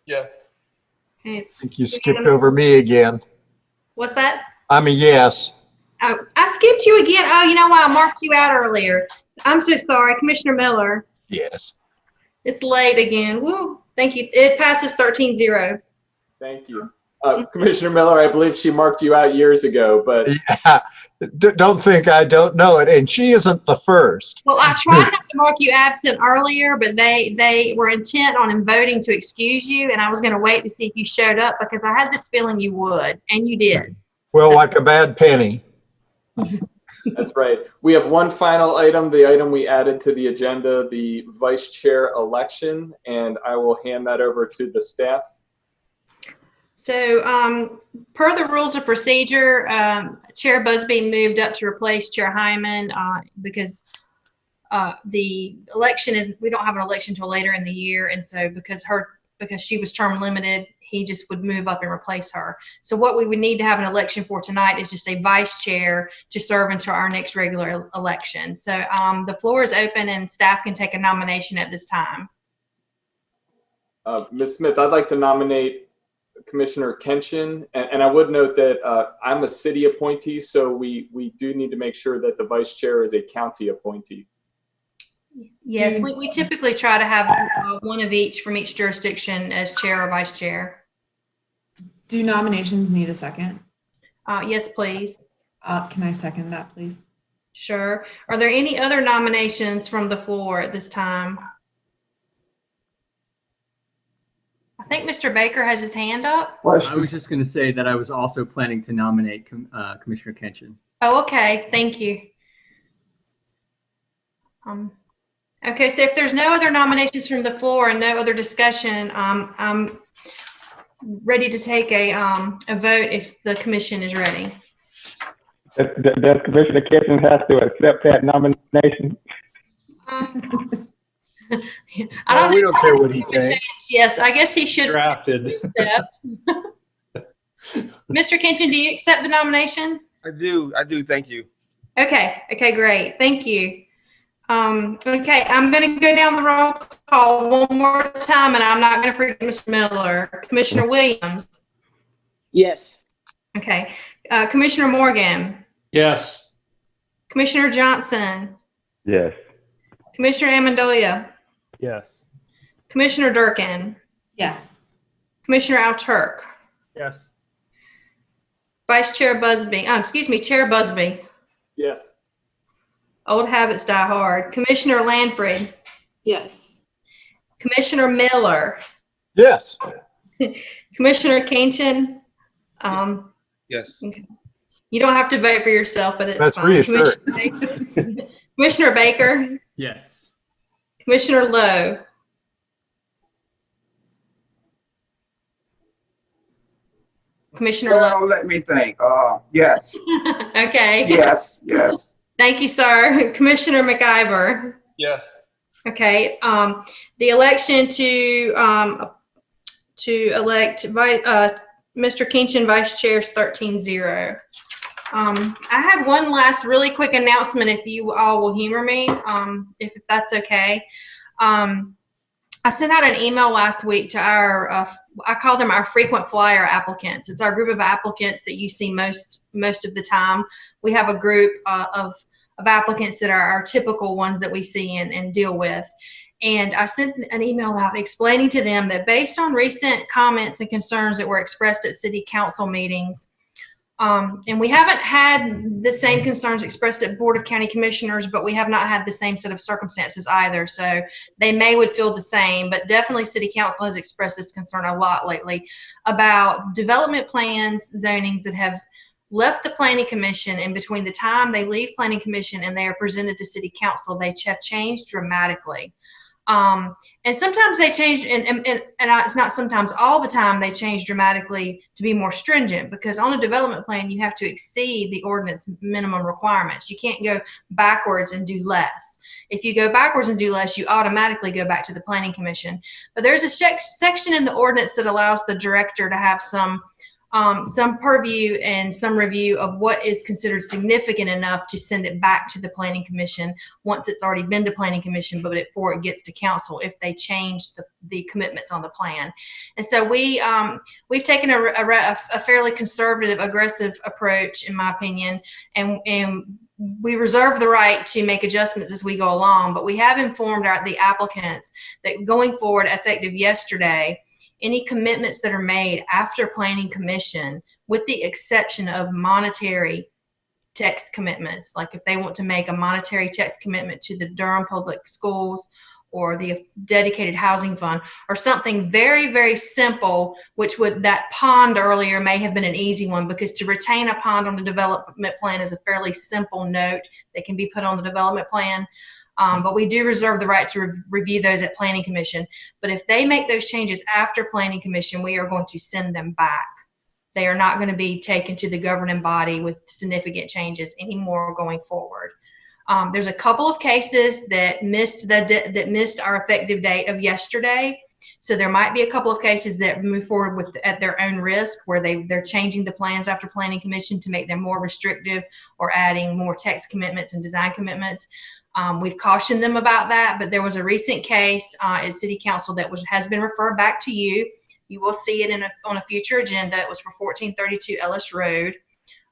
Yes. Okay. I think you skipped over me again. What's that? I'm a yes. Oh, I skipped you again. Oh, you know why? I marked you out earlier. I'm so sorry. Commissioner Miller? Yes. It's late again. Woo. Thank you. It passes 13-0. Thank you. Commissioner Miller, I believe she marked you out years ago, but yeah, don't think I don't know it. And she isn't the first. Well, I tried not to mark you absent earlier, but they were intent on voting to excuse you, and I was going to wait to see if you showed up because I had this feeling you would, and you did. Well, like a bad penny. That's right. We have one final item, the item we added to the agenda, the vice chair election, and I will hand that over to the staff. So per the rules of procedure, Chair Busby moved up to replace Chair Hyman because the election is, we don't have an election until later in the year. And so because she was term limited, he just would move up and replace her. So what we would need to have an election for tonight is just a vice chair to serve until our next regular election. So the floor is open and staff can take a nomination at this time. Ms. Smith, I'd like to nominate Commissioner Kenshin, and I would note that I'm a city appointee, so we do need to make sure that the vice chair is a county appointee. Yes, we typically try to have one of each from each jurisdiction as chair or vice chair. Do nominations need a second? Yes, please. Can I second that, please? Sure. Are there any other nominations from the floor at this time? I think Mr. Baker has his hand up. I was just going to say that I was also planning to nominate Commissioner Kenshin. Oh, okay. Thank you. Okay, so if there's no other nominations from the floor and no other discussion, I'm ready to take a vote if the commission is ready. Does Commissioner Kenshin have to accept that nomination? We don't care what he thinks. Yes, I guess he should Drafted. accept. Mr. Kenshin, do you accept the nomination? I do. Thank you. Okay. Okay, great. Thank you. Okay, I'm going to go down the roll call one more time, and I'm not going to forget Mr. Miller. Commissioner Williams. Yes. Okay. Commissioner Morgan. Yes. Commissioner Johnson. Yes. Commissioner Amendolia. Yes. Commissioner Durkin. Yes. Commissioner Alturk. Yes. Vice Chair Busby. Chair Busby. Yes. Old habits die hard. Commissioner Lanford. Yes. Commissioner Miller. Yes. Commissioner Kenshin. Yes. Okay. You don't have to vote for yourself, but it's That's fine. reassuring. Commissioner Baker. Yes. Commissioner Lowe. Commissioner Well, let me think. Yes. Lowe. Okay. Yes. Yes. Thank you, sir. Commissioner McIver. Yes. Okay. The election to elect Mr. Kenshin vice chair is 13-0. I have one last really quick announcement, if you all will humor me, if that's okay. I sent out an email last week to our, I call them our frequent flyer applicants. It's our group of applicants that you see most of the time. We have a group of applicants that are our typical ones that we see and deal with. And I sent an email out explaining to them that based on recent comments and concerns that were expressed at city council meetings, and we haven't had the same concerns expressed at Board of County Commissioners, but we have not had the same set of circumstances either. So they would feel the same, but definitely City Council has expressed this concern a lot lately about development plans, zonings that have left the Planning Commission, and between the time they leave Planning Commission and they are presented to City Council, they have changed dramatically. And sometimes they change, and it's not sometimes, all the time they change dramatically to be more stringent, because on a development plan, you have to exceed the ordinance minimum requirements. You can't go backwards and do less. If you go backwards and do less, you automatically go back to the Planning Commission. But there's a section in the ordinance that allows the director to have some purview and some review of what is considered significant enough to send it back to the Planning Commission once it's already been to Planning Commission, but before it gets to council, if they change the commitments on the plan. And so we've taken a fairly conservative, aggressive approach, in my opinion, and we reserve the right to make adjustments as we go along, but we have informed the applicants that going forward, effective yesterday, any commitments that are made after Planning Commission, with the exception of monetary text commitments, like if they want to make a monetary text commitment to the Durham Public Schools or the dedicated housing fund, or something very, very simple, which would, that pond earlier may have been an easy one, because to retain a pond on the development plan is a fairly simple note that can be put on the development plan. But we do reserve the right to review those at Planning Commission. But if they make those changes after Planning Commission, we are going to send them back. They are not going to be taken to the governing body with significant changes anymore going forward. There's a couple of cases that missed our effective date of yesterday. So there might be a couple of cases that move forward with at their own risk, where they're changing the plans after Planning Commission to make them more restrictive or adding more text commitments and design commitments. We've cautioned them about that, but there was a recent case at City Council that has been referred back to you. You will see it on a future agenda. It was for 1432 Ellis Road.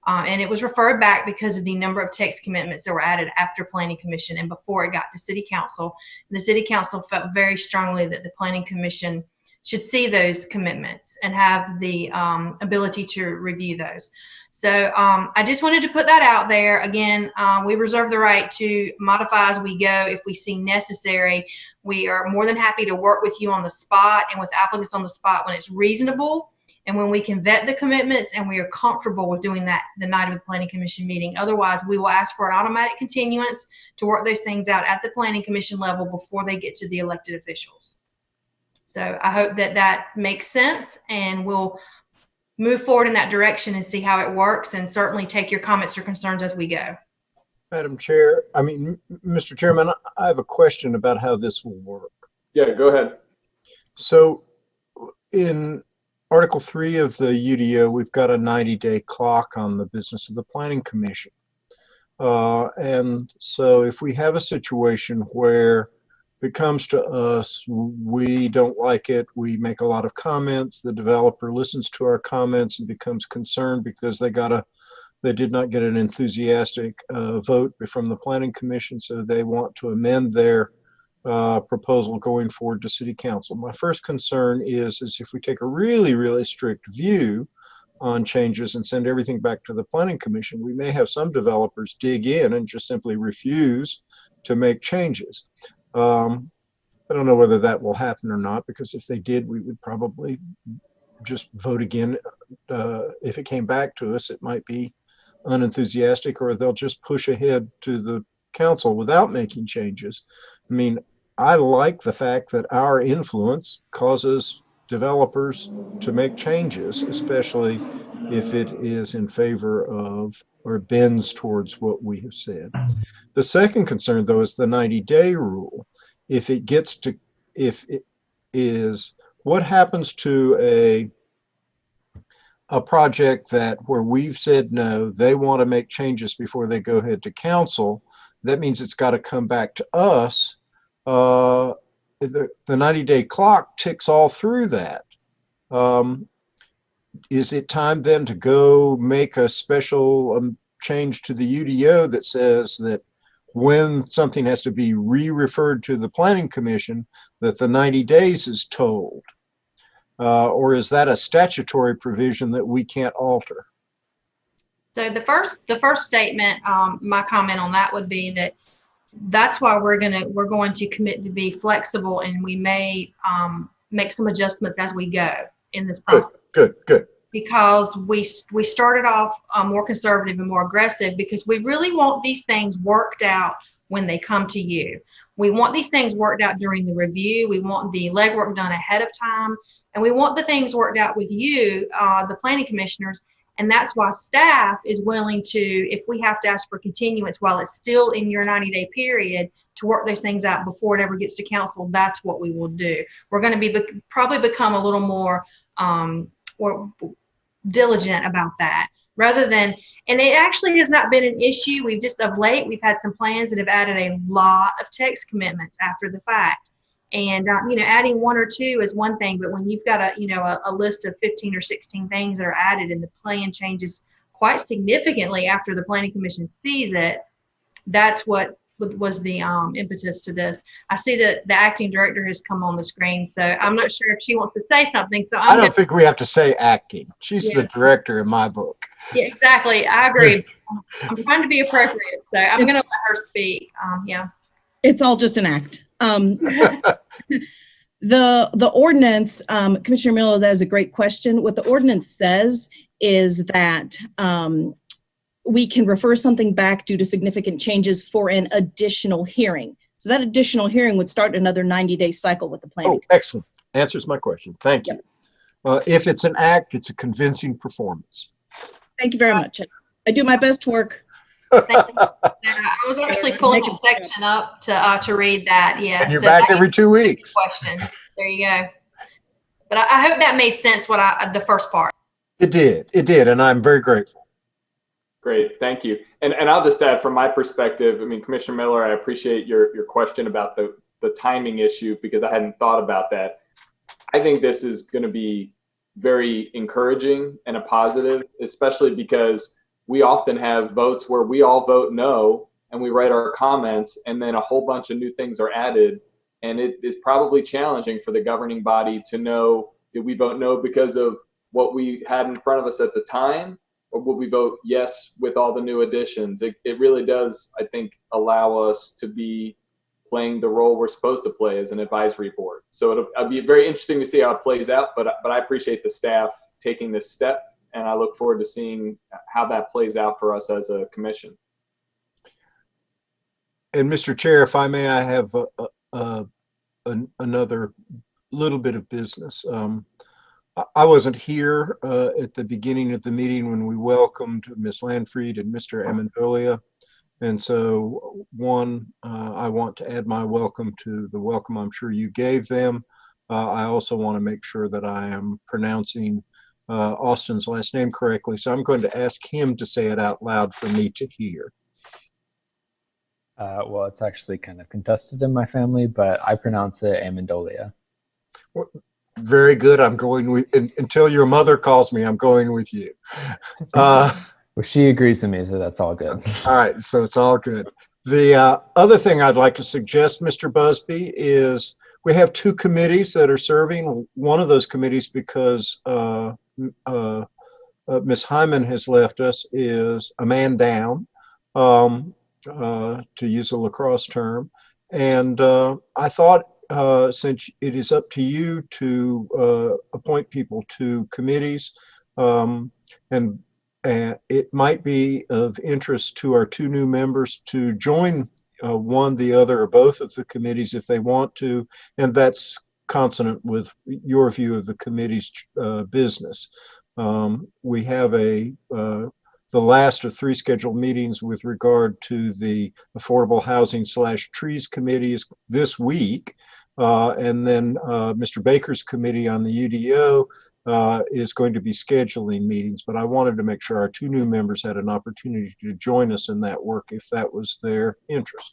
And it was referred back because of the number of text commitments that were added after Planning Commission and before it got to City Council. The City Council felt very strongly that the Planning Commission should see those commitments and have the ability to review those. So I just wanted to put that out there. Again, we reserve the right to modify as we go if we see necessary. We are more than happy to work with you on the spot and with applicants on the spot when it's reasonable and when we can vet the commitments and we are comfortable with doing that the night of the Planning Commission meeting. Otherwise, we will ask for an automatic continuance to work those things out at the Planning Commission level before they get to the elected officials. So I hope that that makes sense, and we'll move forward in that direction and see how it works, and certainly take your comments or concerns as we go. Madam Chair, Mr. Chairman, I have a question about how this will work. Yeah, go ahead. So in Article 3 of the UDO, we've got a 90-day clock on the business of the Planning Commission. And so if we have a situation where it comes to us, we don't like it, we make a lot of comments, the developer listens to our comments and becomes concerned because they did not get an enthusiastic vote from the Planning Commission, so they want to amend their proposal going forward to City Council. My first concern is if we take a really, really strict view on changes and send everything back to the Planning Commission, we may have some developers dig in and just simply refuse to make changes. I don't know whether that will happen or not, because if they did, we would probably just vote again. If it came back to us, it might be unenthusiastic, or they'll just push ahead to the council without making changes. I mean, I like the fact that our influence causes developers to make changes, especially if it is in favor of or bends towards what we have said. The second concern, though, is the 90-day rule. If it is, what happens to a project where we've said no, they want to make changes before they go ahead to council? That means it's got to come back to us. The 90-day clock ticks all through that. Is it time then to go make a special change to the UDO that says that when something has to be re-referred to the Planning Commission, that the 90 days is told? Or is that a statutory provision that we can't alter? So the first statement, my comment on that would be that's why we're going to commit to be flexible, and we may make some adjustments as we go in this process. Good. Because we started off more conservative and more aggressive, because we really want these things worked out when they come to you. We want these things worked out during the review. We want the legwork done ahead of time, and we want the things worked out with you, the planning commissioners. And that's why staff is willing to, if we have to ask for continuance while it's still in your 90-day period, to work those things out before it ever gets to council, that's what we will do. We're going to probably become a little more or diligent about that, rather than, and it actually has not been an issue. We've just, of late, we've had some plans that have added a lot of text commitments after the fact. And, adding one or two is one thing, but when you've got a list of 15 or 16 things that are added and the plan changes quite significantly after the Planning Commission sees it, that's what was the impetus to this. I see that the acting director has come on the screen, so I'm not sure if she wants to say something. So I don't think we have to say acting. She's the director in my book. Yeah, exactly. I agree. I'm trying to be appropriate, so I'm going to let her speak. It's all just an act. The ordinance, Commissioner Miller, that is a great question. What the ordinance says is that we can refer something back due to significant changes for an additional hearing. So that additional hearing would start another 90-day cycle with the planning. Oh, excellent. Answers my question. Thank you. If it's an act, it's a convincing performance. Thank you very much. I do my best work. I was actually pulling that section up to read that. Yeah. And you're back every 2 weeks. Question. There you go. But I hope that made sense. The first part. It did, and I'm very grateful. Great, thank you. And I'll just add from my perspective, I mean, Commissioner Miller, I appreciate your question about the timing issue because I hadn't thought about that. I think this is going to be very encouraging and a positive, especially because we often have votes where we all vote no and we write our comments and then a whole bunch of new things are added. And it is probably challenging for the governing body to know, did we vote no because of what we had in front of us at the time? Or would we vote yes with all the new additions? It really does, I think, allow us to be playing the role we're supposed to play as an advisory board. So it'll be very interesting to see how it plays out, but I appreciate the staff taking this step, and I look forward to seeing how that plays out for us as a commission. And Mr. Chair, if I may, I have another little bit of business. I wasn't here at the beginning of the meeting when we welcomed Ms. Landfried and Mr. Amendolia. And so, I want to add my welcome to the welcome I'm sure you gave them. I also want to make sure that I am pronouncing Austin's last name correctly. So I'm going to ask him to say it out loud for me to hear. Well, it's actually kind of contested in my family, but I pronounce it Amendolia. Very good. I'm going with, until your mother calls me, I'm going with you. Well, she agrees with me, so that's all good. All right, so it's all good. The other thing I'd like to suggest, Mr. Busby, is we have two committees that are serving. One of those committees, because Ms. Hyman has left us, is a man down, to use a lacrosse term. And I thought, since it is up to you to appoint people to committees, and it might be of interest to our two new members to join one, the other, or both of the committees if they want to, and that's consonant with your view of the committee's business. We have the last of 3 scheduled meetings with regard to the Affordable Housing / Trees Committees this week. And then Mr. Baker's committee on the UDO is going to be scheduling meetings, but I wanted to make sure our two new members had an opportunity to join us in that work if that was their interest.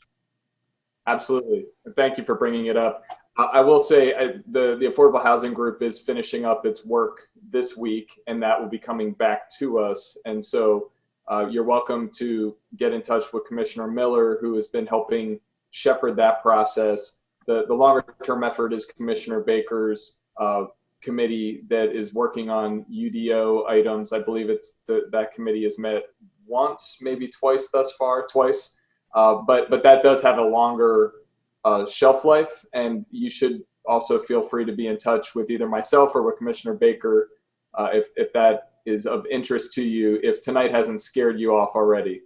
Absolutely. Thank you for bringing it up. I will say the Affordable Housing Group is finishing up its work this week, and that will be coming back to us. And so you're welcome to get in touch with Commissioner Miller, who has been helping shepherd that process. The longer term effort is Commissioner Baker's committee that is working on UDO items. I believe it's that committee has met once, maybe twice thus far, but that does have a longer shelf life, and you should also feel free to be in touch with either myself or with Commissioner Baker if that is of interest to you, if tonight hasn't scared you off already.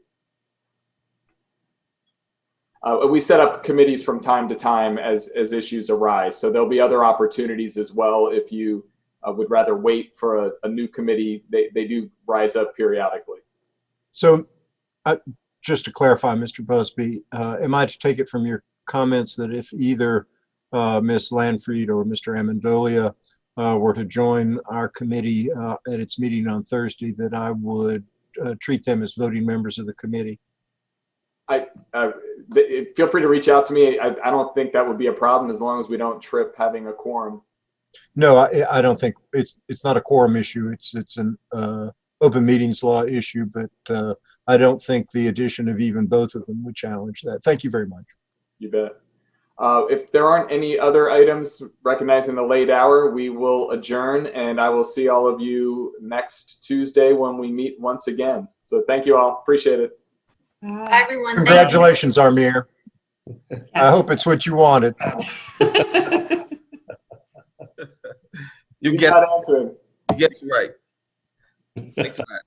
We set up committees from time to time as issues arise, so there'll be other opportunities as well. If you would rather wait for a new committee, they do rise up periodically. So just to clarify, Mr. Busby, am I to take it from your comments that if either Ms. Landfried or Mr. Amendolia were to join our committee at its meeting on Thursday, that I would treat them as voting members of the committee? Feel free to reach out to me. I don't think that would be a problem as long as we don't trip having a quorum. No, I don't think it's not a quorum issue. It's an open meetings law issue, but I don't think the addition of even both of them would challenge that. Thank you very much. You bet. If there aren't any other items, recognizing the late hour, we will adjourn, and I will see all of you next Tuesday when we meet once again. So thank you all. Appreciate it. Bye, everyone. Congratulations, Armir. I hope it's what you wanted. You He's guessed not answering. right. Thanks for that.